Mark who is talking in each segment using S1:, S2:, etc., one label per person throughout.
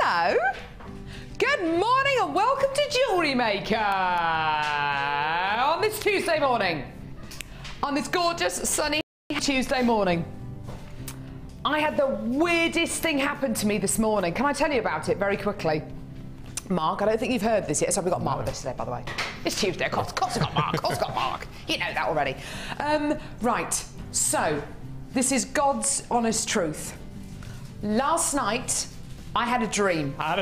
S1: Hello. Good morning and welcome to Jewellery Maker on this Tuesday morning. On this gorgeous, sunny Tuesday morning. I had the weirdest thing happen to me this morning. Can I tell you about it very quickly? Mark, I don't think you've heard this yet. So we've got Mark with us today, by the way. It's Tuesday, of course we've got Mark, of course we've got Mark. You know that already. Right, so this is God's honest truth. Last night, I had a dream. I had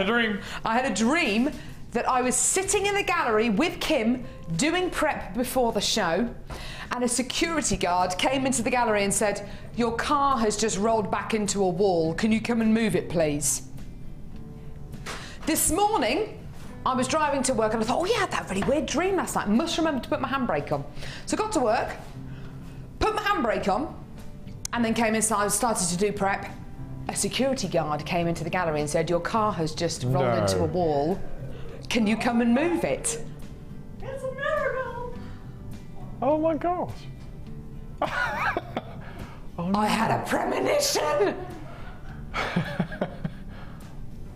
S1: a dream that I was sitting in the gallery with Kim doing prep before the show, and a security guard came into the gallery and said, "Your car has just rolled back into a wall. Can you come and move it, please?" This morning, I was driving to work and I thought, oh yeah, I had that really weird dream last night. I must remember to put my handbrake on. So I got to work, put my handbrake on, and then came inside and started to do prep. A security guard came into the gallery and said, "Your car has just rolled into a wall. Can you come and move it?"
S2: It's a miracle!
S3: Oh my gosh. Oh, no.
S1: I had a premonition.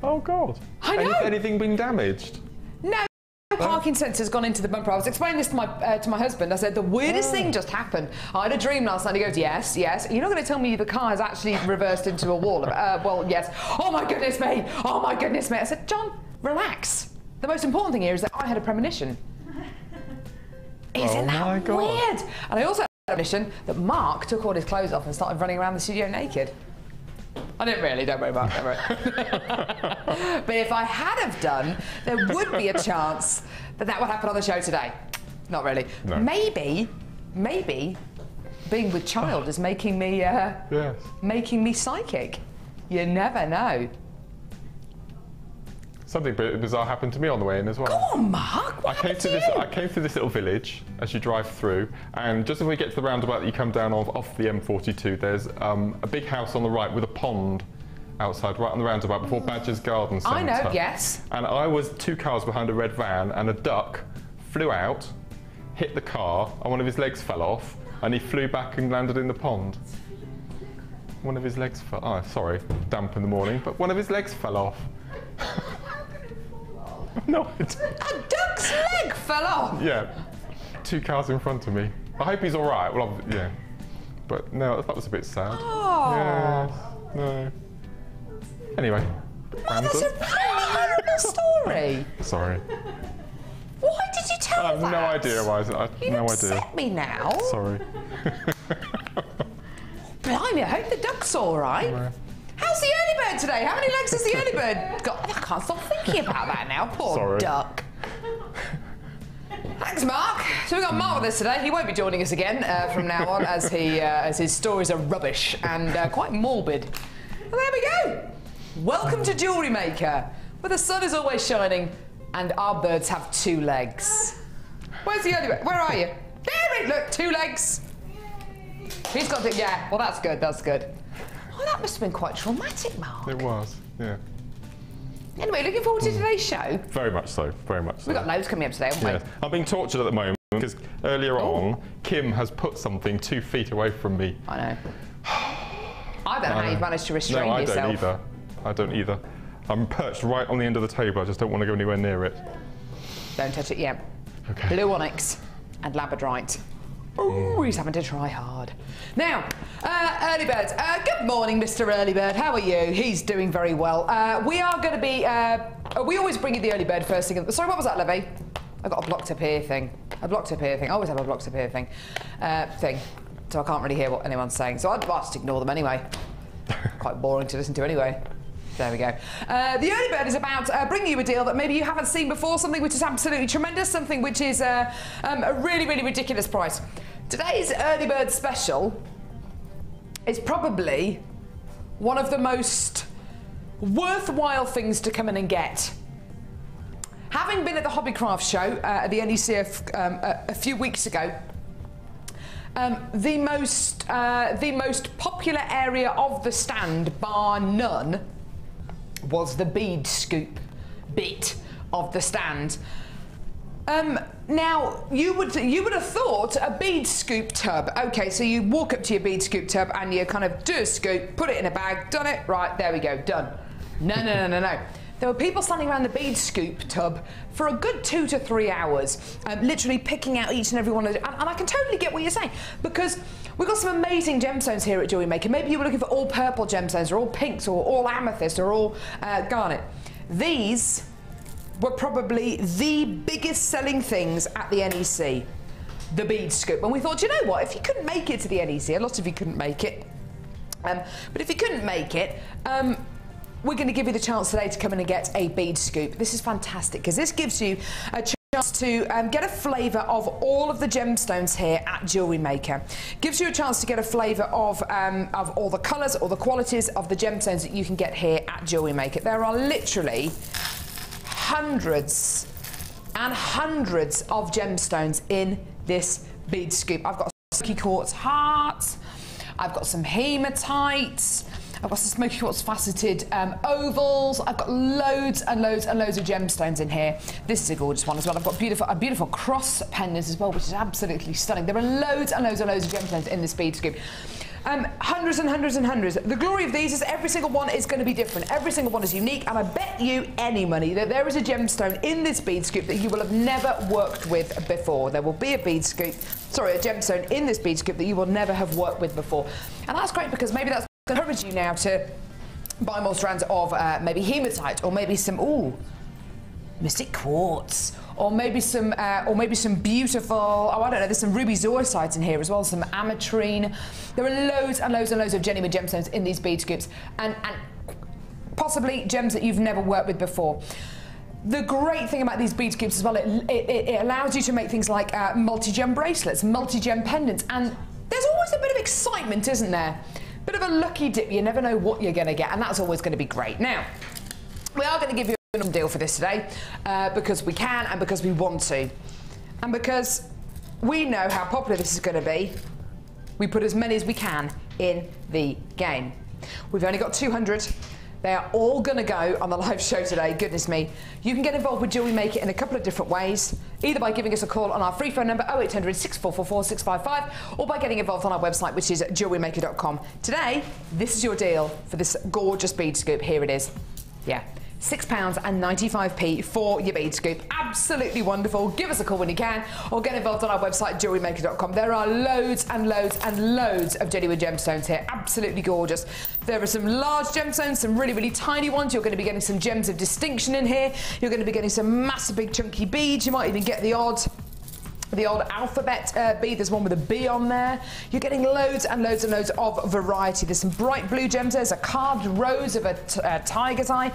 S3: Oh God.
S1: I know.
S3: Anything been damaged?
S1: No. Parking sensor's gone into the bumper. I was explaining this to my husband. I said, the weirdest thing just happened. I had a dream last night. He goes, yes. You're not going to tell me the car has actually reversed into a wall? Well, yes. Oh my goodness me. Oh my goodness me. I said, John, relax. The most important thing here is that I had a premonition. Isn't that weird? And I also had a premonition that Mark took all his clothes off and started running around the studio naked. I didn't really, don't worry about it. But if I had have done, there would be a chance that that would happen on the show today. Not really.
S3: No.
S1: Maybe being with child is making me making me psychic. You never know.
S3: Something bizarre happened to me on the way in as well.
S1: Go on, Mark. What happened to you?
S3: I came through this little village as you drive through, and just before you get to the roundabout that you come down off the M42, there's a big house on the right with a pond outside, right on the roundabout before Badger's Garden Centre.
S1: I know, yes.
S3: And I was 2 cars behind a red van, and a duck flew out, hit the car, and one of his legs fell off, and he flew back and landed in the pond. One of his legs fell. Oh, sorry, damp in the morning, but one of his legs fell off. No,
S1: a duck's leg fell off?
S3: Yeah, 2 cars in front of me. I hope he's all right. Well, yeah, but no, that was a bit sad.
S1: Oh.
S3: Yes, no. Anyway.
S1: Oh, that's a really horrible story.
S3: Sorry.
S1: Why did you tell
S3: I have
S1: that?
S3: no idea why.
S1: You
S3: no
S1: upset
S3: idea.
S1: me now.
S3: Sorry.
S1: Blimey, I hope the duck's all right.
S3: No.
S1: How's the early bird today? How many legs has the early bird got? I can't stop thinking about that now. Poor duck. Thanks, Mark. So we've got Mark with us today. He won't be joining us again from now on, as his stories are rubbish and quite morbid. Well, there we go. Welcome to Jewellery Maker, where the sun is always shining and our birds have 2 legs. Where's the early bird? Where are you? There it look, 2 legs. He's got it. Yeah. Well, that's good. That's good. Oh, that must have been quite traumatic, Mark.
S3: It was, yeah.
S1: Anyway, looking forward to today's show.
S3: Very much so, very much so.
S1: We've got loads coming up today, haven't we?
S3: Yes. I'm being tortured at the moment because earlier on, Kim has put something 2 feet away from me.
S1: I know. I don't know how you've managed to restrain yourself.
S3: No, I don't either. I'm perched right on the end of the table. I just don't want to go anywhere near it.
S1: Don't touch it yet.
S3: Okay.
S1: Blue onyx and labradorite. Ooh, he's having to try hard. Now, early birds. Good morning, Mr. Early Bird. How are you? He's doing very well. We are going to be. We always bring you the early bird first thing. Sorry, what was that, Levy? I got a blocked up here thing. A blocked up here thing. I always have a blocked up here thing. So I can't really hear what anyone's saying. So I'd just ignore them anyway. Quite boring to listen to anyway. There we go. The early bird is about bringing you a deal that maybe you haven't seen before, something which is absolutely tremendous, something which is a really, really ridiculous price. Today's early bird special is probably one of the most worthwhile things to come in and get. Having been at the Hobbycraft show at the NEC a few weeks ago, the most popular area of the stand, bar none, was the bead scoop bit of the stand. Now, you would have thought a bead scoop tub. Okay, so you walk up to your bead scoop tub and you kind of do a scoop, put it in a bag, done it, right, there we go, done. No. There were people standing around the bead scoop tub for a good 2 to 3 hours, literally picking out each and every one of them. And I can totally get what you're saying, because we've got some amazing gemstones here at Jewellery Maker. Maybe you were looking for all purple gemstones, or all pinks, or all amethyst, or all garnet. These were probably the biggest selling things at the NEC, the bead scoop. And we thought, you know what, if you couldn't make it to the NEC, a lot of you couldn't make it, but if you couldn't make it, we're going to give you the chance today to come in and get a bead scoop. This is fantastic, because this gives you a chance to get a flavour of all of the gemstones here at Jewellery Maker. Gives you a chance to get a flavour of all the colours, or the qualities of the gemstones that you can get here at Jewellery Maker. There are literally hundreds and hundreds of gemstones in this bead scoop. I've got smoky quartz hearts, I've got some hematite, I've got some smoky quartz faceted ovals. I've got loads and loads and loads of gemstones in here. This is a gorgeous one as well. I've got a beautiful cross pendant as well, which is absolutely stunning. There are loads and loads and loads of gemstones in this bead scoop. Hundreds and hundreds and hundreds. The glory of these is every single one is going to be different. Every single one is unique, and I bet you any money that there is a gemstone in this bead scoop that you will have never worked with before. There will be a gemstone in this bead scoop that you will never have worked with before. And that's great, because maybe that's going to encourage you now to buy more strands of maybe hematite, or maybe some mystic quartz, or maybe some beautiful, I don't know, there's some ruby zoisites in here as well, some ametrine. There are loads and loads and loads of genuine gemstones in these bead scoops, and possibly gems that you've never worked with before. The great thing about these bead scoops as well, it allows you to make things like multi-gem bracelets, multi-gem pendants, and there's always a bit of excitement, isn't there? Bit of a lucky dip, you never know what you're going to get, and that's always going to be great. Now, we are going to give you a deal for this today, because we can, and because we want to, and because we know how popular this is going to be. We put as many as we can in the game. We've only got 200. They are all going to go on the live show today. Goodness me. You can get involved with Jewellery Maker in a couple of different ways, either by giving us a call on our free phone number 0800 6444 655, or by getting involved on our website, which is jewellerymaker.com. Today, this is your deal for this gorgeous bead scoop. Here it is. Yeah. £6.95 for your bead scoop. Absolutely wonderful. Give us a call when you can, or get involved on our website, jewellerymaker.com. There are loads and loads and loads of genuine gemstones here. Absolutely gorgeous. There are some large gemstones, some really, really tiny ones. You're going to be getting some gems of distinction in here. You're going to be getting some massive big chunky beads. You might even get the odd alphabet bead. There's one with a B on there. You're getting loads and loads and loads of variety. There's some bright blue gems. There's a carved rose of a tiger's eye.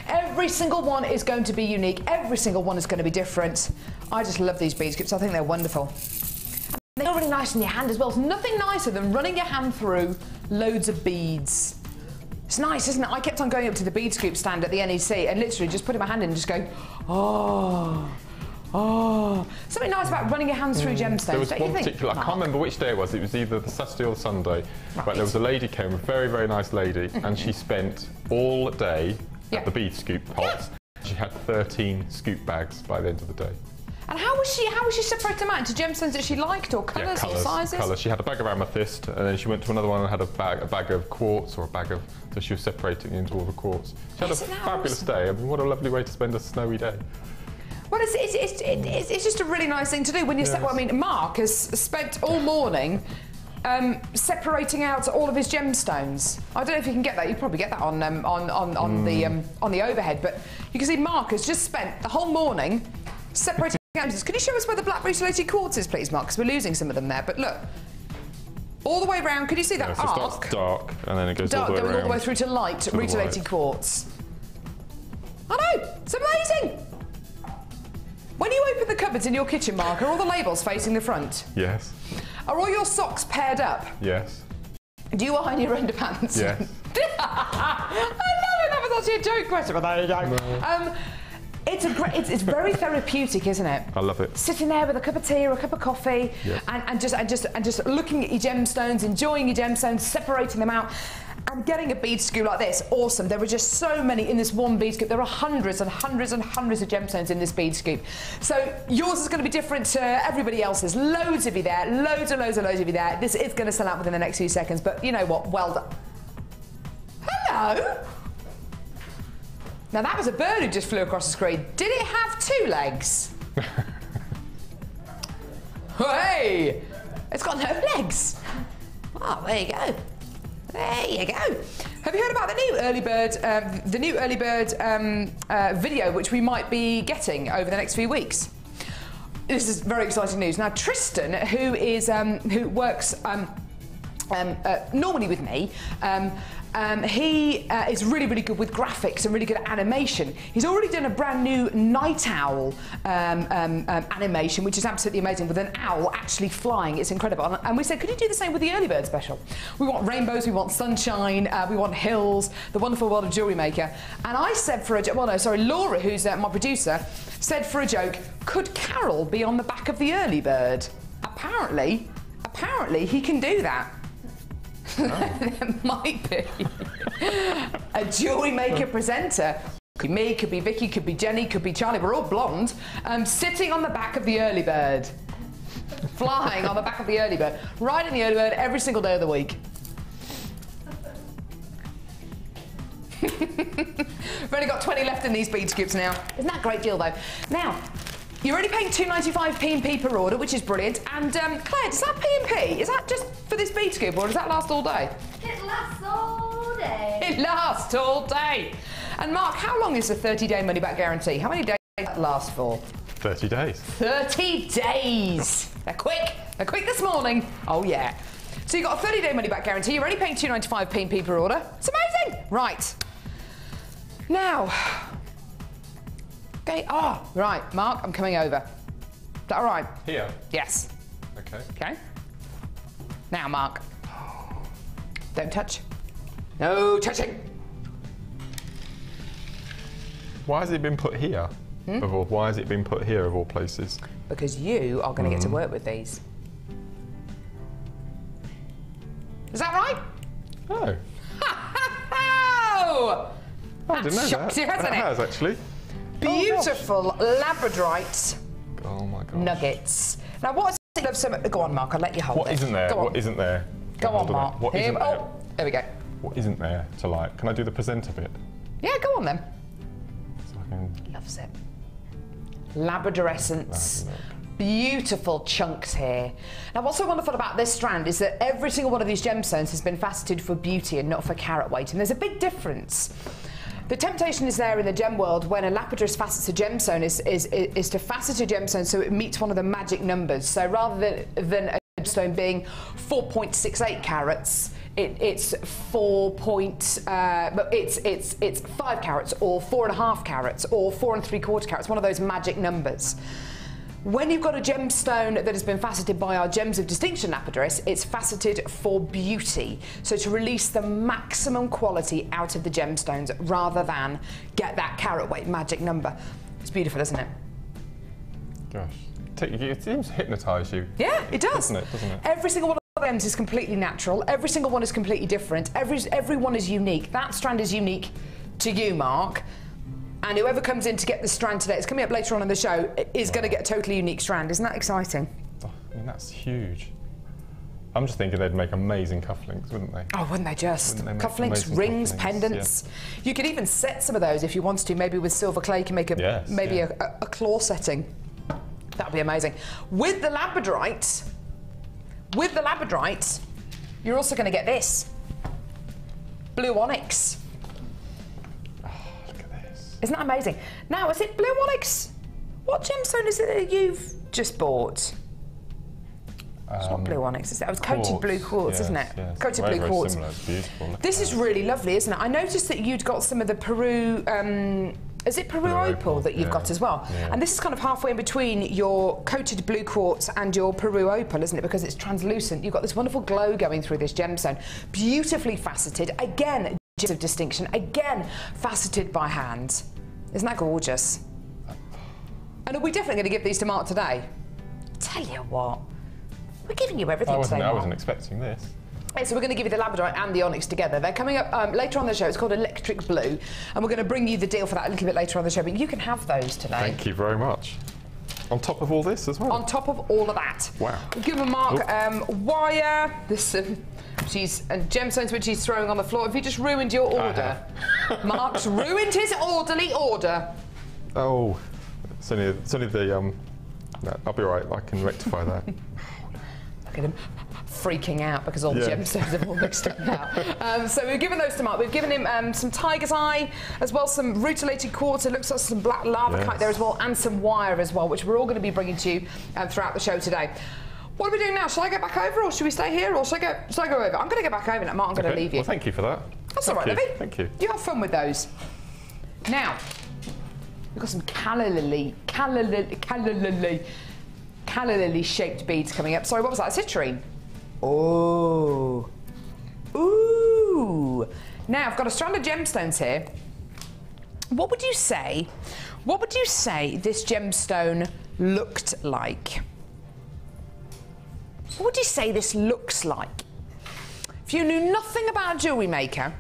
S1: Every single one is going to be unique. Every single one is going to be different. I just love these bead scoops. I think they're wonderful. And they're really nice in your hand as well. There's nothing nicer than running your hand through loads of beads. It's nice, isn't it? I kept on going up to the bead scoop stand at the NEC and literally just putting my hand in and just going, oh, something nice about running your hands through gemstones.
S3: There was one particular, I can't remember which day it was either the Saturday or the Sunday, but there was a lady came, a very, very nice lady, and she spent all day at the bead scoop pots. Yeah. She had 13 scoop bags by the end of the day.
S1: And how was she separating them out into gemstones that she liked, or colours, or sizes?
S3: Colours. She had a bag of amethyst, and then she went to another one and had a bag of quartz, or so she was separating into all the quartz. She had a fabulous day. I mean, what a lovely way to spend a snowy day.
S1: Well, it's just a really nice thing to do when you well, I mean, Mark has spent all morning separating out all of his gemstones. I don't know if you can get that. You probably get that on the overhead, but you can see Mark has just spent the whole morning separating out. Can you show us where the black rutilated quartz is, please, Mark? Because we're losing some of them there. But look, all the way around. Can you see that arc?
S3: So it starts dark, and then it goes all the way around.
S1: Going all the way through to light rutilated quartz. I know. It's amazing. When you open the cupboards in your kitchen, Mark, are all the labels facing the front?
S3: Yes.
S1: Are all your socks paired up?
S3: Yes.
S1: Do you iron your underpants?
S3: Yes.
S1: I know, that was actually a joke question, but there you go. No. It's very therapeutic, isn't it?
S3: I love it.
S1: Sitting there with a cup of tea or a cup of coffee, yes. and just looking at your gemstones, enjoying your gemstones, separating them out. And getting a bead scoop like this, awesome. There are just so many in this one bead scoop. There are hundreds and hundreds and hundreds of gemstones in this bead scoop. So yours is going to be different to everybody else's. Loads of you there, loads and loads and loads of you there. This is going to sell out within the next few seconds, but you know what? Well done. Hello. Now that was a bird who just flew across the screen. Did it have 2 legs? Hey! It's got no legs. Oh, there you go. There you go. Have you heard about the new early bird video, which we might be getting over the next few weeks? This is very exciting news. Now, Tristan, who works normally with me, he is really good with graphics and really good at animation. He's already done a brand new night owl animation, which is absolutely amazing, with an owl actually flying. It's incredible. And we said, could you do the same with the early bird special? We want rainbows, we want sunshine, we want hills, the wonderful world of Jewellery Maker. And I said for a joke, well no, sorry, Laura, who's my producer, said for a joke, could Carol be on the back of the early bird? Apparently he can do that. Oh. There might be a Jewellery Maker presenter. Could be me, could be Vicky, could be Jenny, could be Charlie. We're all blonde. Sitting on the back of the early bird, flying on the back of the early bird, riding the early bird every single day of the week. We've only got 20 left in these bead scoops now. Isn't that a great deal though? Now, you're only paying £2.95 P&P per order, which is brilliant. And Claire, does that P&P, is that just for this bead scoop, or does that last all day?
S2: It lasts all day.
S1: It lasts all day. And Mark, how long is the 30-day money-back guarantee? How many days does that last for?
S3: 30 days. 30
S1: days. They're quick. They're quick this morning. Oh yeah. So you've got a 30-day money-back guarantee. You're only paying £2.95 P&P per order. It's amazing. Right. Now. Okay. Oh, right, Mark, I'm coming over. Is that all right?
S3: Here?
S1: Yes.
S3: Okay.
S1: Okay. Now, Mark. Don't touch. No touching.
S3: Why has it been put here? Why has it been put here of all places?
S1: Because you are going to get to work with these. Is that right?
S3: Oh.
S1: Oh!
S3: I didn't know
S1: shocked
S3: that.
S1: you, hasn't
S3: it?
S1: it?
S3: Has actually.
S1: Beautiful labradorite
S3: Oh my gosh.
S1: nuggets. Now, what's it of some? Go on, Mark. I'll let you hold it.
S3: What isn't there?
S1: Go on.
S3: What isn't there?
S1: Go on, Mark.
S3: What isn't there?
S1: Oh, there we go.
S3: What isn't there to like? Can I do the presenter bit?
S1: Yeah, go on then.
S3: So I can...
S1: Loves it. Labradorescence. Beautiful chunks here. Now, what's so wonderful about this strand is that every single one of these gemstones has been faceted for beauty and not for carat weight, and there's a big difference. The temptation is there in the gem world when a lapidus facets a gemstone is to facet a gemstone so it meets one of the magic numbers. So rather than a gemstone being 4.68 carats, it's 5 carats or 4.5 carats or 4 3/4 carats. One of those magic numbers. When you've got a gemstone that has been faceted by our Gems of Distinction lapidus, it's faceted for beauty. So to release the maximum quality out of the gemstones rather than get that carat weight magic number. It's beautiful, isn't it?
S3: Gosh. It seems to hypnotise you.
S1: Yeah, it does.
S3: Doesn't it?
S1: Every single one of them is completely natural. Every single one is completely different. Every one is unique. That strand is unique to you, Mark. And whoever comes in to get the strand today, it's coming up later on in the show, is going to get a totally unique strand. Isn't that exciting?
S3: Oh, I mean, that's huge. I'm just thinking they'd make amazing cufflinks, wouldn't they?
S1: Oh, wouldn't they just?
S3: Wouldn't they make
S1: Cufflinks,
S3: amazing
S1: rings,
S3: cufflinks?
S1: pendants. Yeah. You could even set some of those if you wanted to. Maybe with silver clay, you can make a a claw setting. That would be amazing. With the labradorite, you're also going to get this. Blue onyx. Isn't that amazing? Now, is it blue onyx? What gemstone is it that you've just bought? It's not blue onyx, is it? It was coated blue quartz, isn't it?
S3: Yes.
S1: Coated
S3: Very,
S1: blue
S3: very
S1: quartz.
S3: similar. It's beautiful.
S1: This is really lovely, isn't it? I noticed that you'd got some of the Peru, is it Peru opal that you've got as well?
S3: Yeah.
S1: And this is kind of halfway in between your coated blue quartz and your Peru opal, isn't it? Because it's translucent. You've got this wonderful glow going through this gemstone. Beautifully faceted. Again, Gems of Distinction. Again, faceted by hand. Isn't that gorgeous? And are we definitely going to give these to Mark today? Tell you what, we're giving you everything today, Mark.
S3: I wasn't expecting this.
S1: Okay, so we're going to give you the labradorite and the onyx together. They're coming up later on the show. It's called Electric Blue, and we're going to bring you the deal for that a little bit later on the show. But you can have those today.
S3: Thank you very much. On top of all this as well?
S1: On top of all of that.
S3: Wow.
S1: We'll give Mark wire, this and gemstones which he's throwing on the floor. Have you just ruined your order? Mark's ruined his orderly order.
S3: Oh, it's only the no, I'll be all right. I can rectify that.
S1: Look at him freaking out because all the gemstones have all mixed up now. So we've given those to Mark. We've given him some tiger's eye, as well some rutilated quartz. It looks like some black lavakite there as well, and some wire as well, which we're all going to be bringing to you throughout the show today. What are we doing now? Shall I go back over, or should we stay here, or shall I go over? I'm going to go back over now. Mark, I'm going to leave you.
S3: Well, thank you for that.
S1: That's all right, Livy.
S3: Thank you.
S1: You have fun with those. Now, we've got some calla lily shaped beads coming up. Sorry, what was that? Citrine. Oh. Ooh. Now, I've got a strand of gemstones here. What would you say this gemstone looked like? What would you say this looks like? If you knew nothing about Jewellery Maker,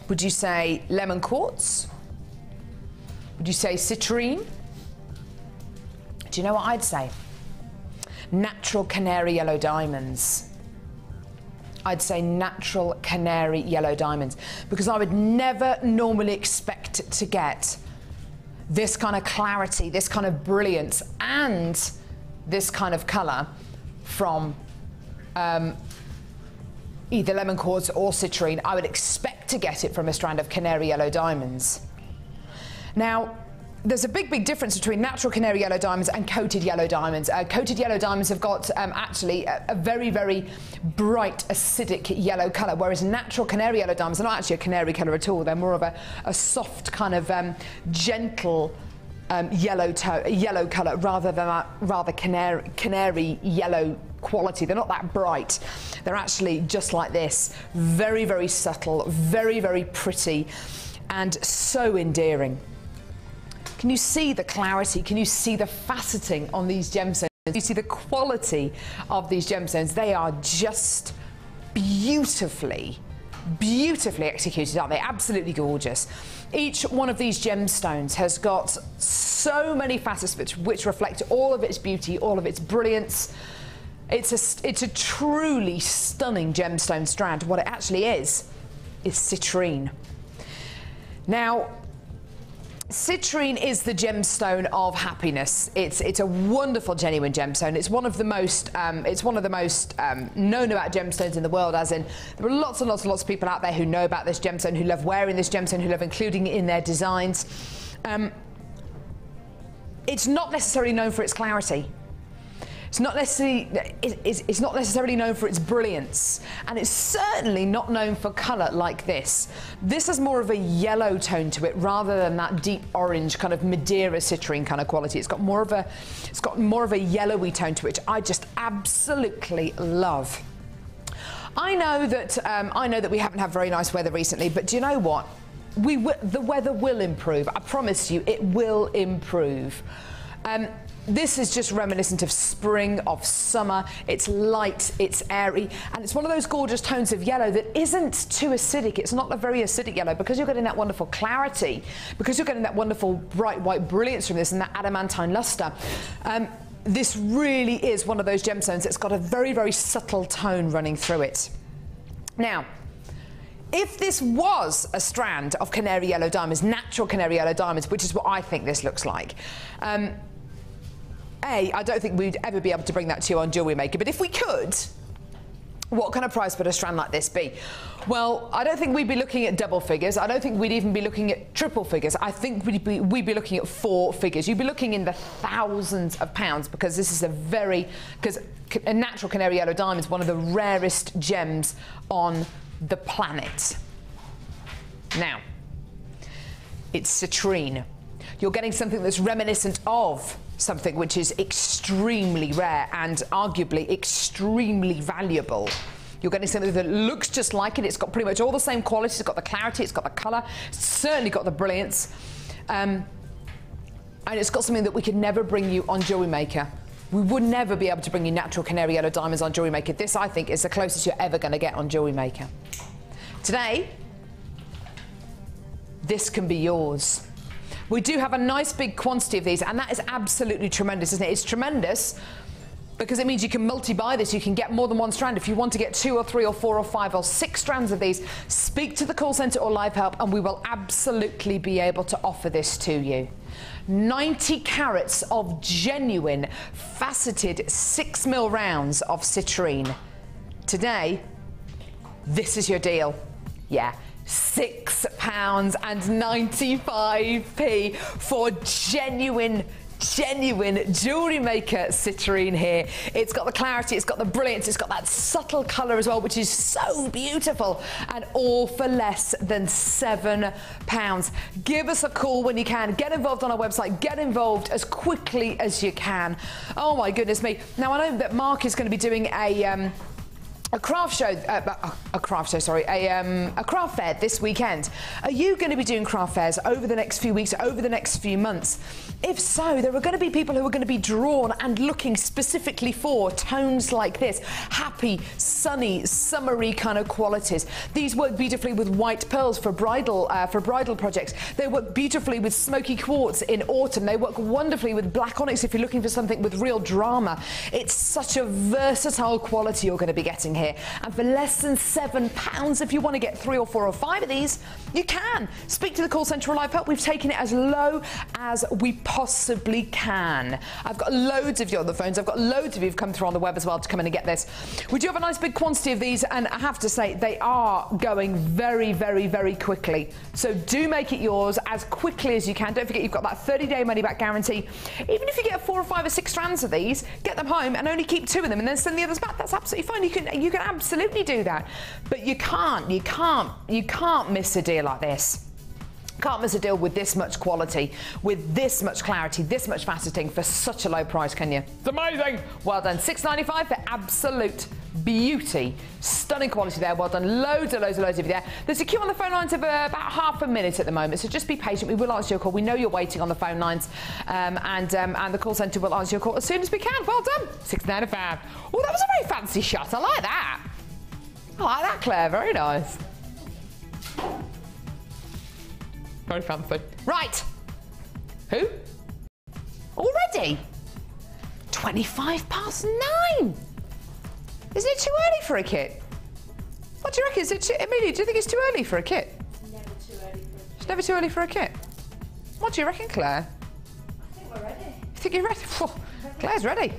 S1: would you say lemon quartz? Would you say citrine? Do you know what I'd say? Natural canary yellow diamonds. I'd say natural canary yellow diamonds, because I would never normally expect to get this kind of clarity, this kind of brilliance, and this kind of colour from either lemon quartz or citrine. I would expect to get it from a strand of canary yellow diamonds. Now, there's a big difference between natural canary yellow diamonds and coated yellow diamonds. Coated yellow diamonds have got actually a very bright acidic yellow colour, whereas natural canary yellow diamonds are not actually a canary colour at all. They're more of a soft kind of gentle yellow colour rather than that canary yellow quality. They're not that bright. They're actually just like this, very subtle, very pretty, and so endearing. Can you see the clarity? Can you see the faceting on these gemstones? You see the quality of these gemstones. They are just beautifully executed, aren't they? Absolutely gorgeous. Each one of these gemstones has got so many facets which reflect all of its beauty, all of its brilliance. It's a truly stunning gemstone strand. What it actually is citrine. Now, citrine is the gemstone of happiness. It's a wonderful, genuine gemstone. It's one of the most known about gemstones in the world. As in, there are lots and lots of people out there who know about this gemstone, who love wearing this gemstone, who love including it in their designs. It's not necessarily known for its clarity. It's not necessarily known for its brilliance, and it's certainly not known for colour like this. This has more of a yellow tone to it rather than that deep orange kind of Madeira citrine kind of quality. It's got more of a yellowy tone to it, which I just absolutely love. I know that we haven't had very nice weather recently, but do you know what? The weather will improve. I promise you, it will improve. This is just reminiscent of spring, of summer. It's light, it's airy, and it's one of those gorgeous tones of yellow that isn't too acidic. It's not a very acidic yellow, because you're getting that wonderful clarity, because you're getting that wonderful bright white brilliance from this and that adamantine luster. This really is one of those gemstones that's got a very subtle tone running through it. Now, if this was a strand of canary yellow diamonds, natural canary yellow diamonds, which is what I think this looks like, I don't think we'd ever be able to bring that to you on Jewellery Maker, but if we could, what kind of price would a strand like this be? Well, I don't think we'd be looking at double figures. I don't think we'd even be looking at triple figures. I think we'd be looking at 4 figures. You'd be looking in the thousands of pounds, because this is because a natural canary yellow diamond is one of the rarest gems on the planet. Now, it's citrine. You're getting something that's reminiscent of something which is extremely rare and arguably extremely valuable. You're getting something that looks just like it. It's got pretty much all the same qualities. It's got the clarity, it's got the colour, it's certainly got the brilliance, and it's got something that we could never bring you on Jewellery Maker. We would never be able to bring you natural canary yellow diamonds on Jewellery Maker. This, I think, is the closest you're ever going to get on Jewellery Maker. Today, this can be yours. We do have a nice big quantity of these, and that is absolutely tremendous, isn't it? It's tremendous because it means you can multi-buy this. You can get more than one strand. If you want to get 2 or 3 or 4 or 5 or 6 strands of these, speak to the call centre or live help, and we will absolutely be able to offer this to you. 90 carats of genuine faceted 6mm rounds of citrine. Today, this is your deal. Yeah. £6.95 for genuine Jewellery Maker citrine here. It's got the clarity, it's got the brilliance, it's got that subtle colour as well, which is so beautiful, and all for less than £7. Give us a call when you can. Get involved on our website. Get involved as quickly as you can. Oh my goodness me. Now I know that Mark is going to be doing a craft fair this weekend. Are you going to be doing craft fairs over the next few weeks, over the next few months? If so, there are going to be people who are going to be drawn and looking specifically for tones like this. Happy, sunny, summery kind of qualities. These work beautifully with white pearls for bridal projects. They work beautifully with smoky quartz in autumn. They work wonderfully with black onyx if you're looking for something with real drama. It's such a versatile quality you're going to be getting here. And for less than £7, if you want to get 3 or 4 or 5 of these, you can. Speak to the call centre or live help. We've taken it as low as we possibly can. I've got loads of you on the phones. I've got loads of you who've come through on the web as well to come in and get this. We do have a nice big quantity of these, and I have to say they are going very, very, very quickly. So do make it yours as quickly as you can. Don't forget you've got that 30-day money-back guarantee. Even if you get 4 or 5 or 6 strands of these, get them home and only keep 2 of them and then send the others back. That's absolutely fine. You can absolutely do that. But you can't miss a deal like this. Can't miss a deal with this much quality, with this much clarity, this much faceting for such a low price, can you? It's amazing. Well done. £6.95 for absolute beauty. Stunning quality there. Well done. Loads of you there. There's a queue on the phone lines of about half a minute at the moment, so just be patient. We will answer your call. We know you're waiting on the phone lines, and the call centre will answer your call as soon as we can. Well done. £6.95. Oh, that was a very fancy shot. I like that. I like that, Claire. Very nice. Very fancy. Right. Who? Already? 9:25. Isn't it too early for a kit? What do you reckon? Amelia, do you think it's too early for a kit? It's never too early for a kit. What do you reckon, Claire?
S2: I think we're ready.
S1: You think you're ready? Claire's ready.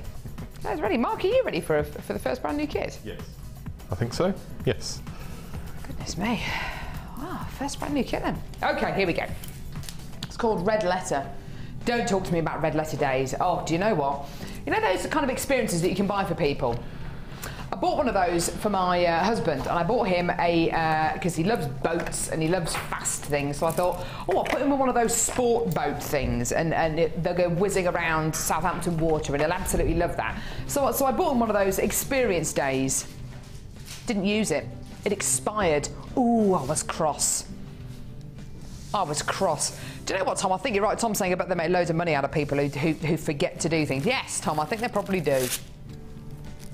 S1: Claire's ready. Mark, are you ready for the first brand new kit?
S3: Yes. I think so. Yes.
S1: Goodness me. Wow, first brand new kit then. Okay, here we go. It's called Red Letter. Don't talk to me about Red Letter days. Oh, do you know what? You know those kind of experiences that you can buy for people? I bought one of those for my husband, and I bought him because he loves boats and he loves fast things. So I thought, oh, I'll put him in one of those sport boat things, and they'll go whizzing around Southampton water, and he'll absolutely love that. So I bought him one of those experience days. Didn't use it. It expired. Ooh, I was cross. I was cross. Do you know what, Tom? I think you're right. Tom's saying about they make loads of money out of people who forget to do things. Yes, Tom, I think they probably do.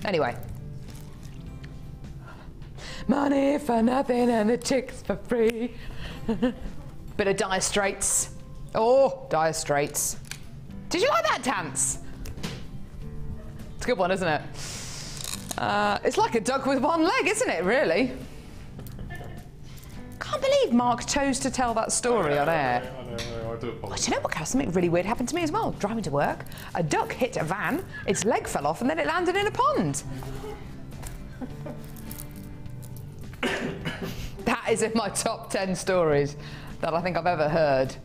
S1: Anyway. Money for nothing and the chicks for free. Bit of Dire Straits. Oh, Dire Straits. Did you like that dance? It's a good one, isn't it? It's like a duck with one leg, isn't it, really? Can't believe Mark chose to tell that story on air.
S3: I know, I do apologise.
S1: Oh, do you know what, Cass? Something really weird happened to me as well. Driving to work, a duck hit a van, its leg fell off, and then it landed in a pond. That is in my top 10 stories that I think I've ever heard.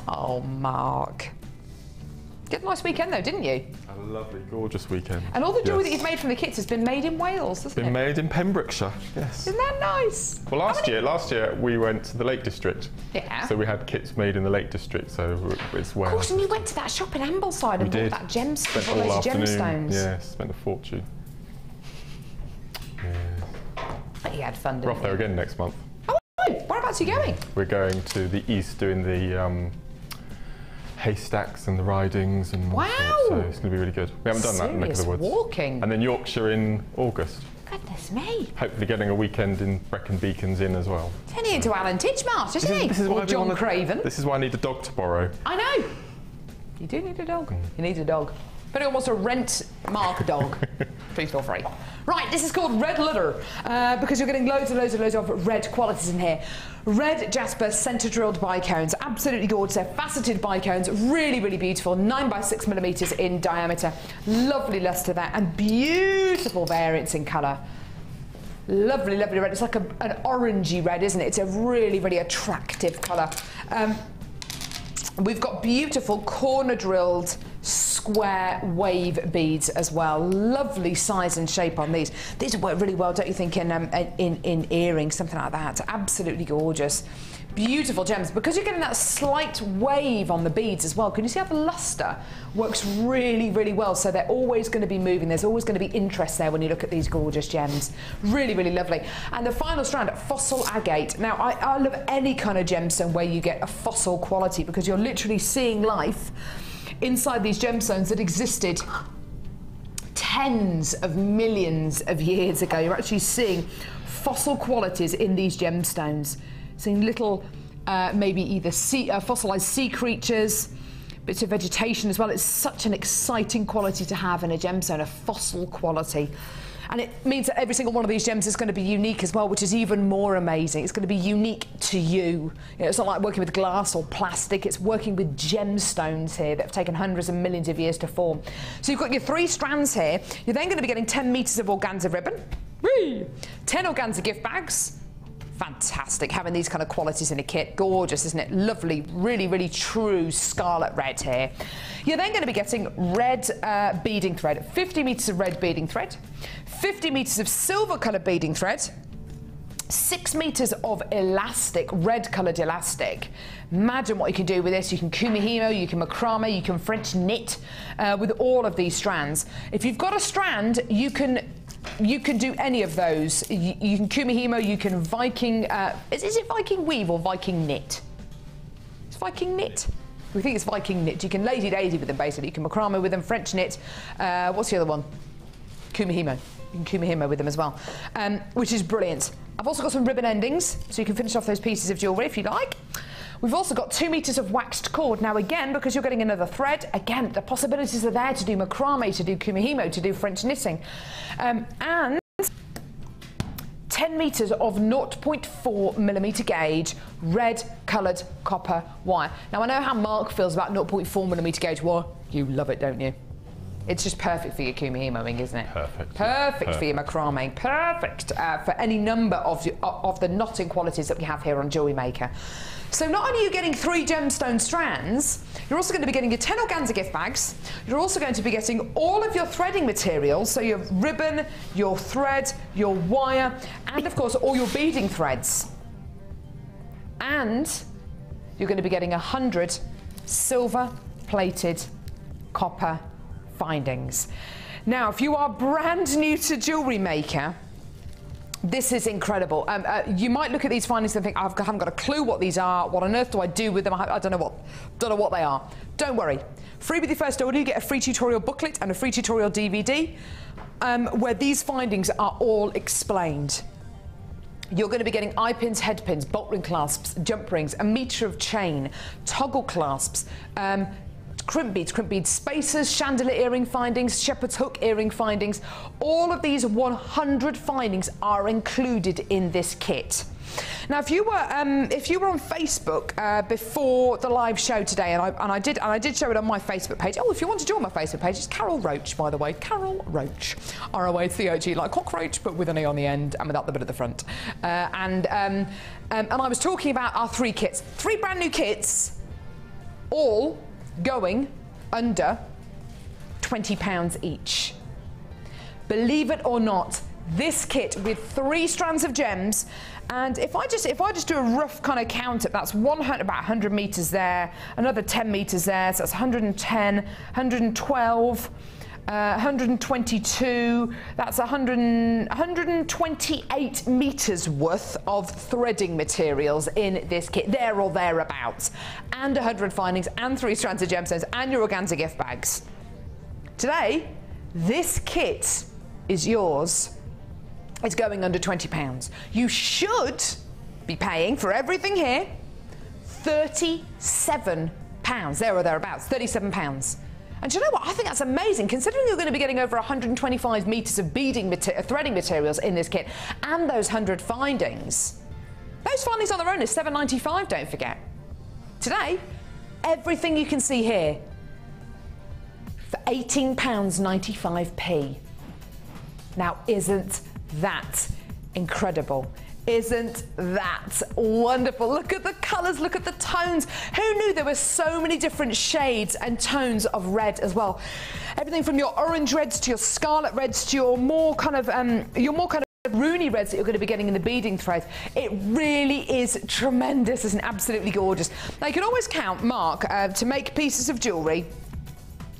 S1: Oh, Mark. You had a nice weekend though, didn't you?
S3: A lovely, gorgeous weekend.
S1: And all the jewellery that you've made from the kits has been made in Wales, hasn't it?
S3: Been made in Pembrokeshire, yes.
S1: Isn't that nice?
S3: Well, last year we went to the Lake District.
S1: Yeah.
S3: So we had kits made in the Lake District, so it's Wales.
S1: Of course, and you went to that shop in Ambleside and bought that gemstone,
S3: Spent
S1: all
S3: all
S1: those
S3: afternoon,
S1: gemstones.
S3: yeah, spent a fortune. Yeah.
S1: But you had fun, didn't
S3: We're off there again next month.
S1: Oh, whereabouts are you going?
S3: We're going to the east doing the haystacks and the ridings and
S1: wow.
S3: So it's going to be really good. We haven't done that in Neck of the Woods.
S1: Walking.
S3: And then Yorkshire in August.
S1: Goodness me.
S3: Hopefully getting a weekend in Brecon Beacons in as well.
S1: Turning into Alan Titchmarsh, isn't he?
S3: This is
S1: or John Craven.
S3: This is why I need a dog to borrow.
S1: I know. You do need a dog. You need a dog. If anyone wants to rent Mark a dog, please feel free. Right, this is called Red Leather because you're getting loads and loads and loads of red qualities in here. Red jasper centre drilled bicones, absolutely gorgeous. They're faceted bicones, really, really beautiful. 9 by 6 millimeters in diameter. Lovely lustre there and beautiful variance in colour. Lovely, lovely red. It's like an orangey red, isn't it? It's a really, really attractive colour. We've got beautiful corner drilled square wave beads as well. Lovely size and shape on these. These work really well, don't you think, in earrings, something like that. Absolutely gorgeous. Beautiful gems. Because you're getting that slight wave on the beads as well, can you see how the lustre works really, really well? So they're always going to be moving. There's always going to be interest there when you look at these gorgeous gems. Really, really lovely. And the final strand, fossil agate. Now, I love any kind of gemstone where you get a fossil quality because you're literally seeing life inside these gemstones that existed tens of millions of years ago. You're actually seeing fossil qualities in these gemstones. Seeing little, maybe either fossilized sea creatures, bits of vegetation as well. It's such an exciting quality to have in a gemstone, a fossil quality. And it means that every single one of these gems is going to be unique as well, which is even more amazing. It's going to be unique to you. It's not like working with glass or plastic. It's working with gemstones here that have taken hundreds and millions of years to form. So you've got your 3 strands here. You're then going to be getting 10 meters of organza ribbon. Whee! 10 organza gift bags. Fantastic, having these kind of qualities in a kit. Gorgeous, isn't it? Lovely, really, really true scarlet red here. You're then going to be getting red beading thread, 50 meters of red beading thread, 50 meters of silver coloured beading thread, 6 meters of elastic, red coloured elastic. Imagine what you can do with this. You can kumihimo, you can macrame, you can French knit with all of these strands. If you've got a strand, you can do any of those. You can kumihimo, you can Viking, is it Viking weave or Viking knit? It's Viking knit. We think it's Viking knit. You can lazy daisy with them basically. You can macrame with them, French knit. What's the other one? Kumihimo. You can kumihimo with them as well, which is brilliant. I've also got some ribbon endings, so you can finish off those pieces of jewellery if you like. We've also got 2 meters of waxed cord. Now again, because you're getting another thread, again, the possibilities are there to do macrame, to do kumihimo, to do French knitting. And 10 meters of 0.4 millimeter gauge red coloured copper wire. Now I know how Mark feels about 0.4 millimeter gauge wire. You love it, don't you? It's just perfect for your kumihimoing, isn't it?
S3: Perfect.
S1: Perfect for your macrame. Perfect for any number of the knotting qualities that we have here on Jewellery Maker. So not only are you getting 3 gemstone strands, you're also going to be getting your 10 organza gift bags. You're also going to be getting all of your threading materials, so your ribbon, your thread, your wire, and of course all your beading threads. And you're going to be getting 100 silver plated copper findings. Now, if you are brand new to Jewellery Maker, this is incredible. You might look at these findings and think, I haven't got a clue what these are. What on earth do I do with them? I don't know what they are. Don't worry. Free with your first order, you get a free tutorial booklet and a free tutorial DVD where these findings are all explained. You're going to be getting eye pins, head pins, bolt ring clasps, jump rings, a metre of chain, toggle clasps, crimp beads, spacers, chandelier earring findings, shepherd's hook earring findings. All of these 100 findings are included in this kit. Now, if you were on Facebook before the live show today, and I did show it on my Facebook page. Oh, if you want to join my Facebook page, it's Carol Roach, by the way, Carol Roach, R-O-A-C-H-E, like cockroach, but with an E on the end and without the bit at the front. And I was talking about our 3 kits, 3 brand new kits, all going under £20 each. Believe it or not, this kit with 3 strands of gems, and if I just do a rough kind of count, that's about 100 meters there, another 10 meters there, so that's 110, 112. 122, that's 128 meters worth of threading materials in this kit, there or thereabouts, and 100 findings, and 3 strands of gemstones, and your organza gift bags. Today, this kit is yours. It's going under £20. You should be paying for everything here £37, there or thereabouts, £37. And do you know what? I think that's amazing, considering you're going to be getting over 125 metres of threading materials in this kit, and those 100 findings. Those findings on their own is £7.95, don't forget. Today, everything you can see here for £18.95p. Now, isn't that incredible? Isn't that wonderful? Look at the colours, look at the tones. Who knew there were so many different shades and tones of red as well? Everything from your orange reds to your scarlet reds to your more kind of roony reds that you're going to be getting in the beading thread. It really is tremendous. It's absolutely gorgeous. Now you can always count, Mark, to make pieces of jewellery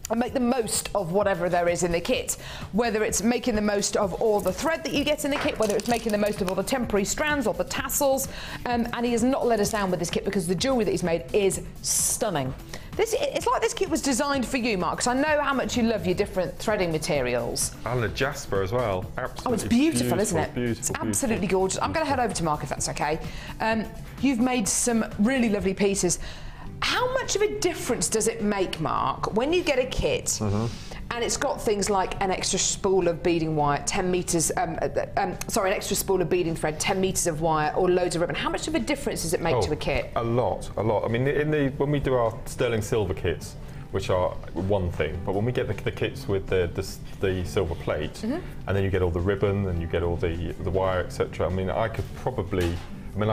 S1: and make the most of whatever there is in the kit, whether it's making the most of all the thread that you get in the kit, whether it's making the most of all the temporary strands or the tassels, and he has not let us down with this kit, because the jewellery that he's made is stunning. It's like this kit was designed for you, Mark, because I know how much you love your different threading materials.
S3: And the jasper as well. Absolutely.
S1: Oh, it's beautiful, isn't it?
S3: Beautiful,
S1: it's absolutely gorgeous. I'm going to head over to Mark, if that's okay. You've made some really lovely pieces. How much of a difference does it make, Mark, when you get a kit and it's got things like an extra spool of beading wire, 10 metres, an extra spool of beading thread, 10 metres of wire, or loads of ribbon? How much of a difference does it make to a kit?
S3: A lot. I mean, when we do our sterling silver kits, which are one thing, but when we get the kits with the silver plate, and then you get all the ribbon and you get all the wire, etc. I mean, I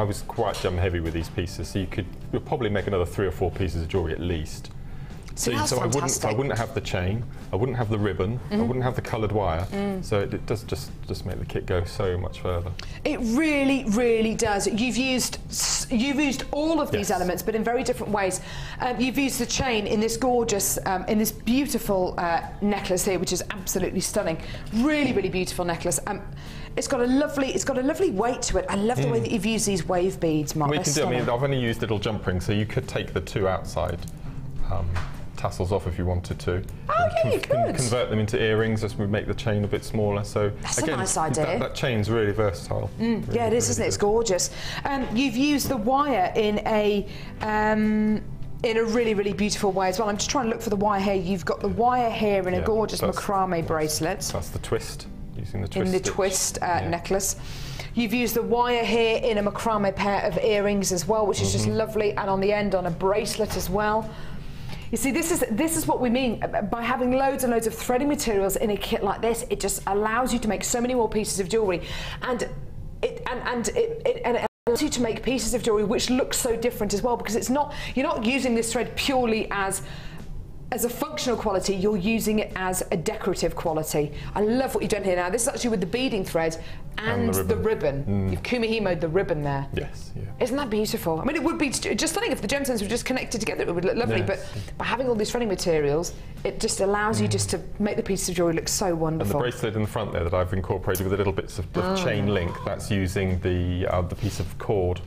S3: was quite gem heavy with these pieces, so you'll probably make another 3 or 4 pieces of jewellery at least. So I wouldn't have the chain, I wouldn't have the ribbon, I wouldn't have the coloured wire. So it does just make the kit go so much further. It
S1: really, really does. You've used all of these elements, but in very different ways. You've used the chain in this gorgeous, in this beautiful necklace here, which is absolutely stunning. Really, really beautiful necklace. It's got a lovely weight to it. I love the way that you've used these wave beads, Mark.
S3: I mean, I've only used little jump rings, so you could take the 2 outside tassels off if you wanted to.
S1: Oh, yeah, you could.
S3: Convert them into earrings, just make the chain a bit smaller. So
S1: that's
S3: again,
S1: a nice idea.
S3: That chain's really versatile.
S1: Really, yeah, it is, isn't it? It's gorgeous. You've used the wire in a really, really beautiful way as well. I'm just trying to look for the wire here. You've got the wire here in a gorgeous macrame bracelet.
S3: That's the twist. Using the twist.
S1: In the twist necklace. You've used the wire here in a macrame pair of earrings as well, which is just lovely, and on the end on a bracelet as well. You see, this is what we mean by having loads and loads of threading materials in a kit like this. It just allows you to make so many more pieces of jewellery, and it allows you to make pieces of jewellery which look so different as well, because you're not using this thread purely as a functional quality, you're using it as a decorative quality. I love what you've done here. Now, this is actually with the beading thread and the ribbon. You've kumihimoed the ribbon there.
S3: Yes, yeah.
S1: Isn't that beautiful? I mean, it would be just stunning if the gemstones were just connected together. It would look lovely, but by having all these threading materials, it just allows you just to make the pieces of jewellery look so wonderful.
S3: And the bracelet in the front there that I've incorporated with the little bits of chain link, that's using the piece of cord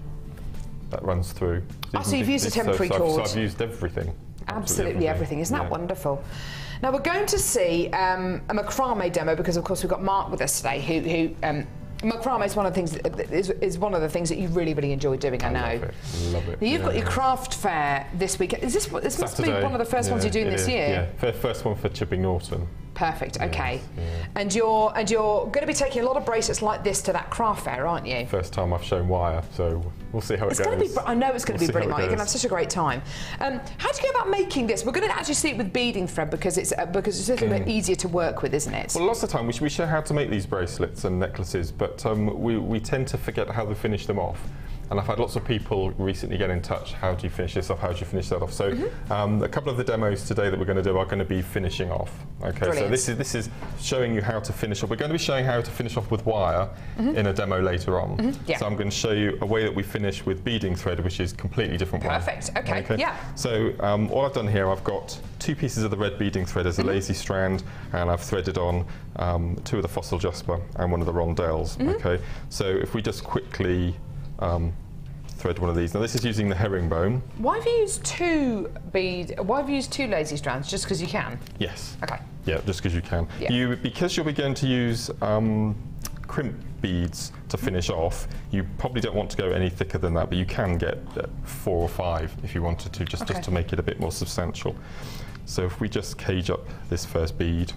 S3: that runs through.
S1: So you've used a temporary cord.
S3: So I've used everything.
S1: Absolutely everything. Isn't that wonderful? Now we're going to see a macrame demo, because of course we've got Mark with us today, who macrame is one of the things is one of the things that you really, really enjoy doing. I know.
S3: Love it.
S1: Now you've got your craft fair this weekend. This must be one of the first ones you're doing this year.
S3: Yeah, first one for Chipping Norton.
S1: Perfect. Okay. And you're going to be taking a lot of bracelets like this to that craft fair, aren't you?
S3: First time I've shown wire, so we'll see how it goes.
S1: I know it's going to be brilliant, Mark. You're going to have such a great time. How do you go about making this? We're going to actually see it with beading thread, because it's a little bit easier to work with, isn't it?
S3: Well, lots of the time we show how to make these bracelets and necklaces, but we tend to forget how to finish them off. And I've had lots of people recently get in touch, how do you finish this off, how do you finish that off? So a couple of the demos today that we're going to do are going to be finishing off. Okay,
S1: Brilliant.
S3: so this is showing you how to finish off. We're going to be showing how to finish off with wire in a demo later on.
S1: Yeah.
S3: So I'm going to show you a way that we finish with beading thread, which is completely different.
S1: Perfect, okay, yeah.
S3: So all I've done here, I've got 2 pieces of the red beading thread as a lazy strand, and I've threaded on 2 of the fossil jasper and 1 of the rondelles. Okay, so if we just quickly thread one of these. Now this is using the herringbone.
S1: Why have you used 2 Why have you used 2 lazy strands? Just because you can?
S3: Yes.
S1: Okay.
S3: Yeah, just because you can.
S1: Yeah.
S3: Because you'll be going to use crimp beads to finish off, you probably don't want to go any thicker than that, but you can get 4 or 5 if you wanted to, just to make it a bit more substantial. So if we just cage up this first bead,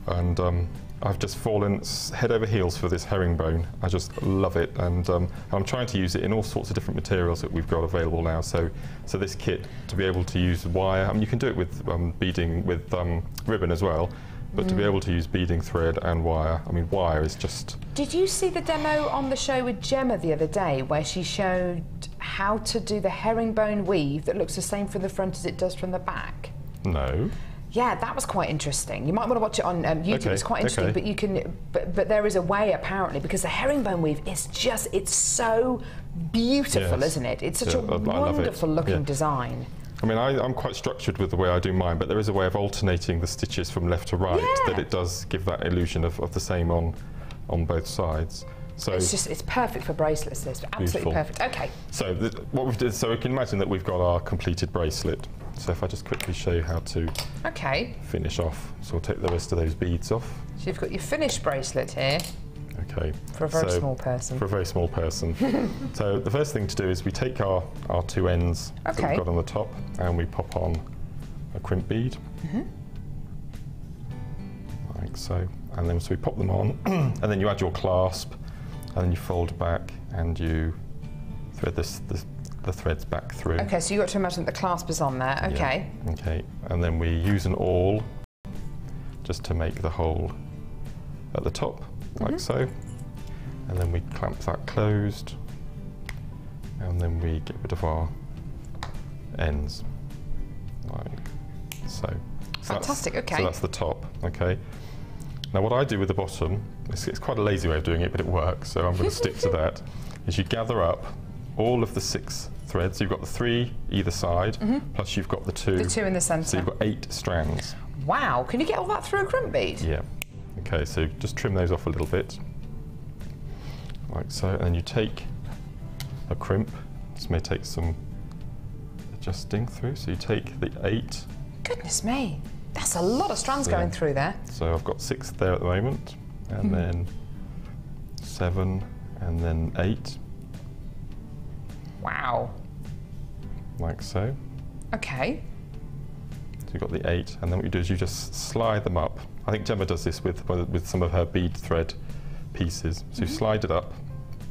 S3: and I've just fallen head over heels for this herringbone. I just love it, and I'm trying to use it in all sorts of different materials that we've got available now. So this kit, to be able to use wire, I mean, you can do it with beading with ribbon as well, but to be able to use beading thread and wire, I mean, wire is just...
S1: Did you see the demo on the show with Gemma the other day, where she showed how to do the herringbone weave that looks the same from the front as it does from the back?
S3: No.
S1: Yeah, that was quite interesting. You might want to watch it on YouTube. It's quite interesting, but you can. But there is a way apparently, because the herringbone weave is just, it's so beautiful, isn't it? It's such a wonderful looking design.
S3: I mean, I'm quite structured with the way I do mine, but there is a way of alternating the stitches from left to right that it does give that illusion of the same on both sides. So
S1: it's perfect for bracelets. It's absolutely perfect. Okay.
S3: So what we've done, so we can imagine that we've got our completed bracelet. So if I just quickly show you how to finish off. So we'll take the rest of those beads off. So
S1: you've got your finished bracelet here.
S3: Okay.
S1: For a very small person.
S3: For a very small person. So the first thing to do is we take our 2 ends that we've got on the top, and we pop on a crimp bead. Like so. And then so we pop them on, and then you add your clasp, and then you fold back and you thread the threads back through.
S1: Okay, so you've got to imagine that the clasp is on there. Okay.
S3: Yeah. Okay, and then we use an awl just to make the hole at the top, like so. And then we clamp that closed, and then we get rid of our ends, like so.
S1: Fantastic, okay.
S3: So that's the top, okay. Now what I do with the bottom, it's quite a lazy way of doing it, but it works, so I'm going to stick to that, is you gather up all of the 6 threads. You've got the 3 either side, plus you've got the 2.
S1: The 2 in the centre.
S3: So you've got 8 strands.
S1: Wow, can you get all that through a crimp bead?
S3: Yeah. Okay, so just trim those off a little bit, like so, and then you take a crimp. This may take some adjusting through, so you take the 8.
S1: Goodness me, that's a lot of strands going through there.
S3: So I've got 6 there at the moment, and then 7, and then 8.
S1: Wow.
S3: Like so.
S1: Okay.
S3: So you've got the 8, and then what you do is you just slide them up. I think Gemma does this with some of her bead thread pieces. So you slide it up,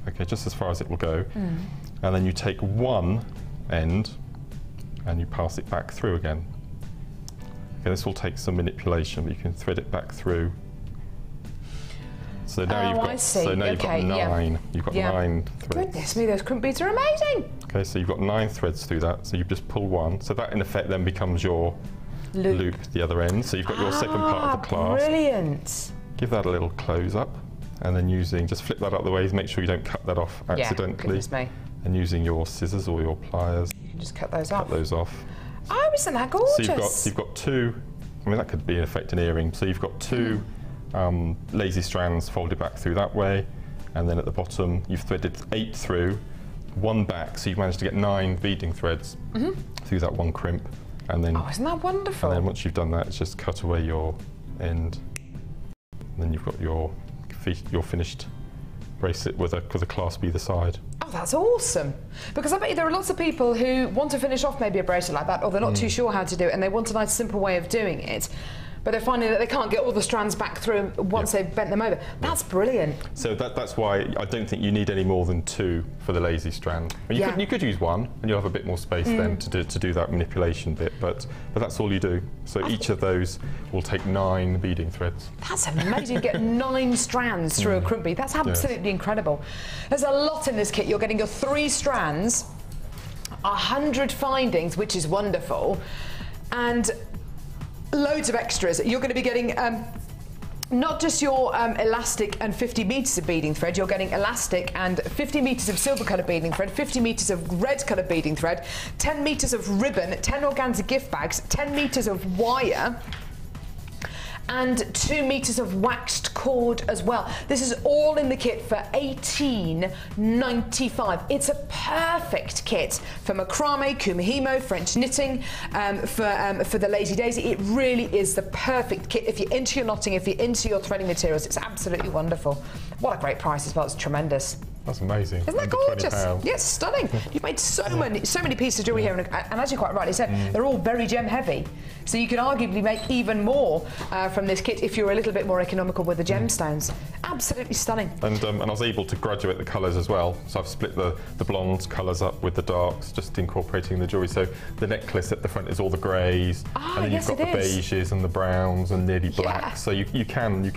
S3: okay, just as far as it will go, and then you take one end and you pass it back through again. Okay, this will take some manipulation, but you can thread it back through. So now you've got 9. You've got 9 threads.
S1: Goodness me, those crimp beads are amazing.
S3: Okay, so you've got 9 threads through that. So you just pull one. So that in effect then becomes your loop the other end. So you've got your second part of the clasp.
S1: Brilliant.
S3: Give that a little close up, and then just flip that out the way. Make sure you don't cut that off accidentally.
S1: Goodness me.
S3: And using your scissors or your pliers,
S1: you can just cut those off. Oh, isn't that gorgeous?
S3: So you've got 2. I mean, that could be in effect an earring. So you've got 2 lazy strands folded back through that way, and then at the bottom you've threaded 8 through, 1 back, so you've managed to get 9 beading threads through that 1 crimp, and then
S1: isn't that wonderful?
S3: And then once you've done that, it's just cut away your end, and then you've got your finished bracelet with a clasp either side.
S1: Oh, that's awesome! Because I bet you there are lots of people who want to finish off maybe a bracelet like that, or they're not too sure how to do it, and they want a nice simple way of doing it. but they're finding that they can't get all the strands back through once they've bent them over. That's brilliant.
S3: So that's why I don't think you need any more than 2 for the lazy strand. You could use 1, and you'll have a bit more space then to do that manipulation bit, but that's all you do. So each of those will take 9 beading threads. That's
S1: amazing. You get 9 strands through a crimp bead. That's absolutely incredible. There's a lot in this kit. You're getting your 3 strands, 100 findings, which is wonderful, and loads of extras. You're going to be getting not just your elastic and 50 metres of beading thread, you're getting elastic and 50 metres of silver coloured beading thread, 50 metres of red coloured beading thread, 10 metres of ribbon, 10 organza gift bags, 10 metres of wire, and 2 metres of waxed cord as well. This is all in the kit for $18.95. It's a perfect kit for macrame, kumihimo, French knitting, for the lazy daisy. It really is the perfect kit. If you're into your knotting, if you're into your threading materials, it's absolutely wonderful. What a great price as well, it's tremendous.
S3: That's amazing.
S1: Isn't that gorgeous? Yes, stunning. You've made so many pieces of jewellery here, and as you quite rightly said, they're all very gem heavy. So you could arguably make even more from this kit if you're a little bit more economical with the gemstones. Absolutely stunning. And I was able to graduate the colours as well. So I've split the blonde colours up with the darks, just incorporating the jewellery. So the necklace at the front is all the greys, and then you've got the beiges and the browns and nearly black. So you can.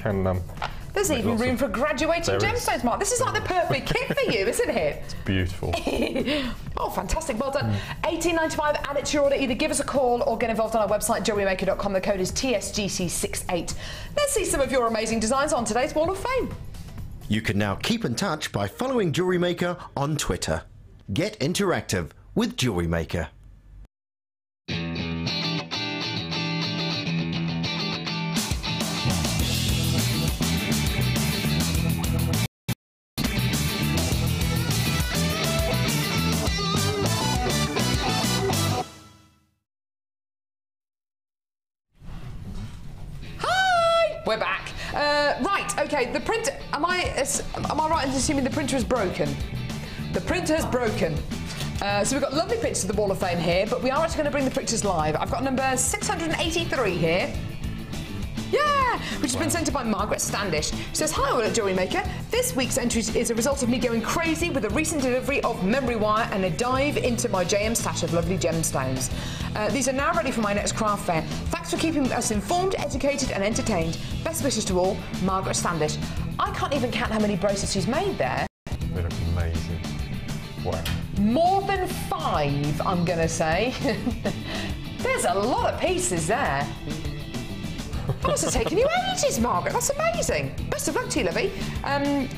S1: There's even room for graduating gemstones, Mark. This is like the perfect kit for you, isn't it? It's
S3: beautiful.
S1: Oh, fantastic. Well done. $18.95, add it to your order. Either give us a call or get involved on our website, jewellerymaker.com. The code is TSGC68. Let's see some of your amazing designs on today's Wall of Fame.
S4: You can now keep in touch by following Jewellery Maker on Twitter. Get interactive with Jewellery Maker.
S1: We're back. Right, okay, the printer, am I right in assuming the printer is broken? The printer has broken. So we've got lovely pictures of the Wall of Fame here, but we are actually going to bring the pictures live. I've got number 683 here. Yeah, which has been sent in by Margaret Standish. She says, hi all at Jewellery Maker. This week's entry is a result of me going crazy with a recent delivery of memory wire and a dive into my JM stash of lovely gemstones. These are now ready for my next craft fair. Thanks for keeping us informed, educated and entertained. Best wishes to all, Margaret Standish. I can't even count how many bracelets she's made there.
S3: They look amazing. Wow.
S1: More than 5, I'm going to say. There's a lot of pieces there. That must have taken you ages, Margaret. That's amazing. Best of luck to you, lovey.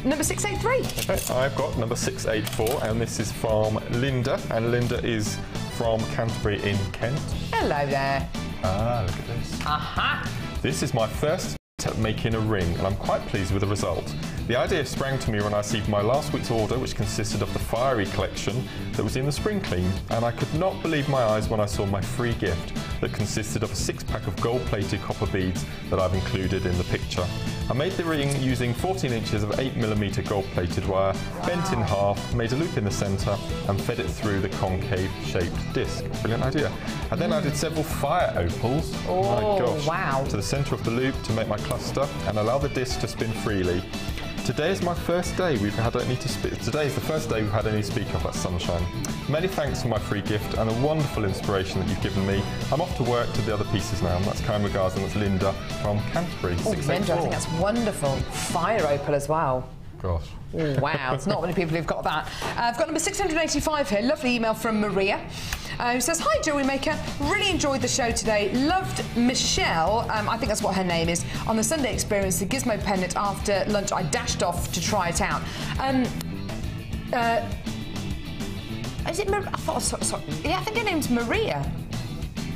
S1: Number 683.
S3: Okay, I've got number 684, and this is from Linda, and Linda is from Canterbury in Kent.
S1: Hello there.
S3: Ah, look at this.
S1: Aha.
S3: This is my first at making a ring, and I'm quite pleased with the result. The idea sprang to me when I received my last week's order, which consisted of the Fiery collection that was in the spring clean, and I could not believe my eyes when I saw my free gift that consisted of a 6-pack of gold-plated copper beads that I've included in the picture. I made the ring using 14 inches of 8mm gold-plated wire, bent in half, made a loop in the centre, and fed it through the concave-shaped disc. Brilliant idea. I then added several fire opals, to the centre of the loop to make my cluster and allow the disc to spin freely. Today is my first day Today is the first day we've had any speak up at Sunshine. Many thanks for my free gift and the wonderful inspiration that you've given me. I'm off to work to the other pieces now, and that's kind regards, and that's Linda from Canterbury.
S1: Oh, Linda, I think that's wonderful. Fire opal as well.
S3: Gosh.
S1: Oh, wow, it's not many people who've got that. I've got number 685 here. Lovely email from Maria, who says, hi, Jewellery Maker. Really enjoyed the show today. Loved Michelle, I think that's what her name is, on the Sunday experience, the gizmo pendant. After lunch, I dashed off to try it out. Is it Maria? I thought, sorry. Yeah, I think her name's Maria.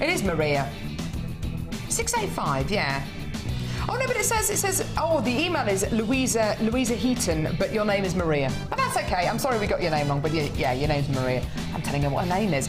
S1: It is Maria. 685, yeah. Oh no, but it says, oh, the email is Louisa Heaton, but your name is Maria. But That's okay. I'm sorry we got your name wrong, but yeah, your name's Maria. I'm telling her what her name is.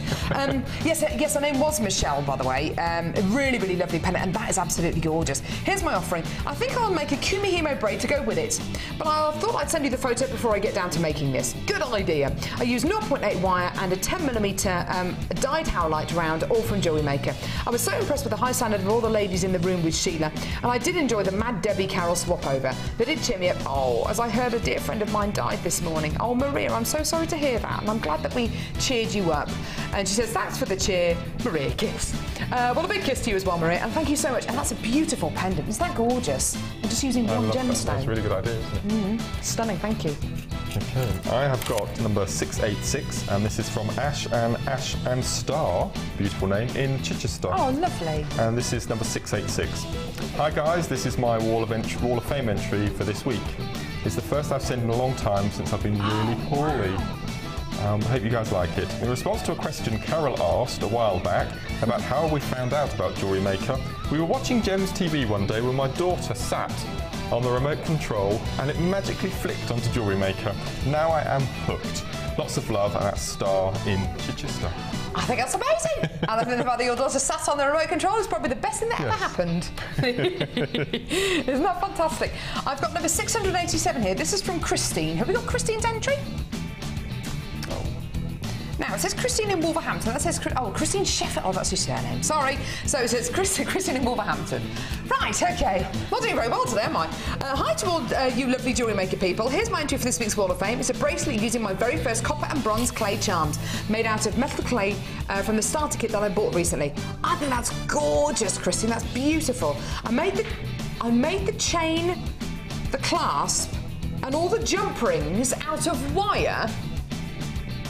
S1: Yes, her name was Michelle, by the way. A really, really lovely pendant, and that is absolutely gorgeous. Here's my offering. I think I'll make a Kumihimo braid to go with it, but I thought I'd send you the photo before I get down to making this. Good idea. I used 0.8 wire and a 10mm dyed howlite round, all from Jewellery Maker. I was so impressed with the high standard of all the ladies in the room with Sheila, and I did enjoy the Mad Debbie Carol swap over. They did cheer me up. Oh, as I heard a dear friend of mine died this morning. Oh, Maria, I'm so sorry to hear that, and I'm glad that we cheered you up. And she says, thanks for the cheer, Maria, kiss. Well, a big kiss to you as well, Maria, and thank you so much. And that's a beautiful pendant. Isn't that gorgeous? I'm just using one gemstone.
S3: That's a really good idea, isn't it?
S1: Stunning, thank you.
S3: Okay, I have got number 686, and this is from Ash and Star, beautiful name, in Chichester.
S1: Oh, lovely.
S3: And this is number 686. Hi guys, this is my Wall of Fame entry for this week. It's the first I've sent in a long time since I've been really poorly. I hope you guys like it. In response to a question Carol asked a while back about how we found out about Jewellery Maker, we were watching Gems TV one day when my daughter sat on the remote control and it magically flicked onto Jewellery Maker. Now I am hooked. Lots of love, and that's Star in Chichester.
S1: I think that's amazing. And I think the fact that your daughter sat on the remote control is probably the best thing that ever happened. Isn't that fantastic? I've got number 687 here. This is from Christine. Have we got Christine's entry? Now, it says Christine in Wolverhampton. That says, Christine Sheffield. Oh, that's your surname. Sorry. So it says Christine in Wolverhampton. Right, OK. Not doing very well today, am I? Hi to all you lovely Jewellery Maker people. Here's my entry for this week's Wall of Fame. It's a bracelet using my very first copper and bronze clay charms, made out of metal clay from the starter kit that I bought recently. I think that's gorgeous, Christine. That's beautiful. I made the chain, the clasp, and all the jump rings out of wire.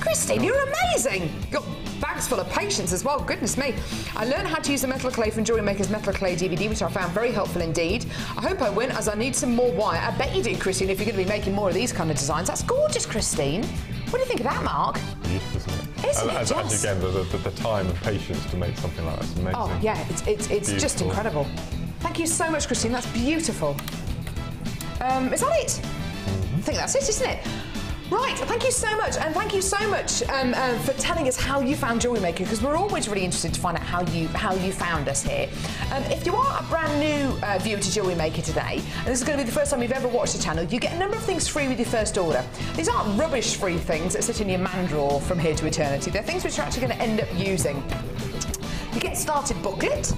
S1: Christine, you're amazing! You've got bags full of patience as well, goodness me. I learned how to use the metal clay from Jewellery Maker's Metal Clay DVD, which I found very helpful indeed. I hope I win, as I need some more wire. I bet you do, Christine, if you're going to be making more of these kind of designs. That's gorgeous, Christine. What do you think of that, Mark?
S3: Beautiful, isn't it?
S1: Isn't it just?
S3: Again, the time and patience to make something like that is amazing.
S1: Oh, yeah, it's just incredible. Thank you so much, Christine. That's beautiful. Is that it? I think that's it, isn't it? Right, thank you so much, and thank you so much for telling us how you found Jewellery Maker, because we're always really interested to find out how you found us here. If you are a brand new viewer to Jewellery Maker today, and this is going to be the first time you've ever watched the channel, you get a number of things free with your first order. These aren't rubbish-free things that sit in your man drawer from here to eternity. They're things which you're actually going to end up using. You get started booklet,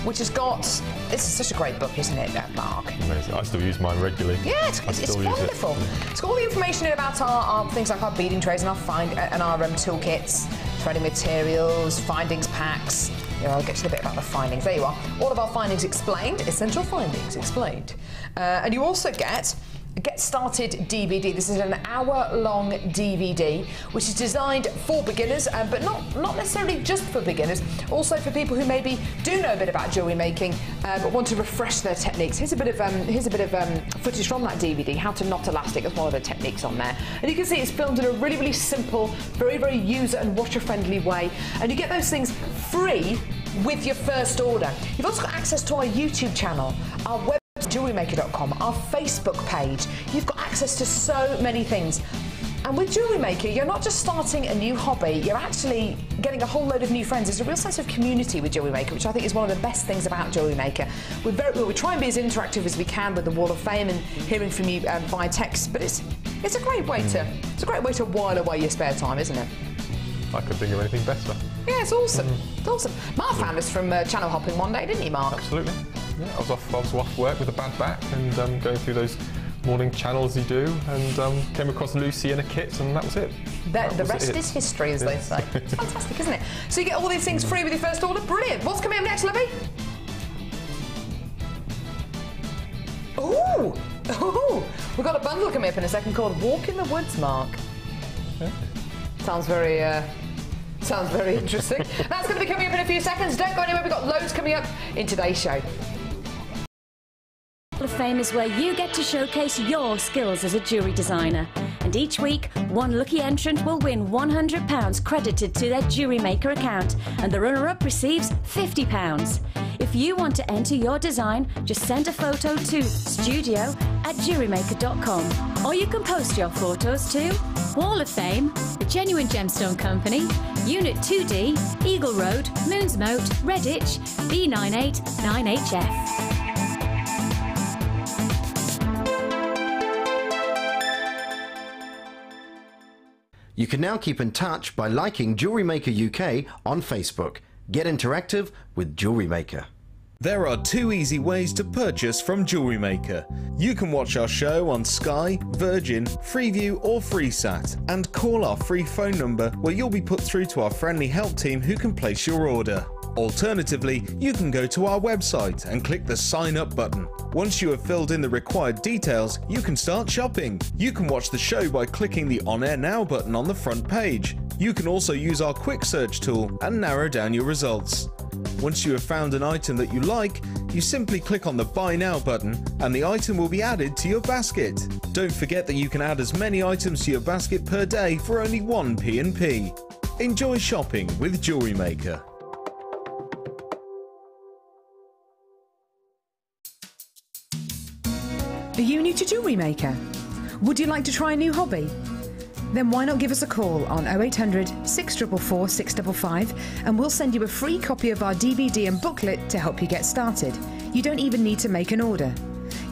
S1: which has got, this is such a great book, isn't it, Mark?
S3: Amazing. I still use mine regularly.
S1: Yeah, it's wonderful. It's got all the information in about our things like our beading trays and our toolkits, threading materials, findings packs. I'll get to the bit about the findings. There you are. All of our findings explained, essential findings explained. And you also get a Get Started DVD. This is an hour-long DVD, which is designed for beginners, but not necessarily just for beginners, also for people who maybe do know a bit about jewellery making, but want to refresh their techniques. Here's a bit of footage from that DVD, how to knot elastic. That's one of the techniques on there. And you can see it's filmed in a really, really simple, very, very user and watcher-friendly way. And you get those things free with your first order. You've also got access to our YouTube channel, our website, jewellerymaker.com, our Facebook page. You've got access to so many things. And with Jewellery Maker, you're not just starting a new hobby, you're actually getting a whole load of new friends. There's a real sense of community with Jewellery Maker, which I think is one of the best things about Jewellery Maker. We try and be as interactive as we can with the Wall of Fame and hearing from you via text, but it's a great way to while away your spare time, isn't it?
S3: I couldn't think of anything better.
S1: Yeah, it's awesome. It's awesome. Mark found us from channel hopping one day, didn't he, Mark?
S3: Absolutely. Yeah, I was off work with a bad back and going through those morning channels you do, and came across Lucy in a kit, and that was it.
S1: The rest is history, as they say. It's fantastic, isn't it? So you get all these things free with your first order. Brilliant. What's coming up next, Libby? Ooh! Ooh! We've got a bundle coming up in a second called Walk in the Woods, Mark.
S3: Yeah.
S1: Sounds very interesting. That's going to be coming up in a few seconds. Don't go anywhere. We've got loads coming up in today's show.
S5: Hall of Fame is where you get to showcase your skills as a jewellery designer. And each week, one lucky entrant will win £100 credited to their Jewellery Maker account, and the runner-up receives £50. If you want to enter your design, just send a photo to studio jewellerymaker.com. Or you can post your photos to Wall of Fame, The Genuine Gemstone Company, Unit 2D, Eagle Road, Moonsmoat, Redditch, B989HF.
S4: You can now keep in touch by liking Jewellery Maker UK on Facebook. Get interactive with Jewellery Maker.
S6: There are 2 easy ways to purchase from Jewellery Maker. You can watch our show on Sky, Virgin, Freeview or FreeSat and call our free phone number where you'll be put through to our friendly help team who can place your order. Alternatively, you can go to our website and click the sign up button. Once you have filled in the required details, you can start shopping. You can watch the show by clicking the On Air Now button on the front page. You can also use our quick search tool and narrow down your results. Once you have found an item that you like, you simply click on the Buy Now button and the item will be added to your basket. Don't forget that you can add as many items to your basket per day for only 1 P&P. Enjoy shopping with Jewellery Maker.
S1: Are you new to Jewellery Maker? Would you like to try a new hobby? Then why not give us a call on 0800 644 655 and we'll send you a free copy of our DVD and booklet to help you get started. You don't even need to make an order.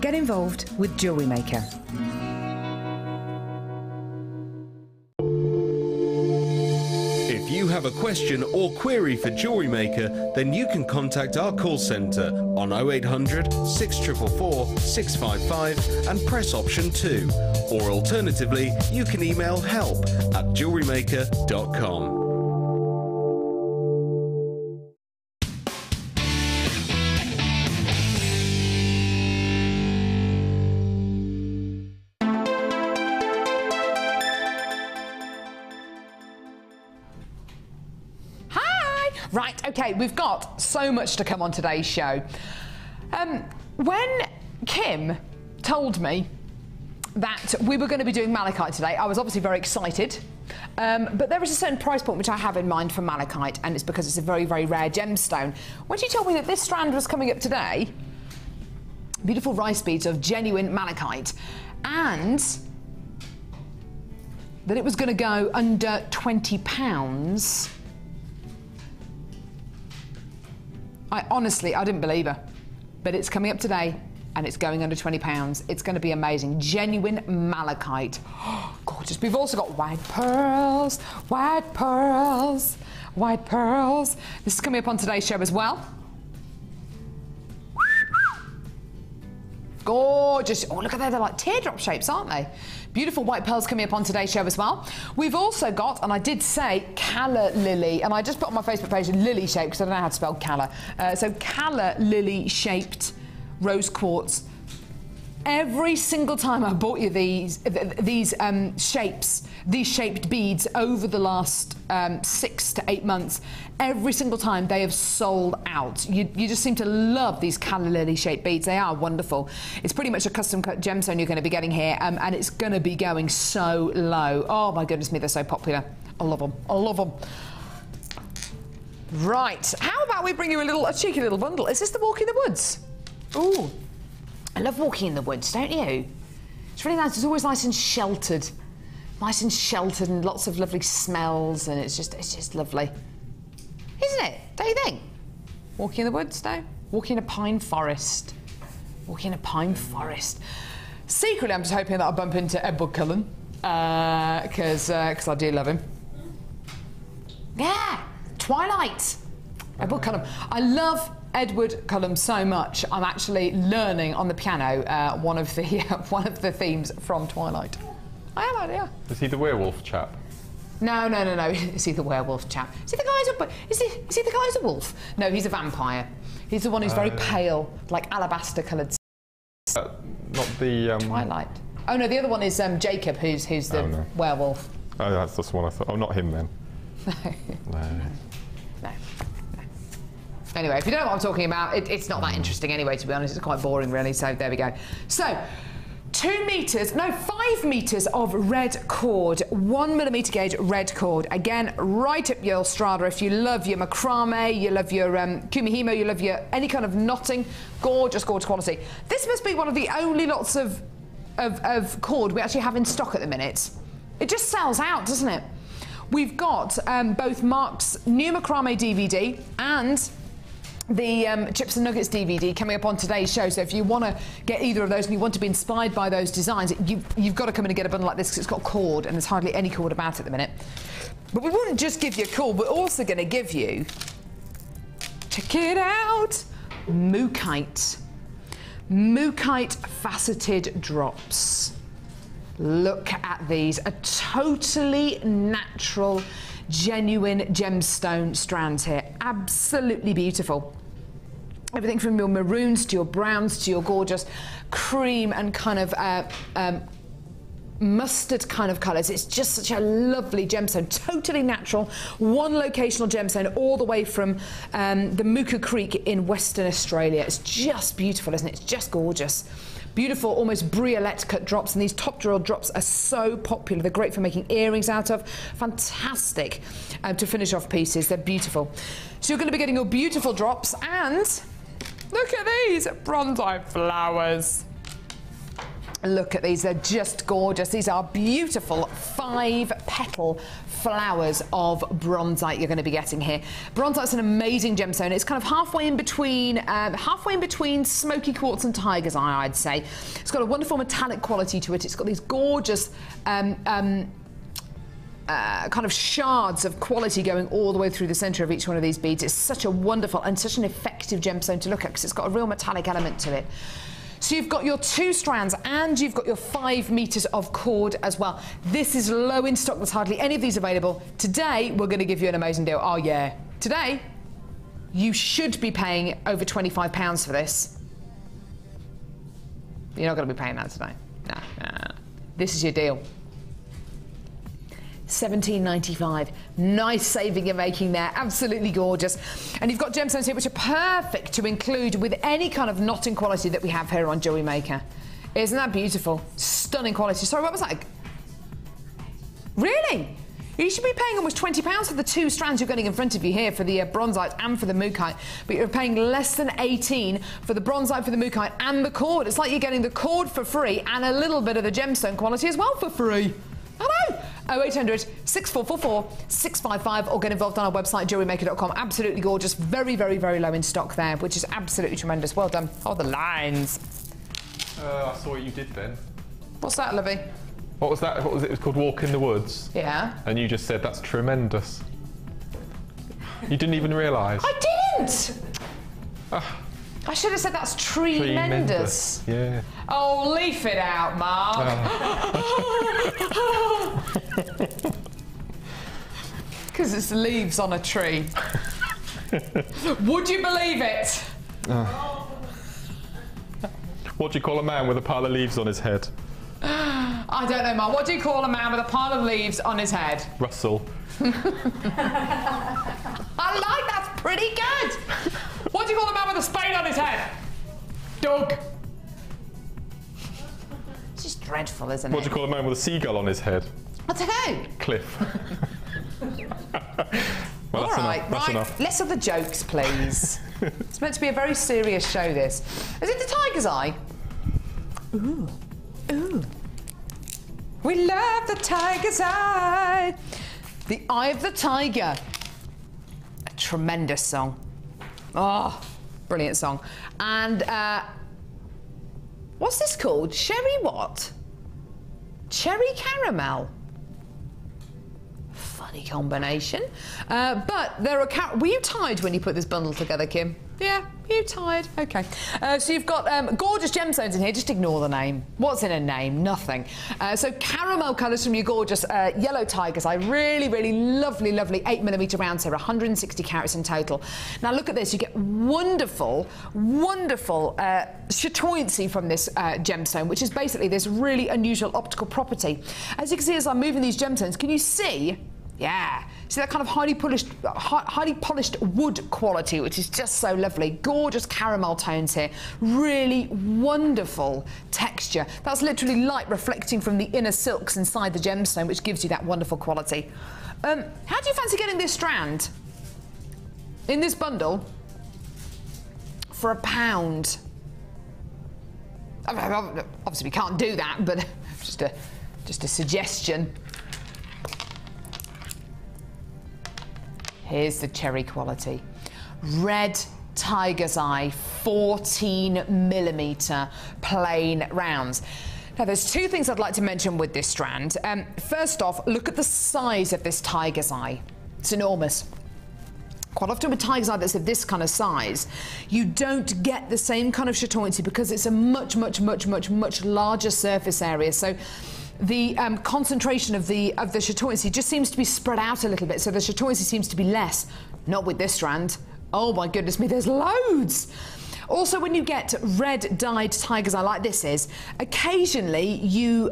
S1: Get involved with Jewellery Maker.
S6: If you have a question or query for Jewellery Maker, then you can contact our call centre on 0800 644 655 and press option 2. Or alternatively, you can email help@jewellerymaker.com.
S1: Right, okay, we've got so much to come on today's show. When Kim told me that we were going to be doing malachite today, I was obviously very excited. But there is a certain price point which I have in mind for malachite, and it's because it's a very, very rare gemstone. When she told me that this strand was coming up today, beautiful rice beads of genuine malachite, and that it was going to go under £20, I didn't believe her, but it's coming up today and it's going under £20. It's going to be amazing. Genuine malachite. Oh, gorgeous. We've also got white pearls, white pearls, white pearls. This is coming up on today's show as well. Gorgeous. Oh, look at that. They're like teardrop shapes, aren't they? Beautiful white pearls coming up on today's show as well. We've also got, and I did say, calla lily, and I just put on my Facebook page lily shaped because I don't know how to spell calla. So calla lily shaped rose quartz. Every single time I bought you these shaped beads over the last 6 to 8 months, every single time they have sold out. You just seem to love these calla lily shaped beads. They are wonderful. It's pretty much a custom cut gemstone you're going to be getting here, and it's going to be going so low. Oh my goodness me, they're so popular. I love them. I love them. Right, how about we bring you a cheeky little bundle? Is this the Walk in the Woods? Ooh. I love walking in the woods, don't you? It's really nice. It's always nice and sheltered. Nice and sheltered and lots of lovely smells, and it's just lovely. Isn't it? Don't you think? Walking in the woods, no? Walking in a pine forest. Walking in a pine forest. Secretly, I'm just hoping that I'll bump into Edward Cullen, because I do love him. Yeah, Twilight. Edward Cullen. I love Edward Cullen so much. I'm actually learning on the piano one of the themes from Twilight. I have no idea.
S3: Is he the werewolf chap?
S1: No. Is he the werewolf chap? Is he the guy is he the guy who's a wolf? No, he's a vampire. He's the one who's very pale, like alabaster coloured.
S3: Not the
S1: Twilight. Oh no, the other one is Jacob, who's the werewolf.
S3: Oh, that's the one I thought. Oh, not him then. No.
S1: Anyway, if you don't know what I'm talking about, it's not that interesting anyway, to be honest. It's quite boring, really, so there we go. So, 5 metres of red cord, 1mm gauge red cord. Again, right up your strata. If you love your macrame, you love your kumihimo, you love your any kind of knotting, gorgeous, gorgeous quality. This must be one of the only lots of of cord we actually have in stock at the minute. It just sells out, doesn't it? We've got both Mark's new macrame DVD and the Chips and Nuggets DVD coming up on today's show. So if you want to get either of those and you want to be inspired by those designs, you've got to come in and get a bundle like this because it's got cord and there's hardly any cord about it at the minute. But we wouldn't just give you cord, we're also going to give you, check it out, Mookaite. Mookaite faceted drops. Look at these, a totally natural, genuine gemstone strands here. Absolutely beautiful. Everything from your maroons to your browns to your gorgeous cream and kind of mustard kind of colours. It's just such a lovely gemstone, totally natural, one locational gemstone all the way from the Mooka Creek in Western Australia. It's just beautiful, isn't it? It's just gorgeous. Beautiful, almost briolette cut drops, and these top drill drops are so popular. They're great for making earrings out of. Fantastic to finish off pieces. They're beautiful. So you're going to be getting your beautiful drops, and look at these bronzite flowers. Look at these, they're just gorgeous. These are beautiful 5-petal flowers of bronzite you're going to be getting here. Bronzite's an amazing gemstone. It's kind of halfway in between smoky quartz and tiger's eye, I'd say. It's got a wonderful metallic quality to it. It's got these gorgeous kind of shards of quality going all the way through the centre of each one of these beads. It's such a wonderful and such an effective gemstone to look at because it's got a real metallic element to it. So you've got your 2 strands and you've got your 5 meters of cord as well. This is low in stock. There's hardly any of these available. Today, we're going to give you an amazing deal. Oh, yeah. Today, you should be paying over £25 for this. You're not going to be paying that today. No. This is your deal. £17.95. Nice saving you're making there. Absolutely gorgeous. And you've got gemstones here which are perfect to include with any kind of knotting quality that we have here on Jewellery Maker. Isn't that beautiful? Stunning quality. Sorry, what was that? Really? You should be paying almost £20 for the 2 strands you're getting in front of you here for the bronzite and for the Mookaite, but you're paying less than 18 for the bronzite, for the Mookaite and the cord. It's like you're getting the cord for free and a little bit of the gemstone quality as well for free. I know. 0800 6444 655 or get involved on our website jewellerymaker.com. Absolutely gorgeous. Very, very, very low in stock there, which is absolutely tremendous. Well done. Oh, the lines.
S3: I saw what you did then.
S1: What's that, Lovey?
S3: What was that? What was it? It was called Walk in the Woods.
S1: Yeah.
S3: And you just said that's tremendous. You didn't even realise.
S1: I didn't! I should have said that's tremendous.
S3: Yeah.
S1: Oh, leaf it out, Mark. Because it's leaves on a tree. Would you believe it?
S3: What do you call a man with a pile of leaves on his head?
S1: I don't know, Mark. What do you call a man with a pile of leaves on his head?
S3: Russell.
S1: I like that. Pretty good. What do you call a man with a spade on his head? Doug. It's just dreadful, isn't it?
S3: What do you call a man with a seagull on his head?
S1: I don't know.
S3: Cliff. Well,
S1: all right,
S3: that's
S1: right.
S3: enough.
S1: Less of the jokes, please. It's meant to be a very serious show, this. Is it the tiger's eye? Ooh. Ooh. We love the tiger's eye. The Eye of the Tiger. A tremendous song. Oh, brilliant song. And what's this called? Cherry what? Cherry caramel. Funny combination. But there are... Were you tired when you put this bundle together, Kim? Yeah, you tired? Okay. So you've got gorgeous gemstones in here. Just ignore the name. What's in a name? Nothing. So caramel colours from your gorgeous yellow tiger's eye. Really, really lovely, lovely 8mm rounds here. 160 carats in total. Now look at this. You get wonderful, wonderful chatoyancy from this gemstone, which is basically this really unusual optical property. As you can see as I'm moving these gemstones, can you see? Yeah, see that kind of highly polished wood quality, which is just so lovely. Gorgeous caramel tones here. Really wonderful texture. That's literally light reflecting from the inner silks inside the gemstone, which gives you that wonderful quality. How do you fancy getting this strand in this bundle for £1? Obviously we can't do that, but just a suggestion. Here's the cherry quality. Red tiger's eye, 14mm plain rounds. Now, there's two things I'd like to mention with this strand. First off, look at the size of this tiger's eye. It's enormous. Quite often with tiger's eye that's of this kind of size, you don't get the same kind of chatoyancy because it's a much larger surface area. So the concentration of the chatoyancy just seems to be spread out a little bit. So the chatoyancy seems to be less. Not with this strand. Oh my goodness me, there's loads. Also, when you get red dyed tiger's eye like this is, occasionally you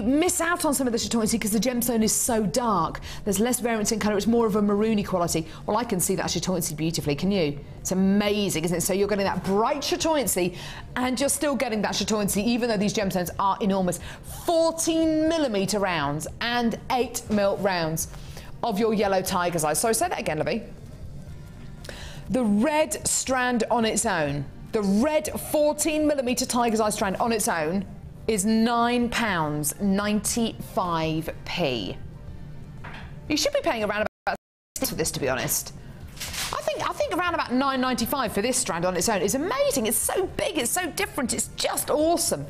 S1: miss out on some of the chatoyancy because the gemstone is so dark. There's less variance in colour, it's more of a maroony quality. Well, I can see that chatoyancy beautifully, can you? It's amazing, isn't it? So you're getting that bright chatoyancy and you're still getting that chatoyancy even though these gemstones are enormous. 14mm rounds and 8mm rounds of your yellow tiger's eye. So say that again, Lovey. The red strand on its own, the red 14mm tiger's eye strand on its own is £9.95p. You should be paying around about £6 for this, to be honest. I think around about £9.95 for this strand on its own is amazing. It's so big, it's so different, it's just awesome.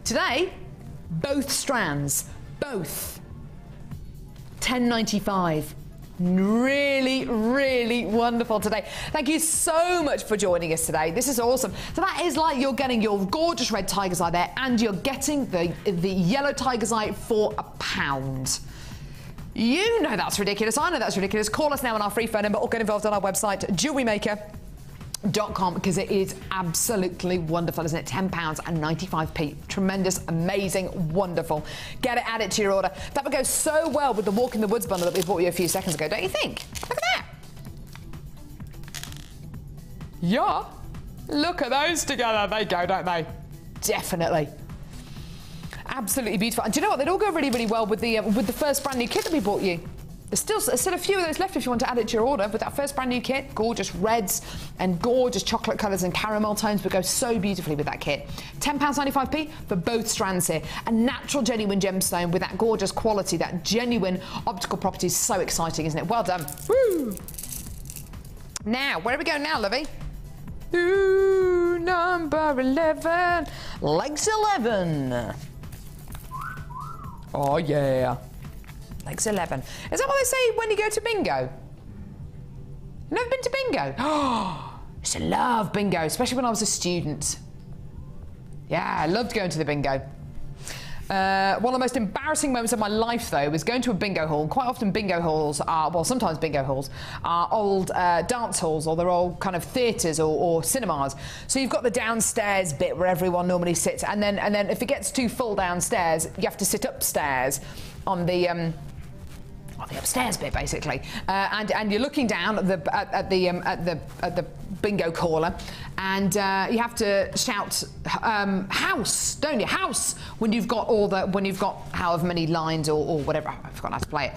S1: Today, both strands, both £10.95. Really wonderful today. Thank you so much for joining us today. This is awesome. So that is like you're getting your gorgeous red tiger's eye there and you're getting the yellow tiger's eye for £1. You know that's ridiculous. I know that's ridiculous. Call us now on our free phone number or get involved on our website, jewellerymaker.com, because it is absolutely wonderful, isn't it? £10.95p. Tremendous, amazing, wonderful. Get it, add it to your order. That would go so well with the Walk in the Woods bundle that we bought you a few seconds ago, don't you think? Look at that. Yeah. Look at those together. They go, don't they? Definitely. Absolutely beautiful. And do you know what? They'd all go really well with the first brand new kit that we bought you. There's still a few of those left if you want to add it to your order, but that first brand new kit, gorgeous reds and gorgeous chocolate colours and caramel tones would go so beautifully with that kit. £10.95p for both strands here. A natural genuine gemstone with that gorgeous quality, that genuine optical property is so exciting, isn't it? Well done. Woo! Now, where are we going now, Lovey? Ooh, number 11. Legs 11. Oh, yeah. Legs 11. Is that what they say when you go to bingo? Never been to bingo? Oh, I used to love bingo, especially when I was a student. Yeah, I loved going to the bingo. One of the most embarrassing moments of my life, though, was going to a bingo hall. Quite often bingo halls are, well, sometimes bingo halls are old dance halls, or they're old kind of theatres or cinemas. So you've got the downstairs bit where everyone normally sits, and then if it gets too full downstairs, you have to sit upstairs on the upstairs bit, basically, and you're looking down at the bingo caller, and you have to shout house, don't you? House, when you've got however many lines or whatever. I've forgotten how to play it.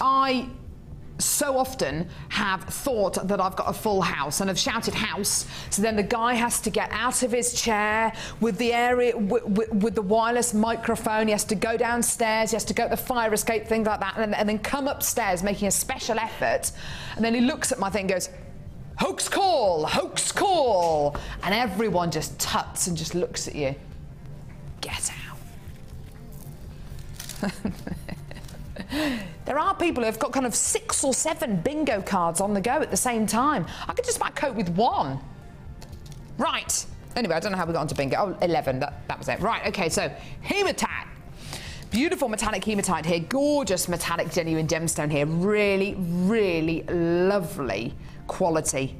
S1: I so often have thought that I've got a full house and have shouted house, so then the guy has to get out of his chair with the with the wireless microphone. He has to go downstairs, he has to go to the fire escape, things like that, and then come upstairs making a special effort, and then he looks at my thing and goes, hoax call, and everyone just tuts and just looks at you. Get out. There are people who have got kind of 6 or 7 bingo cards on the go at the same time. I could just about cope with one. Right. Anyway, I don't know how we got onto bingo. Oh, 11, that was it. Right, okay, so hematite. Beautiful metallic hematite here. Gorgeous metallic genuine gemstone here. Really lovely quality.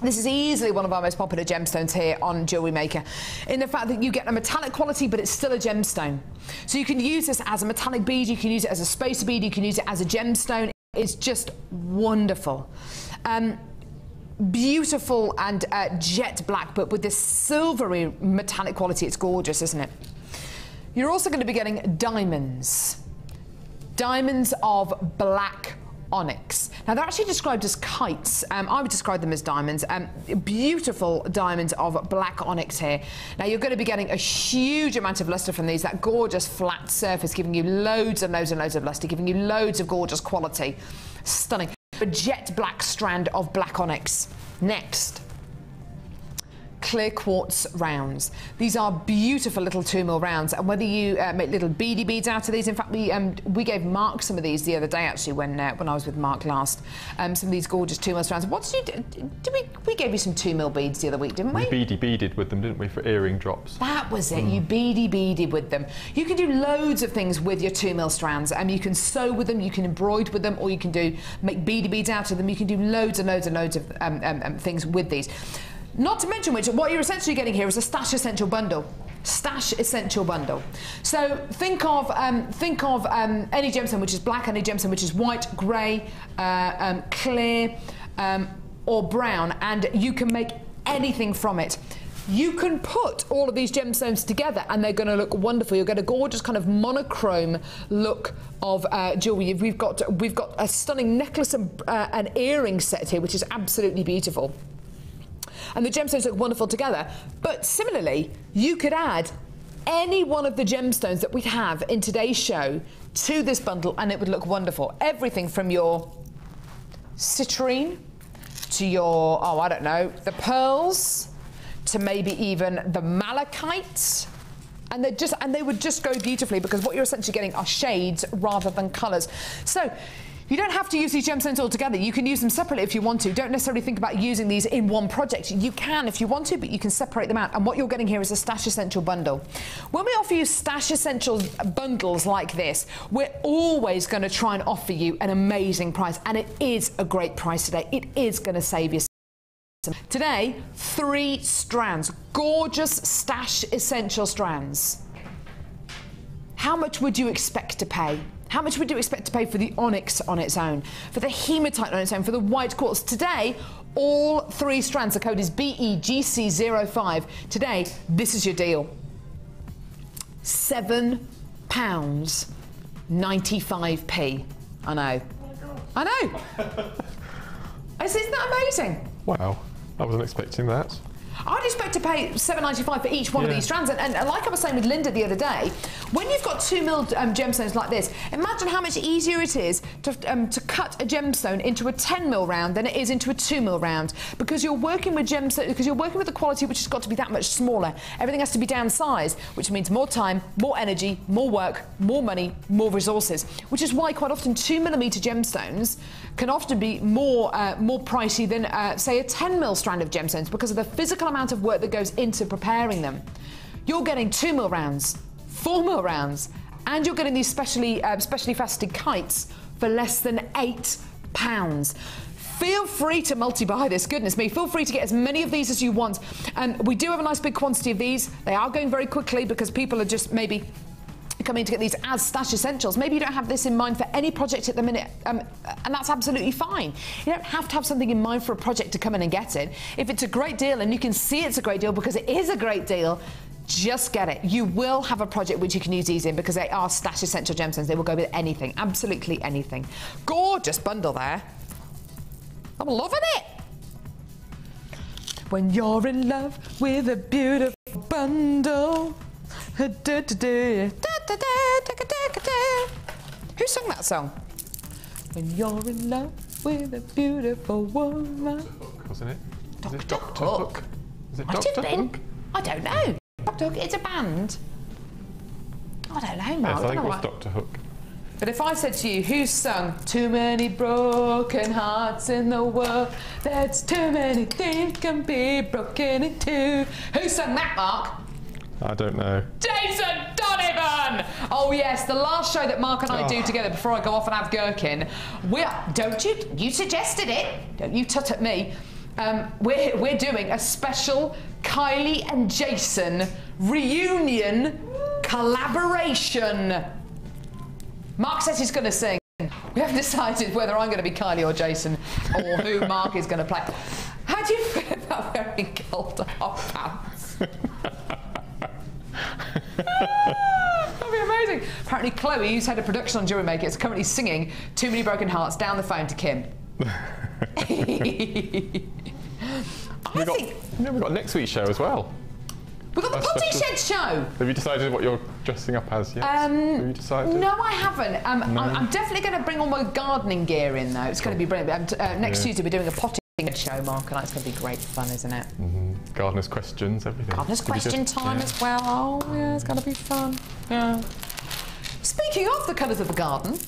S1: This is easily one of our most popular gemstones here on Jewellery Maker, in the fact that you get a metallic quality, but it's still a gemstone. So you can use this as a metallic bead, you can use it as a spacer bead, you can use it as a gemstone. It's just wonderful. Beautiful and jet black, but with this silvery metallic quality. It's gorgeous, isn't it? You're also going to be getting diamonds. Diamonds of black onyx. Now they're actually described as kites. I would describe them as diamonds. Beautiful diamonds of black onyx here. Now you're going to be getting a huge amount of luster from these. That gorgeous flat surface giving you loads and loads and loads of luster, giving you loads of gorgeous quality. Stunning. A jet black strand of black onyx. Next. Clear quartz rounds. These are beautiful little 2mm rounds, and whether you make little beady beads out of these, in fact we gave Mark some of these the other day actually when I was with Mark last. Some of these gorgeous 2mm strands. What did you do? We gave you some 2mm beads the other week, didn't we?
S3: We beady beaded with them, didn't we, for earring drops?
S1: That was it. You beady beaded with them. You can do loads of things with your 2mm strands, and you can sew with them, you can embroider with them, or you can make beady beads out of them. You can do loads and loads and loads of things with these. Not to mention which, what you're essentially getting here is a stash essential bundle. Stash essential bundle. So think of any gemstone which is black, any gemstone which is white, grey, clear, or brown, and you can make anything from it. You can put all of these gemstones together and they're going to look wonderful. You'll get a gorgeous kind of monochrome look of jewellery. We've got a stunning necklace and an earring set here, which is absolutely beautiful. And the gemstones look wonderful together. But similarly, you could add any one of the gemstones that we have in today's show to this bundle and it would look wonderful. Everything from your citrine to your, oh, I don't know, the pearls, to maybe even the malachite. And they would just go beautifully because what you're essentially getting are shades rather than colours. So you don't have to use these gemstones all together. You can use them separately if you want to. Don't necessarily think about using these in one project. You can if you want to, but you can separate them out. And what you're getting here is a Stash Essential bundle. When we offer you Stash Essential bundles like this, we're always going to try and offer you an amazing price. And it is a great price today. It is going to save you. Today, 3 strands, gorgeous Stash Essential strands. How much would you expect to pay? How much would you expect to pay for the onyx on its own, for the hematite on its own, for the white quartz? Today, all 3 strands, the code is BEGC05. Today, this is your deal. £7.95p. I know. I know. Isn't that amazing?
S3: Wow, I wasn't expecting that.
S1: I'd expect to pay £7.95 for each one of these strands. And like I was saying with Linda the other day, when you've got 2mm gemstones like this, imagine how much easier it is to cut a gemstone into a 10mm round than it is into a 2mm round, because you're working with gemstones, because you're working with a quality which has got to be that much smaller. Everything has to be downsized, which means more time, more energy, more work, more money, more resources. Which is why quite often 2mm gemstones can often be more pricey than say a 10mm strand of gemstones, because of the physical amount of work that goes into preparing them. You're getting 2mm rounds, 4mm rounds, and you're getting these specially faceted kites for less than £8. Feel free to multi-buy this, goodness me. Feel free to get as many of these as you want. We do have a nice big quantity of these. They are going very quickly because people are just maybe coming to get these as Stash Essentials. Maybe you don't have this in mind for any project at the minute, and that's absolutely fine. You don't have to have something in mind for a project to come in and get it. If it's a great deal and you can see it's a great deal because it is a great deal, just get it. You will have a project which you can use these in because they are Stash Essential gemstones. They will go with anything, absolutely anything. Gorgeous bundle there. I'm loving it. When you're in love with a beautiful bundle. Who sang that song? When you're in love with a beautiful woman.
S3: Wasn't it?
S1: Dr. Hook.
S3: Is it
S1: Might
S3: Dr.
S1: have been.
S3: Hook?
S1: I don't know. Dr. Hook, it's a band. I don't know, Mark.
S3: Yes, I think it was Dr. Hook.
S1: But if I said to you, who's sung Too Many Broken Hearts in the World, there's too many things can be broken in two. Who sung that, Mark?
S3: I don't know.
S1: Jason Donovan! Oh yes, the last show that Mark and I do together before I go off and have gherkin. You suggested it. Don't you tut at me. We're doing a special Kylie and Jason reunion collaboration. Mark says he's going to sing. We haven't decided whether I'm going to be Kylie or Jason or who Mark is going to play. How do you feel about wearing gold hot pants? That'd be amazing. Apparently Chloe, who's head of production on Jewellery Maker, is currently singing Too Many Broken Hearts down the phone to Kim.
S3: We've got next week's show as well.
S1: We've got the Potty Shed show.
S3: Have you decided what you're dressing up as yet? Have you decided?
S1: No, I haven't.
S3: No?
S1: I'm definitely going to bring all my gardening gear in, though. It's going to be brilliant. Next Tuesday, we're doing a Potty Shed show, Mark, and it's going to be great fun, isn't it?
S3: Gardener's questions, everything.
S1: Gardener's question time as well. Oh, yeah, it's going to be fun. Yeah. Speaking of the colours of the garden,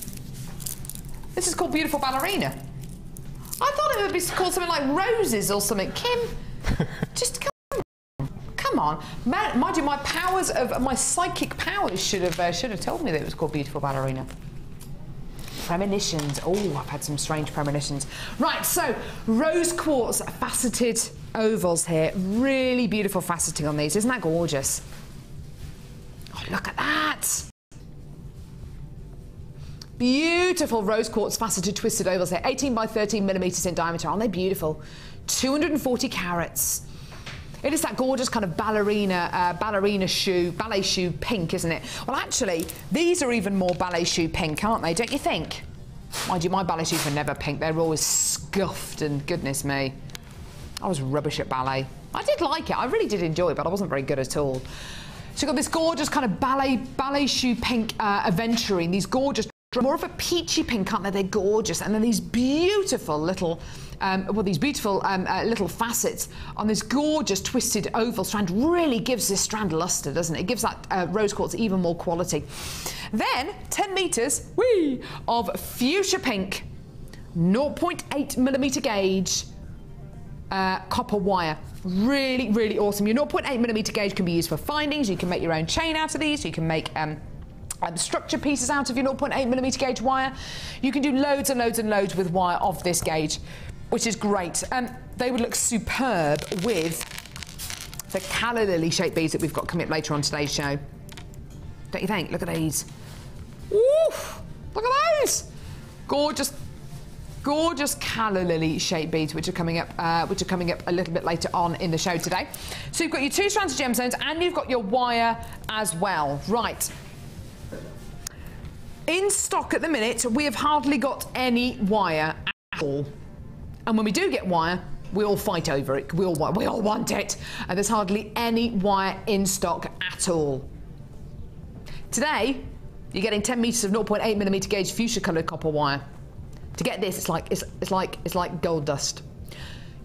S1: this is called Beautiful Ballerina. I thought it would be called something like Roses or something. Kim, just come on. Mind you, my powers of my psychic powers should have told me that it was called Beautiful Ballerina. Premonitions. Oh, I've had some strange premonitions. Right, so rose quartz faceted ovals here. Really beautiful faceting on these. Isn't that gorgeous? Oh, look at that. Beautiful rose quartz faceted twisted ovals here. 18 by 13 millimeters in diameter. Aren't they beautiful? 240 carats. It is that gorgeous kind of ballerina shoe, ballet shoe pink, isn't it? Well, actually, these are even more ballet shoe pink, aren't they? Don't you think? Mind you, my ballet shoes were never pink. They're always scuffed, and goodness me, I was rubbish at ballet. I did like it. I really did enjoy it, but I wasn't very good at all. So you've got this gorgeous kind of ballet shoe pink aventurine. These gorgeous, more of a peachy pink, aren't they? They're gorgeous. And then these beautiful little, little facets on this gorgeous twisted oval strand. Really gives this strand luster, doesn't it? It gives that rose quartz even more quality. Then 10 meters, of fuchsia pink, 0.8 millimeter gauge copper wire. Really, really awesome. Your 0.8 millimeter gauge can be used for findings. You can make your own chain out of these. You can make structure pieces out of your 0.8 millimeter gauge wire. You can do loads and loads and loads with wire of this gauge, which is great. They would look superb with the calla lily shaped beads that we've got coming up later on today's show. Don't you think? Look at these. Oof! Look at those! Gorgeous, gorgeous calla lily shaped beads, which are coming up a little bit later on in the show today. So you've got your 2 strands of gemstones and you've got your wire as well. Right. In stock at the minute, we have hardly got any wire at all. And when we do get wire, we all fight over it. We all want it. And there's hardly any wire in stock at all. Today, you're getting 10 meters of 0.8 millimeter gauge fuchsia coloured copper wire. To get this, it's like gold dust.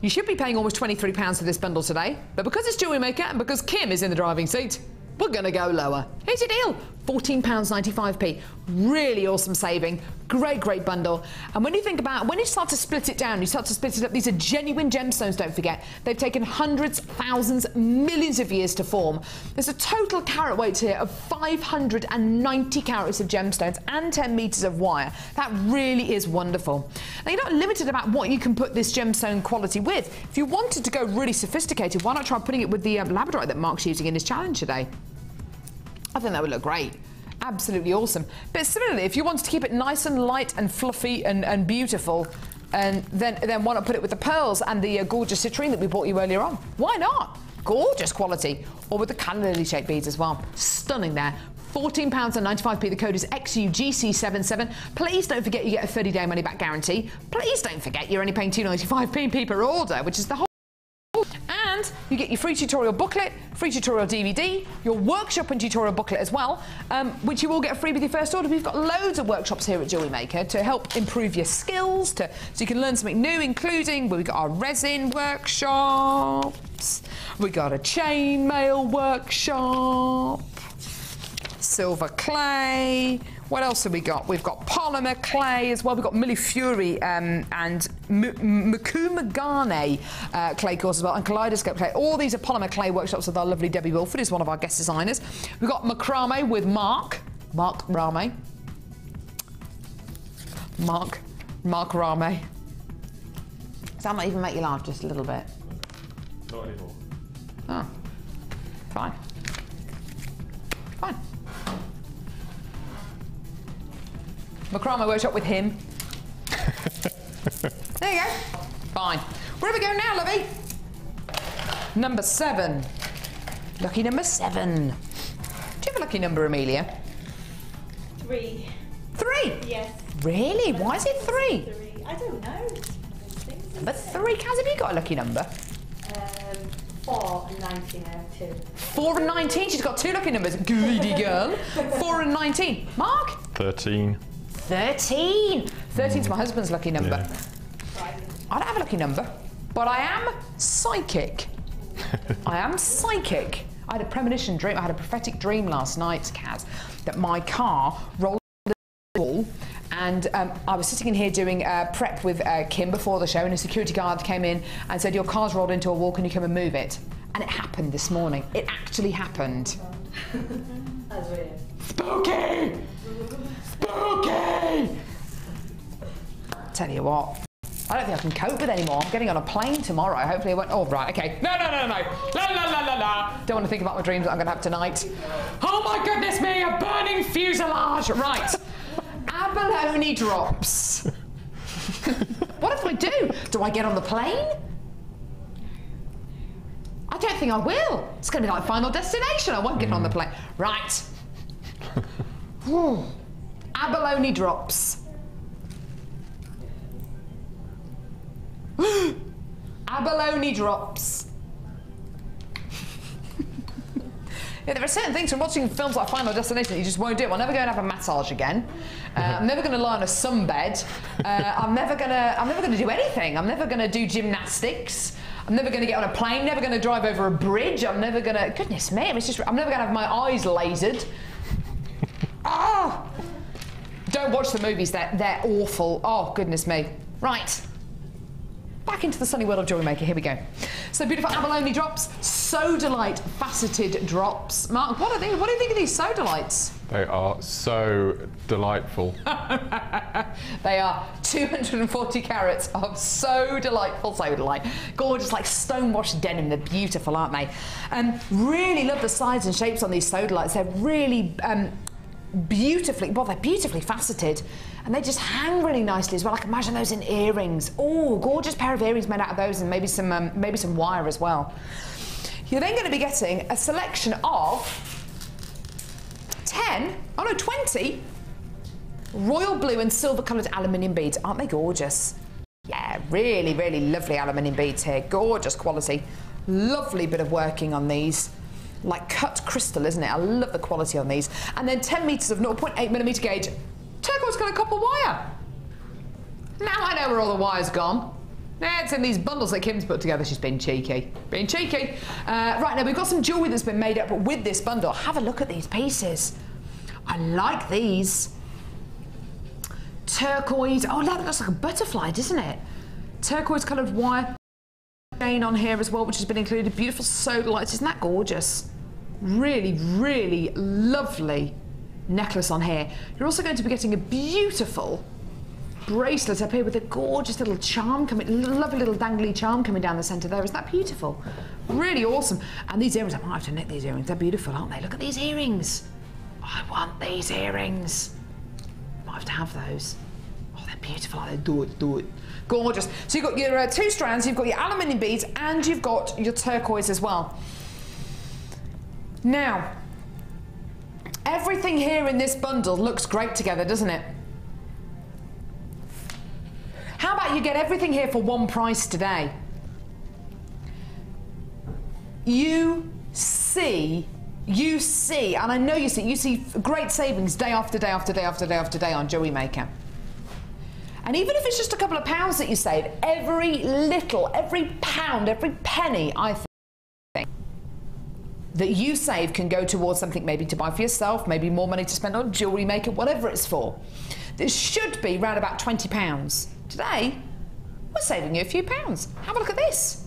S1: You should be paying almost £23 for this bundle today, but because it's Jewellery Maker and because Kim is in the driving seat, we're going to go lower. Here's your deal, £14.95p. Really awesome saving. Great, great bundle. And when you think about, when you start to split it down, you start to split it up, these are genuine gemstones, don't forget. They've taken hundreds, thousands, millions of years to form. There's a total carat weight here of 590 carats of gemstones and 10 meters of wire. That really is wonderful. Now, you're not limited about what you can put this gemstone quality with. If you wanted to go really sophisticated, why not try putting it with the labradorite that Mark's using in his challenge today? I think that would look great. Absolutely awesome. But similarly, if you wanted to keep it nice and light and fluffy and beautiful, and then why not put it with the pearls and the gorgeous citrine that we bought you earlier on? Why not? Gorgeous quality. Or with the calla lily shaped beads as well. Stunning there. £14.95p. The code is XUGC77. Please don't forget you get a 30-day money-back guarantee. Please don't forget you're only paying £2.95p per order, which is the whole. And you get your free tutorial booklet, free tutorial DVD, your workshop and tutorial booklet as well, which you will get free with your first order. We've got loads of workshops here at Jewellery Maker to help improve your skills, so you can learn something new, including we've got our resin workshops, we've got a chainmail workshop, silver clay. What else have we got? We've got polymer clay as well. We've got Millifuri and Mukumagane clay course as well, and kaleidoscope clay. All these are polymer clay workshops with our lovely Debbie Wilford, who's one of our guest designers. We've got macrame with Mark Rame. Mark Rame. Does that not even make you laugh just a little bit?
S3: Not anymore.
S1: Oh, fine. Fine. Macrame workshop with him. There you go. Fine. Where do we go now, lovey? Number 7. Lucky number 7. Do you have a lucky number, Amelia?
S2: 3.
S1: 3?
S2: Yes.
S1: Really? Why is it 3?
S2: 3. I don't know.
S1: Number 3. Kaz, have you got a lucky number?
S2: 4 and 19 I have 2.
S1: 4 and 19. She's got 2 lucky numbers. Greedy girl. 4 and 19. Mark?
S3: 13.
S1: 13. 13's my husband's lucky number.
S3: Yeah.
S1: I don't have a lucky number, but I am psychic. I am psychic. I had a premonition dream. I had a prophetic dream last night, Kaz, that my car rolled the wall. And I was sitting in here doing prep with Kim before the show, and a security guard came in and said, your car's rolled into a wall, can you come and move it? And it happened this morning. It actually happened.
S2: That's weird.
S1: Spooky! Spooky! Tell you what, I don't think I can cope with it anymore. I'm getting on a plane tomorrow. Hopefully I won't. Oh, right, okay. No. La, la, la, la, la. Don't want to think about my dreams that I'm going to have tonight. Oh, my goodness me, a burning fuselage. Right. Abalone drops. What if I do? Do I get on the plane? I don't think I will. It's going to be like Final Destination. I won't get on the plane. Right. Abalone drops. Abalone drops. Yeah, there are certain things from watching films like Final Destination that you just won't do. I'm never going to have a massage again. I'm never going to lie on a sunbed. I'm never going to do anything. I'm never going to do gymnastics. I'm never going to get on a plane. Never going to drive over a bridge. I'm never going to. Goodness me! It's just. I'm never going to have my eyes lasered. Oh! Don't watch the movies. They're awful. Oh goodness me! Right. Back into the sunny world of Jewellery Maker. Here we go. So beautiful abalone drops, sodalite faceted drops. Mark, what are they? What do you think of these sodalites?
S3: They are so delightful.
S1: They are 240 carats of so delightful sodalite. Gorgeous, like stonewashed denim. They're beautiful, aren't they? Really love the size and shapes on these sodalites. They're really beautifully, well, they're beautifully faceted, and they just hang really nicely as well. I can imagine those in earrings. Oh, gorgeous pair of earrings made out of those, and maybe some wire as well. You're then going to be getting a selection of 20 royal blue and silver coloured aluminium beads. Aren't they gorgeous? Yeah, really, really lovely aluminium beads here. Gorgeous quality. Lovely bit of working on these. Like cut crystal, isn't it? I love the quality on these. And then 10 metres of 0.8mm gauge turquoise coloured copper wire. Now I know where all the wire's gone. It's in these bundles that Kim's put together. She's been cheeky. Being cheeky. Right, now we've got some jewellery that's been made up with this bundle. Have a look at these pieces. I like these. Turquoise. Oh, that looks like a butterfly, doesn't it? Turquoise coloured wire chain on here as well, which has been included. Beautiful sodalites. Isn't that gorgeous? Really, really lovely necklace on here. You're also going to be getting a beautiful bracelet up here with a gorgeous little charm coming, lovely little dangly charm coming down the centre there. Isn't that beautiful? Really awesome. And these earrings, I might have to nick these earrings. They're beautiful, aren't they? Look at these earrings. I want these earrings. Might have to have those. Oh, they're beautiful, aren't they? Do it, do it. Gorgeous. So you've got your 2 strands, you've got your aluminium beads, and you've got your turquoise as well. Now, everything here in this bundle looks great together, doesn't it? How about you get everything here for one price today? You see, and I know you see great savings day after day after day after day after day on Jewellery Maker. And even if it's just a couple of pounds that you save, every pound, every penny, I think, that you save can go towards something, maybe to buy for yourself, maybe more money to spend on Jewellery Maker, whatever it's for. This should be around about £20. Today, we're saving you a few pounds. Have a look at this.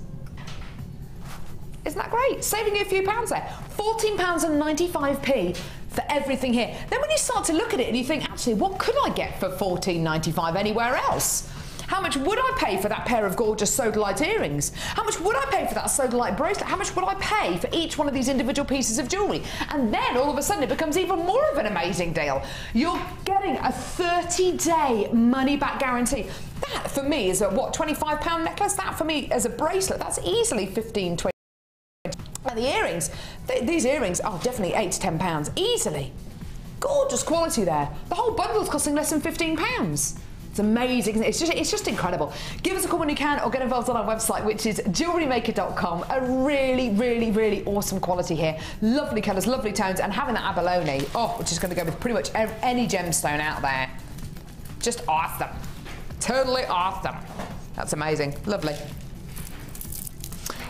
S1: Isn't that great? Saving you a few pounds there. £14.95 for everything here. Then when you start to look at it and you think, actually, what could I get for £14.95 anywhere else? How much would I pay for that pair of gorgeous sodalite earrings? How much would I pay for that sodalite bracelet? How much would I pay for each one of these individual pieces of jewellery? And then all of a sudden it becomes even more of an amazing deal. You're getting a 30-day money-back guarantee. That for me is a what, £25 necklace? That for me as a bracelet, that's easily 15, 20. And the earrings, these earrings are definitely £8 to £10 easily. Gorgeous quality there. The whole bundle's costing less than £15. It's amazing, isn't it? It's just incredible. Give us a call when you can, or get involved on our website, which is jewellerymaker.com. A really, really, really awesome quality here. Lovely colours, lovely tones, and having that abalone, which is going to go with pretty much any gemstone out there. Just awesome. Totally awesome. That's amazing. Lovely.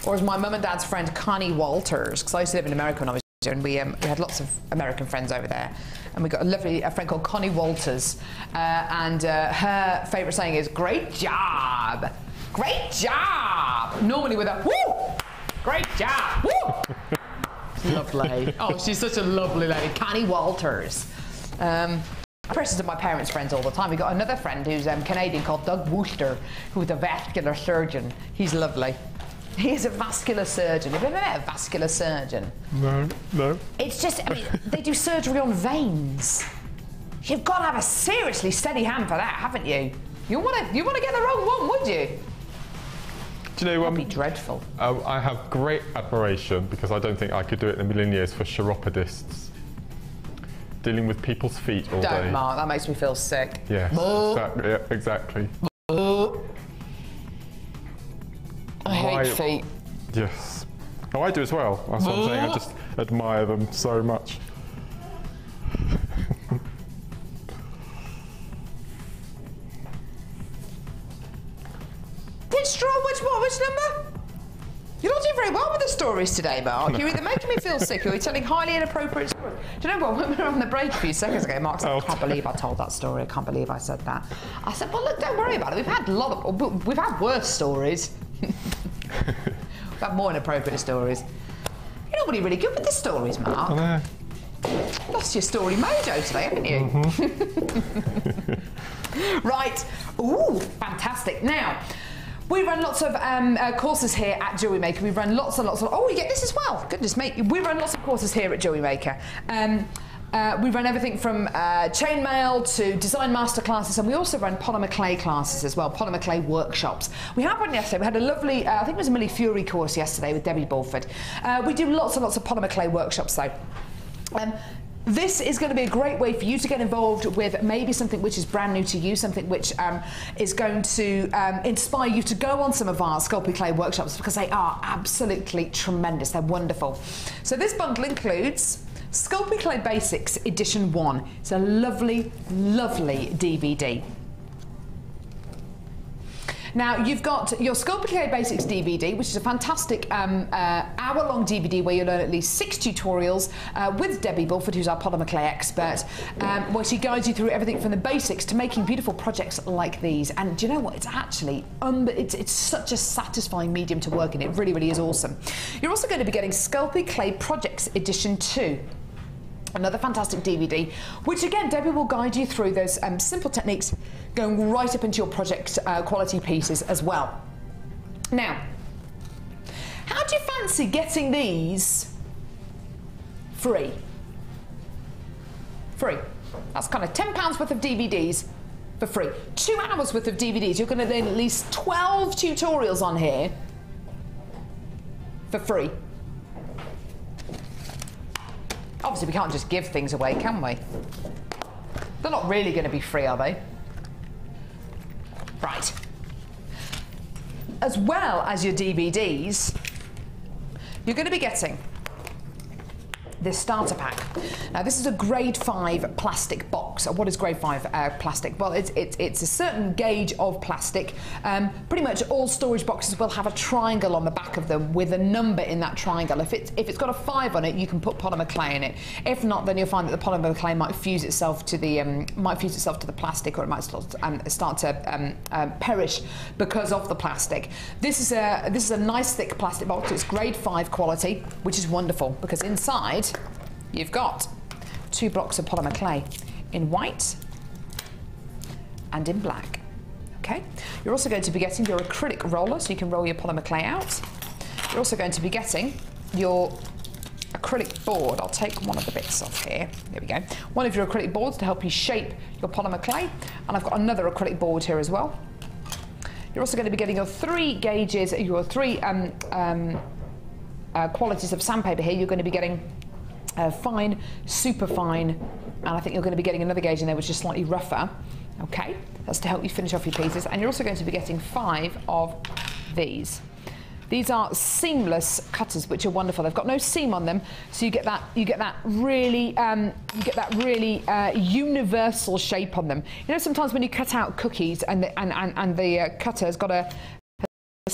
S1: Or as my mum and dad's friend Connie Walters, because I used to live in America when I was young, and we had lots of American friends over there, and we got a lovely friend called Connie Walters, and her favourite saying is "Great job, great job." Normally with a "Woo, great job, woo." Lovely. Oh, she's such a lovely lady, Connie Walters. Precious of my parents' friends all the time. We got another friend who's Canadian called Doug Wooster, who's a vascular surgeon. He's lovely. He's a vascular surgeon. Have you ever met a vascular surgeon?
S3: No, no.
S1: It's just, I mean, they do surgery on veins. You've got to have a seriously steady hand for that, haven't you? You want to get the wrong one, would you?
S3: Do you know,
S1: that'd be dreadful.
S3: I have great admiration, because I don't think I could do it in a million years, for chiropodists. Dealing with people's feet all day.
S1: Don't, Mark, that makes me feel sick.
S3: Yes, exactly.
S1: I hate feet.
S3: Yes. Oh, I do as well. That's what I'm saying. I just admire them so much. Which number?
S1: You're not doing very well with the stories today, Mark. You're either making me feel sick or you're telling highly inappropriate stories. Do you know what? When we were on the break a few seconds ago, Mark said, I can't believe I told that story. I can't believe I said that. I said, well, look, don't worry about it. We've had worse stories. We've had more inappropriate stories. You're not really good with the stories, Mark.
S3: I know.
S1: Lost your story mojo today, haven't you? Mm-hmm. Right. Ooh, fantastic. Now, we run lots of courses here at Jewellery Maker. We run lots and lots of... Oh, we get this as well. Goodness me. We run lots of courses here at Jewellery Maker. We run everything from chainmail to design masterclasses, and we also run polymer clay classes as well, polymer clay workshops. We had one yesterday. We had a lovely, I think it was a Millie Fury course yesterday with Debbie Bulford. We do lots and lots of polymer clay workshops though. This is going to be a great way for you to get involved with maybe something which is brand new to you, something which is going to inspire you to go on some of our Sculpey Clay workshops, because they are absolutely tremendous. They're wonderful. So this bundle includes Sculpey Clay Basics Edition 1. It's a lovely, lovely DVD. Now, you've got your Sculpey Clay Basics DVD, which is a fantastic hour-long DVD where you learn at least 6 tutorials with Debbie Bulford, who's our polymer clay expert, where she guides you through everything from the basics to making beautiful projects like these. And do you know what? It's actually, it's such a satisfying medium to work in. It really, really is awesome. You're also going to be getting Sculpey Clay Projects Edition 2. Another fantastic DVD, which again, Debbie will guide you through those simple techniques going right up into your project quality pieces as well. Now, how do you fancy getting these free? Free. That's kind of £10 worth of DVDs for free. 2 hours worth of DVDs. You're going to learn at least 12 tutorials on here for free. Obviously, we can't just give things away, can we? They're not really going to be free, are they? Right. As well as your DVDs, you're going to be getting this starter pack. Now, this is a grade 5 plastic box. What is grade 5 plastic? Well, it's a certain gauge of plastic. Pretty much all storage boxes will have a triangle on the back of them with a number in that triangle. If it's got a 5 on it, you can put polymer clay in it. If not, then you'll find that the polymer clay might fuse itself to the plastic, or it might start to perish because of the plastic. This is a nice thick plastic box. It's grade 5 quality, which is wonderful, because inside you've got 2 blocks of polymer clay in white and in black. Okay. You're also going to be getting your acrylic roller, so you can roll your polymer clay out. You're also going to be getting your acrylic board. I'll take one of the bits off here. There we go. One of your acrylic boards to help you shape your polymer clay, and I've got another acrylic board here as well. You're also going to be getting your 3 gauges, your 3 qualities of sandpaper here. You're going to be getting fine, super fine, and I think you're going to be getting another gauge in there which is slightly rougher. Okay, that's to help you finish off your pieces. And you're also going to be getting 5 of these. These are seamless cutters, which are wonderful. They've got no seam on them, so you get that really universal shape on them. You know, sometimes when you cut out cookies and the cutter's got a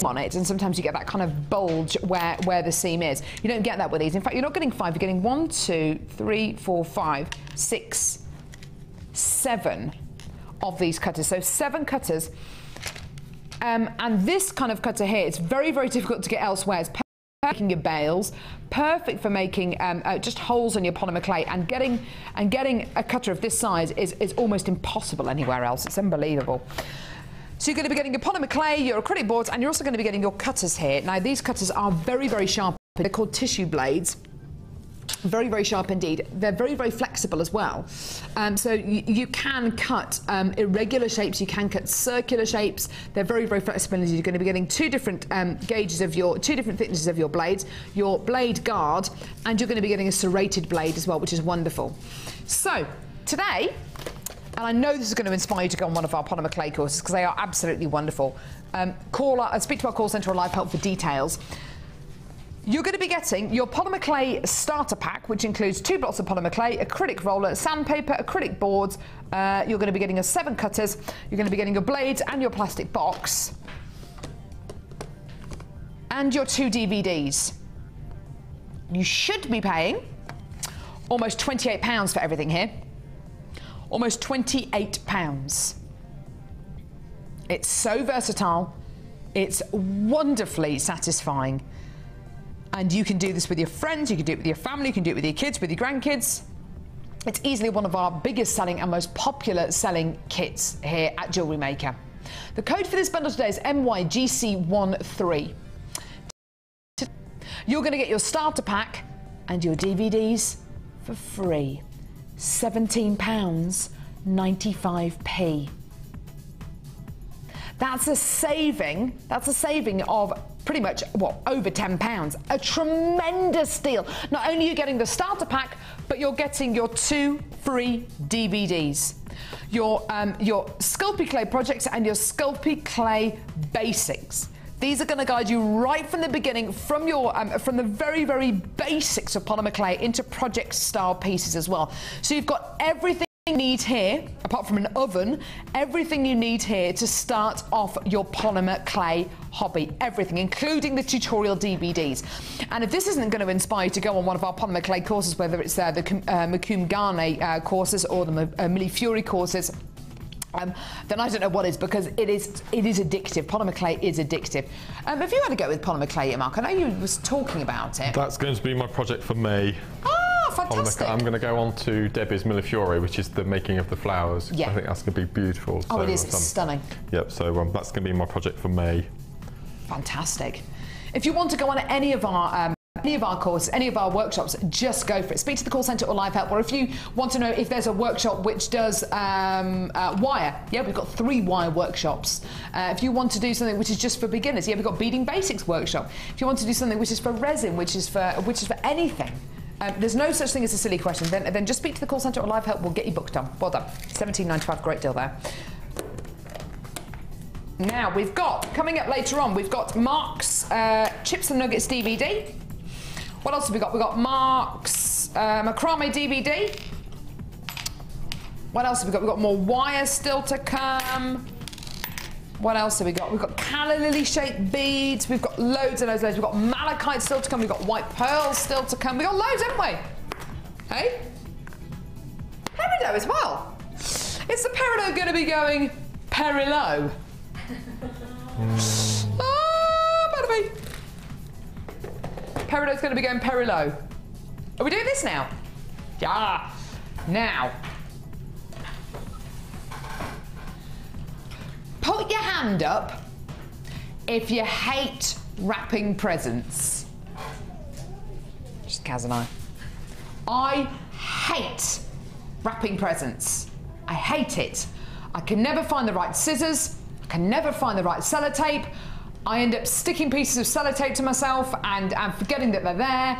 S1: on it, and sometimes you get that kind of bulge where the seam is. You don't get that with these. In fact, you're not getting 5. You're getting 1, 2, 3, 4, 5, 6, 7 of these cutters. So 7 cutters. And this kind of cutter here, it's very, very difficult to get elsewhere. It's perfect for making your bales, perfect for making just holes in your polymer clay, and getting a cutter of this size is almost impossible anywhere else. It's unbelievable. So you're going to be getting your polymer clay, your acrylic boards, and you're also going to be getting your cutters here. Now these cutters are very, very sharp. They're called tissue blades. Very, very sharp indeed. They're very, very flexible as well. So you can cut irregular shapes, you can cut circular shapes. They're very, very flexible. You're going to be getting 2 different gauges of your, 2 different thicknesses of your blades, your blade guard, and you're going to be getting a serrated blade as well, which is wonderful. So today, and I know this is going to inspire you to go on one of our polymer clay courses because they are absolutely wonderful. Speak to our call centre or live help for details. You're going to be getting your polymer clay starter pack, which includes 2 blocks of polymer clay, acrylic roller, sandpaper, acrylic boards. You're going to be getting your 7 cutters. You're going to be getting your blades and your plastic box. And your 2 DVDs. You should be paying almost £28 for everything here. Almost £28. It's so versatile. It's wonderfully satisfying. And you can do this with your friends, you can do it with your family, you can do it with your kids, with your grandkids. It's easily one of our biggest selling and most popular selling kits here at Jewellery Maker. The code for this bundle today is MYGC13. You're going to get your starter pack and your DVDs for free. £17.95. That's a saving of pretty much, what, over £10. A tremendous deal. Not only are you getting the starter pack, but you're getting your 2 free DVDs. Your Sculpey Clay projects and your Sculpey Clay basics. These are going to guide you right from the beginning, from the very, very basics of polymer clay into project style pieces as well. So you've got everything you need here, apart from an oven, everything you need here to start off your polymer clay hobby. Everything, including the tutorial DVDs. And if this isn't going to inspire you to go on one of our polymer clay courses, whether it's the Macomb Garnet courses or the Millie Fury courses, then I don't know what is, because it is addictive. Polymer clay is addictive. Have you had a go with polymer clay, Mark? I know you was talking about it.
S3: That's going to be my project for me.
S1: Oh, fantastic.
S3: I'm going to go on to Debbie's Millie Fury, which is the making of the flowers.
S1: Yeah.
S3: I think that's going to be beautiful.
S1: Oh, so, it is. It's stunning.
S3: Yep, so that's going to be my project for me.
S1: Fantastic. If you want to go on any of our courses, any of our workshops, just go for it. Speak to the call centre or live help, or if you want to know if there's a workshop which does wire, yeah, we've got 3 wire workshops. If you want to do something which is just for beginners, yeah, we've got beading basics workshop. If you want to do something which is for resin, which is for anything, there's no such thing as a silly question. Then just speak to the call centre or live help. We'll get you booked on. Well done. £17.95, great deal there. Now we've got, coming up later on, we've got Mark's Chips and Nuggets DVD. What else have we got? We've got Mark's macrame DVD. What else have we got? We've got more wire still to come. What else have we got? We've got calla lily shaped beads. We've got loads and loads and loads. We've got malachite still to come. We've got white pearls still to come. We've got loads, haven't we? Hey? Peridot as well. Is the peridot going to be going perilo? Better be. Peridot's going to be going perilo. Are we doing this now? Yeah. Now. Put your hand up if you hate wrapping presents. Just Kaz and I. I hate wrapping presents. I hate it. I can never find the right scissors. I can never find the right sellotape. I end up sticking pieces of sellotape to myself and forgetting that they're there.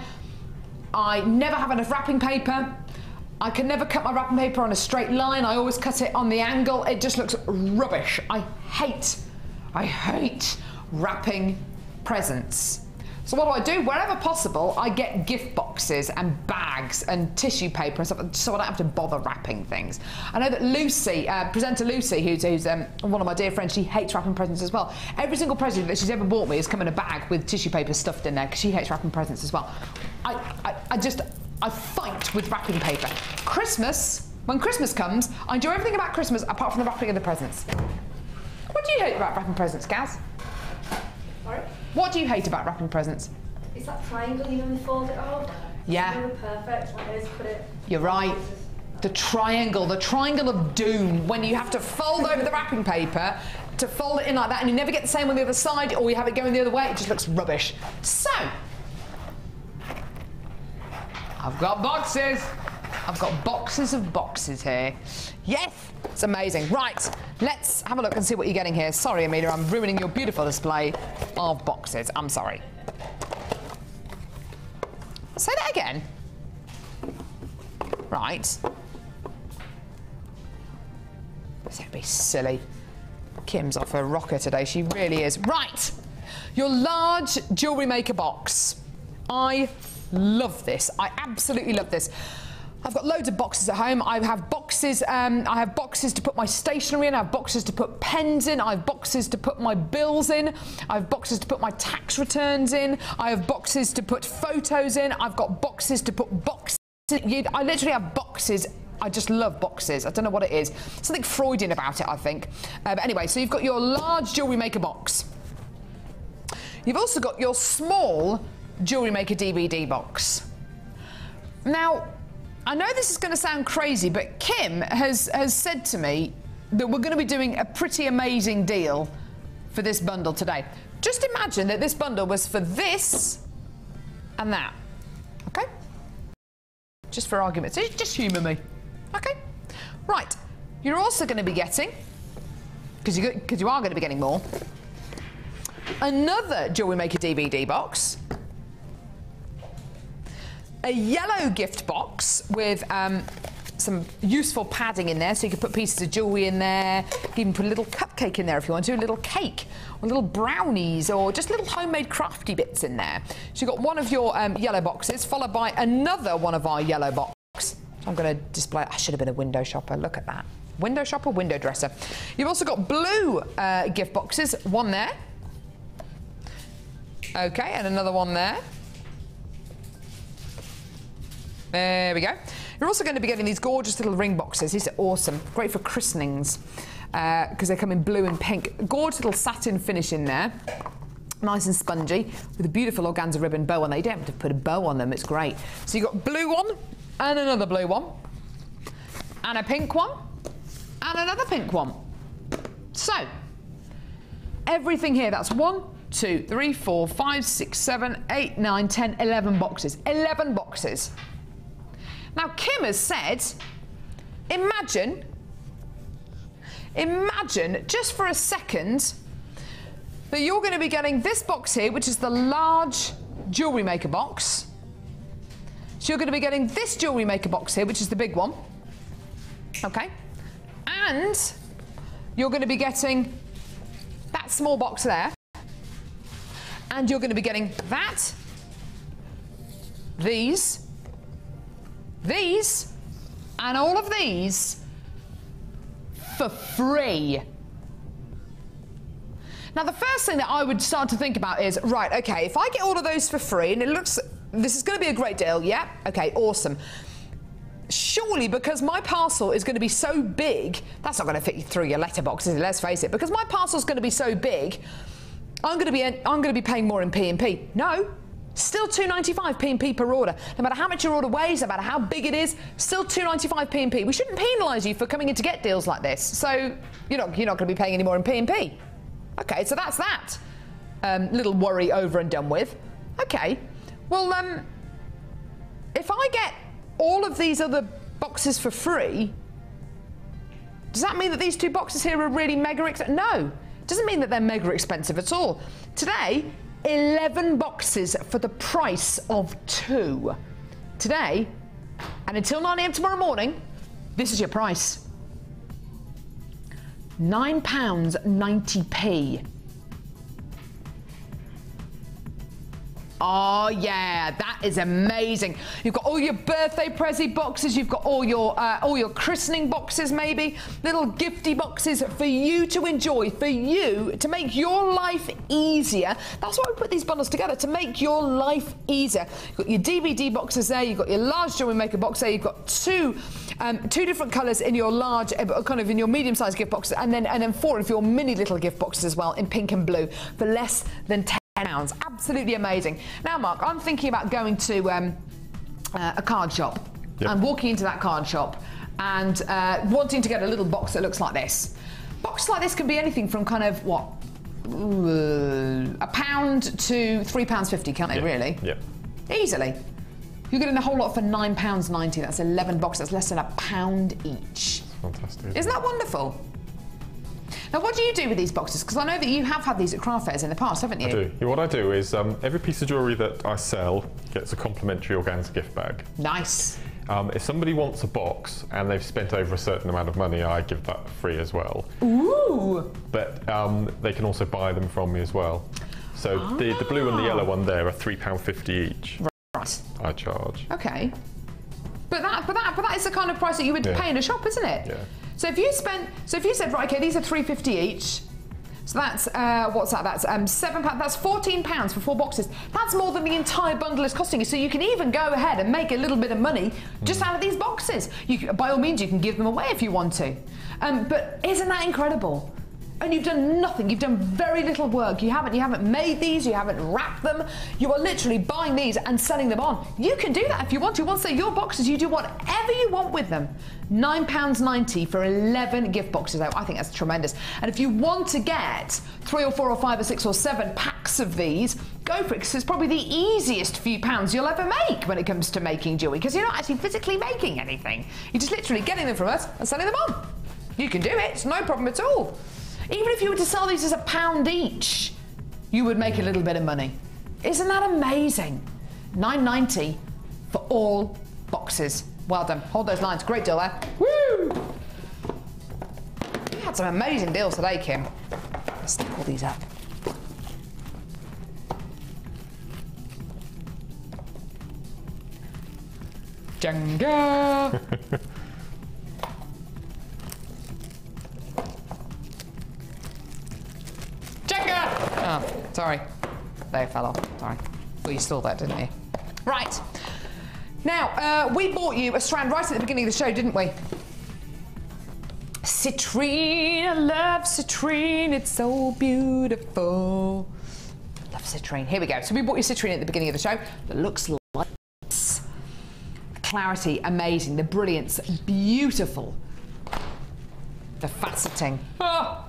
S1: I never have enough wrapping paper. I can never cut my wrapping paper on a straight line. I always cut it on the angle. It just looks rubbish. I hate wrapping presents. So what do? Wherever possible, I get gift boxes and bags and tissue paper and stuff, so I don't have to bother wrapping things. I know that Lucy, presenter Lucy, who's one of my dear friends, she hates wrapping presents as well. Every single present that she's ever bought me has come in a bag with tissue paper stuffed in there because she hates wrapping presents as well. I fight with wrapping paper. Christmas, when Christmas comes, I enjoy everything about Christmas apart from the wrapping of the presents. What do you hate about wrapping presents, Gaz?
S2: Sorry?
S1: What do you hate about wrapping presents?
S2: It's that triangle, you know, when you fold it over.
S1: Yeah.
S2: It's really perfect, like I just put it...
S1: You're right. The triangle of doom, when you have to fold over the wrapping paper to fold it in like that and you never get the same on the other side or you have it going the other way, it just looks rubbish. So, I've got boxes. I've got boxes of boxes here. Yes, it's amazing. Right, let's have a look and see what you're getting here. Sorry, Amelia, I'm ruining your beautiful display of boxes. I'm sorry. Say that again. Right. Don't be silly. Kim's off her rocker today. She really is. Right. Your large Jewellery Maker box. I love this. I absolutely love this. I've got loads of boxes at home. I have boxes to put my stationery in. I have boxes to put pens in. I have boxes to put my bills in. I have boxes to put my tax returns in. I have boxes to put photos in. I've got boxes to put boxes. I literally have boxes. I just love boxes. I don't know what it is. Something Freudian about it, I think. But anyway, so you've got your large Jewellery Maker box. You've also got your small Jewellery Maker DVD box. Now, I know this is going to sound crazy, but Kim has said to me that we're going to be doing a pretty amazing deal for this bundle today. Just imagine that this bundle was for this and that, okay? Just for argument's sake, just humour me, okay? Right, you're also going to be getting, because you are going to be getting more, another Jewellery Maker DVD box, a yellow gift box with some useful padding in there, so you can put pieces of jewellery in there. You can even put a little cupcake in there if you want to, a little cake, or little brownies, or just little homemade crafty bits in there. So you've got one of your yellow boxes, followed by another one of our yellow boxes. So I'm going to display, I should have been a window shopper, look at that. Window shopper, window dresser. You've also got blue gift boxes, one there. Okay, and another one there. There we go. You're also going to be getting these gorgeous little ring boxes. These are awesome. Great for christenings because they come in blue and pink. Gorgeous little satin finish in there. Nice and spongy with a beautiful organza ribbon bow on there. You don't have to put a bow on them. It's great. So you've got blue one and another blue one and a pink one and another pink one. So everything here, that's 1, 2, 3, 4, 5, 6, 7, 8, 9, 10, 11 boxes. 11 boxes. Now, Kim has said, imagine, just for a second, that you're going to be getting this box here, which is the large Jewellery Maker box. So you're going to be getting this Jewellery Maker box here, which is the big one. Okay? And you're going to be getting that small box there. And you're going to be getting that, these, and all of these for free. Now, the first thing that I would start to think about is, right, okay, if I get all of those for free, and it looks, this is going to be a great deal, yeah? Okay, awesome. Surely, because my parcel is going to be so big, that's not going to fit you through your letterboxes, let's face it, because my parcel is going to be so big, I'm going to be paying more in P&P. No. Still $2.95 P&P per order. No matter how much your order weighs, no matter how big it is, still $2.95 P&P. We shouldn't penalise you for coming in to get deals like this. So you're not going to be paying any more in P&P. Okay, so that's that. Little worry over and done with. Okay, well, if I get all of these other boxes for free, does that mean that these 2 boxes here are really mega expensive? No, it doesn't mean that they're mega expensive at all. Today, 11 boxes for the price of 2. Today, And until 9 AM tomorrow morning, this is your price. £9.90p. Oh yeah, that is amazing. You've got all your birthday present boxes, you've got all your christening boxes maybe, little gifty boxes for you to enjoy, for you to make your life easier. That's why we put these bundles together, to make your life easier. You've got your DVD boxes there, you've got your large Jewellery Maker box there, you've got two different colours in your large, kind of in your medium-sized gift boxes, and then 4 of your mini little gift boxes as well in pink and blue for less than £10. Absolutely amazing. Now, Mark, I'm thinking about going to a card shop and walking into that card shop and wanting to get a little box that looks like this. Boxes like this can be anything from kind of what, £1 to £3.50, can't they? Really?
S3: Yeah.
S1: Easily. You're getting the whole lot for £9.90. That's 11 boxes. That's less than £1 each.
S3: Fantastic.
S1: Isn't that wonderful? Now, what do you do with these boxes? Because I know that you have had these at craft fairs in the past, haven't you?
S3: I do. What I do is every piece of jewellery that I sell gets a complimentary organza gift bag.
S1: Nice.
S3: If somebody wants a box and they've spent over a certain amount of money, I give that free as well.
S1: Ooh!
S3: But they can also buy them from me as well. So the blue and the yellow one there are £3.50 each.
S1: Right.
S3: I charge.
S1: Okay. But that is the kind of price that you would pay in a shop, isn't it?
S3: Yeah.
S1: So if you said, right, okay, these are £3.50 each. So that's what's that? That's £7. That's £14 for 4 boxes. That's more than the entire bundle is costing you. So you can even go ahead and make a little bit of money just out of these boxes. By all means, you can give them away if you want to. But isn't that incredible? And you've done nothing. You've done very little work. You haven't made these. You haven't wrapped them. You are literally buying these and selling them on. You can do that if you want to. Once they're your boxes, you do whatever you want with them. £9.90 for 11 gift boxes. I think that's tremendous. And if you want to get 3 or 4 or 5 or 6 or 7 packs of these, go for it, because it's probably the easiest few pounds you'll ever make when it comes to making jewellery, because you're not actually physically making anything. You're just literally getting them from us and selling them on. You can do it. It's no problem at all. Even if you were to sell these as £1 each, you would make a little bit of money. Isn't that amazing? £9.90 for all boxes. Well done. Hold those lines. Great deal there. Woo! You had some amazing deals today, Kim. Let's stack all these up. Jenga! Oh, sorry. They fell off. Sorry. Well, you stole that, didn't you? Right. Now, we bought you a strand right at the beginning of the show, didn't we? Citrine, I love citrine. It's so beautiful. I love citrine. Here we go. So we bought you citrine at the beginning of the show. That looks like this. The clarity, amazing. The brilliance, beautiful. The faceting. Oh!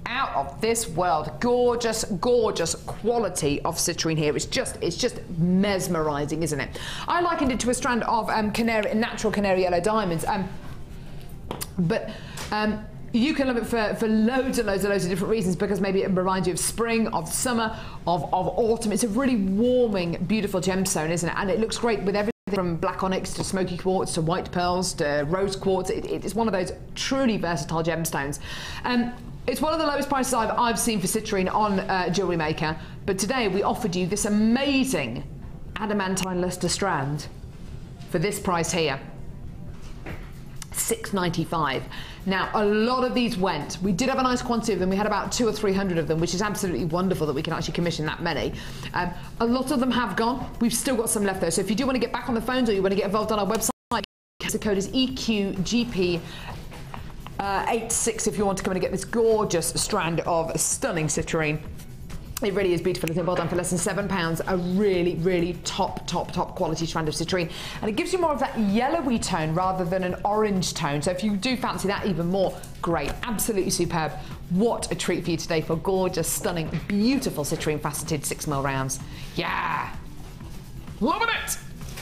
S1: Out of this world. Gorgeous, gorgeous quality of citrine here. It's just mesmerising, isn't it? I likened it to a strand of natural canary yellow diamonds. But you can love it for loads and loads and loads of different reasons, because maybe it reminds you of spring, of summer, of autumn. It's a really warming, beautiful gemstone, isn't it? And it looks great with everything from black onyx to smoky quartz to white pearls to rose quartz. It's one of those truly versatile gemstones. It's one of the lowest prices I've seen for citrine on Jewellery Maker, but today we offered you this amazing adamantine luster strand for this price here. £6.95. Now, a lot of these went. We did have a nice quantity of them. We had about 200 or 300 of them, which is absolutely wonderful that we can actually commission that many. A lot of them have gone. We've still got some left though. So if you do want to get back on the phones or you want to get involved on our website, the code is EQGP. 86 if you want to come and get this gorgeous strand of stunning citrine. It really is beautiful. I think well done for less than £7. A really, really top quality strand of citrine, and it gives you more of that yellowy tone rather than an orange tone. So if you do fancy that even more, great, absolutely superb. What a treat for you today for gorgeous, stunning, beautiful citrine faceted 6mm rounds. Yeah, loving it.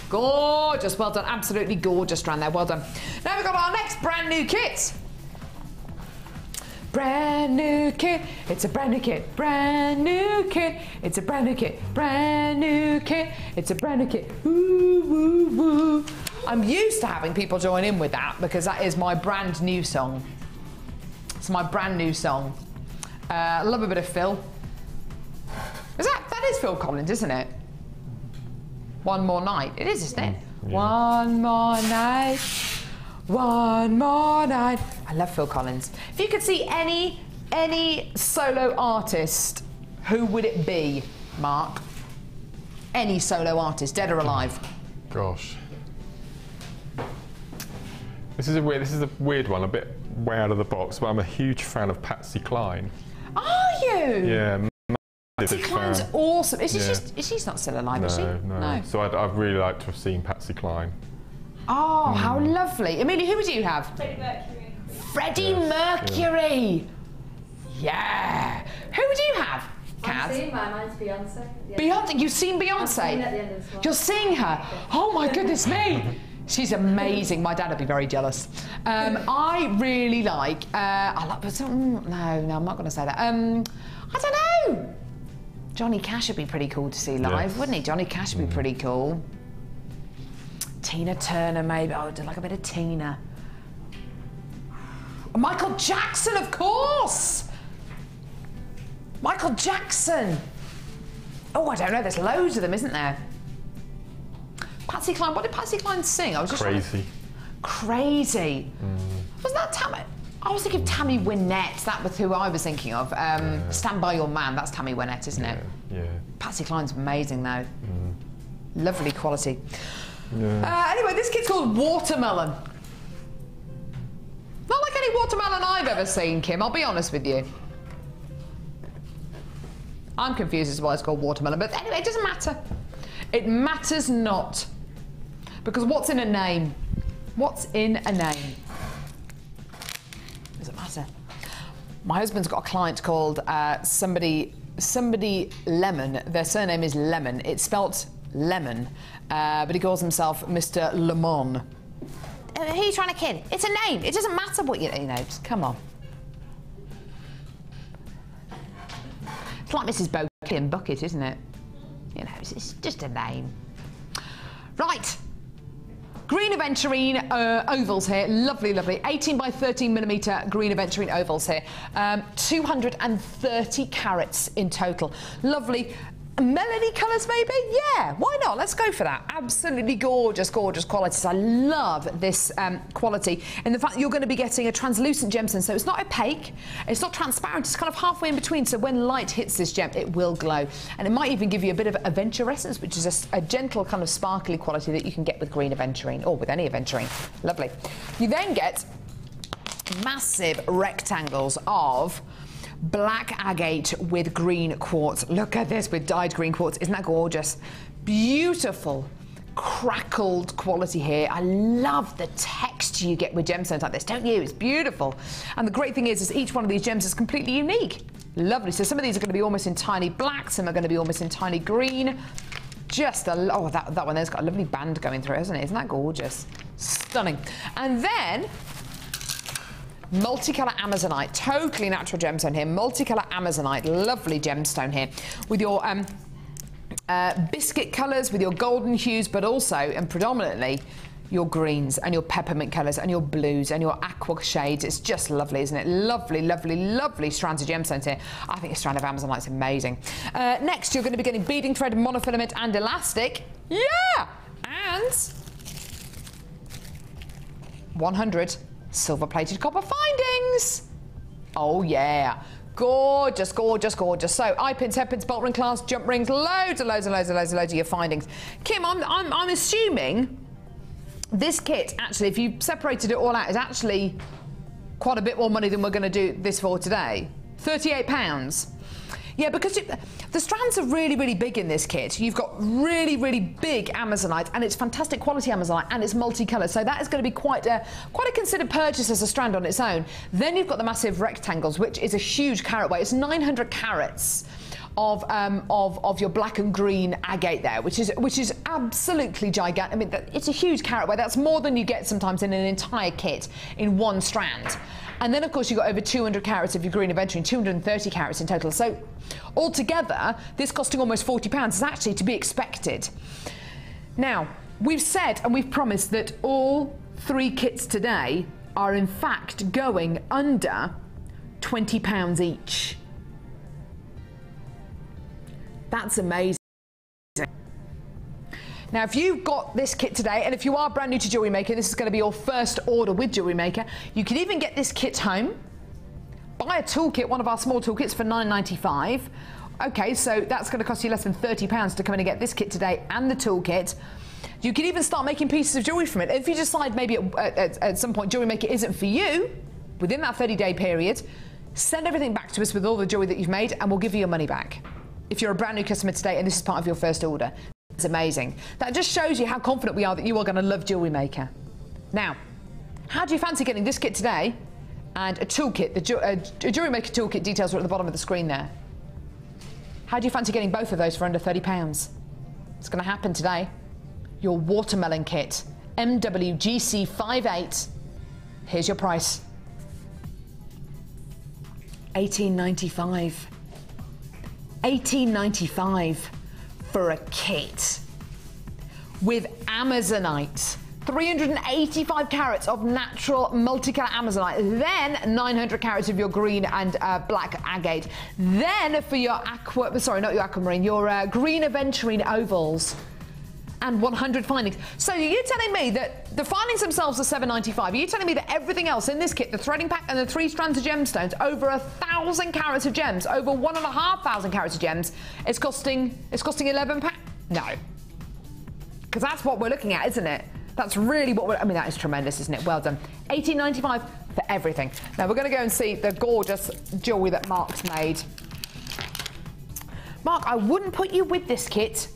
S1: Gorgeous, well done, absolutely gorgeous strand there. Well done. Now we've got our next brand new kit. Brand new kit, it's a brand new kit, brand new kit, it's a brand new kit, brand new kit, it's a brand new kit, woo, woo, woo. I'm used to having people join in with that because that is my brand new song. It's my brand new song. I love a bit of Phil. That is Phil Collins, isn't it? One More Night. It is, isn't it? Yeah. One more night. One more night. I love Phil Collins. If you could see any solo artist, who would it be, Mark? Any solo artist, dead or alive?
S3: Gosh. This is a weird one, a bit way out of the box, but I'm a huge fan of Patsy Cline.
S1: Are you?
S3: Yeah.
S1: Patsy Cline's awesome. She's not still alive, is she?
S3: No. So I'd really like to have seen Patsy Cline.
S1: Oh, how lovely. Amelia, who would you have?
S2: Freddie Mercury.
S1: Freddie Mercury. Yeah. Who would you have?
S2: I've seen mine. Mine's Beyonce.
S1: Beyonce. You've seen Beyonce?
S2: I've seen at the end of this one.
S1: You're seeing her. Oh my goodness me. She's amazing. My dad would be very jealous. I really like. No, I'm not going to say that. I don't know. Johnny Cash would be pretty cool to see live, wouldn't he? Johnny Cash would be pretty cool. Tina Turner, maybe. I would like a bit of Tina. Michael Jackson, of course. Michael Jackson. Oh, I don't know. There's loads of them, isn't there? Patsy Cline. What did Patsy Cline sing? I was just
S3: Crazy.
S1: Crazy. Was that Tammy? I was thinking of Tammy Wynette. That was who I was thinking of. Stand By Your Man. That's Tammy Wynette, isn't it?
S3: Yeah.
S1: Patsy Cline's amazing, though. Lovely quality.
S3: Yeah.
S1: Anyway, this kit's called Watermelon. Not like any watermelon I've ever seen, Kim. I'll be honest with you. I'm confused as to why it's called watermelon, but anyway, it doesn't matter. It matters not. Because what's in a name? What's in a name? Doesn't matter. My husband's got a client called somebody Lemon. Their surname is Lemon. It's spelt lemon, but he calls himself Mr. Lemon. Who are you trying to kid? It's a name. It doesn't matter what you know. Just come on. It's like Mrs. Bouquet and Bucket, isn't it? You know, it's just a name. Right. Green aventurine ovals here. Lovely, lovely. 18 by 13 millimetre green aventurine ovals here. 230 carats in total. Lovely. Melody colours, maybe? Yeah, why not? Let's go for that. Absolutely gorgeous, gorgeous qualities. I love this quality. And the fact that you're going to be getting a translucent gemstone, so it's not opaque, it's not transparent, it's kind of halfway in between, so when light hits this gem, it will glow. And it might even give you a bit of aventurescence, which is a gentle kind of sparkly quality that you can get with green aventurine, or with any aventurine. Lovely. You then get massive rectangles of black agate with green quartz. Look at this with dyed green quartz. Isn't that gorgeous? Beautiful, crackled quality here. I love the texture you get with gemstones like this, don't you? It's beautiful. And the great thing is each one of these gems is completely unique. Lovely. So some of these are going to be almost in tiny black, some are going to be almost in tiny green. Just oh, that one there's got a lovely band going through it, hasn't it? Isn't that gorgeous? Stunning. And then multicolour amazonite, totally natural gemstone here. Multicolour amazonite, lovely gemstone here with your biscuit colours, with your golden hues, but also and predominantly your greens and your peppermint colours and your blues and your aqua shades. It's just lovely, isn't it? Lovely, lovely, lovely strands of gemstones here. I think a strand of amazonite's amazing. Next, you're going to be getting beading thread, monofilament and elastic. Yeah! And 100 silver-plated copper findings. Oh yeah, gorgeous, gorgeous, gorgeous. So eye pins, head pins, bolt ring clasps, jump rings, loads and loads and loads and loads and loads of your findings. Kim, I'm assuming this kit actually, if you separated it all out, is actually quite a bit more money than we're going to do this for today. £38. Yeah, because the strands are really, really big in this kit. You've got really, really big amazonite, and it's fantastic quality amazonite, and it's multicolour. So that is going to be quite a considered purchase as a strand on its own. Then you've got the massive rectangles, which is a huge carat weight. It's 900 carats of your black and green agate there, which is absolutely gigantic. I mean, it's a huge carat weight. That's more than you get sometimes in an entire kit in one strand. And then, of course, you've got over 200 carats of your green aventurine, 230 carats in total. So, altogether, this costing almost £40 is actually to be expected. Now, we've said and we've promised that all 3 kits today are in fact going under £20 each. That's amazing. Now, if you've got this kit today, and if you are brand new to Jewellery Maker, this is going to be your first order with Jewellery Maker, you can even get this kit home, buy a toolkit, one of our small toolkits for £9.95. Okay, so that's going to cost you less than £30 to come in and get this kit today and the toolkit. You can even start making pieces of jewellery from it. If you decide maybe at some point Jewellery Maker isn't for you, within that 30-day period, send everything back to us with all the jewellery that you've made and we'll give you your money back. If you're a brand new customer today and this is part of your first order. It's amazing. That just shows you how confident we are that you are going to love Jewellery Maker. Now, how do you fancy getting this kit today and a toolkit? The Jewellery Maker toolkit details are at the bottom of the screen there. How do you fancy getting both of those for under £30? It's going to happen today. Your watermelon kit, MWGC58. Here's your price. $18.95. $18.95 for a kit with Amazonite. 385 carats of natural multicolor Amazonite, then 900 carats of your green and black agate, then for your your green aventurine ovals, and 100 findings. So you're telling me that the findings themselves are $7.95. Are you telling me that everything else in this kit, the threading pack and the 3 strands of gemstones, over 1,000 carats of gems, over 1,500 carats of gems, is costing £11? No, because that's what we're looking at, isn't it? That's really what we're, I mean, that is tremendous, isn't it? Well done. $18.95 for everything. Now we're going to go and see the gorgeous jewellery that Mark's made. Mark, I wouldn't put you with this kit.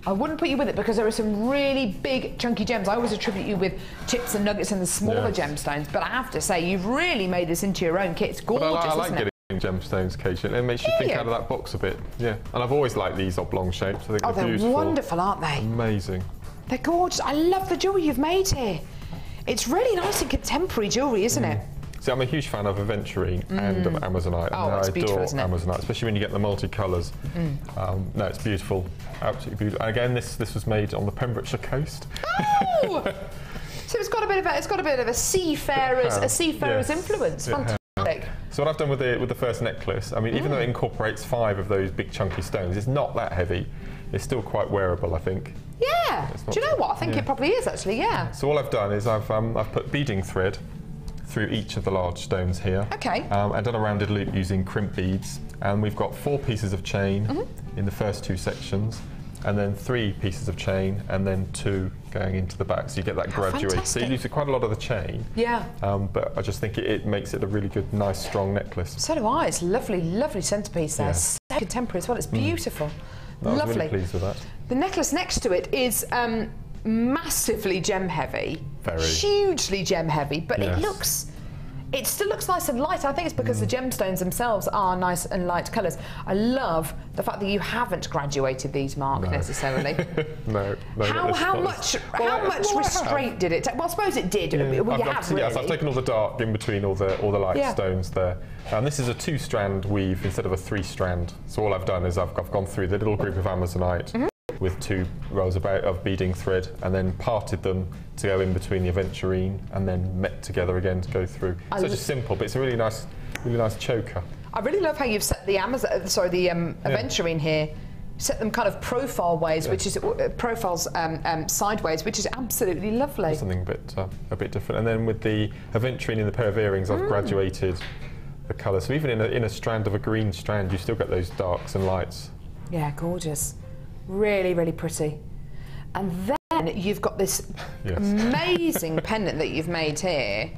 S1: I wouldn't put you with it because there are some really big chunky gems. I always attribute you with chips and nuggets and the smaller gemstones, but I have to say you've really made this into your own kit. It's gorgeous,
S3: I like
S1: isn't it?
S3: getting gemstones occasionally. It makes you think out of that box a bit. Yeah, and I've always liked these oblong shapes. I think they're beautiful.
S1: They're wonderful, aren't they?
S3: Amazing.
S1: They're gorgeous. I love the jewellery you've made here. It's really nice and contemporary jewellery, isn't it?
S3: See, I'm a huge fan of aventurine and of Amazonite.
S1: Oh, it's beautiful, isn't it?
S3: Amazonite, especially when you get the multicolours. No, it's beautiful, absolutely beautiful. And again, this was made on the Pembrokeshire coast.
S1: Oh! So it's got a bit of a seafarer's influence. Fantastic.
S3: So what I've done with the first necklace, I mean, even though it incorporates 5 of those big chunky stones, it's not that heavy. It's still quite wearable, I think.
S1: Yeah. Do you know what? I think it probably is actually. Yeah.
S3: So all I've done is I've put beading thread through each of the large stones here.
S1: Okay.
S3: And done a rounded loop using crimp beads. And we've got 4 pieces of chain in the first 2 sections, and then 3 pieces of chain, and then 2 going into the back. So you get that graduate. So you use quite a lot of the chain. Yeah. But I just think it makes it a really good, nice, strong necklace.
S1: So do I. It's lovely, lovely centrepiece there. Yeah. So contemporary as well. It's beautiful.
S3: I was
S1: lovely.
S3: really pleased with that.
S1: The necklace next to it is massively gem heavy.
S3: Very.
S1: Hugely gem heavy, but it still looks nice and light. I think it's because the gemstones themselves are nice and light colours. I love the fact that you haven't graduated these, Mark, necessarily.
S3: No.
S1: How much restraint did it take? Well, I suppose it did.
S3: Yeah.
S1: Yes,
S3: I've taken all the dark in between all the light stones there. And this is a 2-strand weave instead of a 3-strand. So all I've done is I've gone through the little group of Amazonite with 2 rows of beading thread, and then parted them to go in between the aventurine, and then met together again to go through. So just simple, but it's a really nice choker.
S1: I really love how you've set the aventurine here. Set them kind of profile ways, which is profiles sideways, which is absolutely lovely.
S3: Something a bit different. And then with the aventurine in the pair of earrings, I've graduated the colour. So even in a strand of a green strand, you still get those darks and lights.
S1: Yeah, gorgeous. Really, really pretty. And then you've got this amazing pendant that you've made here.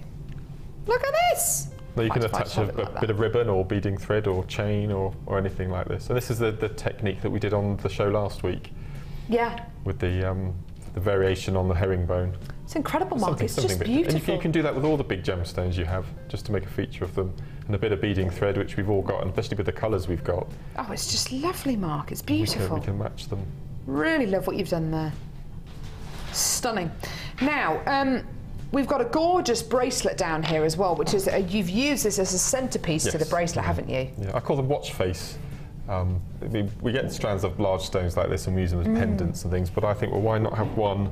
S1: Look at this.
S3: You can attach a bit of ribbon or beading thread or chain or anything like this. And this is the technique that we did on the show last week. Yeah. With the variation on the herringbone.
S1: It's incredible, Mark. It's just beautiful.
S3: And you can do that with all the big gemstones you have, just to make a feature of them. And a bit of beading thread, which we've all got, and especially with the colours we've got.
S1: Oh, it's just lovely, Mark. It's beautiful.
S3: We can match them.
S1: Really love what you've done there. Stunning. Now, we've got a gorgeous bracelet down here as well, which is you've used this as a centrepiece to the bracelet, haven't you?
S3: Yeah, I call them watch face We get strands of large stones like this and we use them as pendants and things, but I think, well, why not have one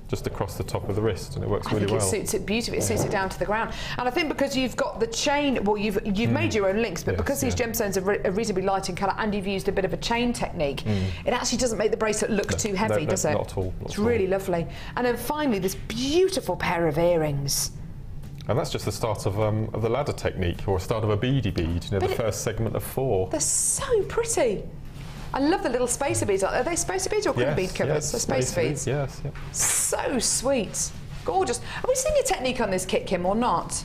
S3: just across the top of the wrist, and it works really well.
S1: It suits it beautifully. It suits it down to the ground. And I think because you've got the chain, well, you've made your own links, but because these gemstones are reasonably light in colour and you've used a bit of a chain technique, it actually doesn't make the bracelet look too heavy, does it?
S3: Not at all.
S1: It's really lovely. And then finally, this beautiful pair of earrings.
S3: And that's just the start of the ladder technique, or start of a beady bead, you know, the first segment of 4.
S1: They're so pretty. I love the little spacer beads. Are they spacer beads or crimped bead covers? They're spacer beads.
S3: Yes, yep.
S1: So sweet. Gorgeous. Are we seeing a technique on this kit, Kim, or not?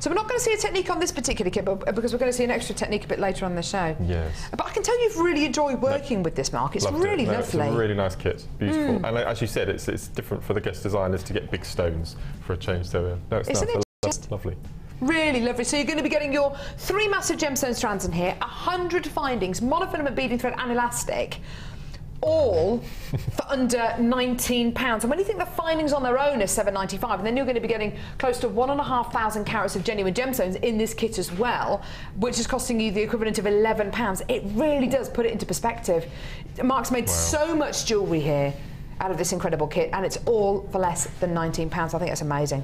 S1: So we're not going to see a technique on this particular kit, but because we're going to see an extra technique a bit later on the show.
S3: Yes.
S1: But I can tell you've really enjoyed working with this, Mark. It's really lovely.
S3: It's a really nice kit. Beautiful. And as you said, it's different for the guest designers to get big stones for a change. So no, it's
S1: Isn't it just
S3: lovely.
S1: Really lovely. So you're going to be getting your 3 massive gemstone strands in here, 100 findings, monofilament beading thread and elastic, all for under £19. And when you think the findings on their own are £7.95, and then you're going to be getting close to 1,500 carats of genuine gemstones in this kit as well, which is costing you the equivalent of £11. It really does put it into perspective. Mark's made so much jewellery here out of this incredible kit, and it's all for less than £19. I think that's amazing.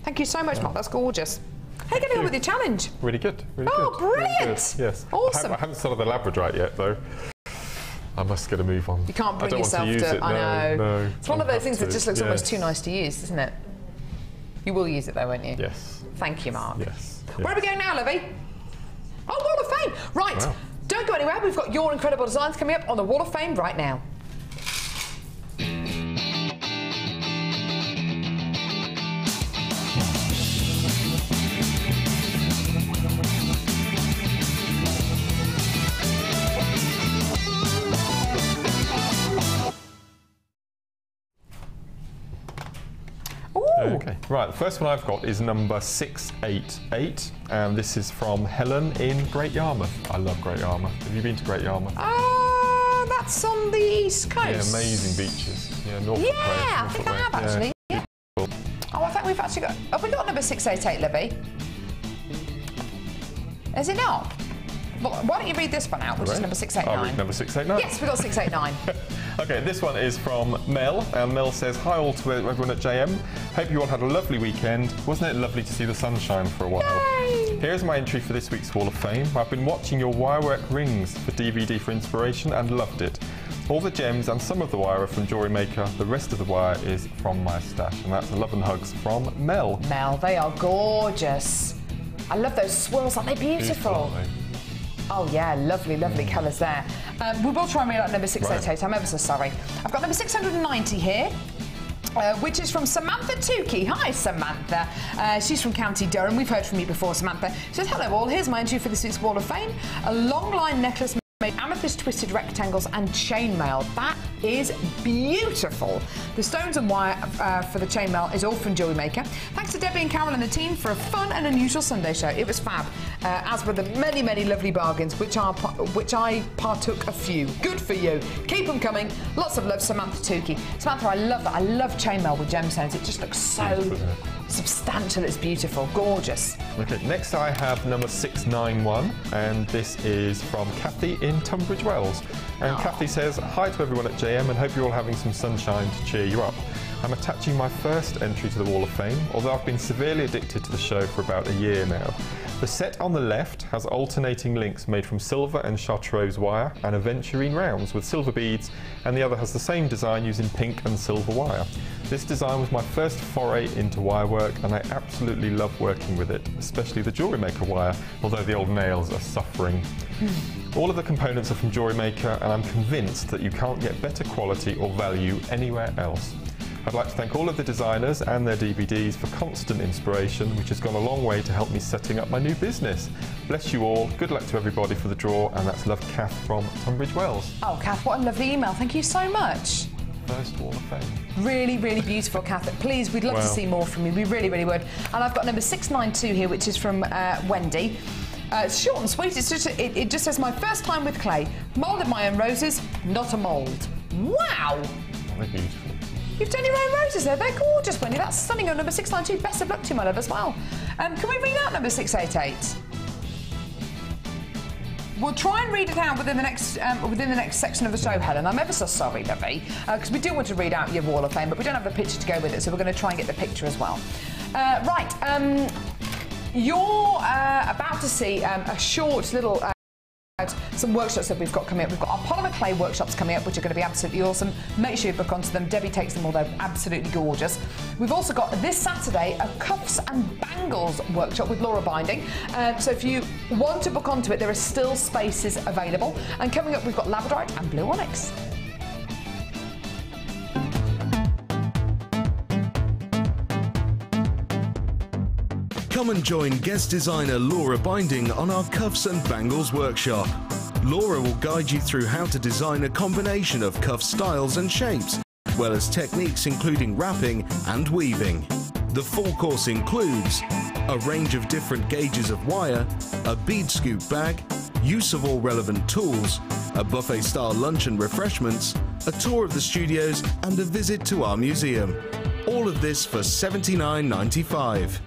S1: Thank you so much, Mark. That's gorgeous. How are you getting on with your challenge?
S3: Really good. Really
S1: good. Brilliant!
S3: Really good. Yes.
S1: Awesome.
S3: I haven't started the labradorite yet, though. I must get a move on.
S1: You can't bring yourself
S3: to use it.
S1: I know.
S3: No,
S1: it's one of those things that just looks almost too nice to use, doesn't it? You will use it though, won't you?
S3: Yes.
S1: Thank you, Mark.
S3: Yes.
S1: Where are we going now, Livy? Oh, Wall of Fame. Right.
S3: Wow.
S1: Don't go anywhere. We've got your incredible designs coming up on the Wall of Fame right now.
S3: Okay, right, the first one I've got is number 688, and this is from Helen in Great Yarmouth. I love Great Yarmouth. Have you been to Great Yarmouth?
S1: That's on the East Coast.
S3: Yeah, amazing beaches. Yeah, Norfolk Way.
S1: I think I have actually. Yeah. Oh, I think we've actually got. Have we got number 688, Libby? Is it not? Well, why don't you read this one out, which is number 689?
S3: I'll read number 689.
S1: Yes, we've got 689.
S3: Okay, this one is from Mel, and Mel says, hi all to everyone at JM. Hope you all had a lovely weekend. Wasn't it lovely to see the sunshine for a while?
S1: Yay!
S3: Here's my entry for this week's Wall of Fame. I've been watching your Wirework rings for DVD for inspiration and loved it. All the gems and some of the wire are from Jewellery Maker. The rest of the wire is from my stash. And that's a love and hugs from Mel.
S1: Mel, they are gorgeous. I love those swirls. Aren't they beautiful? Oh yeah, lovely, lovely colours there. We will try and read out number 688. I'm ever so sorry. I've got number 690 here. Which is from Samantha Tukey. Hi, Samantha. She's from County Durham. We've heard from you before, Samantha. She says, hello all, here's my entry for this week's Wall of Fame. A long line necklace made amethyst twisted rectangles and chainmail. That is beautiful. The stones and wire for the chainmail is all from Jewellery Maker. Thanks to Debbie and Carol and the team for a fun and unusual Sunday show. It was fab, as were the many, many lovely bargains, which I partook a few. Good for you. Keep them coming. Lots of love, Samantha Tukey. Samantha, I love that. I love chainmail with gemstones. It just looks so substantial. It's beautiful. Gorgeous.
S3: Okay, next I have number 691, and this is from Kathy in Tunbridge Wells. And Kathy says, hi to everyone at JM and hope you're all having some sunshine to cheer you up. I'm attaching my first entry to the Wall of Fame, although I've been severely addicted to the show for about a year now. The set on the left has alternating links made from silver and chartreuse wire and aventurine rounds with silver beads, and the other has the same design using pink and silver wire. This design was my first foray into wirework, and I absolutely love working with it, especially the Jewellery Maker wire, although the old nails are suffering. All of the components are from Jewellery Maker, and I'm convinced that you can't get better quality or value anywhere else. I'd like to thank all of the designers and their DVDs for constant inspiration, which has gone a long way to help me setting up my new business. Bless you all. Good luck to everybody for the draw, and that's love, Kath from Tunbridge Wells.
S1: Oh, Kath, what a lovely email. Thank you so much.
S3: First Wall of Fame.
S1: Really, really beautiful, Kath. Please, we'd love to see more from you. We really, really would. And I've got number 692 here, which is from Wendy. It's short and sweet. It just says, my first time with clay. Moulded my own roses, not a mould. Wow!
S3: They're beautiful.
S1: You've done your own roses there. They're gorgeous, Wendy. That's stunning on number 692. Best of luck to you, my love, as well. Can we read out number 688? We'll try and read it out within the next section of the show, Helen. I'm ever so sorry, lovey, because we do want to read out your Wall of Fame, but we don't have the picture to go with it, so we're going to try and get the picture as well. Right, you're about to see a short little... some workshops that we've got coming up. We've got our polymer clay workshops coming up, which are going to be absolutely awesome. Make sure you book onto them. Debbie takes them all. They're absolutely gorgeous. We've also got this Saturday a cuffs and bangles workshop with Laura Binding. So if you want to book onto it, there are still spaces available. And coming up, we've got labradorite and blue onyx.
S6: Come and join guest designer Laura Binding on our Cuffs and Bangles workshop. Laura will guide you through how to design a combination of cuff styles and shapes, as well as techniques including wrapping and weaving. The full course includes a range of different gauges of wire, a bead scoop bag, use of all relevant tools, a buffet-style lunch and refreshments, a tour of the studios and a visit to our museum. All of this for $79.95.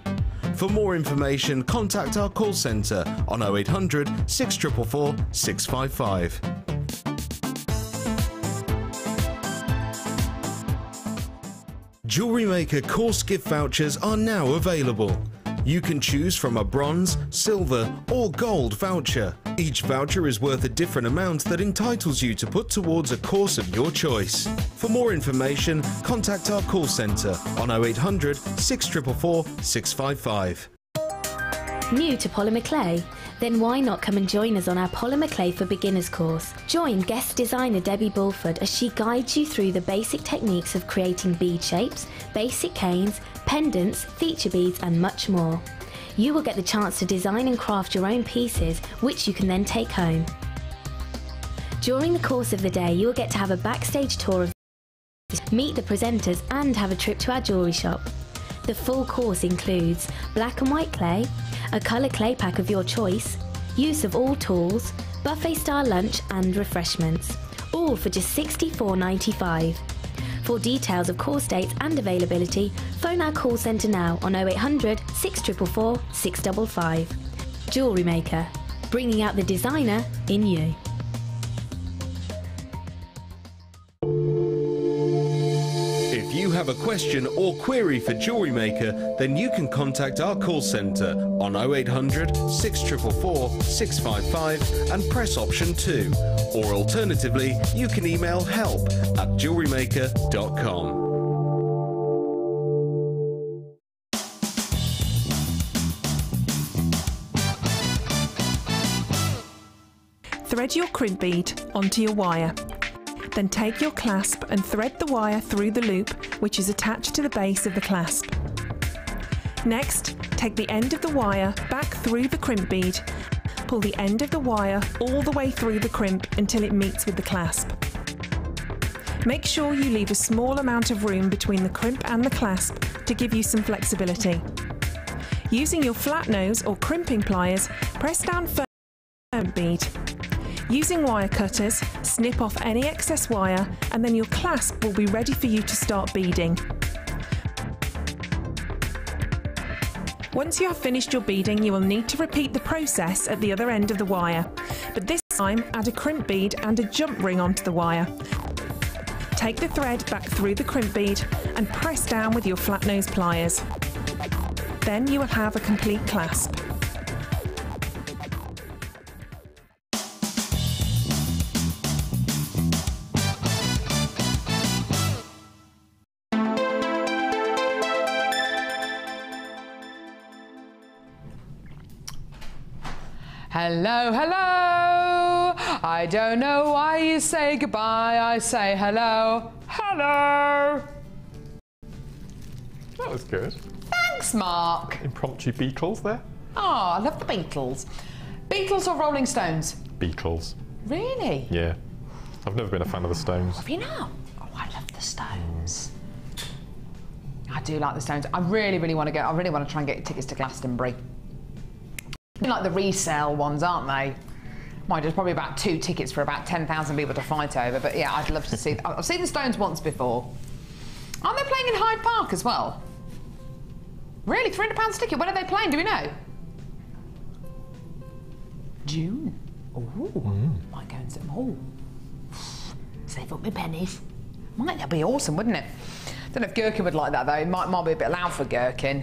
S6: For more information, contact our call centre on 0800 644 655. Jewellery Maker course gift vouchers are now available. You can choose from a bronze, silver or gold voucher. Each voucher is worth a different amount that entitles you to put towards a course of your choice. For more information, contact our call centre on 0800 644 655.
S7: New to polymer clay? Then why not come and join us on our Polymer Clay for Beginners course? Join guest designer Debbie Bulford as she guides you through the basic techniques of creating bead shapes, basic canes, pendants, feature beads and much more. You will get the chance to design and craft your own pieces, which you can then take home. During the course of the day, you will get to have a backstage tour of meet the presenters and have a trip to our jewellery shop. The full course includes black and white clay, a colour clay pack of your choice, use of all tools, buffet-style lunch and refreshments, all for just $64.95. For details of course dates and availability, phone our call centre now on 0800 644 655. Jewellery Maker, bringing out the designer in you.
S6: If you have a question or query for Jewellery Maker, then you can contact our call centre on 0800 644 655 and press option 2. Or alternatively, you can email help@jewellerymaker.com.
S8: Thread your crimp bead onto your wire. Then take your clasp and thread the wire through the loop which is attached to the base of the clasp. Next, take the end of the wire back through the crimp bead. Pull the end of the wire all the way through the crimp until it meets with the clasp. Make sure you leave a small amount of room between the crimp and the clasp to give you some flexibility. Using your flat nose or crimping pliers, press down firmly on the bead. Using wire cutters, snip off any excess wire and then your clasp will be ready for you to start beading. Once you have finished your beading, you will need to repeat the process at the other end of the wire, but this time add a crimp bead and a jump ring onto the wire. Take the thread back through the crimp bead and press down with your flat nose pliers. Then you will have a complete clasp.
S1: Hello, hello. I don't know why you say goodbye. I say hello, hello.
S3: That was good.
S1: Thanks, Mark.
S3: Impromptu Beatles there.
S1: Oh, I love the Beatles. Beatles or Rolling Stones?
S3: Beatles.
S1: Really?
S3: Yeah. I've never been a fan of the Stones.
S1: Have you not? Oh, I love the Stones. I do like the Stones. I really want to go. I really want to try and get tickets to Glastonbury. Like the resale ones, aren't they? Mind, there's probably about 2 tickets for about 10,000 people to fight over, but yeah, I'd love to see. I've seen the Stones once before. Aren't they playing in Hyde Park as well? Really? £300 a ticket? When are they playing? Do we know? June. Ooh, might go and sit more. Save up my pennies. Might that be awesome, wouldn't it? Don't know if Gherkin would like that though. It might be a bit loud for Gherkin.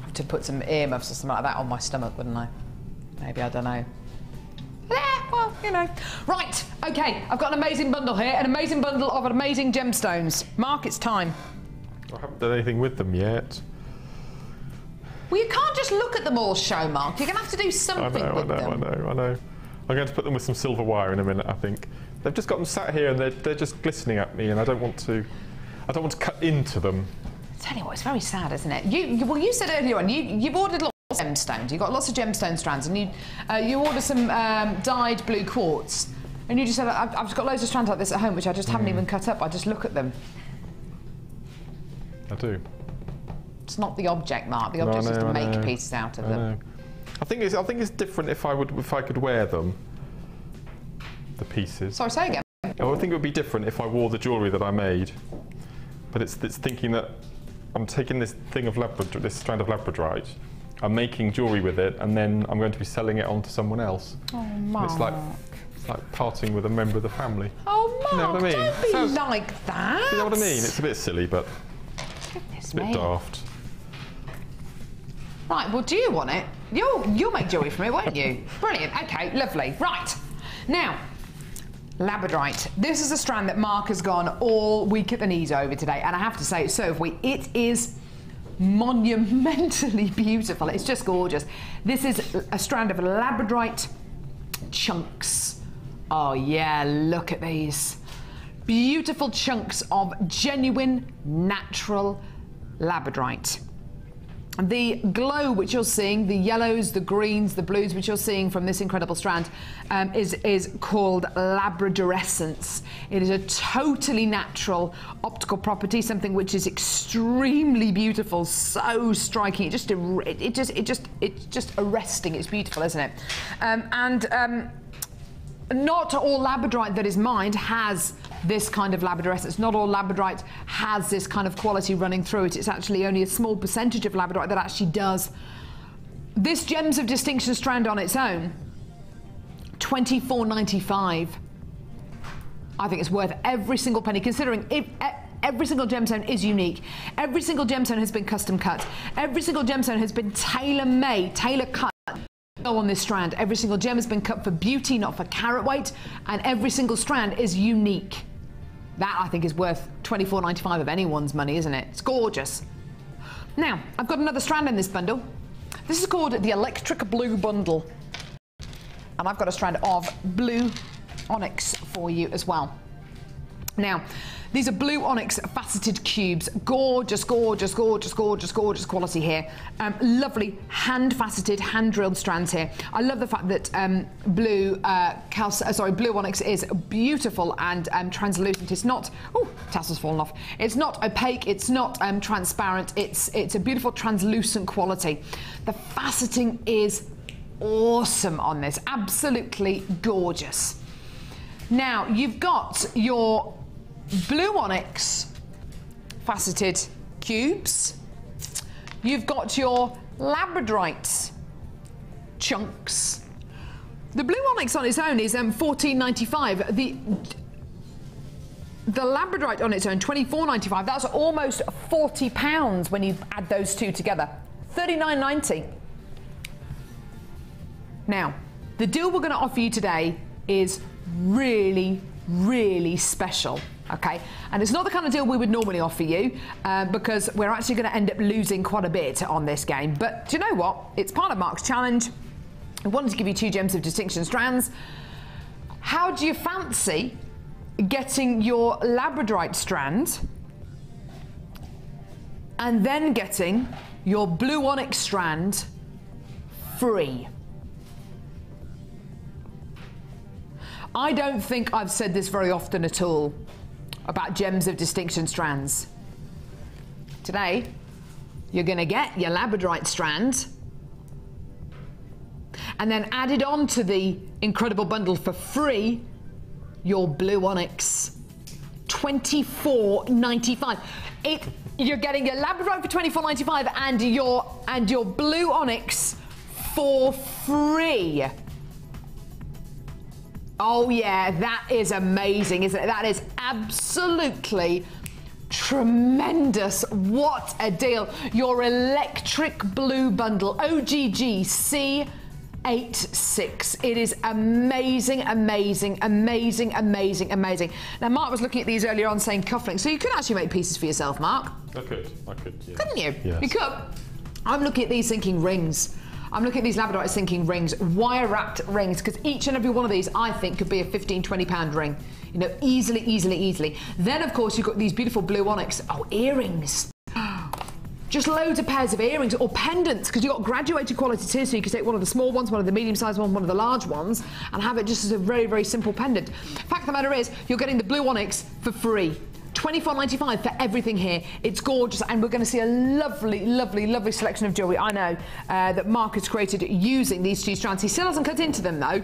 S1: Have to put some earmuffs or something like that on my stomach, wouldn't I? Maybe, I don't know. Yeah, well, you know. Right, okay, I've got an amazing bundle here, an amazing bundle of amazing gemstones. Mark, it's time.
S3: I haven't done anything with them yet.
S1: Well, you can't just look at them all, show, Mark. You're going to have to do something with them.
S3: I know. I'm going to put them with some silver wire in a minute, I think. They've just got them sat here and they're just glistening at me, and I don't want to cut into them.
S1: I tell you what, it's very sad, isn't it? You said earlier on, you've ordered lots of gemstones. You've got lots of gemstone strands, and you ordered some dyed blue quartz, and you just said, I've just got loads of strands like this at home, which I just haven't even cut up. I just look at them.
S3: I do.
S1: It's not the object, Mark. The object is to make pieces out of them.
S3: I think it's different if I could wear them. The pieces.
S1: Sorry, say again.
S3: I think it would be different if I wore the jewellery that I made. But it's thinking that I'm taking this thing of this strand of labradorite, I'm making jewellery with it, and then I'm going to be selling it on to someone else.
S1: Oh, Mark.
S3: And it's like parting with a member of the family.
S1: Oh, Mark,
S3: you know what I mean?
S1: Don't be like that.
S3: You know what I mean? It's a bit silly, but
S1: Goodness
S3: it's a bit
S1: me.
S3: daft.
S1: Right, well, do you want it? You'll make jewellery for me, won't you? Brilliant. Okay, lovely. Right. Now, labradorite. This is a strand that Mark has gone all weak at the knees over today, and I have to say, so have we. It is monumentally beautiful. It's just gorgeous. This is a strand of labradorite chunks. Oh yeah, look at these. Beautiful chunks of genuine, natural labradorite. The glow which you're seeing, the yellows, the greens, the blues which you're seeing from this incredible strand is called labradorescence. It is a totally natural optical property, something which is extremely beautiful, so striking. It's just arresting. It's beautiful, isn't it? Not all labradorite that is mined has this kind of labradorescence. Not all labradorite has this kind of quality running through it. It's actually only a small percentage of labradorite that actually does. This Gems of Distinction strand on its own, $24.95. I think it's worth every single penny, considering every single gemstone is unique. Every single gemstone has been custom cut. Every single gemstone has been tailor-made, tailor-cut. On this strand, every single gem has been cut for beauty, not for carat weight, and every single strand is unique. That, I think, is worth $24.95 of anyone's money, isn't it? It's gorgeous. Now, I've got another strand in this bundle. This is called the Electric Blue Bundle, and I've got a strand of blue onyx for you as well. Now, these are blue onyx faceted cubes. Gorgeous, gorgeous, gorgeous, gorgeous, gorgeous quality here. Lovely hand-faceted, hand-drilled strands here. I love the fact that blue onyx is beautiful and translucent. It's not, oh, tassel's fallen off. It's not opaque, it's not transparent. It's a beautiful translucent quality. The faceting is awesome on this, absolutely gorgeous. Now, you've got your blue onyx faceted cubes. You've got your labradorite chunks. The blue onyx on its own is $14.95. The labradorite on its own, $24.95. That's almost £40 when you add those two together. $39.90. Now, the deal we're going to offer you today is really, really special. Okay, and it's not the kind of deal we would normally offer you because we're actually going to end up losing quite a bit on this game. But do you know what? It's part of Mark's challenge. I wanted to give you 2 Gems of Distinction strands. How do you fancy getting your labradorite strand and then getting your blue onyx strand free? I don't think I've said this very often at all about Gems of Distinction strands. Today, you're going to get your labradorite strand and then added on to the incredible bundle for free, your blue onyx. $24.95. You're getting your labradorite for $24.95 and your blue onyx for free. Oh yeah, that is amazing, isn't it? That is absolutely tremendous. What a deal. Your electric blue bundle, OGG C86. It is amazing, amazing, amazing, amazing, amazing. Now, Mark was looking at these earlier on saying cufflinks, so you could actually make pieces for yourself, Mark.
S3: I could, yeah.
S1: Couldn't you?
S3: Yes.
S1: You could. I'm looking at these thinking rings. I'm looking at these labradorites thinking rings, wire-wrapped rings, because each and every one of these, I think, could be a 15, 20-pound ring. You know, easily, easily, easily. Then, of course, you've got these beautiful blue onyx. Oh, earrings. Just loads of pairs of earrings or pendants, because you've got graduated quality too, so you can take one of the small ones, one of the medium-sized ones, one of the large ones, and have it just as a very, very simple pendant. Fact of the matter is, you're getting the blue onyx for free. $24.95 for everything here. It's gorgeous, and we're going to see a lovely, lovely, lovely selection of jewellery, I know, that Mark has created using these two strands. He still hasn't cut into them, though.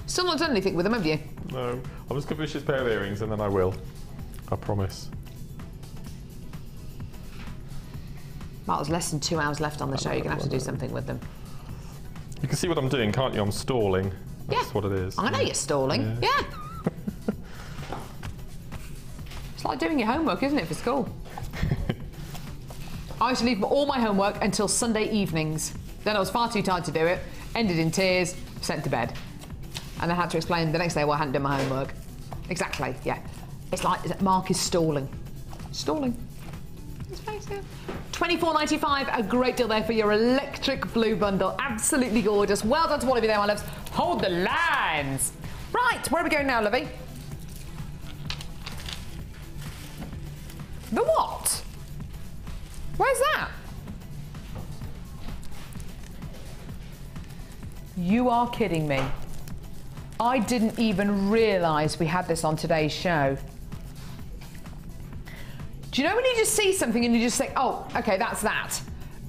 S1: Still not done anything with them, have you?
S3: No. I'm just going to finish this pair of earrings, and then I will. I promise.
S1: Mark, there's less than 2 hours left on the show. You're going to have to do something with them.
S3: You can see what I'm doing, can't you? I'm stalling. That's what it is.
S1: I know you're stalling. Yeah. It's like doing your homework, isn't it, for school? I used to leave all my homework until Sunday evenings. Then I was far too tired to do it, ended in tears, sent to bed. And I had to explain the next day why I hadn't done my homework. Exactly, yeah. It's like Mark is stalling. Stalling. Let's face it. $24.95, a great deal there for your electric blue bundle. Absolutely gorgeous. Well done to all of you there, my loves. Hold the lines. Right, where are we going now, Lovey? The what? Where's that? You are kidding me. I didn't even realise we had this on today's show. Do you know when you just see something and you just think, oh, okay, that's that.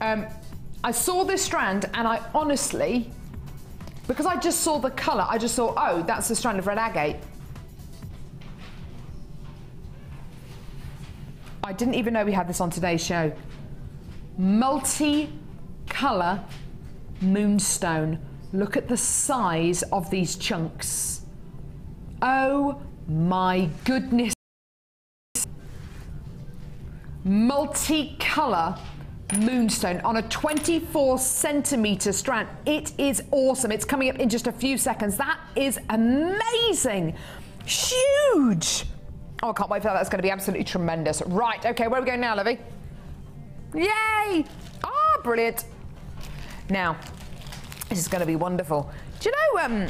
S1: I saw this strand and I honestly, because I just saw the colour, I just thought, oh, that's the strand of red agate. I didn't even know we had this on today's show. Multicolor moonstone. Look at the size of these chunks. Oh my goodness. Multicolor moonstone on a 24-centimetre strand. It is awesome. It's coming up in just a few seconds. That is amazing. Huge. Oh, I can't wait for that. That's going to be absolutely tremendous. Right, okay, where are we going now, Lovey? Yay! Ah, brilliant. Now, this is going to be wonderful. Do you know,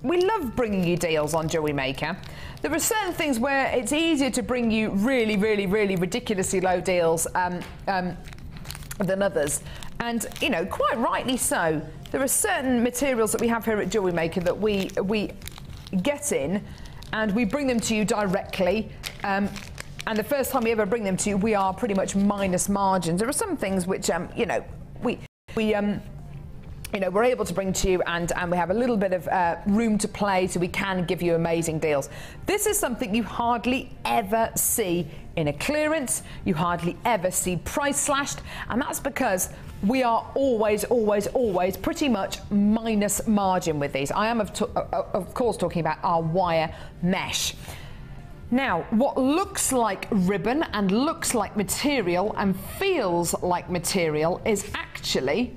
S1: we love bringing you deals on Jewellery Maker. There are certain things where it's easier to bring you really, really, really ridiculously low deals than others. And, you know, quite rightly so. There are certain materials that we have here at Jewellery Maker that we get in and we bring them to you directly. And the first time we ever bring them to you, we are pretty much minus margins. There are some things which, you know, you know, we're able to bring to you, and we have a little bit of room to play, so we can give you amazing deals. This is something you hardly ever see in a clearance. You hardly ever see price slashed, and that's because we are always, always, always pretty much minus margin with these. I am, of course, talking about our wire mesh. Now, what looks like ribbon and looks like material and feels like material is actually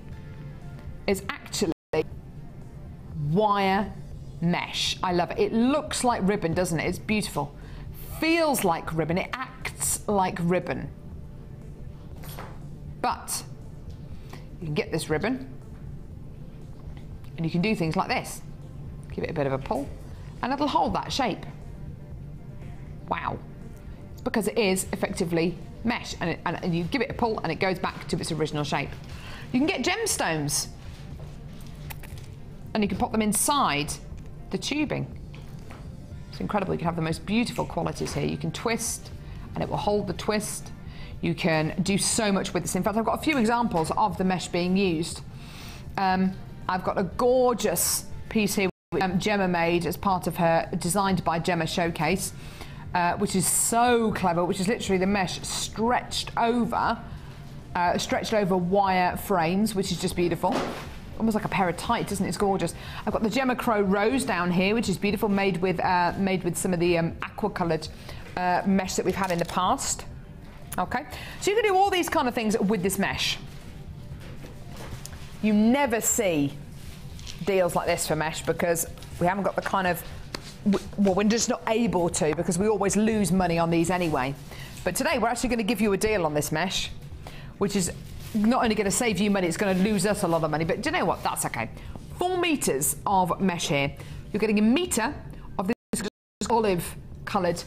S1: wire mesh. I love it. It looks like ribbon, doesn't it? It's beautiful. Feels like ribbon. It acts like ribbon. But you can get this ribbon and you can do things like this. Give it a bit of a pull and it'll hold that shape. Wow. It's because it is effectively mesh, and you give it a pull and it goes back to its original shape. You can get gemstones and you can pop them inside the tubing. It's incredible. You can have the most beautiful qualities here. You can twist and it will hold the twist. You can do so much with this. In fact, I've got a few examples of the mesh being used. I've got a gorgeous piece here Gemma made as part of her Designed by Gemma showcase, which is so clever, which is literally the mesh stretched over wire frames, which is just beautiful. almost like a pair of tights, isn't it? It's gorgeous. I've got the Gemma Crow Rose down here, which is beautiful, made with some of the aqua-coloured mesh that we've had in the past. Okay, so you can do all these kind of things with this mesh. You never see deals like this for mesh because we haven't got the kind of, well, we're just not able to because we always lose money on these anyway. But today we're actually going to give you a deal on this mesh, which is not only going to save you money, it's going to lose us a lot of money. But do you know what? That's okay. 4 meters of mesh here. You're getting a meter of this olive coloured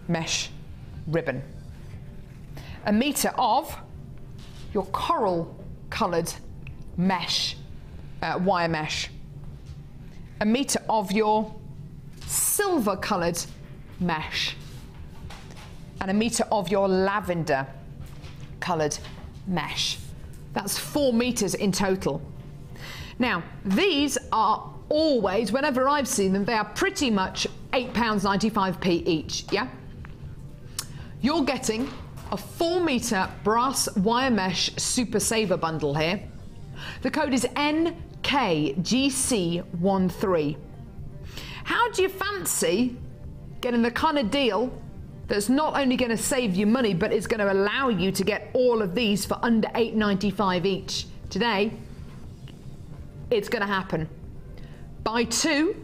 S1: mesh ribbon. A meter of your coral coloured mesh, wire mesh. A meter of your silver coloured mesh. And a meter of your lavender coloured mesh. That's 4 meters in total. Now, these are always, whenever I've seen them, they are pretty much £8.95p each, yeah? You're getting a 4 meter brass wire mesh super saver bundle here. The code is NKGC13. How do you fancy getting the kind of deal that's not only going to save you money, but it's going to allow you to get all of these for under £8.95 each? Today, it's going to happen. Buy 2,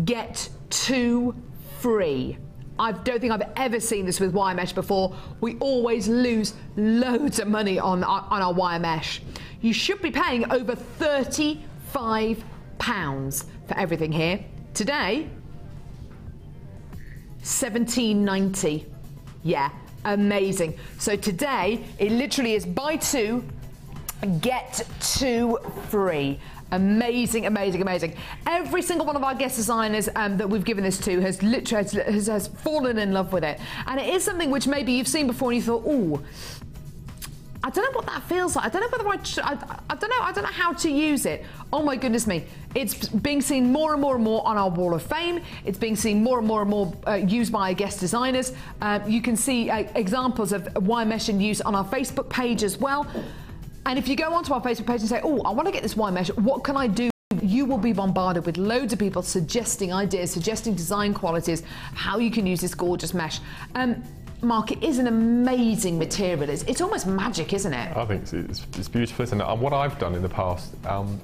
S1: get 2 free. I don't think I've ever seen this with wire mesh before. We always lose loads of money on our wire mesh. You should be paying over £35 for everything here. Today, £17.90. Yeah, amazing. So today, it literally is buy 2, get 2 free. Amazing, amazing, amazing. Every single one of our guest designers that we've given this to has literally has fallen in love with it. And it is something which maybe you've seen before and you thought, oh, I don't know what that feels like. I don't know whether I don't know how to use it. Oh my goodness me. It's being seen more and more and more on our Wall of Fame. It's being seen more and more and more used by guest designers. You can see examples of wire mesh in use on our Facebook page as well. And if you go onto our Facebook page and say, oh, I want to get this wire mesh, what can I do? You will be bombarded with loads of people suggesting ideas, suggesting design qualities, how you can use this gorgeous mesh. Mark, it is an amazing material. It's almost magic, isn't it?
S3: I think it's beautiful, isn't it? And what I've done in the past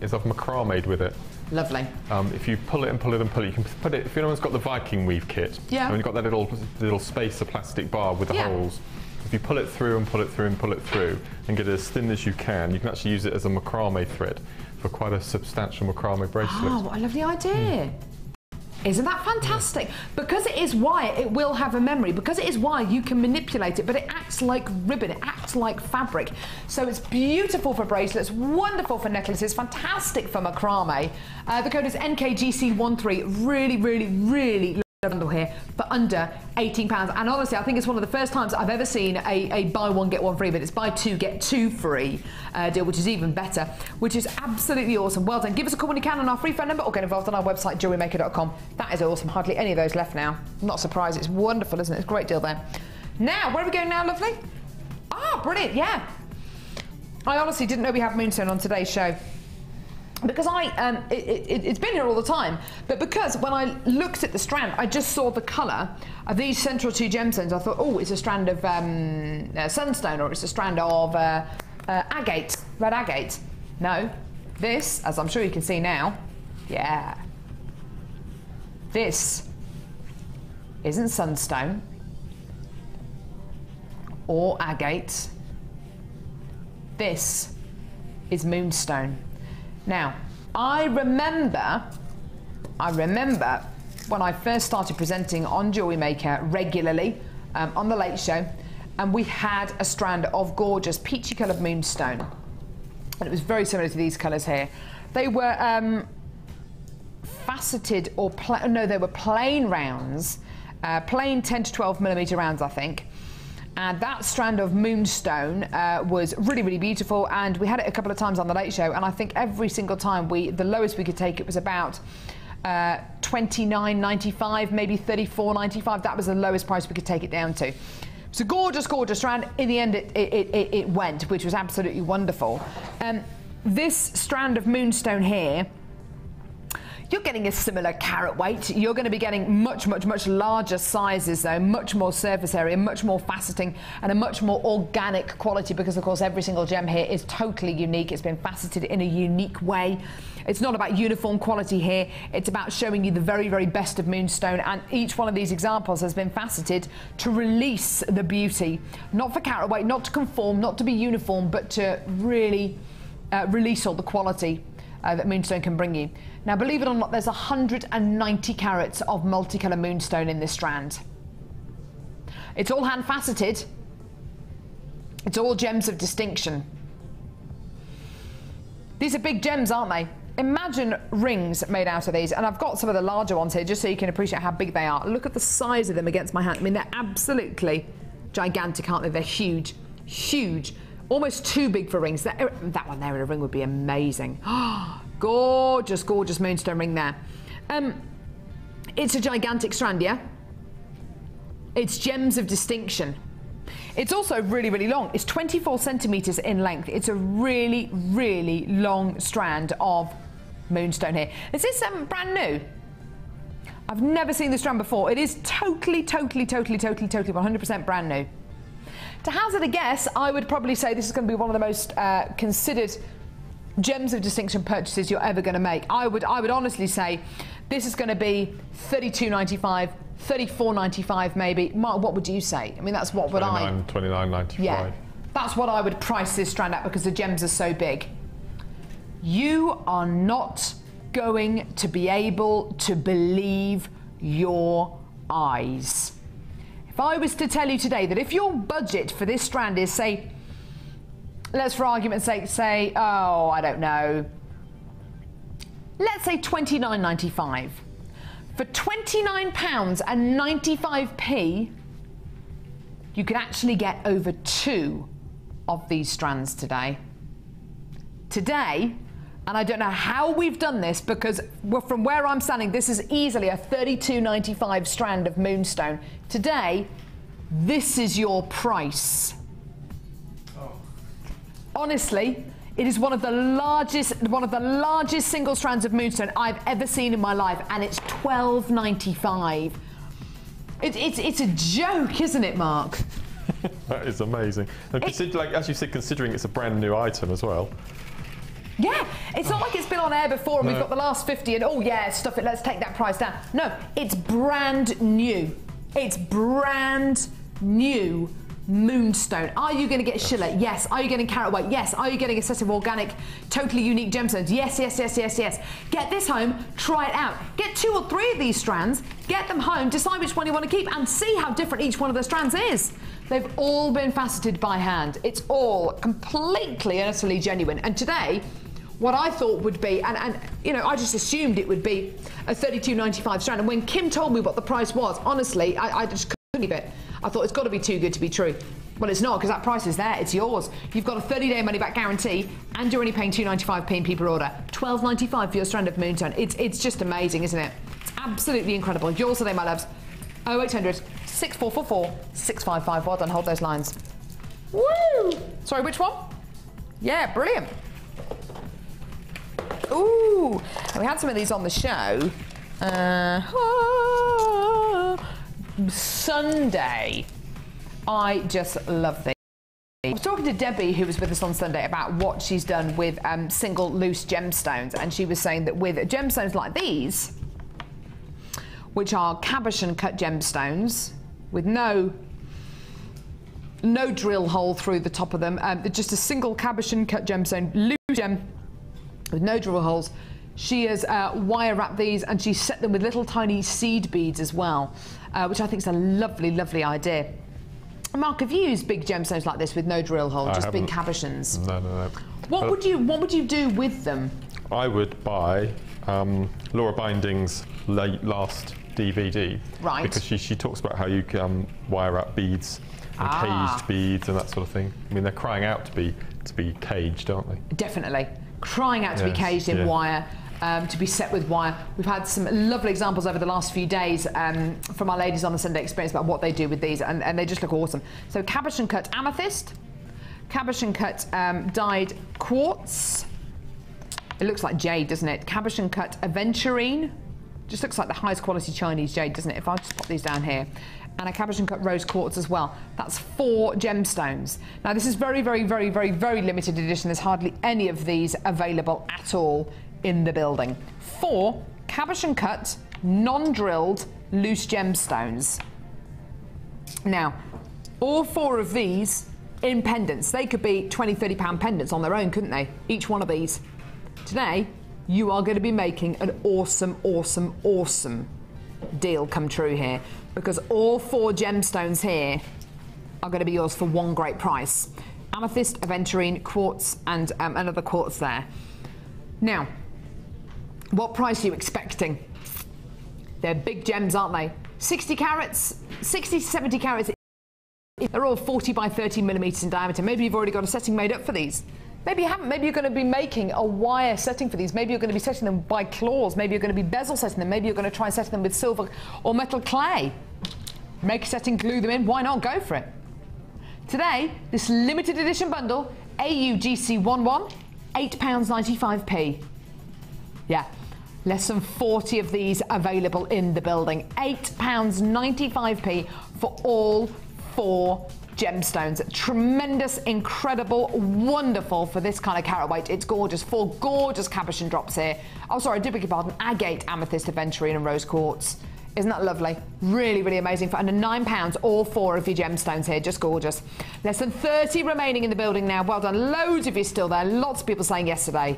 S3: is I've macrame'd with it.
S1: Lovely.
S3: If you pull it and pull it and pull it, you can put it, if anyone's got the Viking weave kit,
S1: yeah.
S3: and you've got that little spacer plastic bar with the holes, if you pull it through and pull it through and pull it through and get it as thin as you can actually use it as a macrame thread for quite a substantial macrame bracelet.
S1: Oh, what a lovely idea. Isn't that fantastic? Because it is wire, it will have a memory. Because it is wire, you can manipulate it, but it acts like ribbon, it acts like fabric. So it's beautiful for bracelets, wonderful for necklaces, fantastic for macrame. The code is NKGC13. Really, really, really bundle here for under £18. And honestly, I think it's one of the first times I've ever seen a buy 1 get 1 free, but it's buy 2 get 2 free deal, which is even better, which is absolutely awesome. Well done. Give us a call when you can on our free phone number or get involved on our website jewellerymaker.com. That is awesome. Hardly any of those left now. I'm not surprised. It's wonderful, isn't it? It's a great deal there. Now, where are we going now, lovely? Ah, brilliant. Yeah. I honestly didn't know we had moonstone on today's show. Because it's been here all the time, but because when I looked at the strand, I just saw the colour of these central 2 gemstones. I thought, oh, it's a strand of sunstone, or it's a strand of agate, red agate. No, this, as I'm sure you can see now, yeah, this isn't sunstone or agate. This is moonstone. Now, I remember when I first started presenting on Jewellery Maker regularly on the Late Show, and we had a strand of gorgeous peachy coloured moonstone, and it was very similar to these colours here. They were faceted or no, they were plain rounds, plain 10 to 12 millimetre rounds, I think. And that strand of moonstone was really, really beautiful, and we had it a couple of times on the Late Show, and I think every single time the lowest we could take it was about $29.95, maybe $34.95. That was the lowest price we could take it down to. It's a gorgeous, gorgeous strand. In the end, it went, which was absolutely wonderful. this strand of moonstone here, you're getting a similar carat weight. You're going to be getting much larger sizes though, much more surface area, much more faceting, and a much more organic quality, because of course every single gem here is totally unique. It's been faceted in a unique way. It's not about uniform quality here. It's about showing you the very best of moonstone, and each one of these examples has been faceted to release the beauty, not for carat weight, not to conform, not to be uniform, but to really release all the quality that moonstone can bring you. Now, believe it or not, there's 190 carats of multicolor moonstone in this strand. It's all hand faceted. It's all gems of distinction. These are big gems, aren't they? Imagine rings made out of these, and I've got some of the larger ones here just so you can appreciate how big they are. Look at the size of them against my hand. I mean, they're absolutely gigantic, aren't they? They're huge, huge. Almost too big for rings. That one there in a ring would be amazing. Gorgeous, gorgeous moonstone ring there. It's a gigantic strand, yeah? It's gems of distinction. It's also really long. It's 24 centimeters in length. It's a really long strand of moonstone here. Is this brand new? I've never seen this strand before. It is totally 100% brand new. To hazard a guess, I would probably say this is going to be one of the most considered gems of distinction purchases you're ever going to make. I would honestly say this is going to be $32.95, $34.95 maybe. Mark, what would you say? I mean, that's what would I...
S3: $29.95.
S1: Yeah, that's what I would price this strand at, because the gems are so big. You are not going to be able to believe your eyes. If I was to tell you today that if your budget for this strand is, say, let's for argument's sake say, oh, I don't know, let's say $29.95. For £29.95, you can actually get over 2 of these strands today. Today, and I don't know how we've done this, because from where I'm standing, this is easily a $32.95 strand of moonstone. Today, this is your price. Oh. Honestly, it is one of the largest single strands of moonstone I've ever seen in my life, and it's $12.95. It's a joke, isn't it, Mark?
S3: That is amazing. And like, as you said, considering it's a brand new item as well.
S1: Yeah, it's not like it's been on air before and we've got the last 50 and oh yeah, stuff it, let's take that price down. No, it's brand new. It's brand new moonstone. Are you going to get Schiller? Yes. Are you getting carat weight? Yes. Are you getting a set of organic, totally unique gemstones? Yes. Get this home, try it out. Get 2 or 3 of these strands, get them home, decide which one you want to keep, and see how different each one of the strands is. They've all been faceted by hand. It's all completely and utterly genuine. And today, what I thought would be, and you know, I just assumed it would be a $32.95 strand. And when Kim told me what the price was, honestly, I just couldn't believe it. I thought it's got to be too good to be true. Well, it's not, because that price is there. It's yours. You've got a 30-day money-back guarantee, and you're only paying $2.95p per order. $12.95 for your strand of moonstone. It's just amazing, isn't it? It's absolutely incredible. Yours today, my loves. 0800 6444 655. Well done. Hold those lines. Woo! Sorry, which one? Yeah, brilliant. Ooh, and we had some of these on the show. Sunday. I just love these. I was talking to Debbie, who was with us on Sunday, about what she's done with single loose gemstones, and she was saying that with gemstones like these, which are cabochon cut gemstones with no drill hole through the top of them, just a single cabochon cut gemstone, loose gem with no drill holes. She has wire wrapped these, and she's set them with little tiny seed beads as well, which I think is a lovely idea. Mark, have you used big gemstones like this with no drill hole, just big cabochons?
S3: No.
S1: What would you do with them?
S3: I would buy Laura Binding's last DVD,
S1: right?
S3: Because she talks about how you can wire wrap beads and caged beads and that sort of thing. I mean, they're crying out to be caged, aren't they? Definitely
S1: crying out to be caged in wire. To be set with wire. We've had some lovely examples over the last few days from our ladies on the Sunday Experience about what they do with these, and they just look awesome. So cabochon cut amethyst, cabochon cut dyed quartz, It looks like jade, doesn't it? Cabochon cut aventurine. Just looks like the highest quality Chinese jade, doesn't it? If I just pop these down here. And a cabochon cut rose quartz as well. That's 4 gemstones. Now this is very, very, very, very, very limited edition. There's hardly any of these available at all in the building. 4 cabochon cut, non-drilled, loose gemstones. Now, all 4 of these in pendants. They could be £20, £30 pendants on their own, couldn't they? Each one of these. Today, you are going to be making an awesome, awesome, awesome deal come true here, because all 4 gemstones here are going to be yours for one great price. Amethyst, aventurine, quartz, and another quartz there. Now, what price are you expecting? They're big gems, aren't they? 60 carats, 60 to 70 carats. They're all 40 by 30 millimeters in diameter. Maybe you've already got a setting made up for these. Maybe you haven't. Maybe you're going to be making a wire setting for these. Maybe you're going to be setting them by claws. Maybe you're going to be bezel setting them. Maybe you're going to try setting them with silver or metal clay. Make a setting, glue them in. Why not? Go for it. Today, this limited edition bundle, AUGC11, £8.95p. Yeah, less than 40 of these available in the building. £8.95p for all 4 gemstones. Tremendous, incredible, wonderful for this kind of carat weight. It's gorgeous. 4 gorgeous cabochon drops here. Oh, sorry, I did beg your pardon. Agate, amethyst, aventurine, and rose quartz. Isn't that lovely? Really, really amazing. For under £9, all 4 of your gemstones here. Just gorgeous. Less than 30 remaining in the building now. Well done. Loads of you still there. Lots of people saying yesterday.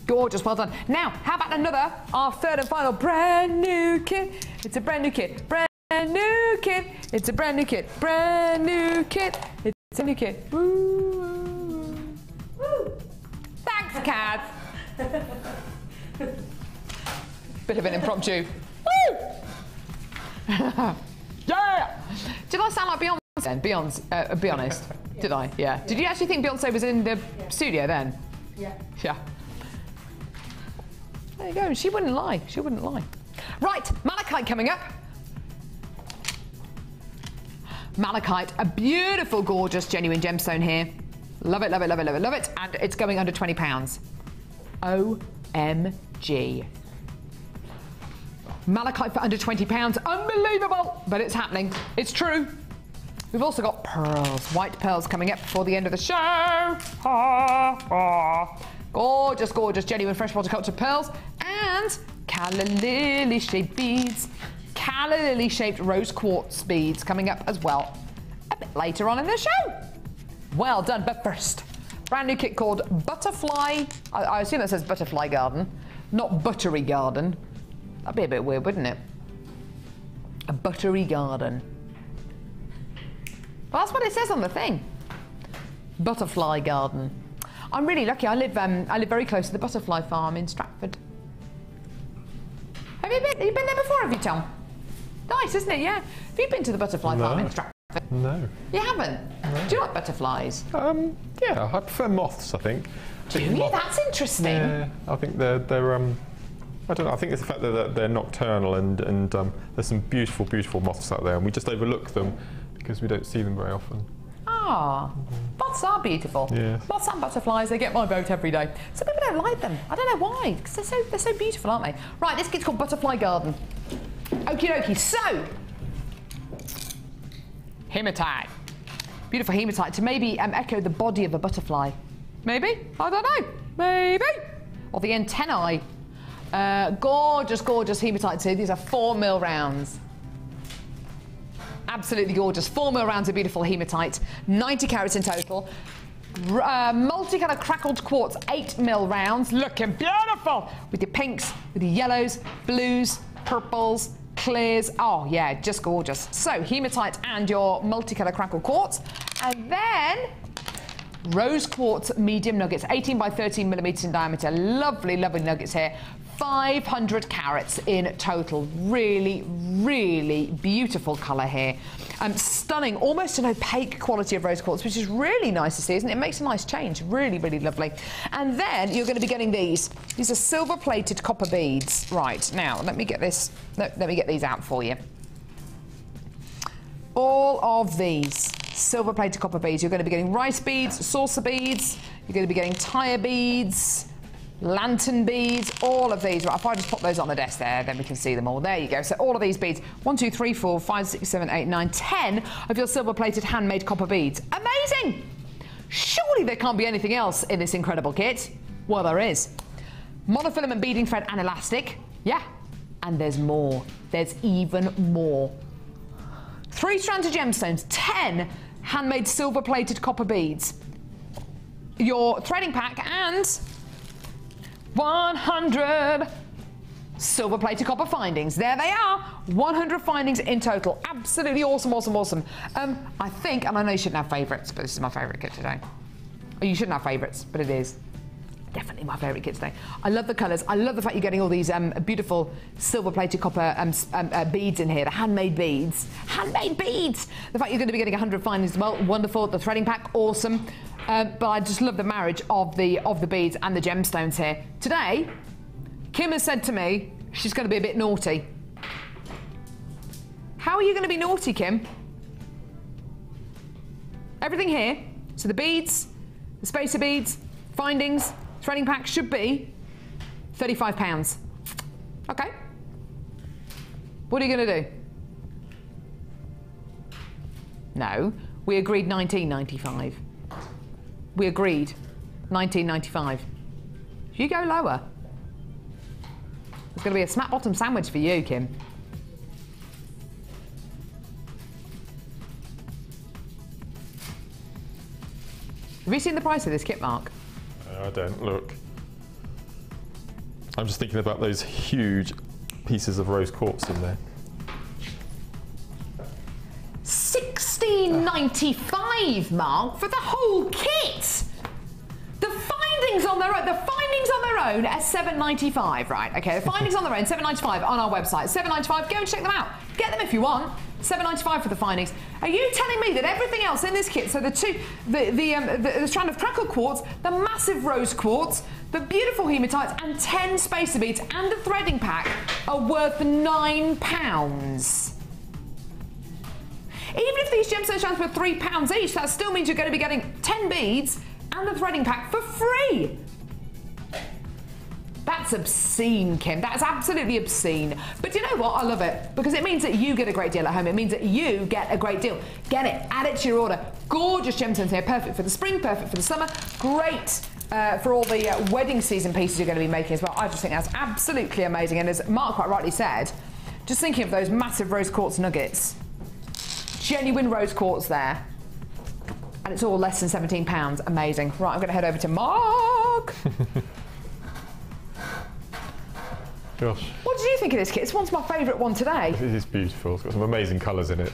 S1: Gorgeous. Well done. Now, how about another, our 3rd and final brand new kit? It's a brand new kit. Brand new kit. It's a brand new kit. Brand new kit. It's a new kit. Woo. Woo. Thanks, Kat. Bit of an impromptu. Woo. Yeah. Did I sound like Beyonce then? Beyonce, be honest. Yeah. Did I? Yeah. Did you actually think Beyonce was in the studio then?
S2: Yeah.
S1: Yeah. There you go. She wouldn't lie. She wouldn't lie. Right. Malachite coming up. Malachite, a beautiful, gorgeous, genuine gemstone here. Love it, love it, love it, love it, love it. And it's going under £20. OMG. Malachite for under £20. Unbelievable, but it's happening. It's true. We've also got pearls, white pearls coming up before the end of the show. Gorgeous, gorgeous, genuine freshwater cultured pearls. And calla lily shaped beads. Calla lily shaped rose quartz beads coming up as well a bit later on in the show. Well done, but first, brand new kit called Butterfly. I assume that says Butterfly Garden, not Buttery Garden. That'd be a bit weird, wouldn't it? A buttery garden. Well, that's what it says on the thing. Butterfly Garden. I'm really lucky. I live very close to the butterfly farm in Stratford. Have you been there before, have you, Tom? Nice, isn't it? Yeah. Have you been to the butterfly farm in Stratford?
S3: No.
S1: You haven't? No. Do you like butterflies?
S3: Yeah, I prefer moths, I think.
S1: Do you? That's interesting.
S3: Yeah, I think they're I don't know, I think it's the fact that they're nocturnal and there's some beautiful, beautiful moths out there and we just overlook them because we don't see them very often.
S1: Ah, moths are beautiful.
S3: Yeah.
S1: Moths and butterflies, they get my vote every day. Some people don't like them. I don't know why, because they're so beautiful, aren't they? Right, this kit's called Butterfly Garden. Okie dokie, so, hematite. Beautiful hematite to maybe echo the body of a butterfly. Maybe? I don't know. Maybe. Or the antennae. Gorgeous, gorgeous hematite too. These are 4mm rounds. Absolutely gorgeous. 4mm rounds of beautiful hematite. 90 carats in total. Multicolour crackled quartz, 8mm rounds. Looking beautiful. With your pinks, with your yellows, blues, purples, clears. Oh yeah, just gorgeous. So hematite and your multicolour crackled quartz. And then rose quartz medium nuggets, 18 by 13 millimeters in diameter. Lovely, lovely nuggets here. 500 carats in total. Really, really beautiful colour here. Stunning, almost an opaque quality of rose quartz, which is really nice to see, isn't it? It makes a nice change. Really, really lovely. And then you're going to be getting these. These are silver-plated copper beads. Right, now, let me get this. Let me get these out for you. All of these silver-plated copper beads. You're going to be getting rice beads, saucer beads. You're going to be getting tire beads. lantern beads, all of these. Right, if I just pop those on the desk there, then we can see them all. There you go. So all of these beads, 1, 2, 3, 4, 5, 6, 7, 8, 9, 10 of your silver-plated handmade copper beads. Amazing! Surely there can't be anything else in this incredible kit. Well, there is. Monofilament beading thread and elastic. Yeah. And there's more. There's even more. 3 strands of gemstones, 10 handmade silver-plated copper beads. Your threading pack and 100 silver-plated copper findings. There they are. 100 findings in total. Absolutely awesome, awesome, awesome. I think, and I know you shouldn't have favourites, but this is my favourite kit today. Oh, you shouldn't have favourites, but it is. Definitely my favourite kit today. I love the colours. I love the fact you're getting all these beautiful silver-plated copper beads in here, the handmade beads. Handmade beads! The fact you're going to be getting 100 findings as well, wonderful. The threading pack, awesome. But I just love the marriage of the beads and the gemstones here. Today, Kim has said to me she's going to be a bit naughty. How are you going to be naughty, Kim? Everything here, so the beads, the spacer beads, findings, threading pack should be £35. Okay. What are you going to do? No, we agreed £19.95. We agreed £19.95. You go lower. It's going to be a snap bottom sandwich for you, Kim. Have you seen the price of this kit, Mark?
S3: I don't, look. I'm just thinking about those huge pieces of rose quartz in there.
S1: £16.95, Mark, for the whole kit. The findings on their own are £7.95, right? Okay, the findings on their own, £7.95 on our website. £7.95. Go and check them out. Get them if you want. £7.95 for the findings. Are you telling me that everything else in this kit, so the strand of crackle quartz, the massive rose quartz, the beautiful hematites, and 10 spacer beads and the threading pack are worth £9? Even if these gemstone strands were £3 each, that still means you're going to be getting 10 beads and the threading pack for free. That's obscene, Kim. That's absolutely obscene. But you know what? I love it because it means that you get a great deal at home. It means that you get a great deal. Get it. Add it to your order. Gorgeous gemstones here. Perfect for the spring, perfect for the summer. Great for all the wedding season pieces you're going to be making as well. I just think that's absolutely amazing. And as Mark quite rightly said, just thinking of those massive rose quartz nuggets. Genuine rose quartz there. And it's all less than £17. Amazing. Right, I'm going to head over to Mark.
S3: Gosh.
S1: What did you think of this kit? This one's my favourite one today.
S3: It is beautiful. It's got some amazing colours in it.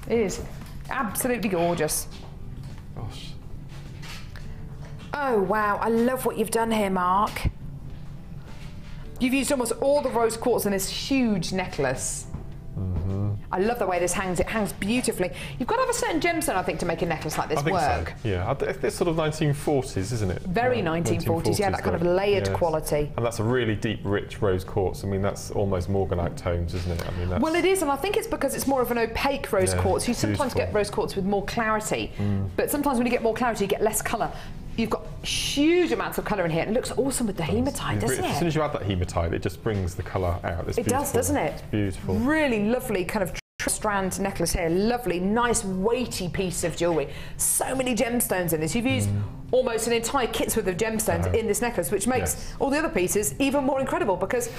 S1: It is. Absolutely gorgeous.
S3: Gosh.
S1: Oh, wow. I love what you've done here, Mark. You've used almost all the rose quartz in this huge necklace. I love the way this hangs. It hangs beautifully. You've got to have a certain gemstone, I think, to make a necklace like this work.
S3: So. Yeah, it's sort of 1940s, isn't it?
S1: Very 1940s, yeah, that kind of layered quality.
S3: And that's a really deep, rich rose quartz. I mean, that's almost morganite tones, isn't it? I mean, that's...
S1: Well, it is, and I think it's because it's more of an opaque rose quartz. You sometimes get rose quartz with more clarity, but sometimes when you get more clarity, you get less colour. You've got huge amounts of colour in here. It looks awesome with the hematite, doesn't it?
S3: As soon as you add that hematite, it just brings the colour out. It's
S1: it does, doesn't it?
S3: It's beautiful.
S1: Really lovely kind of strand necklace here. Lovely, nice, weighty piece of jewellery. So many gemstones in this. You've used almost an entire kit's worth of gemstones in this necklace, which makes all the other pieces even more incredible because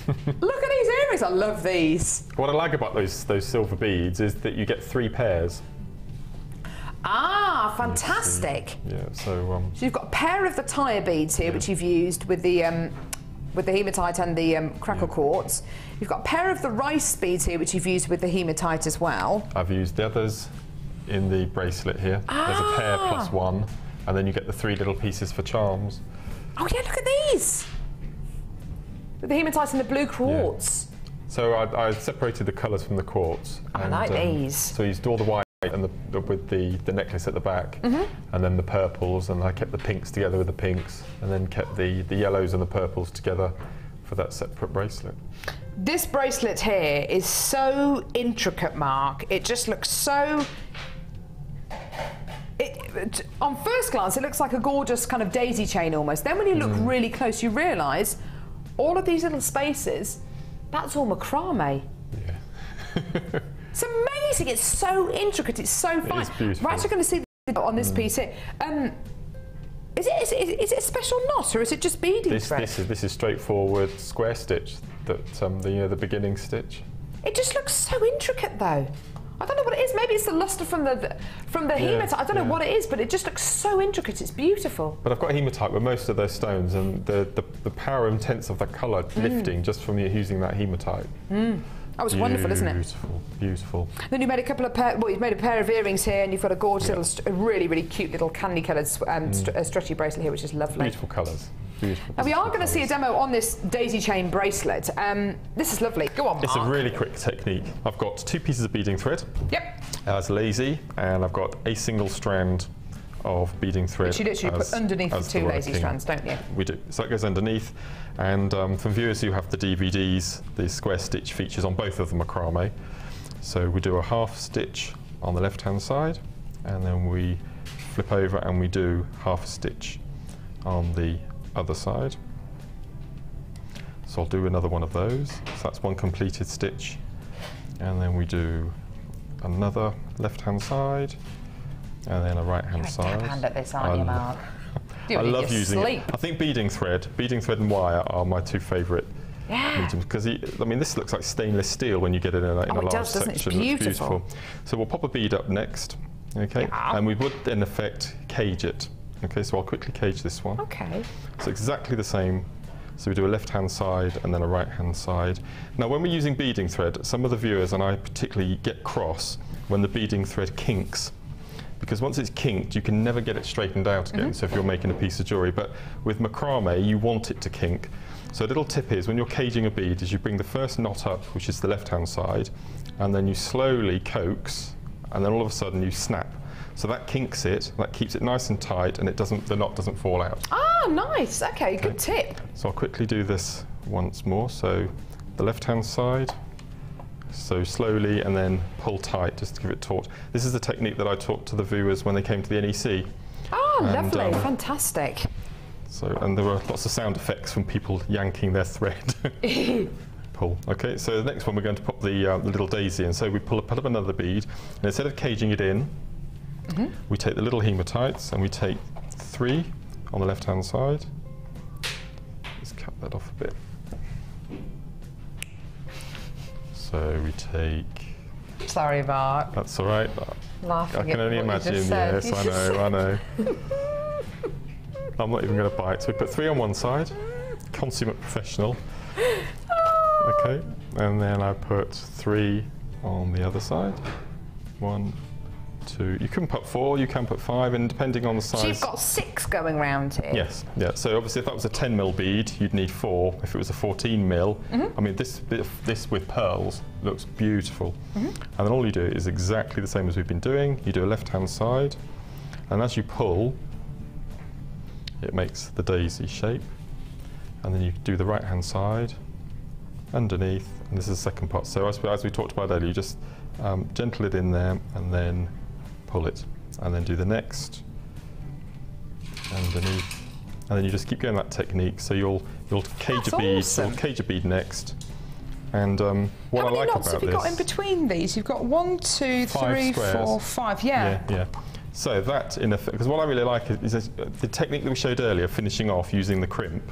S1: look at these earrings. I love these.
S3: What I like about those silver beads is that you get 3 pairs.
S1: Ah, fantastic.
S3: Yeah, so
S1: you've got a pair of the tire beads here, which you've used with the hematite and the crackle quartz. You've got a pair of the rice beads here, which you've used with the hematite as well.
S3: I've used the others in the bracelet here. There's a pair plus 1, and then you get the 3 little pieces for charms.
S1: Oh yeah, look at these! With the hematite and the blue quartz.
S3: Yeah. So I separated the colours from the quartz.
S1: I like these.
S3: So I used all the white and with the necklace at the back, and then the purples, and I kept the pinks together with the pinks, and then kept the yellows and the purples together for that separate bracelet.
S1: This bracelet here is so intricate, Mark. It just looks so On first glance, it looks like a gorgeous kind of daisy chain almost. Then when you look really close, you realise all of these little spaces, that's all macrame.
S3: Yeah.
S1: It's amazing. It's so intricate. It's so fine.
S3: It is beautiful.
S1: We're actually going to see on this piece here. Is it a special knot or is it just beading thread?
S3: This is straightforward square stitch. That the beginning stitch.
S1: It just looks so intricate though. I don't know what it is. Maybe it's the luster from the hematite. I don't know what it is, but it just looks so intricate. It's beautiful.
S3: But I've got hematite with most of those stones, and the power intense of the colour lifting just from using that hematite.
S1: That was wonderful, isn't it?
S3: Beautiful, beautiful.
S1: Then you made a couple of you've made a pair of earrings here, and you've got a gorgeous little, really cute little candy-coloured stretchy bracelet here, which is lovely.
S3: Beautiful colours. Beautiful.
S1: Now we are going to see a demo on this daisy chain bracelet. This is lovely. Go on, Mark.
S3: It's a really quick technique. I've got 2 pieces of beading thread.
S1: Yep.
S3: As lazy, and I've got a single strand of beading thread.
S1: Which you literally put underneath the 2 lazy strands, don't you?
S3: We do. So it goes underneath. And for viewers who have the DVDs, the square stitch features on both of the macrame. So we do a half stitch on the left-hand side, and then we flip over and we do half a stitch on the other side. So I'll do another one of those. So that's one completed stitch, and then we do another left-hand side, and then a right-hand side.
S1: Tap hand at this, aren't you, Mark?
S3: I love using it. I think beading thread and wire are my 2 favourite mediums, because I mean this looks like stainless steel when you get it in a large section.
S1: It's beautiful.
S3: So we'll pop a bead up next, okay? And we would in effect cage it. Okay, so I'll quickly cage this one.
S1: Okay.
S3: So exactly the same. So we do a left-hand side and then a right-hand side. Now when we're using beading thread, some of the viewers, and I particularly, get cross when the beading thread kinks. Because once it's kinked, you can never get it straightened out again, so if you're making a piece of jewellery. But with macrame, you want it to kink. So a little tip is, when you're caging a bead, is you bring the first knot up, which is the left-hand side, and then you slowly coax, and then all of a sudden you snap. So that kinks it, that keeps it nice and tight, and the knot doesn't fall out.
S1: Ah, nice. Okay, good tip.
S3: So I'll quickly do this once more. So the left-hand side, so slowly, and then pull tight just to give it taut. This is the technique that I taught to the viewers when they came to the NEC.
S1: Oh, lovely, fantastic.
S3: So, and there were lots of sound effects from people yanking their thread. Pull. Okay, so the next one we're going to pop the little daisy in. So we pull up another bead, and instead of caging it in, we take the little hematites and we take 3 on the left-hand side. Let's cut that off a bit. So we take...
S1: Sorry, Mark.
S3: That's all right.
S1: Laughing
S3: I can only imagine. Yes, I know. I'm not even going to bite. So we put 3 on one side. Consummate professional. Okay, and then I put 3 on the other side. 1, 2. You can put 4, you can put 5, and depending on the size.
S1: So you've got 6 going round here.
S3: Yes, yeah. So obviously, if that was a 10mm bead, you'd need 4. If it was a 14mm, I mean, this with pearls looks beautiful. And then all you do is exactly the same as we've been doing. You do a left-hand side, and as you pull, it makes the daisy shape. And then you do the right-hand side, underneath, and this is the second part. So as we talked about earlier, you just gentle it in there, and then pull it, and then do the next, underneath, and then you just keep going that technique. So you'll cage a bead. Awesome. You'll cage a bead next. And what I like about this. How many knots have you got
S1: in between these? You've got 1, 2, 3, 4, 5. Yeah.
S3: Yeah. So that, in effect, because what I really like is the technique that we showed earlier, finishing off using the crimp.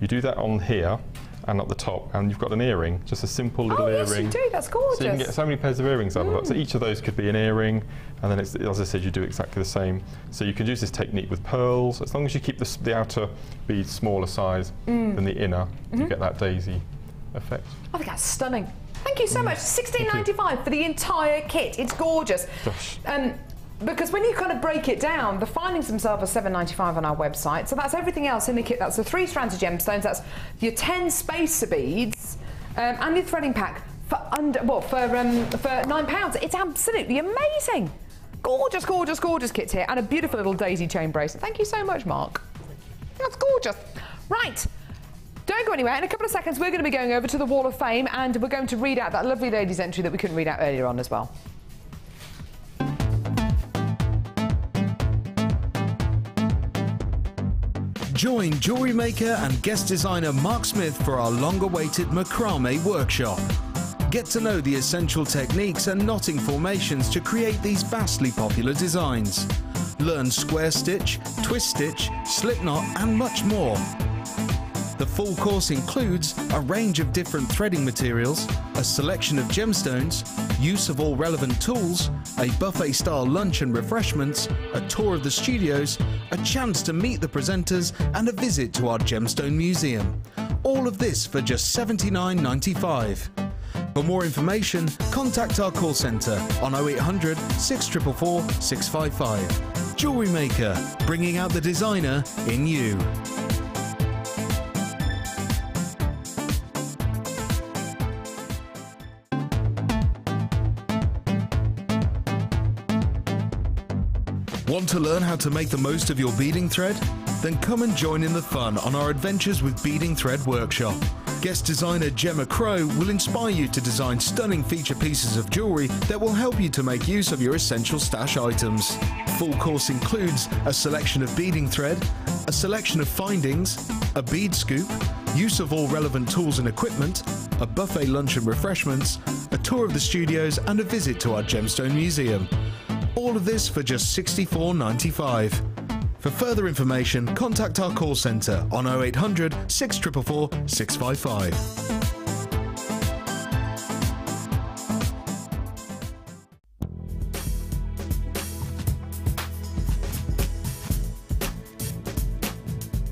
S3: You do that on here and at the top, and you've got an earring, just a simple little earring.
S1: Yes, you do. That's gorgeous.
S3: So you can get so many pairs of earrings out of that. So each of those could be an earring, and then, as I said, you do exactly the same. So you can use this technique with pearls, as long as you keep the outer bead smaller size than the inner, you get that daisy effect.
S1: I think that's stunning. Thank you so much. $16.95 for the entire kit. It's gorgeous.
S3: Gosh.
S1: Because when you kind of break it down, the findings themselves are $7.95 on our website. So that's everything else in the kit. That's the 3 strands of gemstones. That's your 10 spacer beads and your threading pack for £9. It's absolutely amazing. Gorgeous, gorgeous, gorgeous kit here, and a beautiful little daisy chain bracelet. Thank you so much, Mark. That's gorgeous. Right. Don't go anywhere. In a couple of seconds, we're going to be going over to the Wall of Fame, and we're going to read out that lovely ladies' entry that we couldn't read out earlier on as well.
S6: Join Jewellery Maker and guest designer Mark Smith for our long-awaited macrame workshop. Get to know the essential techniques and knotting formations to create these vastly popular designs. Learn square stitch, twist stitch, slip knot and much more. The full course includes a range of different threading materials, a selection of gemstones, use of all relevant tools, a buffet-style lunch and refreshments, a tour of the studios, a chance to meet the presenters and a visit to our gemstone museum. All of this for just $79.95. For more information, contact our call centre on 0800 644 655. Jewellery Maker, bringing out the designer in you. Want to learn how to make the most of your beading thread? Then come and join in the fun on our Adventures with Beading Thread workshop. Guest designer Gemma Crow will inspire you to design stunning feature pieces of jewellery that will help you to make use of your essential stash items. Full course includes a selection of beading thread, a selection of findings, a bead scoop, use of all relevant tools and equipment, a buffet lunch and refreshments, a tour of the studios and a visit to our gemstone museum. All of this for just $64.95. For further information, contact our call centre on 0800 644 655.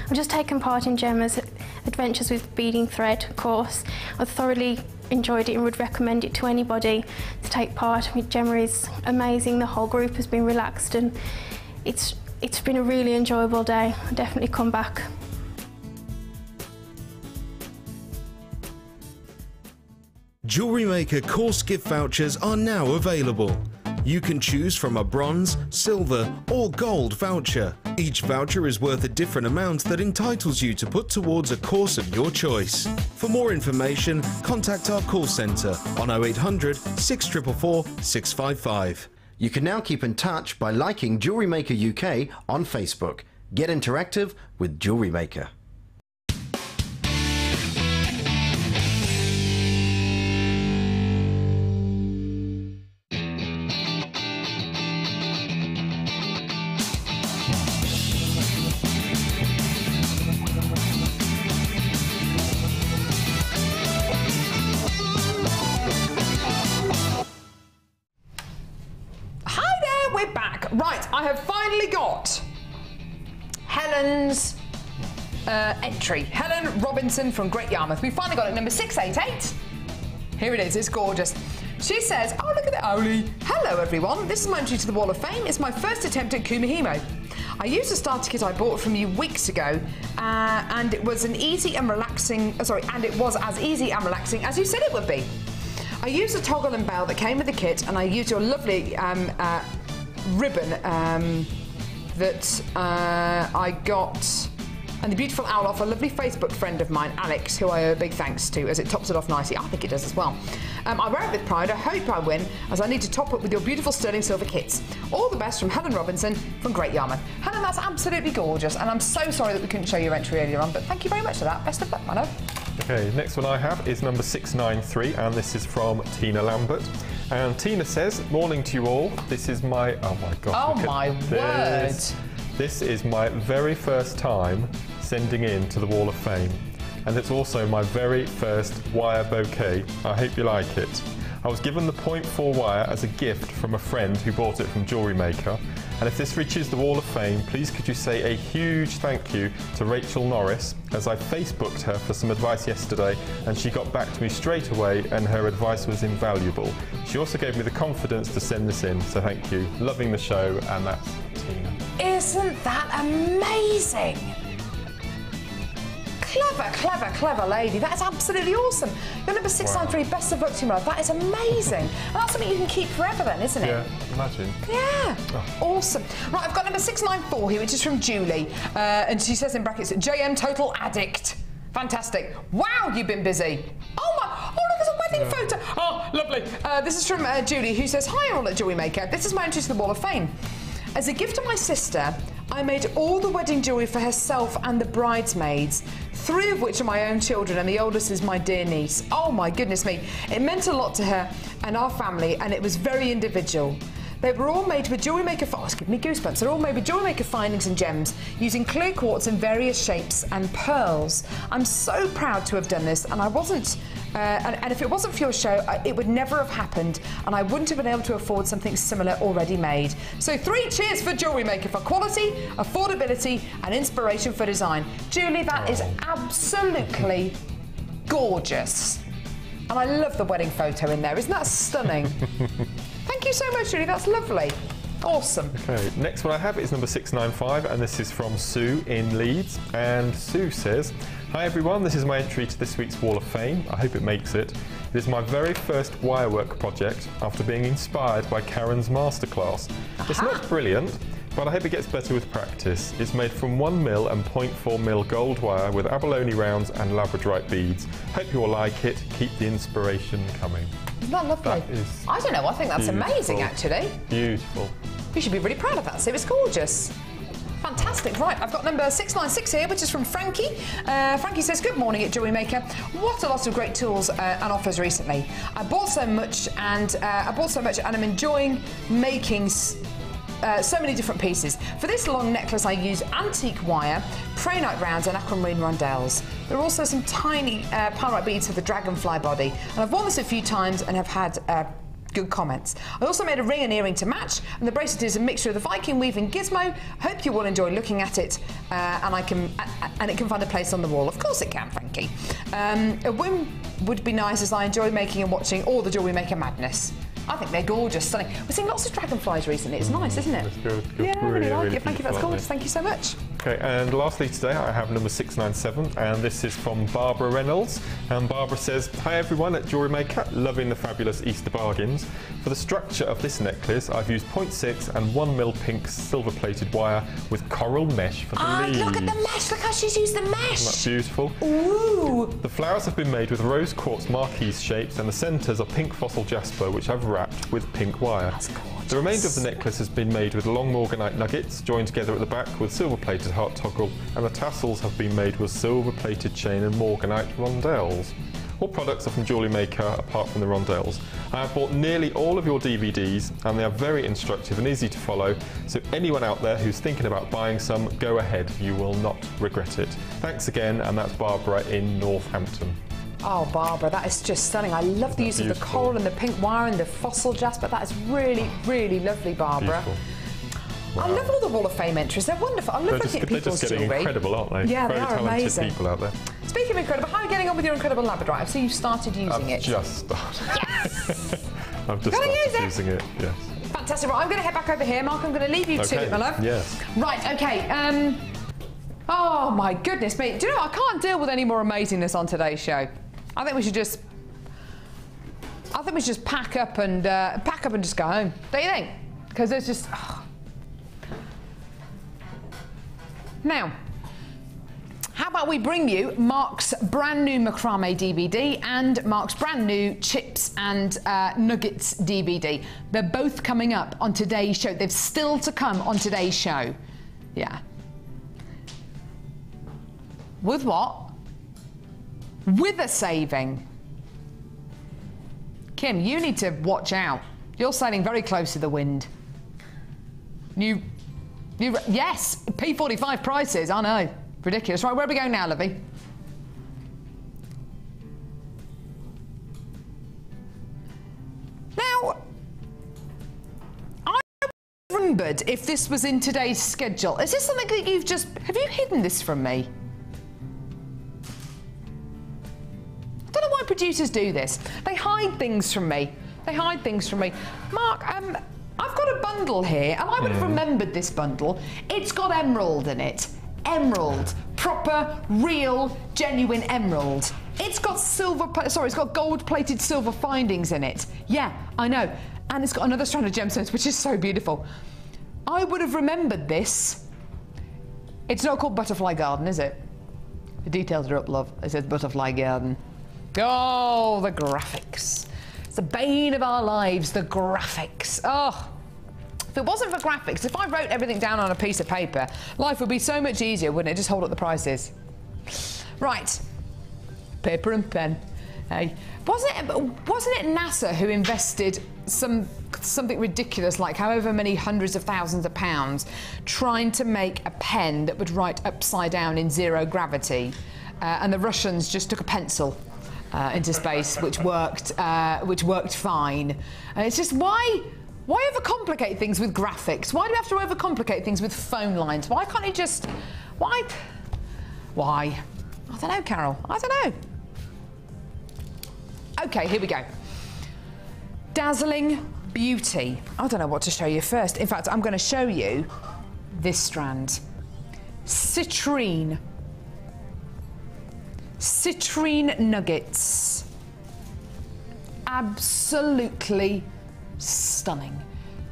S7: I've just taken part in Gemma's Adventures with Beading Thread course. I thoroughly enjoyed it and would recommend it to anybody to take part. I mean, Gemma is amazing, the whole group has been relaxed and it's been a really enjoyable day. I'll definitely come back.
S6: Jewellery Maker course gift vouchers are now available. You can choose from a bronze, silver or gold voucher. Each voucher is worth a different amount that entitles you to put towards a course of your choice. For more information, contact our call centre on 0800 644 655.
S4: You can now keep in touch by liking Jewellery Maker UK on Facebook. Get interactive with Jewellery Maker.
S1: Right, I have finally got Helen's entry. Helen Robinson from Great Yarmouth. We finally got it, number 688. Here it is, it's gorgeous. She says, oh, look at that, Oli. Hello, everyone. This is my entry to the Wall of Fame. It's my first attempt at Kumihimo. I used a starter kit I bought from you weeks ago, and it was as easy and relaxing as you said it would be. I used a toggle and bell that came with the kit, and I used your lovely ribbon that I got, and the beautiful owl off a lovely Facebook friend of mine, Alex, who I owe a big thanks to, as it tops it off nicely. I think it does as well. I wear it with pride. I hope I win, as I need to top it with your beautiful sterling silver kits. All the best from Helen Robinson from Great Yarmouth. Helen, that's absolutely gorgeous, and I'm so sorry that we couldn't show your entry earlier on, but thank you very much for that. Best of luck, my love.
S3: Okay, next one I have is number 693, and this is from Tina Lambert. And Tina says, morning to you all. This is my, oh my God.
S1: Oh my word.
S3: This is my very first time sending in to the Wall of Fame. And it's also my very first wire bouquet. I hope you like it. I was given the 0.4 wire as a gift from a friend who bought it from Jewellery Maker. And if this reaches the Wall of Fame, please could you say a huge thank you to Rachel Norris, as I Facebooked her for some advice yesterday and she got back to me straight away and her advice was invaluable. She also gave me the confidence to send this in, so thank you. Loving the show, and that's Tina.
S1: Isn't that amazing? Clever, clever, clever lady. That is absolutely awesome. You're number 693, best of luck to you, my love. That is amazing. And that's something you can keep forever then, isn't it?
S3: Yeah, imagine.
S1: Yeah, awesome. Right, I've got number 694 here, which is from Julie. And she says in brackets, JM Total Addict. Fantastic. Wow, you've been busy. Oh my, oh look, there's a wedding photo. Oh, lovely. This is from Julie, who says, hi all at Jewellery Maker. This is my entry to the Wall of Fame. As a gift to my sister, I made all the wedding jewellery for herself and the bridesmaids, 3 of which are my own children and the oldest is my dear niece. Oh my goodness me. It meant a lot to her and our family, and it was very individual. They were all made with Jewellery Maker, oh, it's giving me goosebumps. They're all made with Jewellery Maker findings and gems, using clear quartz in various shapes and pearls. I'm so proud to have done this, and I wasn't, and if it wasn't for your show, it would never have happened, and I wouldn't have been able to afford something similar already made. So 3 cheers for Jewellery Maker for quality, affordability, and inspiration for design. Julie, that is absolutely gorgeous. And I love the wedding photo in there. Isn't that stunning? Thank you so much, Julie. That's lovely. Awesome.
S3: Okay, next one I have is number 695, and this is from Sue in Leeds. And Sue says, "Hi everyone, this is my entry to this week's Wall of Fame. I hope it makes it. It is my very first wirework project after being inspired by Karen's masterclass. It's not brilliant, but I hope it gets better with practice. It's made from 1mm and 0.4mm gold wire with abalone rounds and labradorite beads. Hope you will like it. Keep the inspiration coming."
S1: Isn't that lovely?
S3: That is
S1: I don't know, I think that's amazing actually.
S3: Beautiful.
S1: You should be really proud of that, Sue. It's gorgeous. Fantastic. Right, I've got number 696 here, which is from Frankie. Frankie says, "Good morning at Jewellery Maker. What a lot of great tools and offers recently. I bought so much and I'm enjoying making so many different pieces. For this long necklace, I use antique wire, prehnite rounds and aquamarine rondelles. There are also some tiny pyrite beads for the dragonfly body, and I've worn this a few times and have had good comments. I also made a ring and earring to match, and the bracelet is a mixture of the Viking weave and gizmo. Hope you will enjoy looking at it, and it can find a place on the wall. Of course it can, Frankie. A win would be nice, as I enjoy making and watching all the Jewellery Maker madness. I think they're gorgeous, stunning. We're seeing lots of dragonflies recently. It's nice, isn't it?
S3: It's good.
S1: Yeah, I really like it. Thank you, that's
S3: beautiful,
S1: gorgeous. Thank you so much.
S3: Okay, and lastly today I have number 697, and this is from Barbara Reynolds. And Barbara says, "Hi everyone at Jewellery Maker, loving the fabulous Easter bargains. For the structure of this necklace, I've used 0.6 and 1mm pink silver-plated wire with coral mesh for the leaves."
S1: Look at the mesh. Look how she's used the mesh.
S3: Isn't that beautiful?
S1: Ooh.
S3: The flowers have been made with rose quartz marquise shapes, and the centres are pink fossil jasper, which I've wrapped with pink wire.
S1: That's gorgeous.
S3: The remainder of the necklace has been made with long morganite nuggets, joined together at the back with silver-plated heart toggle, and the tassels have been made with silver-plated chain and morganite rondelles. All products are from Jewellery Maker, apart from the rondelles. I have bought nearly all of your DVDs, and they are very instructive and easy to follow, so anyone out there who's thinking about buying some, go ahead, you will not regret it. Thanks again, and that's Barbara in Northampton.
S1: Oh, Barbara, that is just stunning. I love the use of the coral and the pink wire and the fossil jasper. That is really, really lovely, Barbara. Wow. I love all the Wall of Fame entries. They're wonderful. I love looking at people's
S3: They're just getting incredible, aren't they?
S1: Yeah,
S3: Very
S1: they are
S3: talented
S1: amazing.
S3: people out there.
S1: Speaking of incredible, how are you getting on with your incredible labradorite? I see you've started using it.
S3: I've just started.
S1: Yes!
S3: I've just started using it, yes.
S1: Fantastic. Right, I'm going to head back over here. Mark, I'm going to leave you to it, my love.
S3: Yes.
S1: Right, okay. Oh, my goodness me. Do you know, I can't deal with any more amazingness on today's show. I think we should just pack up and just go home. Don't you think? Because there's just. Oh. Now, how about we bring you Mark's brand new macrame DVD and Mark's brand new chips and nuggets DVD. They're both coming up on today's show. They've still to come on today's show. Yeah. With what? With a saving. Kim, you need to watch out. You're sailing very close to the wind. Yes, P45 prices, I know. Ridiculous. Right, where are we going now, lovey? Now, I remembered if this was in today's schedule. Is this something that you've just... Have you hidden this from me? I don't know why producers do this. They hide things from me. They hide things from me. Mark, I've got a bundle here, and I would have remembered this bundle. It's got emerald in it. Emerald. Proper, real, genuine emerald. It's got it's got gold-plated silver findings in it. Yeah, I know. And it's got another strand of gemstones, which is so beautiful. I would have remembered this. It's not called Butterfly Garden, is it? The details are up, love. It says Butterfly Garden. Oh, the graphics. It's the bane of our lives, the graphics. Oh, If it wasn't for graphics, if I wrote everything down on a piece of paper, life would be so much easier, wouldn't it? Just hold up the prices. Right, paper and pen. Hey, wasn't it NASA who invested something ridiculous, like however many hundreds of thousands of pounds, trying to make a pen that would write upside down in zero gravity, and the Russians just took a pencil into space, which worked fine. And it's just why overcomplicate things with graphics? Why do you have to overcomplicate things with phone lines? Why can't you just why? I don't know, Carol. I don't know. Okay, here we go. Dazzling beauty. I don't know what to show you first. In fact, I'm going to show you this strand. Citrine. Citrine nuggets. Absolutely stunning.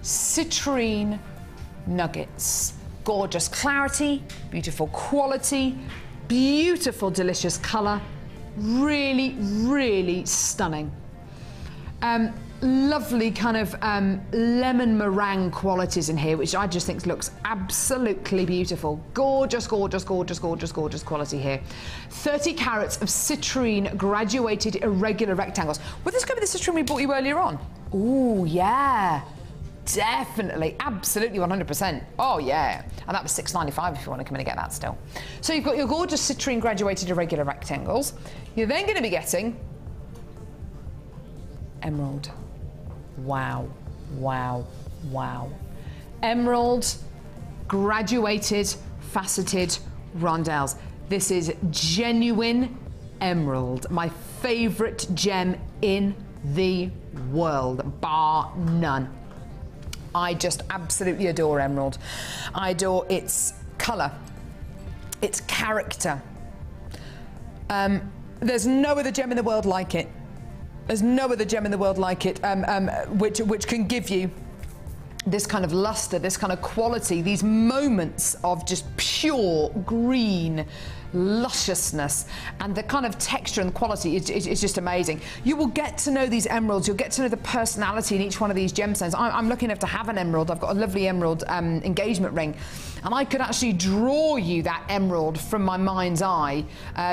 S1: Citrine nuggets. Gorgeous clarity, beautiful quality, beautiful delicious colour. Really, really stunning. Lovely kind of lemon meringue qualities in here, which I just think looks absolutely beautiful. Gorgeous, gorgeous, gorgeous, gorgeous, gorgeous quality here. 30 carats of citrine graduated irregular rectangles. Well, this could be the citrine we bought you earlier on. Ooh, yeah. Definitely, absolutely 100%. Oh yeah, and that was $6.95 if you want to come in and get that still. So you've got your gorgeous citrine graduated irregular rectangles. You're then going to be getting emerald. Wow, wow, wow. Emerald graduated faceted rondelles. This is genuine emerald, my favourite gem in the world, bar none. I just absolutely adore emerald. I adore its colour, its character. There's no other gem in the world like it. There's no other gem in the world like it, which can give you this kind of luster, this kind of quality, these moments of just pure green lusciousness, and the kind of texture and quality is just amazing. You will get to know these emeralds, you'll get to know the personality in each one of these gemstones. I'm lucky enough to have an emerald. I've got a lovely emerald engagement ring, and I could actually draw you that emerald from my mind's eye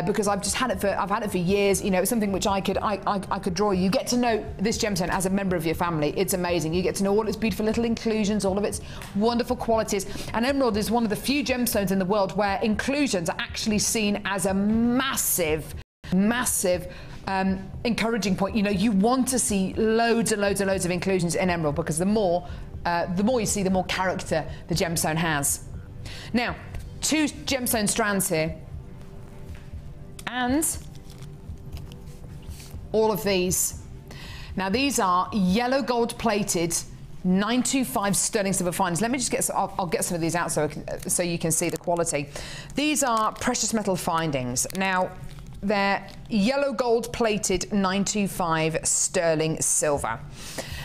S1: because I've had it for years. You know, it's something which I could draw you. You get to know this gemstone as a member of your family. It's amazing. You get to know all its beautiful little inclusions, all of its wonderful qualities. And emerald is one of the few gemstones in the world where inclusions are actually seen as a massive encouraging point. You know, you want to see loads and loads and loads of inclusions in emerald, because the more you see, the more character the gemstone has. Now, 2 gemstone strands here, and all of these. Now, these are yellow gold plated 925 sterling silver fines. Let me just get, I'll get some of these out so you can see the quality. These are precious metal findings. Now, they're yellow gold plated 925 sterling silver.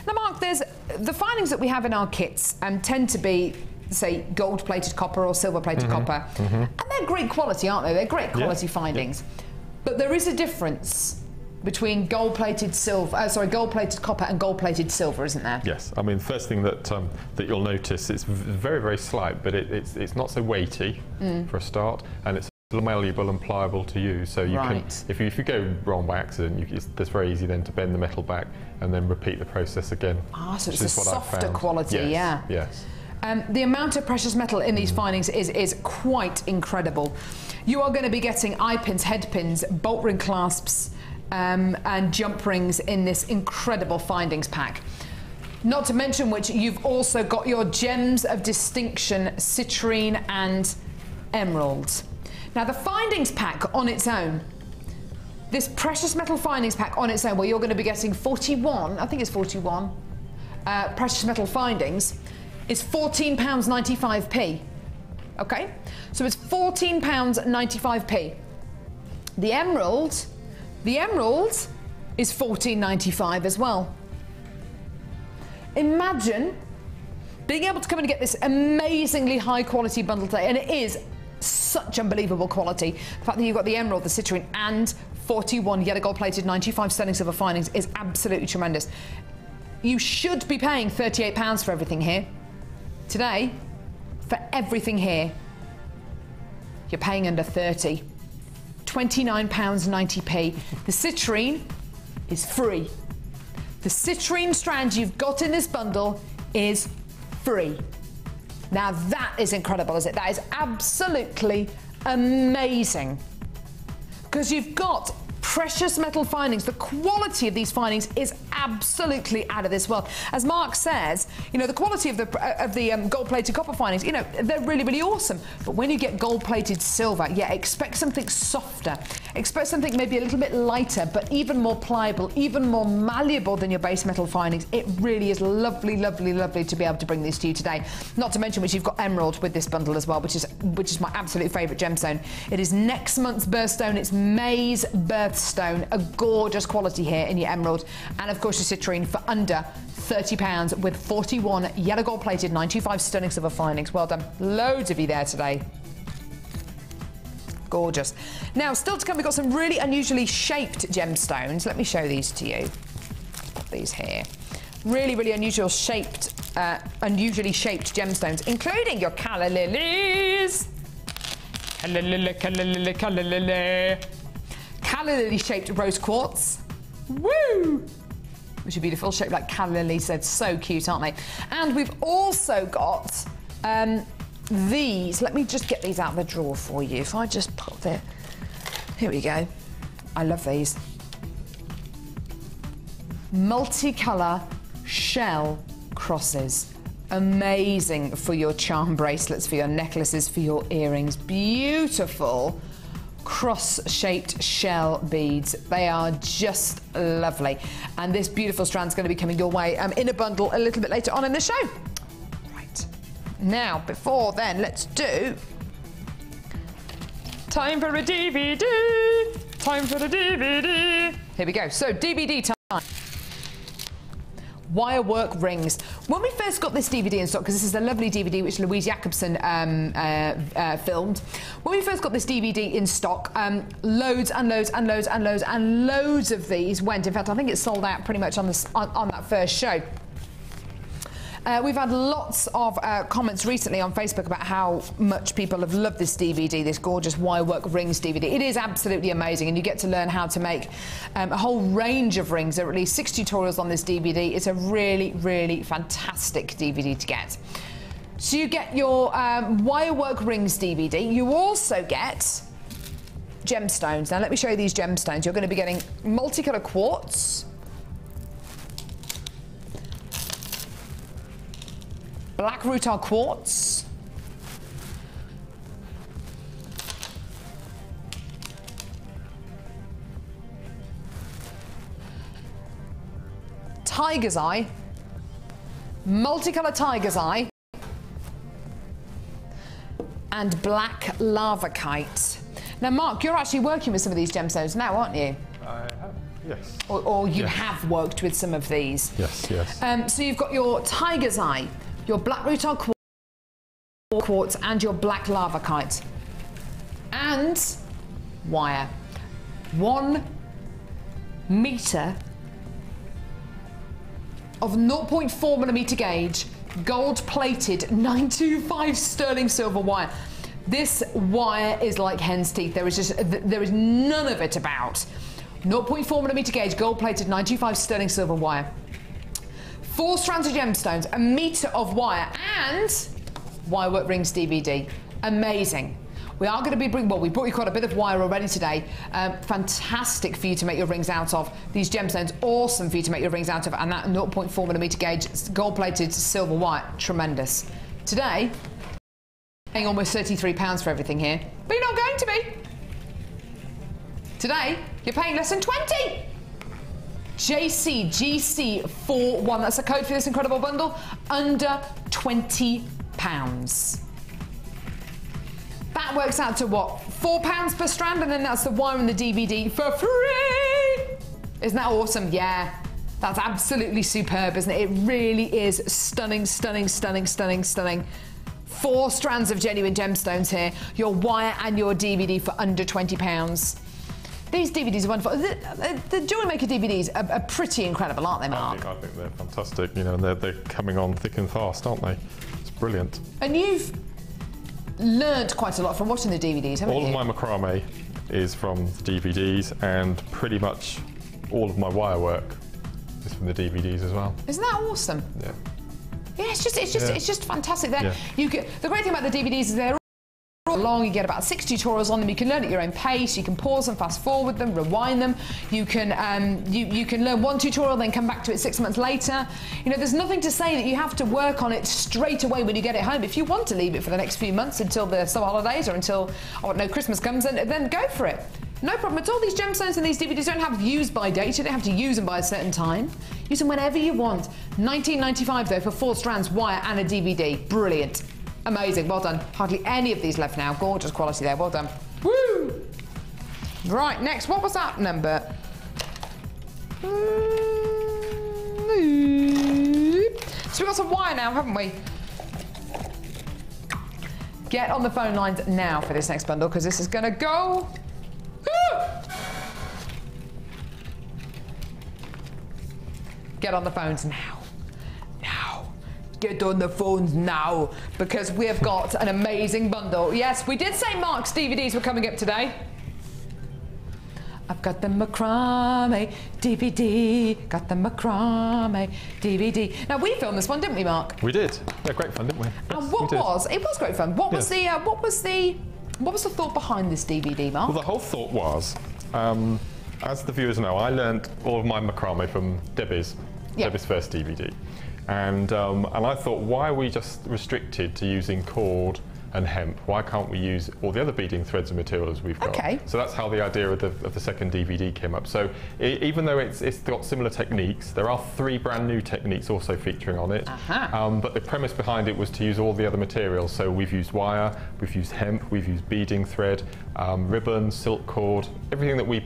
S1: Now, Mark, there's the findings that we have in our kits tend to be, say, gold plated copper or silver plated copper, and they're great quality, aren't they? They're great quality findings, but there is a difference between gold-plated copper and gold-plated silver, isn't there?
S3: Yes. I mean, first thing that that you'll notice, it's very, very slight, but it's not so weighty for a start, and it's malleable and pliable to use. So you can, if you go wrong by accident, it's very easy then to bend the metal back and then repeat the process again. Ah, so it's a softer quality,
S1: yes,
S3: Yes.
S1: The amount of precious metal in these findings is quite incredible. You are going to be getting eye pins, head pins, bolt ring clasps, and jump rings in this incredible findings pack. Not to mention which, you've also got your gems of distinction, citrine and emerald. Now, the findings pack on its own, this precious metal findings pack on its own, where you're going to be getting 41, I think it's 41 precious metal findings, is £14.95p. Okay, so it's £14.95p. The emerald is £14.95 as well. Imagine being able to come and get this amazingly high quality bundle today, and it is such unbelievable quality. The fact that you've got the emerald, the citrine, and 41 yellow gold plated 95 sterling silver findings is absolutely tremendous. You should be paying £38 for everything here. Today, for everything here, you're paying under 30. £29.90p. The citrine is free. The citrine strand you've got in this bundle is free. Now that is incredible, is it? That is absolutely amazing. Because you've got precious metal findings. The quality of these findings is absolutely out of this world. As Mark says, you know, the quality of the gold-plated copper findings, you know, they're really, really awesome. But when you get gold-plated silver, yeah, expect something softer. Expect something maybe a little bit lighter, but even more pliable, even more malleable than your base metal findings. It really is lovely, lovely, lovely to be able to bring this to you today. Not to mention which you've got emerald with this bundle as well, which is my absolute favourite gemstone. It is next month's birthstone. It's May's birthstone. A gorgeous quality here in your emerald. And of course your citrine for under £30 with 41 yellow gold plated 925 sterling silver findings. Well done. Loads of you there today. Gorgeous. Now, still to come, we've got some really unusually shaped gemstones. Let me show these to you. Put these here. Really, really unusually shaped gemstones, including your calla lilies. Calla lily, calla lily, calla lily. Calla lily shaped rose quartz. Woo! Which are beautiful, shaped like calla lilies. They're so cute, aren't they? And we've also got these. Let me just get these out of the drawer for you. If I just pop it, here we go. I love these. Multicolor shell crosses. Amazing for your charm bracelets, for your necklaces, for your earrings. Beautiful cross-shaped shell beads. They are just lovely. And this beautiful strand's going to be coming your way in a bundle a little bit later on in the show. Right. Now, before then, let's do time for a DVD. Time for a DVD. Here we go. So, DVD time. Wirework rings. When we first got this DVD in stock, because this is a lovely DVD which Louise Jacobson filmed. When we first got this DVD in stock, loads and loads and loads and loads and loads of these went. In fact, I think it sold out pretty much on that first show. We've had lots of comments recently on Facebook about how much people have loved this DVD, this gorgeous Wirework rings DVD. It is absolutely amazing, and you get to learn how to make a whole range of rings. There are at least 6 tutorials on this DVD. It's a really, really fantastic DVD to get. So you get your Wirework rings DVD. You also get gemstones. Now let me show you these gemstones. You're going to be getting multicolour quartz, black rutile quartz, tiger's eye, multicolour tiger's eye, and black lavakite. Now, Mark, you're actually working with some of these gemstones now, aren't you?
S3: I have, yes.
S1: Or you have worked with some of these.
S3: Yes, yes.
S1: So you've got your tiger's eye, your black rutile quartz, and your black lavakite. And wire. 1 metre of 0.4mm gauge, gold-plated 925 sterling silver wire. This wire is like hen's teeth. There is none of it about. 0.4mm gauge, gold-plated 925 sterling silver wire. 4 strands of gemstones, 1 metre of wire, and Wirework rings DVD. Amazing. We are going to be bringing, well, we brought you quite a bit of wire already today. Fantastic for you to make your rings out of. These gemstones, awesome for you to make your rings out of. And that 0.4mm gauge gold-plated silver wire, tremendous. Today, paying almost £33 for everything here, but you're not going to be. Today, you're paying less than 20. JCGC41, that's the code for this incredible bundle, under £20. That works out to what, £4 per strand, and then that's the wire and the DVD for free. Isn't that awesome? Yeah, that's absolutely superb, isn't it? It really is stunning, stunning, stunning, stunning, stunning. 4 strands of genuine gemstones here, your wire and your DVD for under £20. These DVDs are wonderful. The Jewellery Maker DVDs are pretty incredible, aren't they, Mark?
S3: I think they're fantastic. You know, they're coming on thick and fast, aren't they? It's brilliant.
S1: And you've learnt quite a lot from watching the DVDs, haven't you?
S3: All of my macrame is from the DVDs, and pretty much all of my wire work is from the DVDs as well.
S1: Isn't that awesome?
S3: Yeah.
S1: Yeah, it's just fantastic. There,
S3: Yeah.
S1: The great thing about the DVDs is they're all long. You get about 6 tutorials on them. You can learn at your own pace. You can pause and fast forward them, rewind them. You can you can learn one tutorial, then come back to it 6 months later. You know, there's nothing to say that you have to work on it straight away when you get it home. If you want to leave it for the next few months until the summer holidays or until Christmas comes, then go for it. No problem at all. These gemstones and these DVDs don't have use by date. You don't have to use them by a certain time. Use them whenever you want. $19.95 though for 4 strands, wire and a DVD. Brilliant. Amazing. Well done. Hardly any of these left now. Gorgeous quality there. Well done. Woo! Right, next. What was that number? So we've got some wire now, haven't we? Get on the phone lines now for this next bundle, because this is going to go... Get on the phones now. Now. Get on the phones now, because we have got an amazing bundle. Yes, we did say Mark's DVDs were coming up today. I've got the macrame DVD, got the macrame DVD. Now we filmed this one, didn't we, Mark?
S3: We did. Yeah, great fun, didn't we?
S1: And what was? It was great fun. What was the thought behind this DVD, Mark?
S3: Well, the whole thought was, as the viewers know, I learned all of my macrame from Debbie's first DVD, and I thought, why are we just restricted to using cord and hemp? Why can't we use all the other beading threads and materials we've got? Okay. So that's how the idea of the second DVD came up. So even though it's got similar techniques, there are 3 brand new techniques also featuring on it. But the premise behind it was to use all the other materials. So we've used wire, we've used hemp, we've used beading thread, ribbon, silk cord, everything that we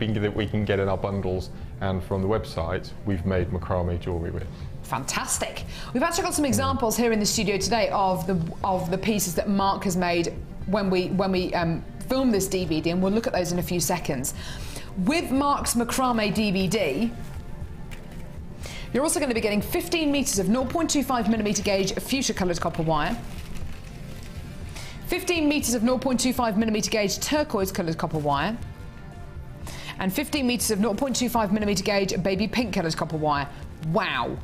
S3: can get in our bundles, and from the website we've made macrame jewellery with.
S1: Fantastic. We've actually got some examples here in the studio today of the pieces that Mark has made when we filmed this DVD, and we'll look at those in a few seconds. With Mark's macrame DVD, you're also going to be getting 15 metres of 0.25mm gauge fuchsia coloured copper wire, 15 metres of 0.25mm gauge turquoise coloured copper wire, and 15 metres of 0.25mm gauge baby pink coloured copper wire. Wow.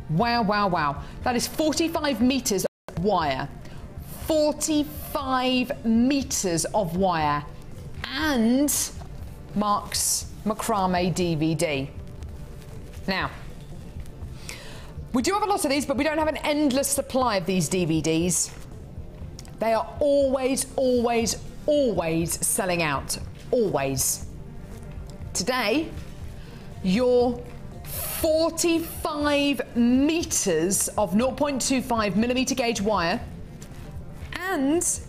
S1: Wow, wow, wow. That is 45 metres of wire. 45 metres of wire. And Mark's macrame DVD. Now, we do have a lot of these, but we don't have an endless supply of these DVDs. They are always, always, always selling out. Always. Today, your 45 metres of 0.25mm gauge wire and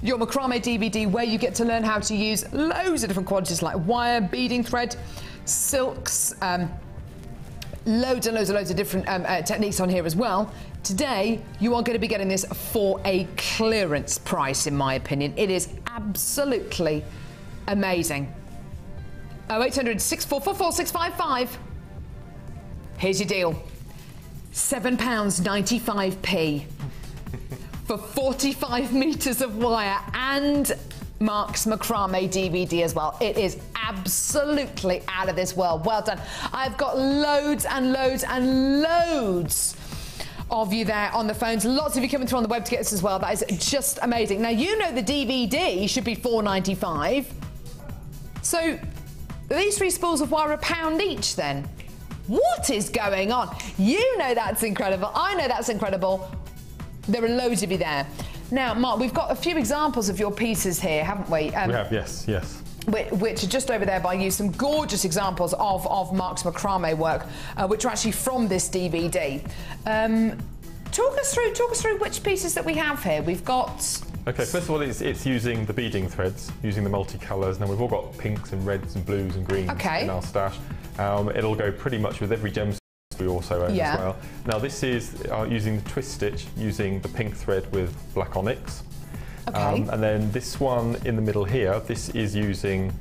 S1: your macrame DVD, where you get to learn how to use loads of different quantities like wire, beading thread, silks, loads and loads of different techniques on here as well. Today, you are going to be getting this for a clearance price, in my opinion. It is absolutely amazing. 0800 644 655. Here's your deal. £7.95p for 45 metres of wire and Mark's macrame DVD as well. It is absolutely out of this world. Well done. I've got loads and loads and loads of you there on the phones. Lots of you coming through on the web to get this as well. That is just amazing. Now, you know the DVD should be £4.95. So these 3 spools of wire are £1 each then. What is going on? You know that's incredible. I know that's incredible. There are loads of you there. Now, Mark, we've got a few examples of your pieces here, haven't we? We
S3: have, yes, yes.
S1: Which are just over there by you. Some gorgeous examples of Mark's macrame work, which are actually from this DVD. Talk us through which pieces that we have here. We've got...
S3: Okay, first of all, it's using the beading threads, using the multicolours. Now, we've all got pinks and reds and blues and greens in our stash. It'll go pretty much with every gemstone we also own as well. Now, this is using the twist stitch, using the pink thread with black onyx. And then this one in the middle here, this is using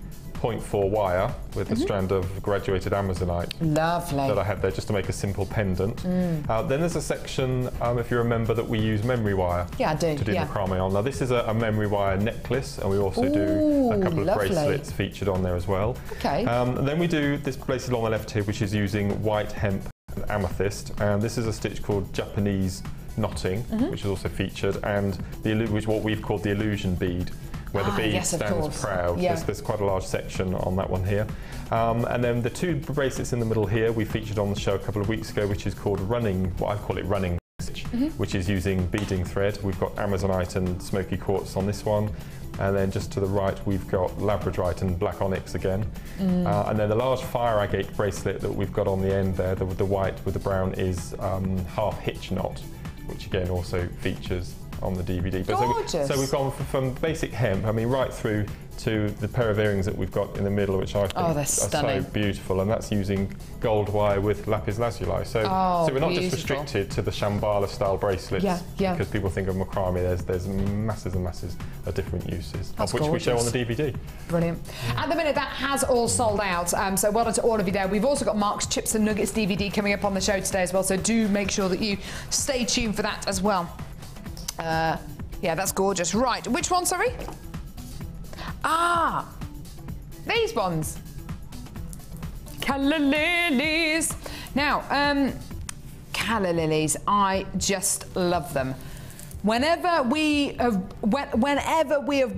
S3: 0.4 wire with a strand of graduated Amazonite.
S1: Lovely.
S3: That I had there just to make a simple pendant. Then there's a section, if you remember, that we use memory wire.
S1: Yeah, I do.
S3: To do
S1: yeah.
S3: macrame on. Now this is a memory wire necklace, and we also do a couple of
S1: lovely.
S3: bracelets featured on there as well.
S1: Okay.
S3: And then we do this bracelet on the left here, which is using white hemp and amethyst, and this is a stitch called Japanese knotting, which is also featured, and which is what we've called the illusion bead, where the bead stands proud.
S1: Yeah.
S3: There's quite a large section on that one here. And then the two bracelets in the middle here we featured on the show a couple of weeks ago, which is called running, what I call it running stitch, which is using beading thread. We've got Amazonite and smoky quartz on this one. And then just to the right we've got labradorite and black onyx again. And then the large fire agate bracelet that we've got on the end there, the white with the brown, is half hitch knot, which again also features on the DVD. But so we've gone from basic hemp, I mean, right through to the pair of earrings that we've got in the middle, which I think are so beautiful, and that's using gold wire with lapis lazuli. So we're not just restricted to the Shambhala style bracelets, because people think of macrame. There's masses and masses of different uses, of which we show on the DVD.
S1: Brilliant. At the minute, that has all sold out, so well done to all of you there. We've also got Mark's Chips and Nuggets DVD coming up on the show today as well, so do make sure that you stay tuned for that as well. Yeah, that's gorgeous. Right, which one, sorry? Ah, these ones. Calla lilies. Now, calla lilies, I just love them. Whenever we have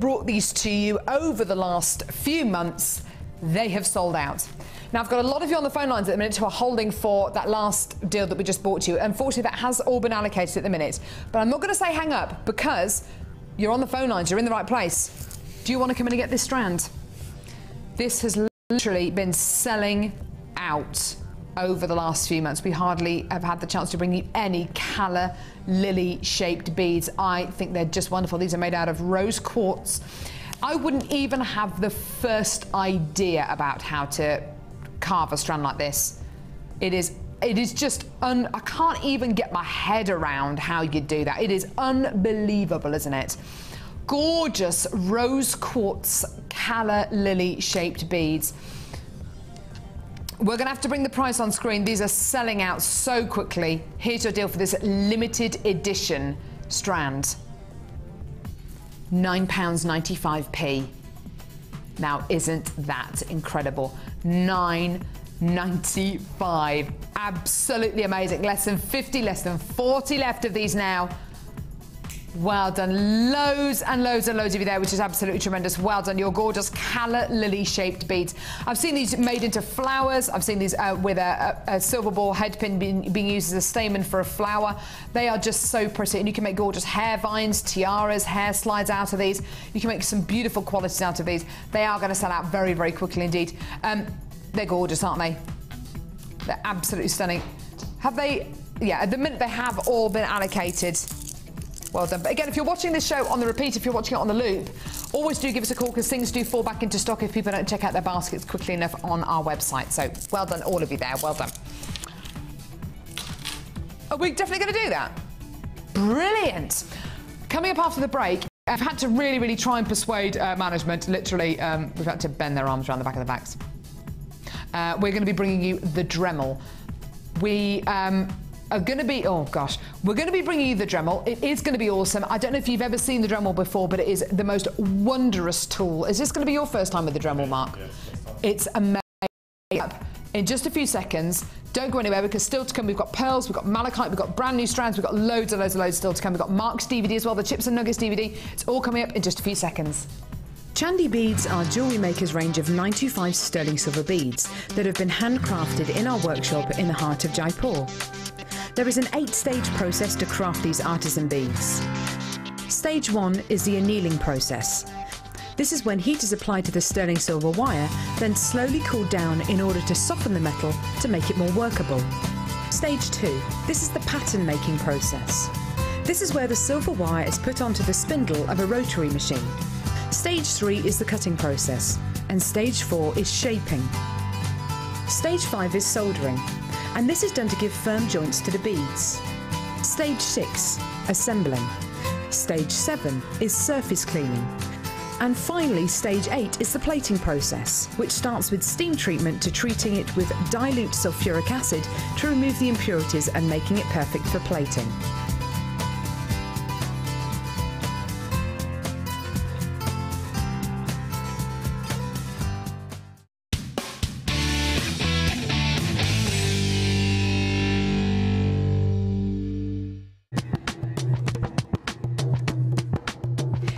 S1: brought these to you over the last few months, they have sold out. Now, I've got a lot of you on the phone lines at the minute who are holding for that last deal that we just bought you. Unfortunately, that has all been allocated at the minute. But I'm not going to say hang up, because you're on the phone lines, you're in the right place. Do you want to come in and get this strand? This has literally been selling out over the last few months. We hardly have had the chance to bring you any calla lily shaped beads. I think they're just wonderful. These are made out of rose quartz. I wouldn't even have the first idea about how to carve a strand like this. It is just I can't even get my head around how you do that. It is unbelievable, isn't it? Gorgeous rose quartz calla lily shaped beads. We're going to have to bring the price on screen. These are selling out so quickly. Here's your deal for this limited edition strand. £9.95p. Now, isn't that incredible? £9.95. Absolutely amazing. Less than 50, less than 40 left of these now. Well done. Loads and loads and loads of you there, which is absolutely tremendous. Well done. Your gorgeous calla lily shaped beads. I've seen these made into flowers. I've seen these with a silver ball head pin being used as a stamen for a flower. They are just so pretty, and you can make gorgeous hair vines, tiaras, hair slides out of these. You can make some beautiful qualities out of these. They are going to sell out very, very quickly indeed. They're gorgeous, aren't they? They're absolutely stunning. Have they? Yeah, at the minute they have all been allocated. Well done. But again, if you're watching this show on the repeat, if you're watching it on the loop, always do give us a call, because things do fall back into stock if people don't check out their baskets quickly enough on our website. So well done, all of you there. Well done. Are we definitely going to do that? Brilliant. Coming up after the break, I've had to really, really try and persuade management. Literally, we've had to bend their arms around the back of the backs. We're going to be bringing you the Dremel. We are going to be, oh gosh, we're going to be bringing you the Dremel. It is going to be awesome. I don't know if you've ever seen the Dremel before, but it is the most wondrous tool. Is this going to be your first time with the Dremel, Mark?
S3: Yes,
S1: it's amazing. In just a few seconds, don't go anywhere, because still to come, we've got pearls, we've got malachite, we've got brand new strands, we've got loads and loads and loads still to come. We've got Mark's DVD as well, the Chips and Nuggets DVD. It's all coming up in just a few seconds.
S9: Chandi beads are Jewellery Maker's range of 925 sterling silver beads that have been handcrafted in our workshop in the heart of Jaipur. There is an 8-stage process to craft these artisan beads. Stage 1 is the annealing process. This is when heat is applied to the sterling silver wire, then slowly cooled down in order to soften the metal to make it more workable. Stage 2. This is the pattern making process. This is where the silver wire is put onto the spindle of a rotary machine. Stage 3 is the cutting process, and Stage 4 is shaping. Stage 5 is soldering, and this is done to give firm joints to the beads. Stage 6, assembling. Stage 7 is surface cleaning. And finally, stage 8 is the plating process, which starts with steam treatment to treating it with dilute sulfuric acid to remove the impurities and making it perfect for plating.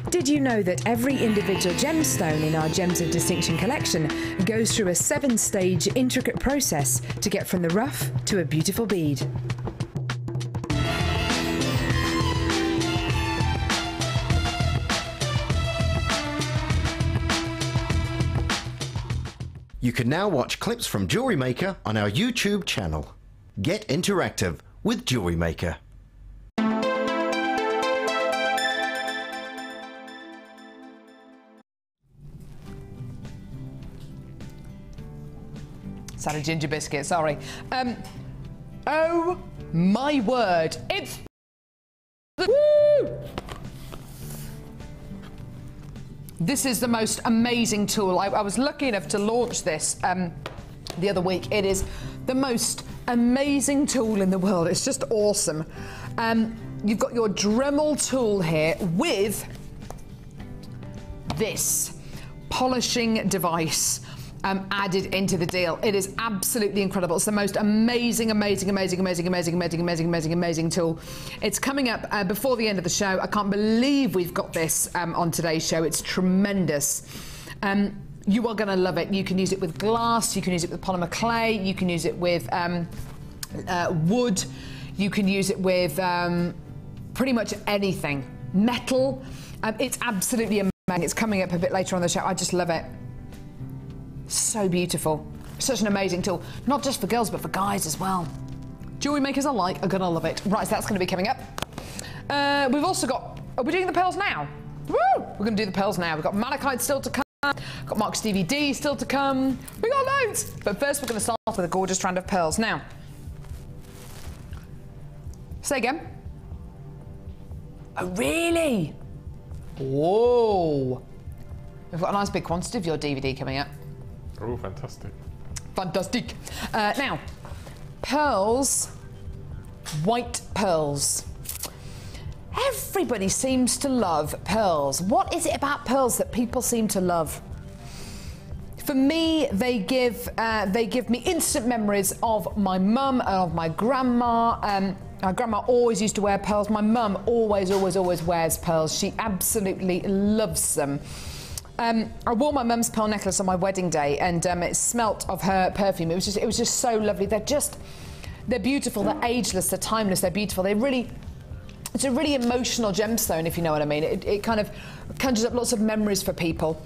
S9: Did you know that every individual gemstone in our Gems of Distinction collection goes through a 7-stage intricate process to get from the rough to a beautiful bead?
S4: You can now watch clips from Jewellery Maker on our YouTube channel. Get interactive with Jewellery Maker.
S1: Had a ginger biscuit, sorry. Oh my word, it's woo! This is the most amazing tool. I was lucky enough to launch this the other week. It is the most amazing tool in the world. It's just awesome. You've got your Dremel tool here with this polishing device added into the deal. It is absolutely incredible. It's the most amazing tool. It's coming up before the end of the show. I can't believe we've got this on today's show. It's tremendous. You are going to love it. You can use it with glass, you can use it with polymer clay, you can use it with wood, you can use it with pretty much anything. Metal. It's absolutely amazing. It's coming up a bit later on the show. I just love it. So beautiful. Such an amazing tool. Not just for girls, but for guys as well. Jewellery makers alike are going to love it. Right, so that's going to be coming up. We've also got... Are we doing the pearls now? Woo! We're going to do the pearls now. We've got Malachite still to come. Got Mark's DVD still to come. We got loads. But first we're going to start off with a gorgeous strand of pearls. Now, say again. Oh, really? Whoa. We've got a nice big quantity of your DVD coming up.
S3: Oh, fantastic.
S1: Fantastic. Now, pearls, white pearls. Everybody seems to love pearls. What is it about pearls that people seem to love? For me, they give me instant memories of my mum and of my grandma. My grandma always used to wear pearls. My mum always wears pearls. She absolutely loves them. I wore my mum's pearl necklace on my wedding day, and it smelt of her perfume. It was just so lovely. They're beautiful. They're ageless. They're timeless. They're beautiful. It's a really emotional gemstone, if you know what I mean. It kind of conjures up lots of memories for people.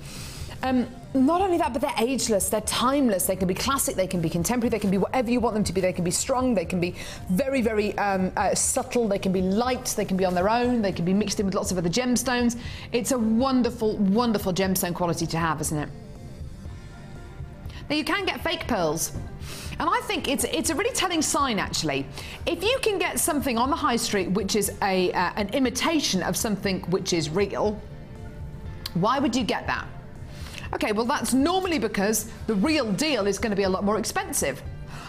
S1: Not only that, but they're ageless, they're timeless, they can be classic, they can be contemporary, they can be whatever you want them to be. They can be strong, they can be very, very subtle, they can be light, they can be on their own, they can be mixed in with lots of other gemstones. It's a wonderful, wonderful gemstone quality to have, isn't it? Now, you can get fake pearls. And I think it's a really telling sign, actually. If you can get something on the high street which is an imitation of something which is real, why would you get that? Okay, well, that's normally because the real deal is going to be a lot more expensive.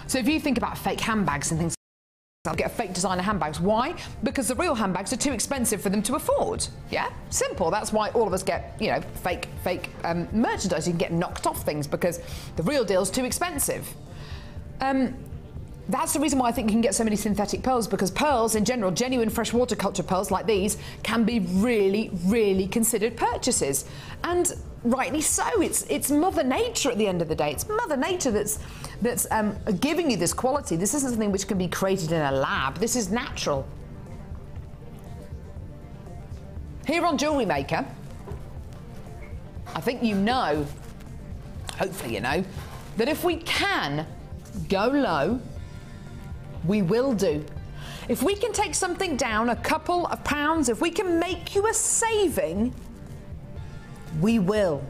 S1: So if you think about fake handbags and things, I'll get fake designer handbags. Why? Because the real handbags are too expensive for them to afford. Yeah, simple. That's why all of us get, you know, fake merchandise. You can get knocked off things because the real deal's too expensive. That's the reason why I think you can get so many synthetic pearls, because pearls in general, genuine freshwater culture pearls like these, can be really, really considered purchases. And rightly so. It's Mother Nature at the end of the day. It's Mother Nature that's giving you this quality. This isn't something which can be created in a lab. This is natural. Here on Jewellery Maker, I think you know, hopefully you know, that if we can go low, we will do. If we can take something down a couple of pounds, if we can make you a saving, we will.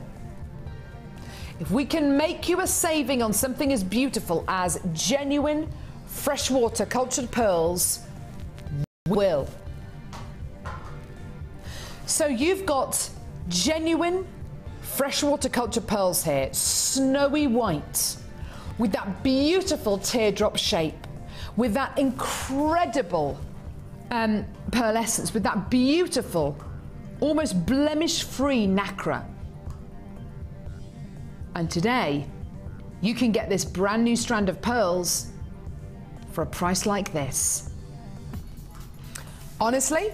S1: If we can make you a saving on something as beautiful as genuine freshwater cultured pearls, we will. So you've got genuine freshwater culture pearls here, snowy white, with that beautiful teardrop shape, with that incredible pearlescence, with that beautiful, almost blemish-free nacre. And today, you can get this brand new strand of pearls for a price like this. Honestly,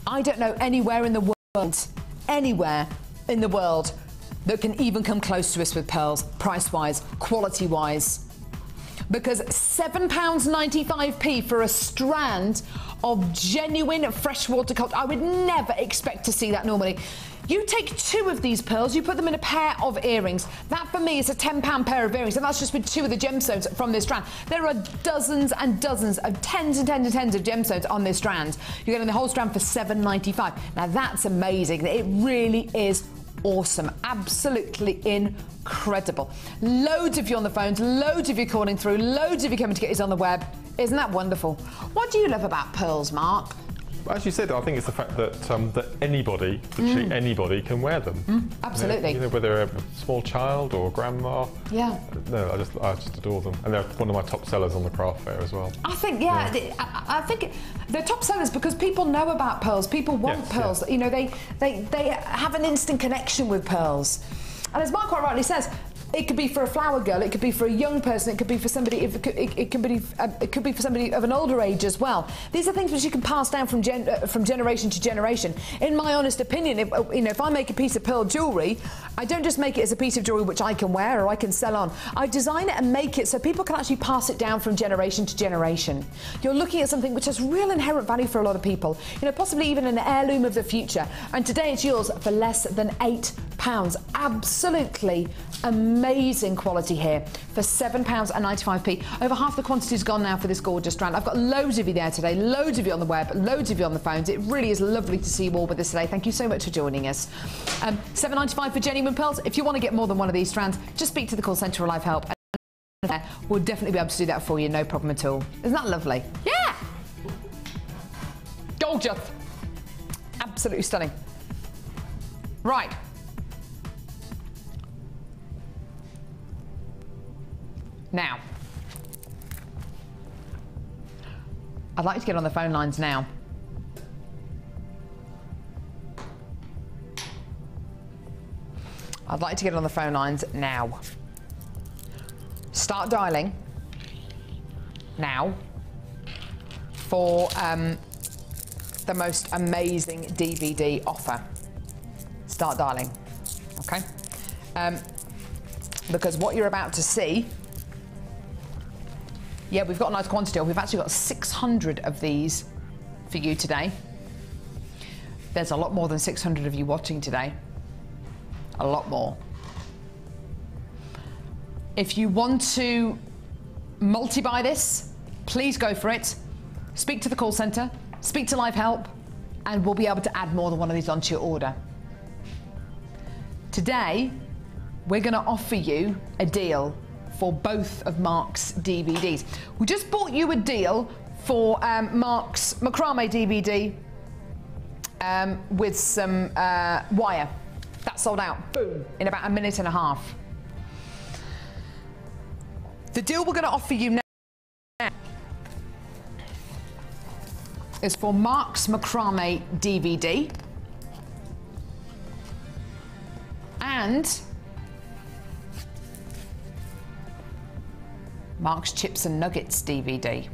S1: I don't know anywhere in the world, that can even come close to us with pearls, price-wise, quality-wise. Because £7.95p for a strand of genuine freshwater culture, I would never expect to see that normally. You take 2 of these pearls, you put them in a pair of earrings. That for me is a £10 pair of earrings, and that's just with 2 of the gemstones from this strand. There are dozens and dozens of tens and tens of gemstones on this strand. You're getting the whole strand for £7.95. Now that's amazing. It really is awesome. Absolutely incredible. Loads of you on the phones, loads of you calling through, loads of you coming to get us on the web. Isn't that wonderful? What do you love about pearls, Mark?
S3: As you said, I think it's the fact that that anybody, literally anybody, can wear them.
S1: Absolutely.
S3: You know, whether they're a small child or grandma.
S1: Yeah.
S3: No, I just adore them, and they're one of my top sellers on the craft fair as well.
S1: I think, I think they're top sellers because people know about pearls. People want pearls. You know, they have an instant connection with pearls. And as Mark quite rightly says, it could be for a flower girl, it could be for a young person, it could be for somebody, it could be for somebody of an older age as well. These are things which you can pass down from generation to generation. In my honest opinion, if I make a piece of pearl jewellery, I don't just make it as a piece of jewellery which I can wear or I can sell on. I design it and make it so people can actually pass it down from generation to generation. You're looking at something which has real inherent value for a lot of people, you know, possibly even an heirloom of the future. And today it's yours for less than £8. Absolutely amazing quality here for £7.95p. Over half the quantity is gone now for this gorgeous strand. I've got loads of you there today, loads of you on the web, loads of you on the phones. It really is lovely to see you all with us today. Thank you so much for joining us. £7.95 for genuine pearls. If you want to get more than one of these strands, just speak to the call centre or live help. We'll definitely be able to do that for you, no problem at all. Isn't that lovely? Yeah! Gorgeous. Absolutely stunning. Right. Now, I'd like to get on the phone lines now. I'd like to get on the phone lines now. Start dialing now for the most amazing DVD offer. Start dialing, okay? Because what you're about to see, yeah, we've got a nice quantity. We've actually got 600 of these for you today. There's a lot more than 600 of you watching today. A lot more. If you want to multi-buy this, please go for it. Speak to the call centre, speak to live help, and we'll be able to add more than one of these onto your order. Today, we're going to offer you a deal for both of Mark's DVDs. We just bought you a deal for Mark's macrame DVD with some wire. That sold out, boom, in about a minute and a half. The deal we're going to offer you now is for Mark's macrame DVD and Mark's Chips and Nuggets DVD.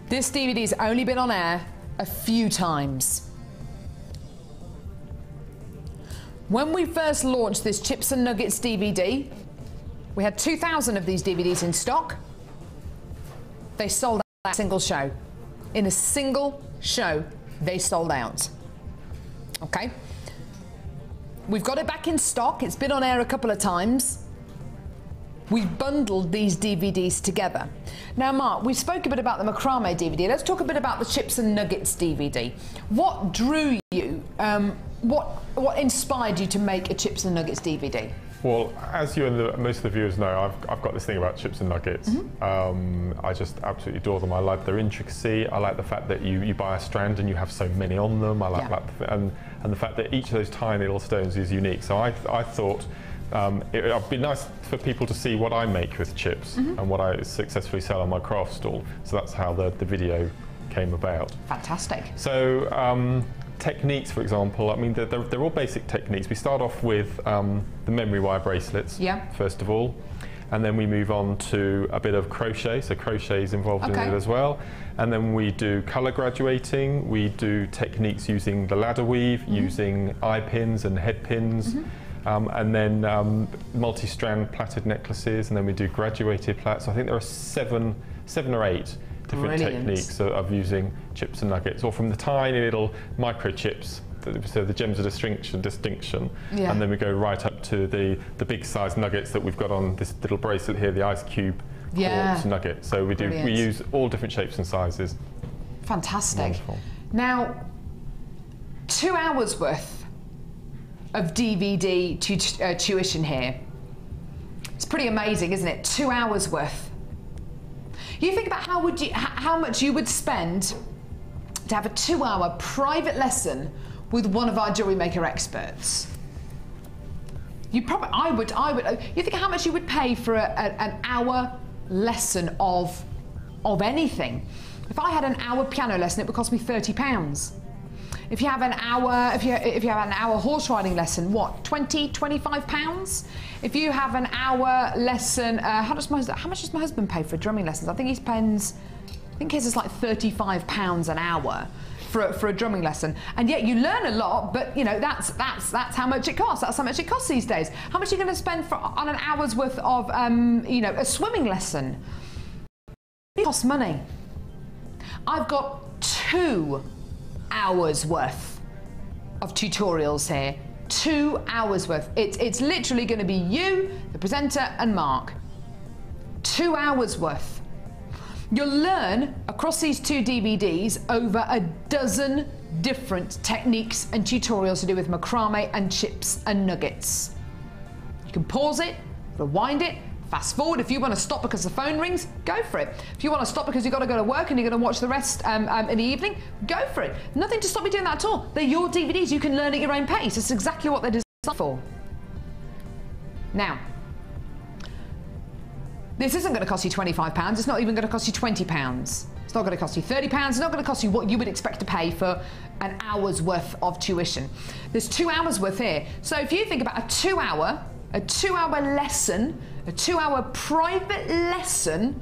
S1: This DVD's only been on air a few times. When we first launched this Chips and Nuggets DVD, we had 2,000 of these DVDs in stock. They sold out in a single show. In a single show, they sold out. Okay? We've got it back in stock. It's been on air a couple of times. We've bundled these DVDs together. Now, Mark, we spoke a bit about the macrame DVD. Let's talk a bit about the Chips and Nuggets DVD. What drew you what inspired you to make a Chips and Nuggets DVD?
S3: Well, as you and most of the viewers know, I've got this thing about chips and nuggets. I just absolutely adore them. I like their intricacy. I like the fact that you buy a strand and you have so many on them. I like that, and the fact that each of those tiny little stones is unique. So I thought it would be nice for people to see what I make with chips and what I successfully sell on my craft stall. So that's how the video came about.
S1: Fantastic.
S3: So techniques, for example, I mean, they're all basic techniques. We start off with the memory wire bracelets, first of all, and then we move on to a bit of crochet, so crochet is involved in it as well, and then we do colour graduating, we do techniques using the ladder weave, using eye pins and head pins, and then multi-strand plaited necklaces, and then we do graduated plaits. So I think there are seven or eight different techniques of using chips and nuggets, or from the tiny little microchips, so the gems of distinction, and then we go right up to the big size nuggets that we've got on this little bracelet here, the ice cube quartz nugget. So we use all different shapes and sizes.
S1: Fantastic.
S3: Wonderful.
S1: Now, 2 hours worth of DVD tuition here. It's pretty amazing, isn't it? 2 hours worth. You think about how much you would spend to have a 2-hour private lesson with one of our Jewellery Maker experts. You think how much you would pay for an hour lesson of anything. If I had an hour piano lesson, it would cost me £30. If you have an hour, if you have an hour horse riding lesson, what, £25? If you have an hour lesson, how much does my husband pay for drumming lessons? I think he spends, his is like £35 an hour for a drumming lesson. And yet you learn a lot, but you know, that's how much it costs. That's how much it costs these days. How much are you going to spend on an hour's worth of, you know, a swimming lesson? It costs money. I've got 2 hours worth of tutorials here. 2 hours worth. It's literally going to be you, the presenter, and Mark. 2 hours worth. You'll learn across these 2 DVDs over a dozen different techniques and tutorials to do with macrame and chips and nuggets. You can pause it, rewind it, fast forward. If you want to stop because the phone rings, go for it. If you want to stop because you've got to go to work and you're going to watch the rest in the evening, go for it. Nothing to stop you doing that at all. They're your DVDs. You can learn at your own pace. It's exactly what they're designed for. Now, this isn't going to cost you £25. It's not even going to cost you £20. It's not going to cost you £30. It's not going to cost you what you would expect to pay for an hour's worth of tuition. There's 2 hours worth here. So if you think about a 2-hour lesson, a 2-hour private lesson,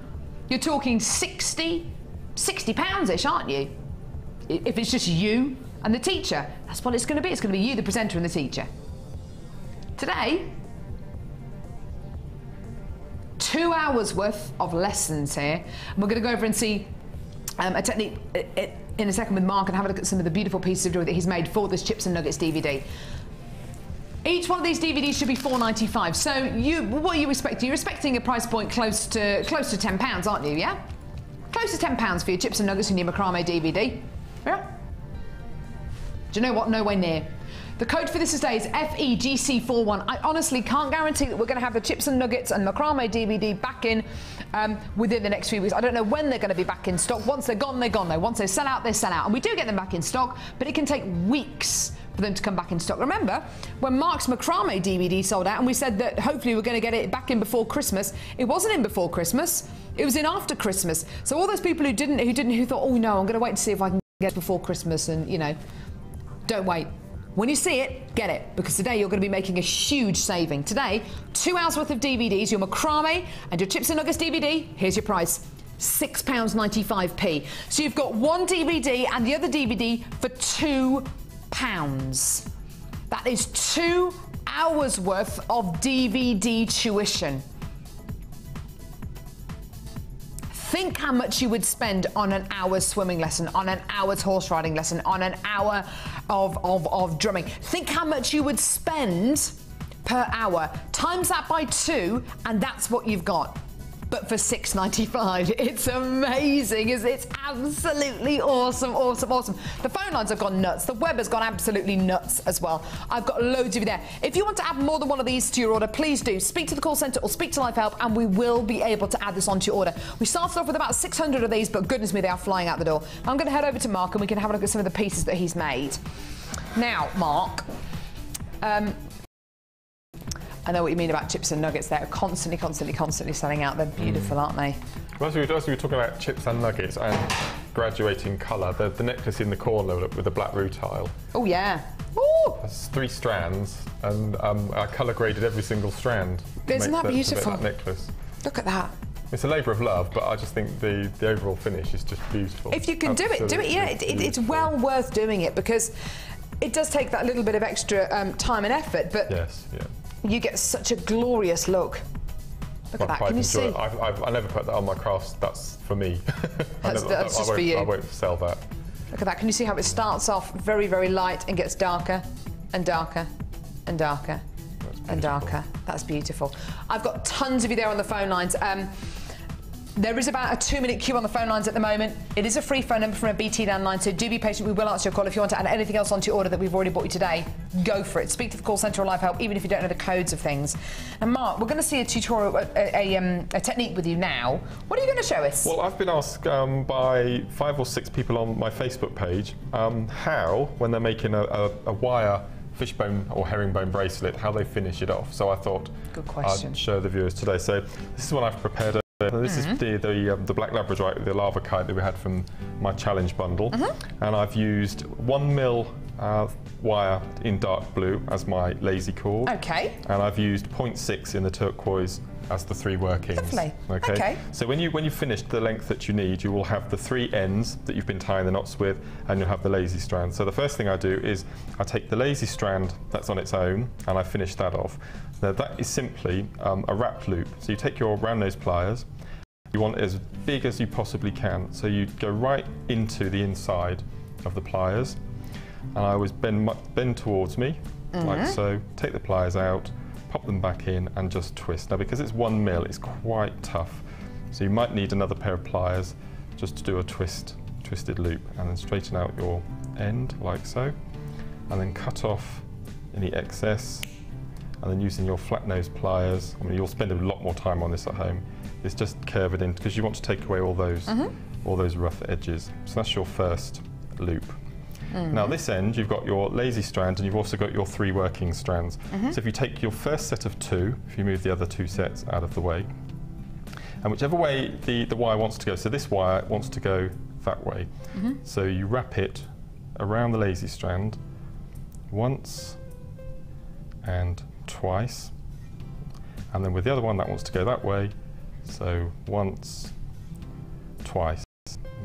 S1: you're talking £60-ish, aren't you? If it's just you and the teacher, that's what it's going to be. It's going to be you, the presenter, and the teacher. Today, 2 hours worth of lessons here. And we're going to go over and see a technique in a second with Mark and have a look at some of the beautiful pieces of jewellery that he's made for this Chips and Nuggets DVD. Each one of these DVDs should be £4.95. So what are you expecting? You're expecting a price point close to £10, aren't you? Yeah, close to £10 for your Chips and Nuggets and your macrame DVD. Yeah. Do you know what? Nowhere near. The code for this today is FEGC41. I honestly can't guarantee that we're going to have the Chips and Nuggets and macrame DVD back in within the next few weeks. I don't know when they're going to be back in stock. Once they're gone, they're gone though. Once they sell out, they sell out. And we do get them back in stock, but it can take weeks for them to come back in stock. Remember, when Mark's macrame DVD sold out and we said that hopefully we're going to get it back in before Christmas, it wasn't in before Christmas, it was in after Christmas. So all those people who thought, oh no, I'm going to wait to see if I can get it before Christmas, and you know, don't wait. When you see it, get it, because today you're going to be making a huge saving. Today, 2 hours worth of DVDs, your macrame and your Chips and Nuggets DVD, here's your price. £6.95p. So you've got one DVD and the other DVD for £2. That is 2 hours worth of DVD tuition. Think how much you would spend on an hour's swimming lesson, on an hour's horse riding lesson, on an hour of drumming. Think how much you would spend per hour. Times that by 2, and that's what you've got. but for $6.95. It's amazing, it's absolutely awesome, awesome, awesome. The phone lines have gone nuts. The web has gone absolutely nuts as well. I've got loads of you there. If you want to add more than one of these to your order, please do. Speak to the call centre or speak to Live Help and we will be able to add this onto your order. We started off with about 600 of these, but goodness me, they are flying out the door. I'm going to head over to Mark and we can have a look at some of the pieces that he's made. Now, Mark, I know what you mean about chips and nuggets. They're constantly selling out. They're beautiful, aren't they?
S3: Well, as we were talking about chips and nuggets and graduating colour, the necklace in the corner with the black rutile.
S1: Oh, yeah. Ooh.
S3: There's 3 strands, and I colour graded every single strand.
S1: Isn't that beautiful?
S3: That necklace.
S1: Look at that.
S3: It's a labour of love, but I just think the overall finish is just beautiful.
S1: If you can do it. Yeah, it's well worth doing it because it does take that little bit of extra time and effort, but
S3: yes, yeah.
S1: You get such a glorious look. Look at that, can you see?
S3: I never put that on my crafts, that's for me.
S1: That's just for you.
S3: I won't sell that.
S1: Look at that, can you see how it starts off very, very light and gets darker and darker and darker and darker. That's beautiful. I've got tons of you there on the phone lines. There is about a 2-minute queue on the phone lines at the moment. It is a free phone number from a BT landline, so do be patient. We will answer your call. If you want to add anything else onto your order that we've already bought you today, go for it. Speak to the call centre or Live Help, even if you don't know the codes of things. And Mark, we're going to see a tutorial, a technique with you now. What are you going to show us?
S3: Well, I've been asked by 5 or 6 people on my Facebook page how, when they're making a wire fishbone or herringbone bracelet, how they finish it off. So I thought I'd show the viewers today. So this is what I've prepared. This is the black labradorite, the lava kite that we had from my challenge bundle, and I've used 1mm wire in dark blue as my lazy cord.
S1: Okay.
S3: And I've used 0.6 in the turquoise as the 3 workings.
S1: Lovely.
S3: Okay. So when you've finished the length that you need, you will have the 3 ends that you've been tying the knots with, and you'll have the lazy strand. So the first thing I do is I take the lazy strand that's on its own, and I finish that off. Now that is simply a wrapped loop. So you take your round nose pliers. You want it as big as you possibly can. So you go right into the inside of the pliers, and I always bend towards me, like so. Take the pliers out, pop them back in, and just twist. Now, because it's 1mm, it's quite tough. So you might need another pair of pliers just to do a twisted loop, and then straighten out your end, like so, and then cut off any excess, and then using your flat nose pliers, I mean, you'll spend a lot more time on this at home, is just curve it in, because you want to take away all those rough edges. So that's your first loop. Now this end, you've got your lazy strand, and you've also got your 3 working strands. So if you take your first set of 2, if you move the other 2 sets out of the way, and whichever way the wire wants to go, so this wire wants to go that way, so you wrap it around the lazy strand once and twice, and then with the other one that wants to go that way, so once, twice,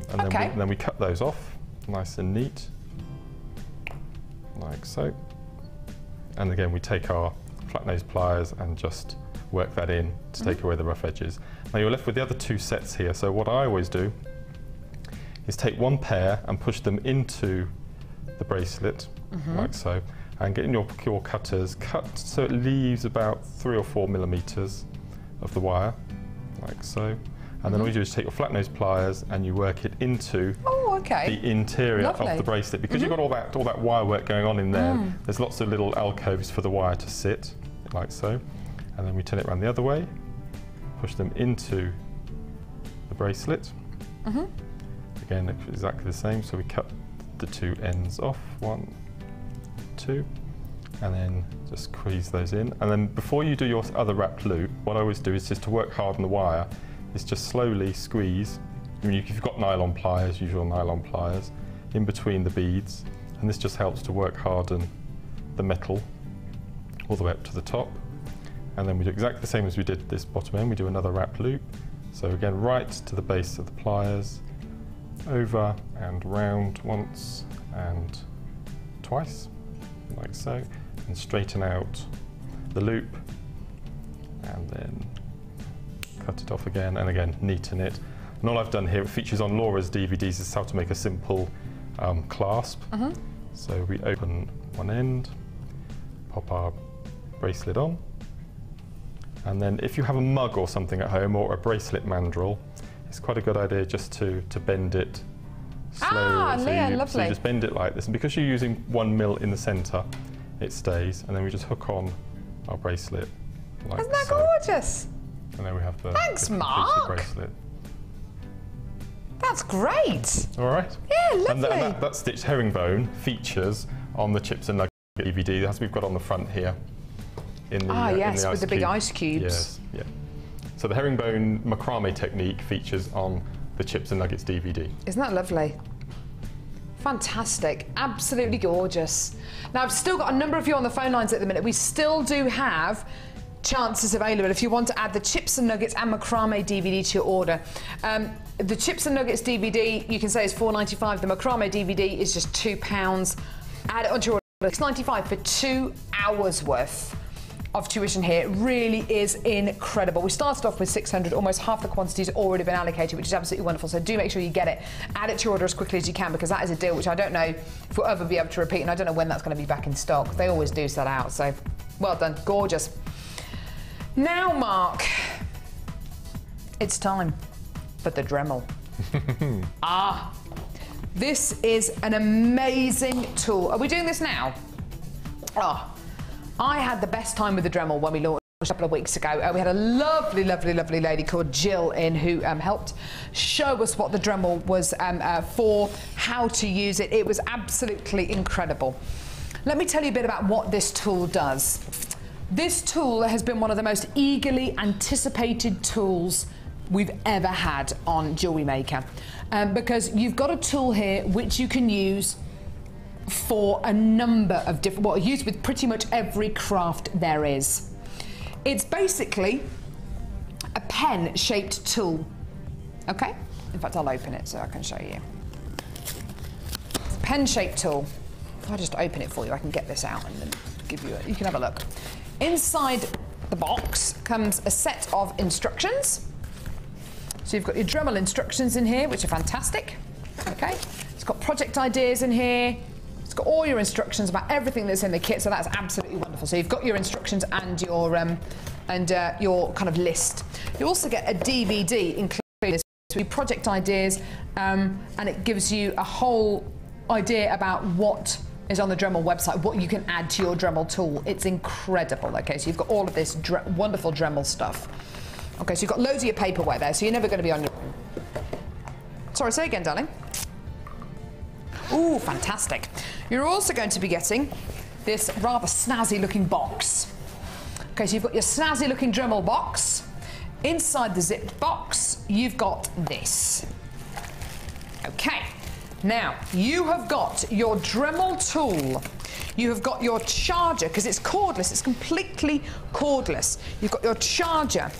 S3: and then we cut those off nice and neat, like so. And again, we take our flat nose pliers and just work that in to take away the rough edges. Now you're left with the other 2 sets here. So what I always do is take 1 pair and push them into the bracelet, like so, and getting your cutters, cut so it leaves about 3 or 4 millimeters of the wire, like so. And then all you do is take your flat nose pliers and you work it into the interior of the bracelet. Because you've got all that wire work going on in there, there's lots of little alcoves for the wire to sit, like so. And then we turn it around the other way, push them into the bracelet. Again, exactly the same, so we cut the 2 ends off, 1, 2, and then just squeeze those in. And then before you do your other wrapped loop, what I always do is just to work hard on the wire, is just slowly squeeze. I mean, if you've got nylon pliers, use your nylon pliers in between the beads, and this just helps to work harden the metal all the way up to the top. And then we do exactly the same as we did this bottom end. We do another wrapped loop. So again, right to the base of the pliers, over and round once and twice, like so, and straighten out the loop, and then cut it off again, and again neaten it. And all I've done here, it features on Laura's DVDs, is how to make a simple clasp. So we open one end, pop our bracelet on, And then if you have a mug or something at home or a bracelet mandrel, it's quite a good idea just to bend it slowly. So you just bend it like this. And because you're using 1 mil in the centre, it stays. And then we just hook on our bracelet like
S1: Isn't that
S3: so.
S1: gorgeous?
S3: And then we have the
S1: Thanks,
S3: the
S1: Mark.
S3: bracelet.
S1: That's great.
S3: All right.
S1: Yeah, lovely.
S3: And that stitched herringbone features on the Chips and Nuggets DVD. That's what we've got on the front here. In the,
S1: yes,
S3: in the
S1: with the big ice cubes.
S3: Yes, yeah. So the herringbone macrame technique features on the Chips and Nuggets DVD.
S1: Isn't that lovely? Fantastic, absolutely gorgeous. Now I've still got a number of you on the phone lines at the minute. We still do have chances available if you want to add the Chips and Nuggets and macrame DVD to your order. The Chips and Nuggets DVD you can say is £4.95. The macrame DVD is just £2. Add it onto your order. It's £6.95 for 2 hours worth of tuition here. It really is incredible. We started off with 600, almost half the quantity has already been allocated, which is absolutely wonderful. So do make sure you get it. Add it to your order as quickly as you can, because that is a deal which I don't know if we'll ever be able to repeat, and I don't know when that's going to be back in stock. They always do sell out, so well done, gorgeous. Now, Mark, it's time for the Dremel. This is an amazing tool. Are we doing this now? I had the best time with the Dremel when we launched a couple of weeks ago. We had a lovely, lovely, lovely lady called Jill in who helped show us what the Dremel was for, how to use it. It was absolutely incredible. Let me tell you a bit about what this tool does. This tool has been one of the most eagerly anticipated tools we've ever had on Jewellery Maker, because you've got a tool here which you can use for a number of different, well, used with pretty much every craft there is. It's basically a pen-shaped tool, okay? In fact, I'll open it so I can show you. It's a pen-shaped tool. If I just open it for you, I can get this out and then give you you can have a look. Inside the box comes a set of instructions. So you've got your Dremel instructions in here, which are fantastic, okay? It's got project ideas in here. It's got all your instructions about everything that's in the kit, so that's absolutely wonderful. So you've got your instructions and your kind of list. You also get a DVD included with project ideas, and it gives you a whole idea about what is on the Dremel website, what you can add to your Dremel tool. It's incredible. Okay, so you've got all of this wonderful Dremel stuff. Okay, so you've got loads of your paperware there, so you're never going to be on your... Sorry, say again, darling. Ooh, fantastic. You're also going to be getting this rather snazzy looking box. Okay, so you've got your snazzy looking Dremel box. Inside the zipped box, you've got this. Okay, now you have got your Dremel tool. You have got your charger, because it's cordless, it's completely cordless. You've got your charger.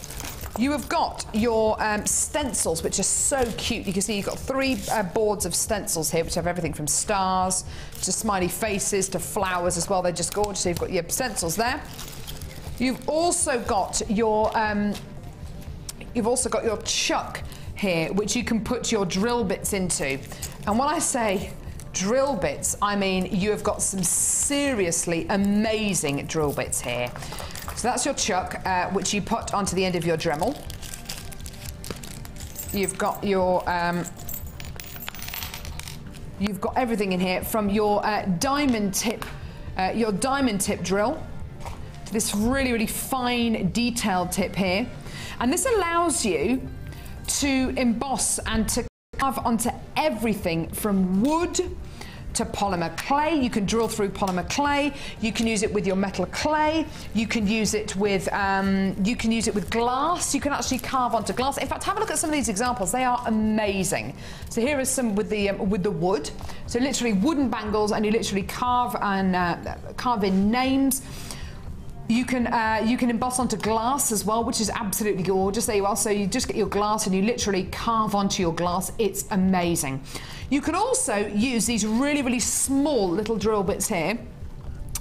S1: You have got your stencils, which are so cute. You can see you've got 3 boards of stencils here, which have everything from stars to smiley faces to flowers as well. They're just gorgeous. So you've got your stencils there. You've also got your chuck here, which you can put your drill bits into. And when I say drill bits, I mean you have got some seriously amazing drill bits here. So that's your chuck, which you put onto the end of your Dremel. You've got your, you've got everything in here from your diamond tip drill to this really, really fine detailed tip here. And this allows you to emboss and to carve onto everything from wood to polymer clay. You can drill through polymer clay. You can use it with your metal clay. You can use it with glass. You can actually carve onto glass. In fact, have a look at some of these examples. They are amazing. So here is some with the wood. So literally wooden bangles, and you literally carve in names. You can emboss onto glass as well, which is absolutely gorgeous. There you are. So you just get your glass and you literally carve onto your glass. It's amazing. You can also use these really, really small little drill bits here.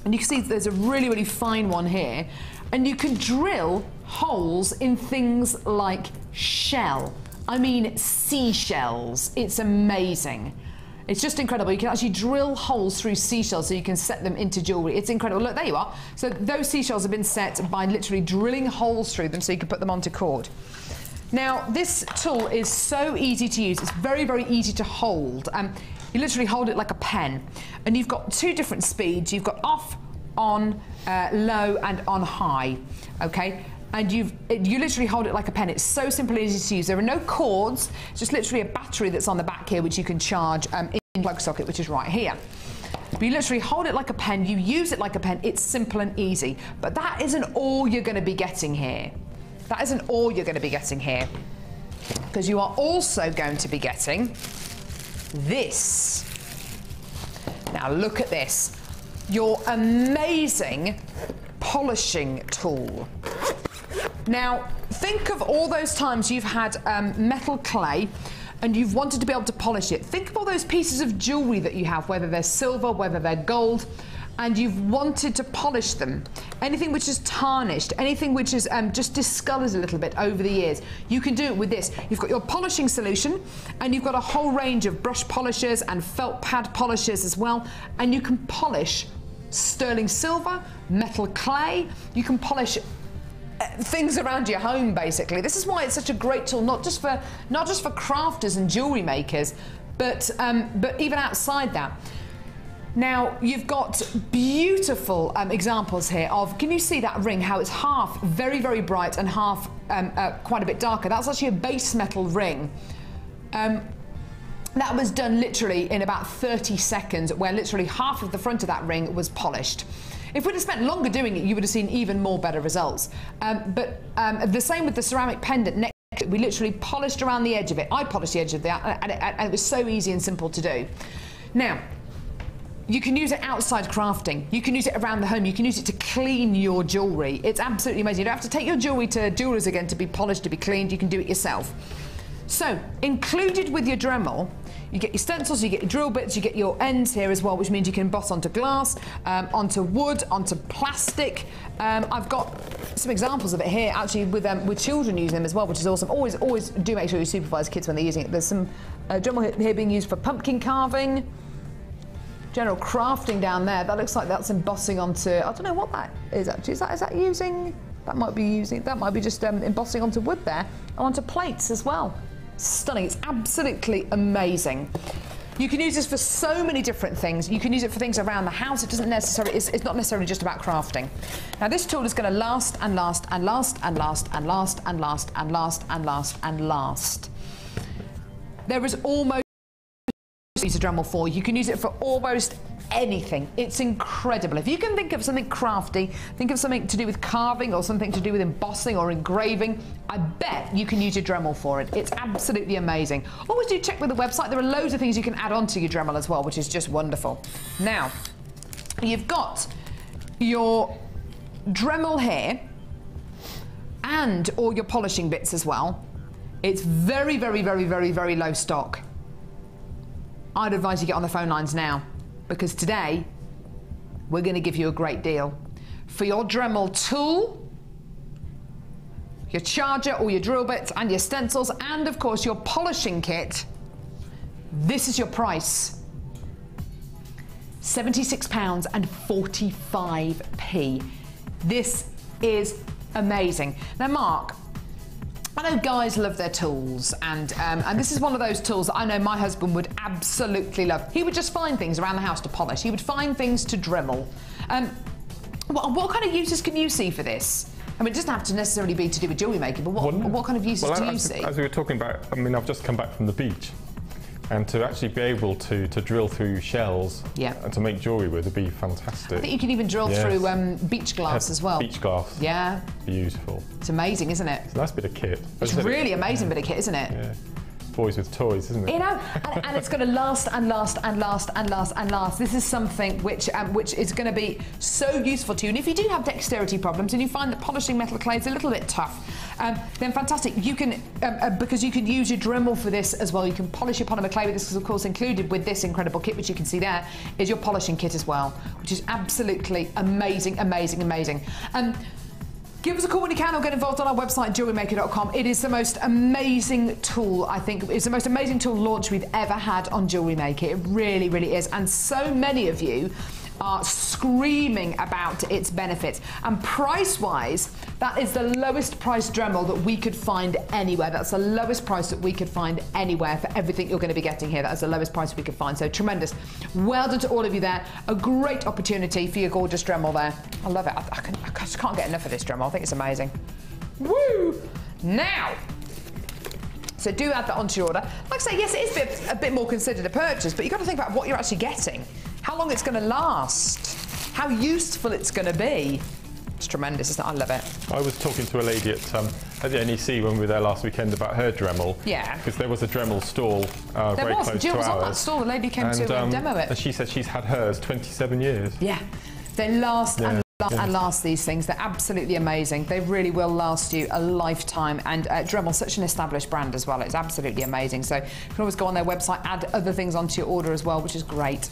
S1: And you can see there's a really, really fine one here. And you can drill holes in things like shell. I mean seashells. It's amazing. It's just incredible. You can actually drill holes through seashells so you can set them into jewellery. It's incredible. Look, there you are. So those seashells have been set by literally drilling holes through them so you can put them onto cord. Now, this tool is so easy to use. It's very, very easy to hold. You literally hold it like a pen. And you've got two different speeds. You've got off, on, low, and on high, okay? And you literally hold it like a pen. It's so simple and easy to use. There are no cords. It's just literally a battery that's on the back here, which you can charge in the plug socket, which is right here. But you literally hold it like a pen. You use it like a pen. It's simple and easy. But that isn't all you're going to be getting here. That isn't all you're going to be getting here. Because you are also going to be getting this. Now look at this. Your amazing polishing tool. Now, think of all those times you've had metal clay and you've wanted to be able to polish it. Think of all those pieces of jewellery that you have, whether they're silver, whether they're gold, and you've wanted to polish them. Anything which is tarnished, anything which is just discoloured a little bit over the years, you can do it with this. You've got your polishing solution, and you've got a whole range of brush polishers and felt pad polishers as well, and you can polish sterling silver, metal clay, you can polish things around your home, basically. This is why it's such a great tool, not just for crafters and jewellery makers, but even outside that. Now, you've got beautiful examples here of, can you see that ring, how it's half very, very bright and half quite a bit darker? That's actually a base metal ring. That was done literally in about 30 seconds, where literally half of the front of that ring was polished. If we'd have spent longer doing it, you would have seen even more better results. But the same with the ceramic pendant next to it. We literally polished around the edge of it. I polished the edge of that, and it was so easy and simple to do. Now, you can use it outside crafting. You can use it around the home. You can use it to clean your jewellery. It's absolutely amazing. You don't have to take your jewellery to jewellers again to be polished, to be cleaned. You can do it yourself. So, included with your Dremel, you get your stencils, you get your drill bits, you get your ends here as well, which means you can emboss onto glass, onto wood, onto plastic. I've got some examples of it here, actually, with children using them as well, which is awesome. Always do make sure you supervise kids when they're using it. There's some Dremel here being used for pumpkin carving, general crafting down there. That looks like that's embossing onto, I don't know what that is actually. Is that using, that might be just embossing onto wood there, and onto plates as well. Stunning. It's absolutely amazing. You can use this for so many different things. You can use it for things around the house. It doesn't necessarily, it's not necessarily just about crafting. Now, this tool is going to last and last and last and last and last and last and last and last and last. There is almost use a Dremel for. You can use it for almost anything. It's incredible. If you can think of something crafty, think of something to do with carving or something to do with embossing or engraving, I bet you can use your Dremel for it. It's absolutely amazing. Always do check with the website. There are loads of things you can add on to your Dremel as well, which is just wonderful. Now, you've got your Dremel here and all your polishing bits as well. It's very, very, very, very, very low stock. I'd advise you get on the phone lines now, because today we're going to give you a great deal. For your Dremel tool, your charger, all your drill bits and your stencils, and of course your polishing kit, this is your price. £76.45. This is amazing. Now, Mark, I know guys love their tools, and this is one of those tools that I know my husband would absolutely love. He would just find things around the house to polish. He would find things to Dremel. What kind of uses can you see for this? I mean, it doesn't have to necessarily be to do with jewellery making, but what kind of uses do you see?
S3: As we were talking about, I mean, I've just come back from the beach, and to actually be able to drill through shells and to make jewellery with would be fantastic.
S1: I think you can even drill through beach glass as well.
S3: Beach glass.
S1: Yeah.
S3: Beautiful.
S1: It's amazing, isn't it?
S3: It's a nice bit of kit.
S1: It's really amazing bit of kit, isn't it?
S3: Yeah. Boys with toys, isn't it?
S1: You know, and it's going to last and last and last and last and last. This is something which is going to be so useful to you. And if you do have dexterity problems and you find that polishing metal clay is a little bit tough, then fantastic. You can, because you can use your Dremel for this as well. You can polish your polymer clay with this, because of course included with this incredible kit, which you can see there, is your polishing kit as well, which is absolutely amazing, amazing, amazing. Give us a call when you can or get involved on our website, jewellerymaker.com. It is the most amazing tool, I think. It's the most amazing tool launch we've ever had on Jewellery Maker. It really, really is. And so many of you are screaming about its benefits. And price-wise, that is the lowest price Dremel that we could find anywhere. That's the lowest price that we could find anywhere for everything you're going to be getting here. That is the lowest price we could find. So tremendous. Well done to all of you there. A great opportunity for your gorgeous Dremel there. I love it. I just can't get enough of this Dremel. I think it's amazing. Woo! Now, so do add that onto your order. Like I say, yes, it is a bit more considered a purchase, but you've got to think about what you're actually getting, how long it's going to last, how useful it's going to be. It's tremendous, isn't it? I love it.
S3: I was talking to a lady at the NEC when we were there last weekend about her Dremel.
S1: Yeah.
S3: Because there was a Dremel stall very close to
S1: Jill was
S3: ours.
S1: on that stall. The lady came to demo it.
S3: And she said she's had hers 27 years.
S1: Yeah. They last and last, these things. They're absolutely amazing. They really will last you a lifetime. And Dremel's such an established brand as well. It's absolutely amazing. So you can always go on their website, add other things onto your order as well, which is great.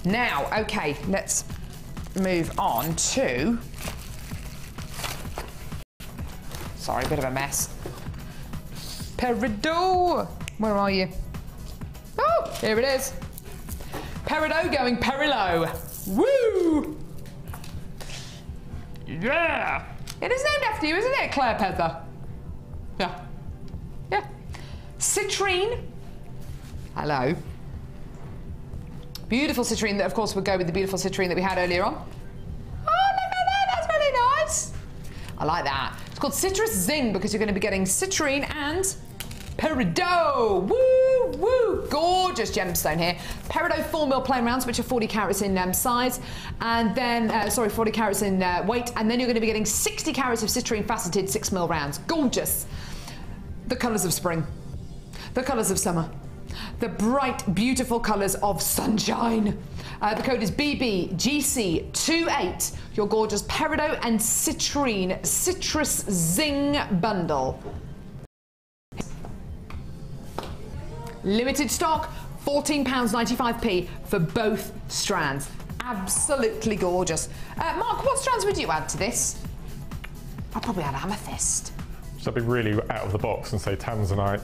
S1: Now, okay, let's move on to... Sorry, a bit of a mess. Peridot! Where are you? Oh, here it is. Peridot going Perilo. Woo! Yeah! It is named after you, isn't it, Claire Pether? Yeah. Yeah. Citrine. Hello. Beautiful citrine that, of course, would go with the beautiful citrine that we had earlier on. Oh, look at that. That's really nice. I like that. It's called Citrus Zing because you're going to be getting citrine and peridot. Woo, woo. Gorgeous gemstone here. Peridot 4 mil plain rounds, which are 40 carats in size, and then, 40 carats in weight, and then you're going to be getting 60 carats of citrine faceted 6 mil rounds. Gorgeous. The colours of spring. The colours of summer. The bright, beautiful colours of sunshine. The code is BBGC28. Your gorgeous Peridot and Citrine Citrus Zing bundle. Limited stock, £14.95p for both strands. Absolutely gorgeous. Mark, what strands would you add to this? I'd probably add amethyst.
S3: So I'd be really out of the box and say tanzanite.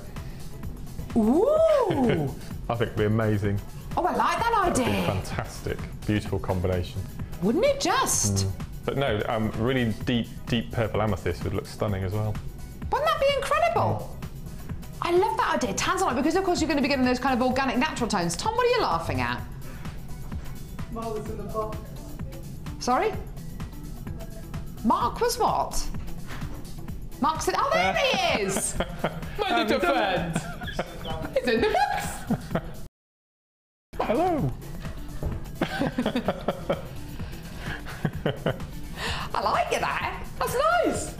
S1: Ooh!
S3: I think it'd be amazing.
S1: Oh, I like that idea.
S3: That'd be fantastic. Beautiful combination.
S1: Wouldn't it just?
S3: But no, really deep purple amethyst would look stunning as well.
S1: Wouldn't that be incredible? I love that idea. Tanzanite, because of course you're going to be getting those kind of organic natural tones. Tom, what are you laughing at?
S2: Mark was in the box.
S1: Sorry? Mark was what? Mark said, oh, there he is! My little friend. He's in the box.
S3: Hello.
S1: I like it, that. That's nice.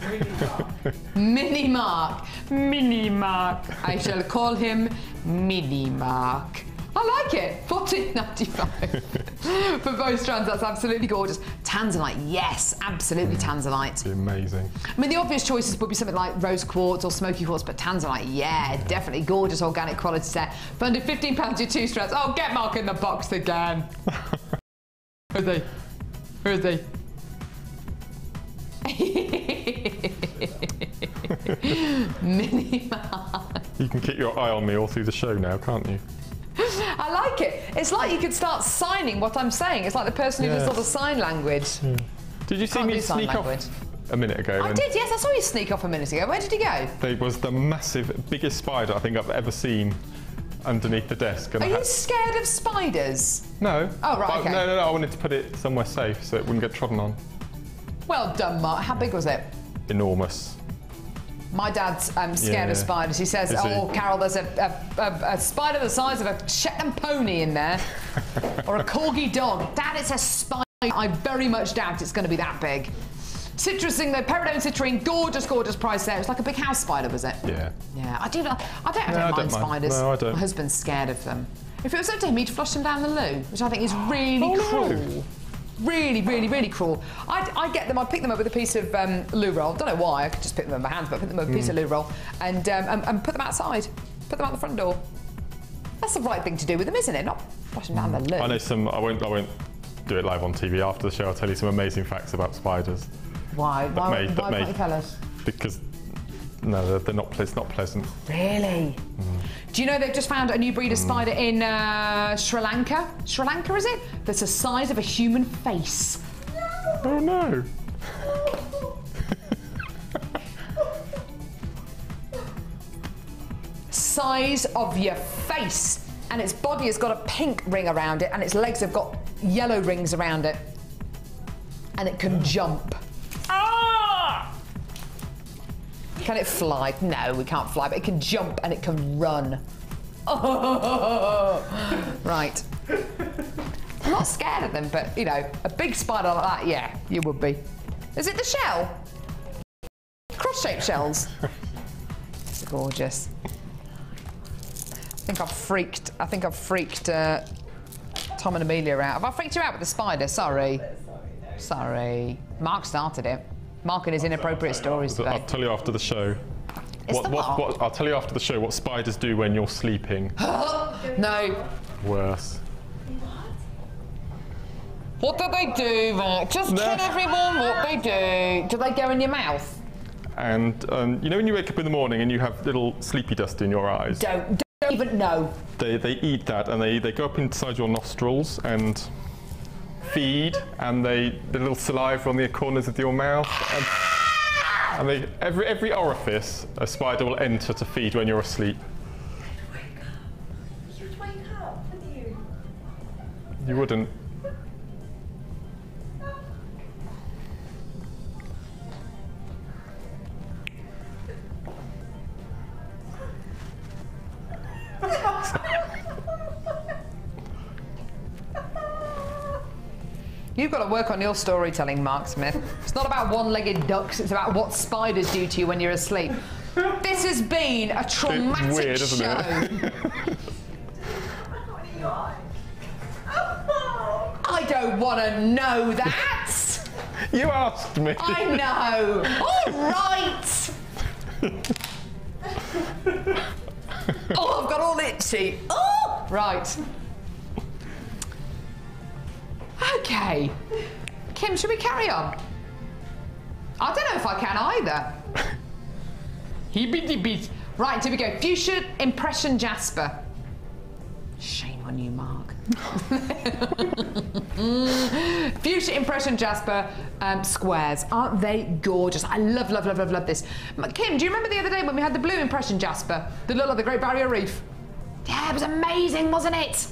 S1: Mini Mark. Mini Mark. I shall call him Mini Mark. I like it. $14.95 for both strands. That's absolutely gorgeous. Tanzanite, yes, absolutely tanzanite.
S3: It'd be amazing.
S1: I mean, the obvious choices would be something like rose quartz or smoky quartz, but tanzanite, yeah, definitely gorgeous organic quality there. For under £15, your 2 strands. Oh, get Mark in the box again. Who is he? Who is he? Mini Mark.
S3: You can keep your eye on me all through the show now, can't you?
S1: I like it. It's like you could start signing what I'm saying. It's like the person who does all the sign language.
S3: Yeah. Did you see me sneak off a minute ago?
S1: I did, yes. I saw you sneak off a minute ago. Where did you go?
S3: There was the massive, biggest spider I think I've ever seen underneath the desk. And
S1: Are you scared of spiders?
S3: No.
S1: Oh, right, okay.
S3: No, I wanted to put it somewhere safe so it wouldn't get trodden on.
S1: Well done, Mark. How big was it?
S3: Enormous.
S1: My dad's scared of spiders. He says, oh, Carol, there's a spider the size of a Shetland pony in there. Or a corgi dog. Dad, it's a spider. I very much doubt it's going to be that big. Citrusing, though, Peridot and Citrine, gorgeous, gorgeous price there. It's like a big house spider, was it?
S3: Yeah.
S1: Yeah, I don't mind spiders.
S3: No, I don't.
S1: My husband's scared of them. If it was up to him, he'd flush them down the loo, which I think is really cruel.
S3: No.
S1: Really, really, really cruel. I'd get them, I'd pick them up with a piece of loo roll. Don't know why, I could just pick them in my hands, but I'd pick them up with a piece of loo roll and put them outside. Put them out the front door. That's the right thing to do with them, isn't it? Not flush them down the loo.
S3: I know some, I won't do it live on TV after the show. I'll tell you some amazing facts about spiders.
S1: Why? Why can't you tell us?
S3: Because, no, they're not, it's not pleasant.
S1: Really? Do you know they've just found a new breed of spider in Sri Lanka? Sri Lanka, is it? That's the size of a human face.
S3: Oh no.
S1: Size of your face. And its body has got a pink ring around it and its legs have got yellow rings around it. And it can jump. Ah! Can it fly? No, it can't fly, but it can jump and it can run. Oh, right. I'm not scared of them, but, you know, a big spider like that, yeah, you would be. Is it the shell? Cross-shaped shells. It's gorgeous. I think I've freaked Tom and Amelia out. Have I freaked you out with the spider? Sorry. Sorry. Mark started it. Mark and his inappropriate stories today.
S3: I'll tell you after the show. I'll tell you after the show what spiders do when you're sleeping.
S1: No.
S3: Worse.
S1: What do they do, Mark? Just tell everyone what they do. Do they go in your mouth?
S3: And you know when you wake up in the morning and you have little sleepy dust in your eyes?
S1: Don't even know.
S3: They eat that and they go up inside your nostrils and feed, and the little saliva on the corners of your mouth, and they every orifice a spider will enter to feed when you're asleep.
S2: You'd wake up, wouldn't you?
S3: You wouldn't.
S1: You've got to work on your storytelling, Mark Smith. It's not about one-legged ducks, it's about what spiders do to you when you're asleep. This has been a traumatic
S3: weird, isn't
S1: show.
S3: It?
S1: I don't want to know that.
S3: You asked me.
S1: I know. All right. Oh, I've got all itchy. Oh, right. Okay. Kim, should we carry on? I don't know if I can either. Heebie-deebie. Right, here we go. Fuchsia Impression Jasper. Shame on you, Mark. Fuchsia Impression Jasper squares. Aren't they gorgeous? I love, love, love, love, love this. Kim, do you remember the other day when we had the blue Impression Jasper? The little of the Great Barrier Reef? Yeah, it was amazing, wasn't it?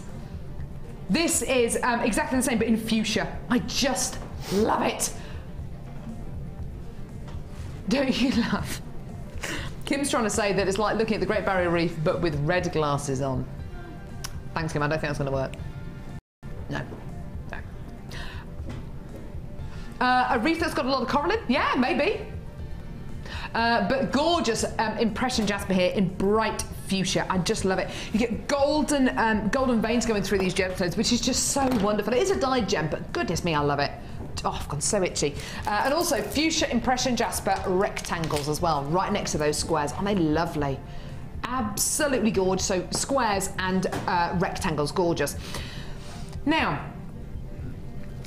S1: This is exactly the same, but in fuchsia. I just love it. Don't you love? Kim's trying to say that it's like looking at the Great Barrier Reef, but with red glasses on. Thanks, Kim. I don't think that's going to work. No. No. A reef that's got a lot of coral in? Yeah, maybe. But gorgeous impression jasper here in bright fuchsia. I just love it. You get golden veins going through these gemstones, which is just so wonderful. It is a dyed gem, but goodness me, I love it. Oh, I've gone so itchy. And also fuchsia impression jasper rectangles as well, right next to those squares. Aren't they lovely? Absolutely gorgeous. So squares and rectangles, gorgeous. Now,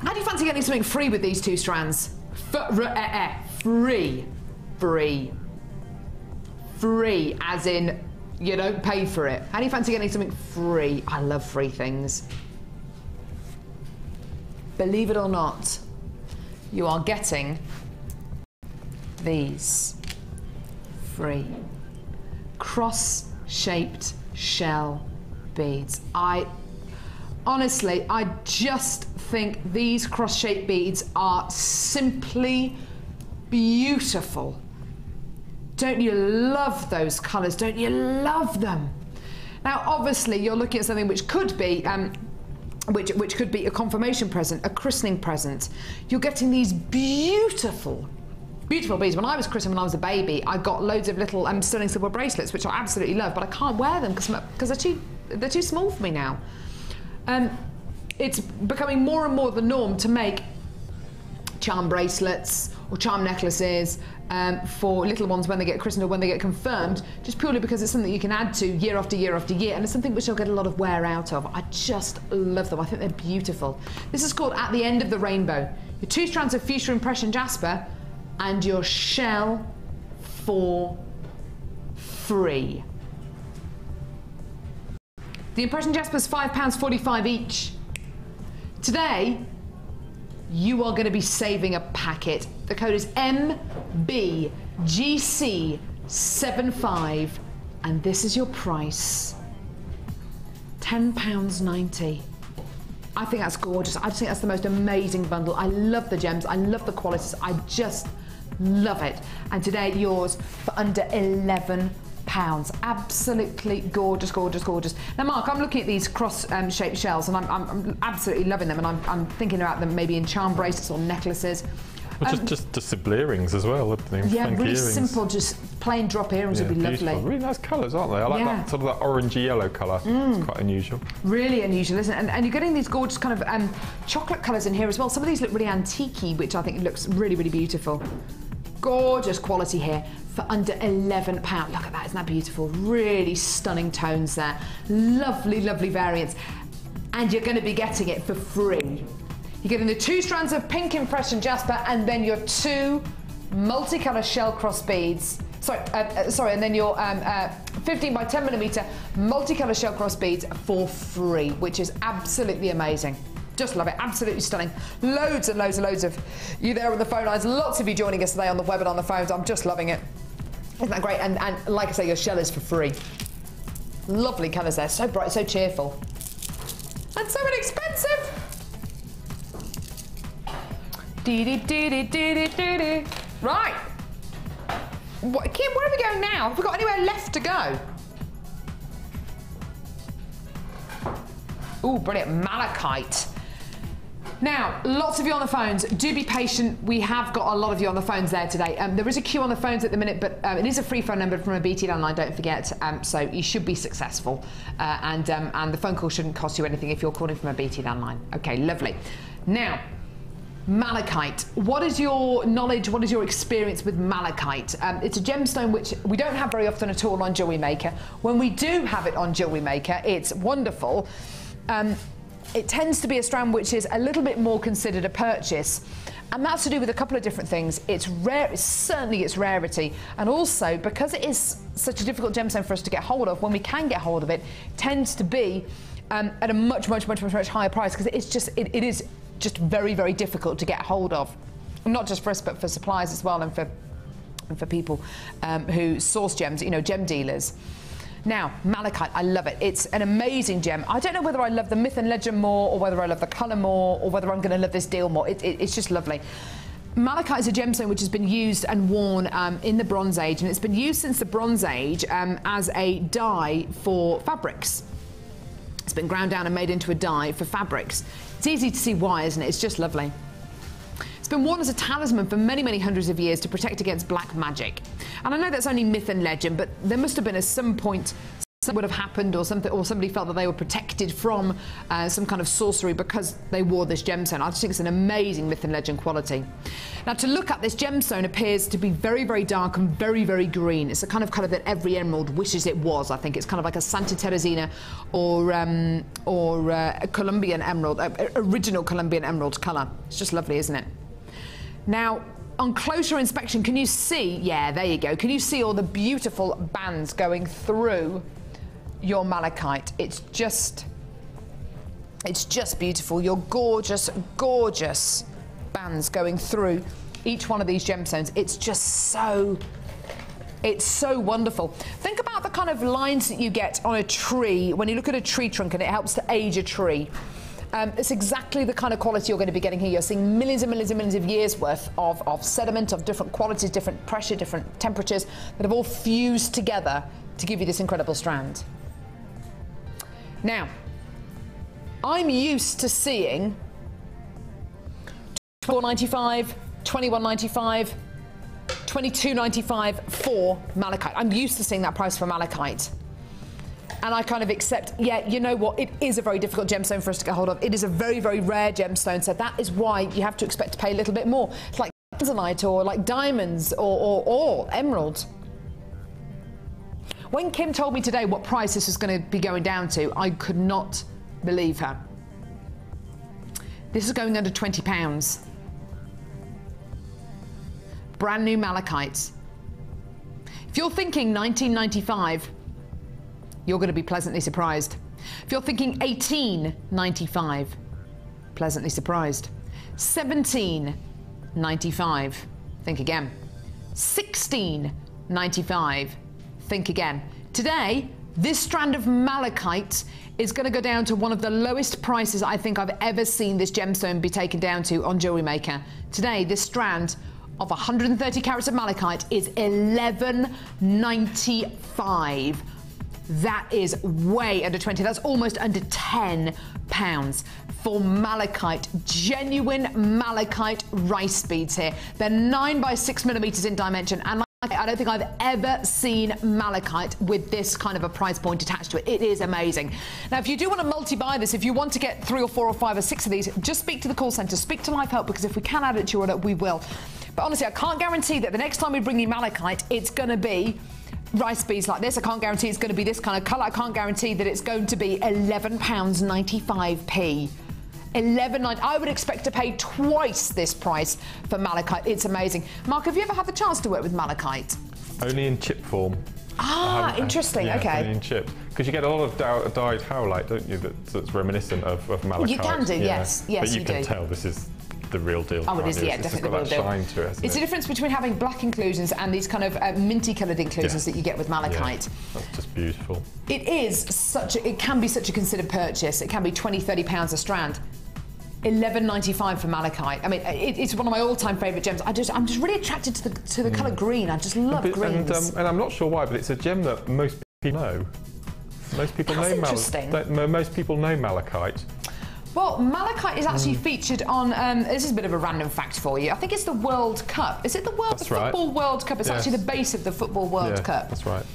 S1: how do you fancy getting something free with these two strands? Free. Free, as in you don't pay for it. How do you fancy getting something free? I love free things. Believe it or not, you are getting these free cross-shaped shell beads. Honestly, I just think these cross-shaped beads are simply beautiful. Don't you love those colours? Don't you love them? Now, obviously, you're looking at something which could be which could be a confirmation present, a christening present. You're getting these beautiful, beautiful beads. When I was christened when I was a baby, I got loads of little sterling silver bracelets, which I absolutely love, but I can't wear them because they're too small for me now. It's becoming more and more the norm to make charm bracelets or charm necklaces for little ones when they get christened or when they get confirmed, just purely because it's something you can add to year after year after year, and it's something which you'll get a lot of wear out of. I just love them. I think they're beautiful. This is called At the End of the Rainbow. Your two strands of fuchsia impression jasper and your shell for free. The impression Jasper's £5.45 each. Today, you are going to be saving a packet. The code is MBGC75, and this is your price. £10.90. I think that's gorgeous. I just think that's the most amazing bundle. I love the gems. I love the qualities. I just love it. And today, yours for under £11. Absolutely gorgeous, gorgeous, gorgeous. Now, Mark, I'm looking at these cross-shaped shells, and I'm absolutely loving them, and I'm thinking about them maybe in charm bracelets or necklaces.
S3: Well, just simple earrings as well.
S1: Yeah, really
S3: earrings.
S1: Simple, just plain drop earrings would be
S3: beautiful.
S1: lovely.
S3: Really nice colours, aren't they? I like that sort of that orangey yellow colour. It's quite unusual.
S1: Really unusual, isn't it? And you're getting these gorgeous kind of chocolate colours in here as well. Some of these look really antique-y, which I think looks really, really beautiful. Gorgeous quality here for under £11. Look at that, isn't that beautiful? Really stunning tones there. Lovely, lovely variants. And you're going to be getting it for free. You're getting the 2 strands of pink impression jasper, and then your 2 multicolour shell cross beads. And then your 15 by 10 millimetre multicolour shell cross beads for free, which is absolutely amazing. Just love it, absolutely stunning. Loads and loads and loads of you there on the phone lines. Lots of you joining us today on the web and on the phones. I'm just loving it. Isn't that great? And like I say, your shell is for free. Lovely colours there, so bright, so cheerful. And so inexpensive. Right. Kim, where are we going now? Have we got anywhere left to go? Ooh, brilliant, malachite. Now, lots of you on the phones, do be patient. We have got a lot of you on the phones there today. There is a queue on the phones at the minute, but it is a free phone number from a BT landline, don't forget. So you should be successful. And the phone call shouldn't cost you anything if you're calling from a BT landline. Okay, lovely. Now, malachite. What is your knowledge, what is your experience with malachite? It's a gemstone which we don't have very often at all on Jewellery Maker. When we do have it on Jewellery Maker, it's wonderful. It tends to be a strand which is a little bit more considered a purchase, and that's to do with a couple of different things. It's rare, certainly its rarity, and also because it is such a difficult gemstone for us to get hold of, when we can get hold of it, tends to be at a much higher price, because it is just very, very difficult to get hold of. Not just for us, but for suppliers as well, and for people who source gems, you know, gem dealers. Now, malachite, I love it. It's an amazing gem. I don't know whether I love the myth and legend more, or whether I love the colour more, or whether I'm going to love this deal more. It's just lovely. Malachite is a gemstone which has been used and worn in the Bronze Age, and it's been used since the Bronze Age as a dye for fabrics. It's been ground down and made into a dye for fabrics. It's easy to see why, isn't it? It's just lovely. It's been worn as a talisman for many, many hundreds of years to protect against black magic. And I know that's only myth and legend, but there must have been at some point something would have happened, or something, or somebody felt that they were protected from some kind of sorcery because they wore this gemstone. I just think it's an amazing myth and legend quality. Now, to look at this gemstone appears to be very, very dark and very, very green. It's the kind of colour that every emerald wishes it was. I think it's kind of like a Santa Teresina or a Colombian emerald, original Colombian emerald colour. It's just lovely, isn't it? Now, on closer inspection, can you see, yeah, there you go, can you see all the beautiful bands going through your malachite? It's just beautiful. Your gorgeous, gorgeous bands going through each one of these gemstones. It's so wonderful. Think about the kind of lines that you get on a tree when you look at a tree trunk and it helps to age a tree. It's exactly the kind of quality you're going to be getting here. You're seeing millions and millions and millions of years worth of sediment, of different qualities, different pressure, different temperatures that have all fused together to give you this incredible strand. Now, I'm used to seeing $24.95, $21.95, $22.95 for malachite. I'm used to seeing that price for malachite. And I kind of accept, yeah, you know what, it is a very difficult gemstone for us to get hold of. It is a very, very rare gemstone, so that is why you have to expect to pay a little bit more. It's like tanzanite or like diamonds or emerald. When Kim told me today what price this was going to be going down to, I could not believe her. This is going under £20. brand new malachite. If you're thinking 1995, you're going to be pleasantly surprised. If you're thinking 1895, pleasantly surprised. 1795, think again. 1695, think again. Today, this strand of malachite is going to go down to one of the lowest prices I think I've ever seen this gemstone be taken down to on Jewellery Maker. Today, this strand of 130 carats of malachite is $11.95. That is way under 20. That's almost under £10 for malachite, genuine malachite rice beads here. They're 9 by 6 millimeters in dimension, and I don't think I've ever seen malachite with this kind of a price point attached to it. It is amazing. Now, if you do want to multi-buy this, if you want to get 3 or 4 or 5 or 6 of these, just speak to the call centre, speak to Life Help, because if we can add it to your order, we will. But honestly, I can't guarantee that the next time we bring you malachite, it's going to be rice beads like this. I can't guarantee it's going to be this kind of colour. I can't guarantee that it's going to be £11.95p. I would expect to pay twice this price for malachite. It's amazing. Mark, have you ever had the chance to work with malachite?
S3: Only in chip form.
S1: Ah, interesting.
S3: Yeah,
S1: okay.
S3: Only in chips. Because you get a lot of dyed howlite, don't you, that's reminiscent of malachite.
S1: You can do, yes. Yes,
S3: but you can
S1: do.
S3: tell this is the real deal.
S1: Oh, it is, yeah, definitely the real deal.
S3: Shine to it,
S1: it's the difference between having black inclusions and these kind of minty coloured inclusions that you get with malachite.
S3: Yeah, that's just beautiful.
S1: It can be such a considered purchase. It can be £20–30 a strand. $11.95 for malachite. I mean, it's one of my all-time favourite gems. I'm just really attracted to the colour green. I just love greens.
S3: And I'm not sure why, but it's a gem that most people know. Most people know malachite.
S1: Well, malachite is actually featured on, this is a bit of a random fact for you. I think it's the World Cup. Is it the Football World Cup? It's actually the base of the Football World Cup.
S3: That's right.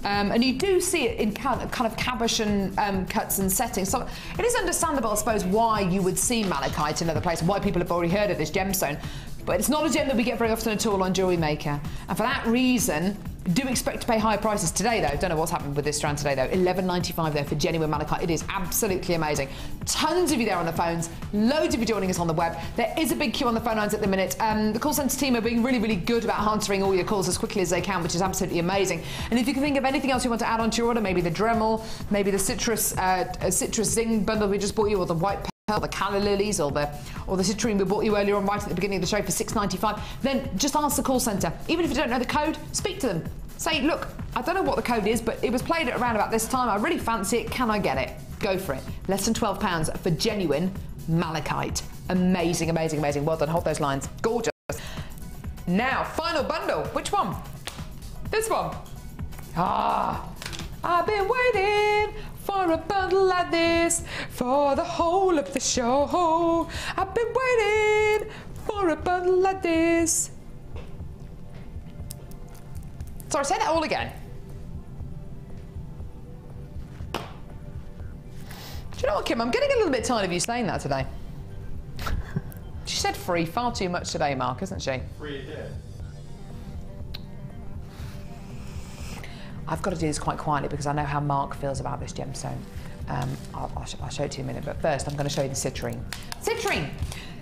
S1: And you do see it in kind of cabochon cuts and settings. So it is understandable, I suppose, why you would see malachite in other places, why people have already heard of this gemstone. But it's not a gem that we get very often at all on Jewellery Maker. And for that reason, do expect to pay higher prices today, though. Don't know what's happened with this strand today, though. $11.95 there for genuine malachite. It is absolutely amazing. Tons of you there on the phones. Loads of you joining us on the web. There is a big queue on the phone lines at the minute. The call centre team are being really, really good about answering all your calls as quickly as they can, which is absolutely amazing. And if you can think of anything else you want to add onto your order, maybe the Dremel, maybe the citrus zing bundle we just bought you, or the white pearl, the calla lilies, or the citrine we bought you earlier on right at the beginning of the show for $6.95, then just ask the call centre. Even if you don't know the code, speak to them. Say, look, I don't know what the code is, but it was played at around about this time. I really fancy it. Can I get it? Go for it. Less than £12 for genuine malachite. Amazing, amazing, amazing. Well done. Hold those lines. Gorgeous. Now, final bundle. Which one? This one. I've been waiting for a bundle like this for the whole of the show. I've been waiting for a bundle like this. Sorry, say that all again. Do you know what, Kim? I'm getting a little bit tired of you saying that today. She said free far too much today, Mark, isn't she?
S3: Free again.
S1: I've got to do this quite quietly because I know how Mark feels about this gemstone. I'll show it to you in a minute, but first I'm going to show you the citrine.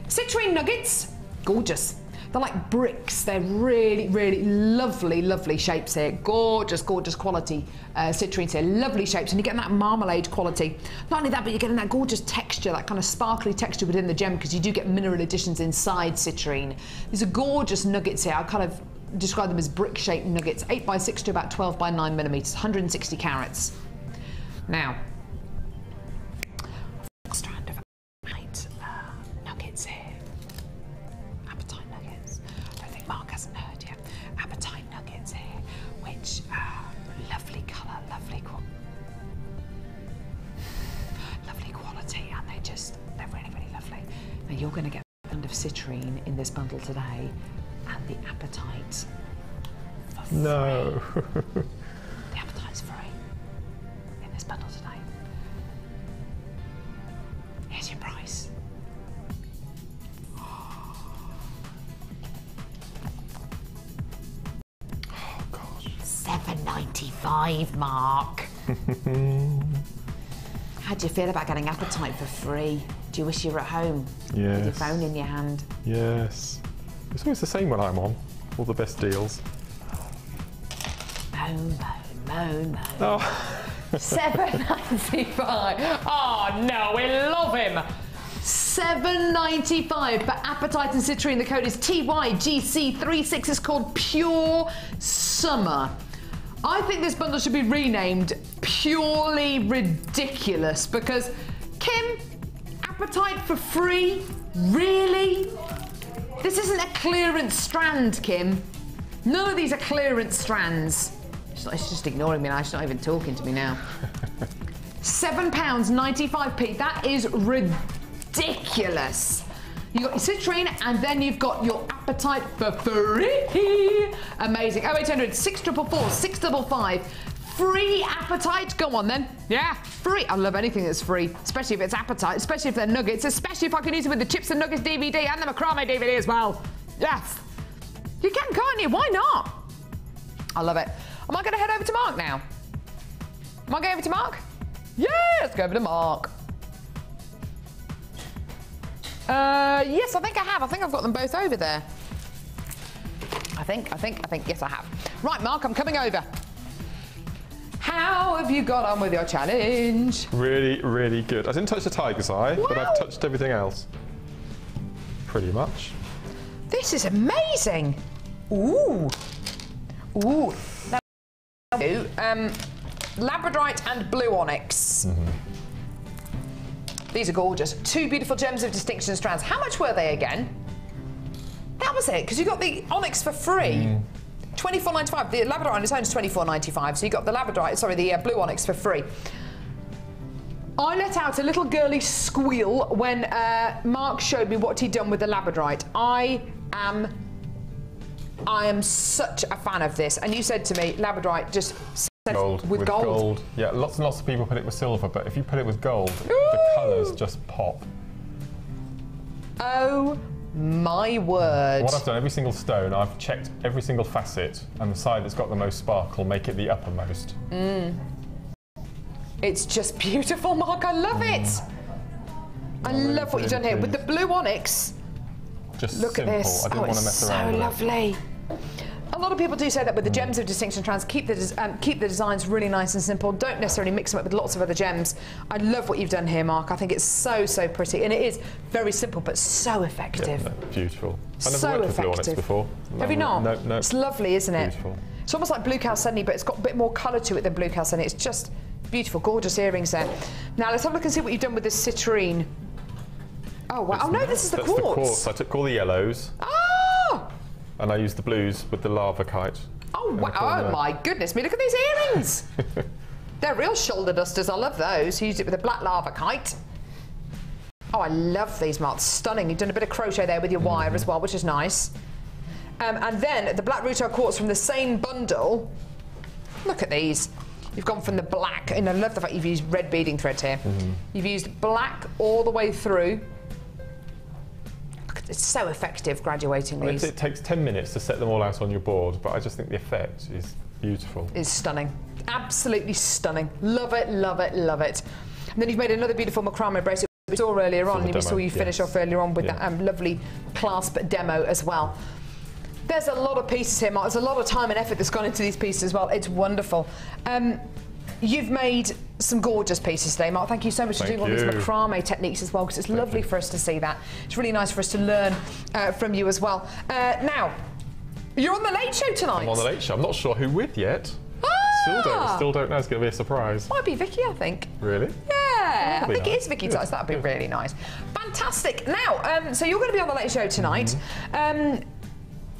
S1: Citrine nuggets, gorgeous. They're like bricks. They're really, really lovely, lovely shapes here. Gorgeous, gorgeous quality citrines here. Lovely shapes, and you're getting that marmalade quality. Not only that, but you're getting that gorgeous texture, that kind of sparkly texture within the gem, because you do get mineral additions inside citrine. These are gorgeous nuggets here. I kind of describe them as brick-shaped nuggets, 8 by 6 to about 12 by 9 millimeters, 160 carats. Now, strand of nuggets here. Apatite nuggets. I don't think Mark hasn't heard yet. Apatite nuggets here, which lovely colour, lovely quality, and they're really, really lovely. Now you're going to get a band of citrine in this bundle today, and the apatite for free.
S3: No.
S1: The apatite's free in this bundle today. Here's your price.
S3: Oh gosh.
S1: $7.95, Mark. How do you feel about getting apatite for free? Do you wish you were at home with your phone in your hand?
S3: Yes. It's always the same when I'm on. All the best deals.
S1: Moan.
S3: Oh.
S1: $7.95. Oh no, we love him. $7.95 for Apatite and Citrine. The code is TYGC36. It's called Pure Summer. I think this bundle should be renamed Purely Ridiculous because, Kim, Apatite for free? Really? This isn't a clearance strand, Kim. None of these are clearance strands. She's just ignoring me now. She's not even talking to me now. £7.95p. That is ridiculous. You've got your Citrine and then you've got your Apatite for free. Amazing. 0800 644 655. Free Apatite. Go on then. Yeah, free. I love anything that's free, especially if it's Apatite, especially if they're nuggets, especially if I can use it with the Chips and Nuggets DVD and the macrame DVD as well. Yes. You can, can't you? Why not? I love it. Am I going to head over to Mark now? Am I going over to Mark? Yeah, let's go over to Mark. Yes, I think I have. I think I've got them both over there. I think, yes, I have. Right, Mark, I'm coming over. How have you got on with your challenge?
S3: Really, really good. I didn't touch the tiger's eye, but I've touched everything else. Pretty much.
S1: This is amazing. Ooh. Ooh. Labradorite and blue onyx. These are gorgeous. Two beautiful gems of distinction strands. How much were they again? That was it, because you got the onyx for free. $24.95. The labradorite on its own is $24.95. So you got the labradorite, sorry, the blue onyx for free. I let out a little girly squeal when Mark showed me what he'd done with the labradorite. I am such a fan of this. And you said to me, labradorite just
S3: gold
S1: with gold.
S3: Yeah, lots and lots of people put it with silver, but if you put it with gold, the colours just pop.
S1: Oh my word.
S3: What I've done, every single stone, I've checked every single facet, and the side that's got the most sparkle, make it the uppermost.
S1: It's just beautiful, Mark. I love it. I love what you've done here. With the blue onyx,
S3: just
S1: look
S3: simple.
S1: at this.
S3: I didn't want to mess around with
S1: so lovely. A lot of people do say that with the gems of distinction strands, keep the designs really nice and simple. Don't necessarily mix them up with lots of other gems. I love what you've done here, Mark. I think it's so, so pretty. And it is very simple, but so effective.
S3: Yeah, no, beautiful. I've never
S1: So
S3: worked with blue onyx before.
S1: Have you not?
S3: No.
S1: It's lovely, isn't it?
S3: Beautiful.
S1: It's almost like blue chalcedony, but it's got a bit more colour to it than blue chalcedony. It's just beautiful, gorgeous earrings there. Now, let's have a look and see what you've done with this citrine. Oh, wow. Oh, no, this is the quartz.
S3: That's the quartz. I took all the yellows.
S1: Oh!
S3: And I used the blues with the lavakite.
S1: Oh, wow. Oh, my goodness me. Look at these earrings. They're real shoulder dusters. I love those. Used it with a black lavakite. Oh, I love these, Mark. Stunning. You've done a bit of crochet there with your wire as well, which is nice. And then the black rutile quartz from the same bundle. Look at these. You've gone from the black, and I love the fact you've used red beading thread here. You've used black all the way through. It's so effective graduating these.
S3: It takes 10 minutes to set them all out on your board, but I just think the effect is beautiful.
S1: It's stunning. Absolutely stunning. Love it, love it, love it. And then you've made another beautiful macrame bracelet we saw earlier on. We saw you finish off earlier on with that lovely clasp demo as well. There's a lot of pieces here, Mark. There's a lot of time and effort that's gone into these pieces as well. It's wonderful. You've made some gorgeous pieces today, Mark. Thank you so much for doing all these macrame techniques as well, because it's lovely for us to see that. It's really nice for us to learn from you as well. Now, you're on the Late Show tonight.
S3: I'm on the Late Show. I'm not sure who with yet. Still don't know. It's going to be a surprise.
S1: Might be Vicky, I think.
S3: Really?
S1: Yeah, I think it is Vicky tonight. That'd be really nice. Fantastic. Now, so you're going to be on the Late Show tonight.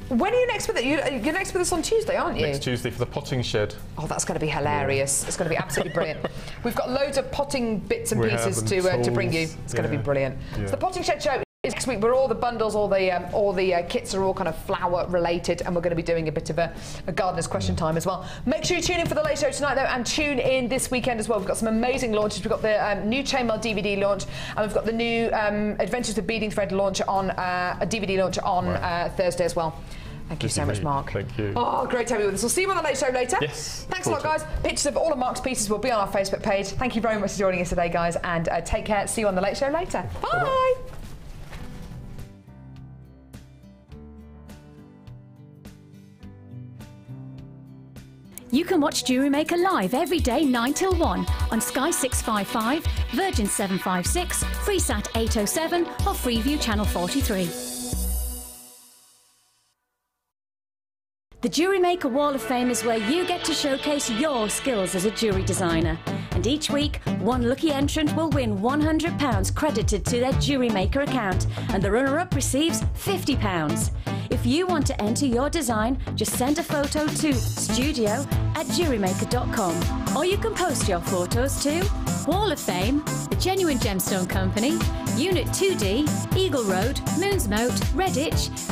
S1: When are you next with it? You're next with us on Tuesday, aren't you?
S3: Next Tuesday for the potting shed.
S1: Oh, that's going to be hilarious. It's going to be absolutely brilliant. We've got loads of potting bits and pieces to bring you. It's going to be brilliant. So the potting shed show is next week, where all the bundles, all the kits are all kind of flower related, and we're going to be doing a bit of a gardener's question time as well. Make sure you tune in for the Late Show tonight, though, and tune in this weekend as well. We've got some amazing launches. We've got the new Chainmail DVD launch, and we've got the new Adventures with Beading Thread launch on a DVD launch on Thursday as well. Thank you so much, Mark.
S3: Thank you.
S1: Oh, great to have you with us. We'll see you on the Late Show later.
S3: Yes.
S1: Thanks a lot, guys. Pictures of all of Mark's pieces will be on our Facebook page. Thank you very much for joining us today, guys, and take care. See you on the Late Show later. Bye.
S5: You can watch Jewellery Maker live every day 9 till 1 on Sky 655, Virgin 756, Freesat 807 or Freeview Channel 43. The Jewellery Maker Wall of Fame is where you get to showcase your skills as a jewellery designer. And each week, one lucky entrant will win £100 credited to their Jewellery Maker account, and the runner-up receives £50. If you want to enter your design, just send a photo to studio@jewellerymaker.com, or you can post your photos to Wall of Fame, The Genuine Gemstone Company, Unit 2D, Eagle Road, Moonsmote, Redditch,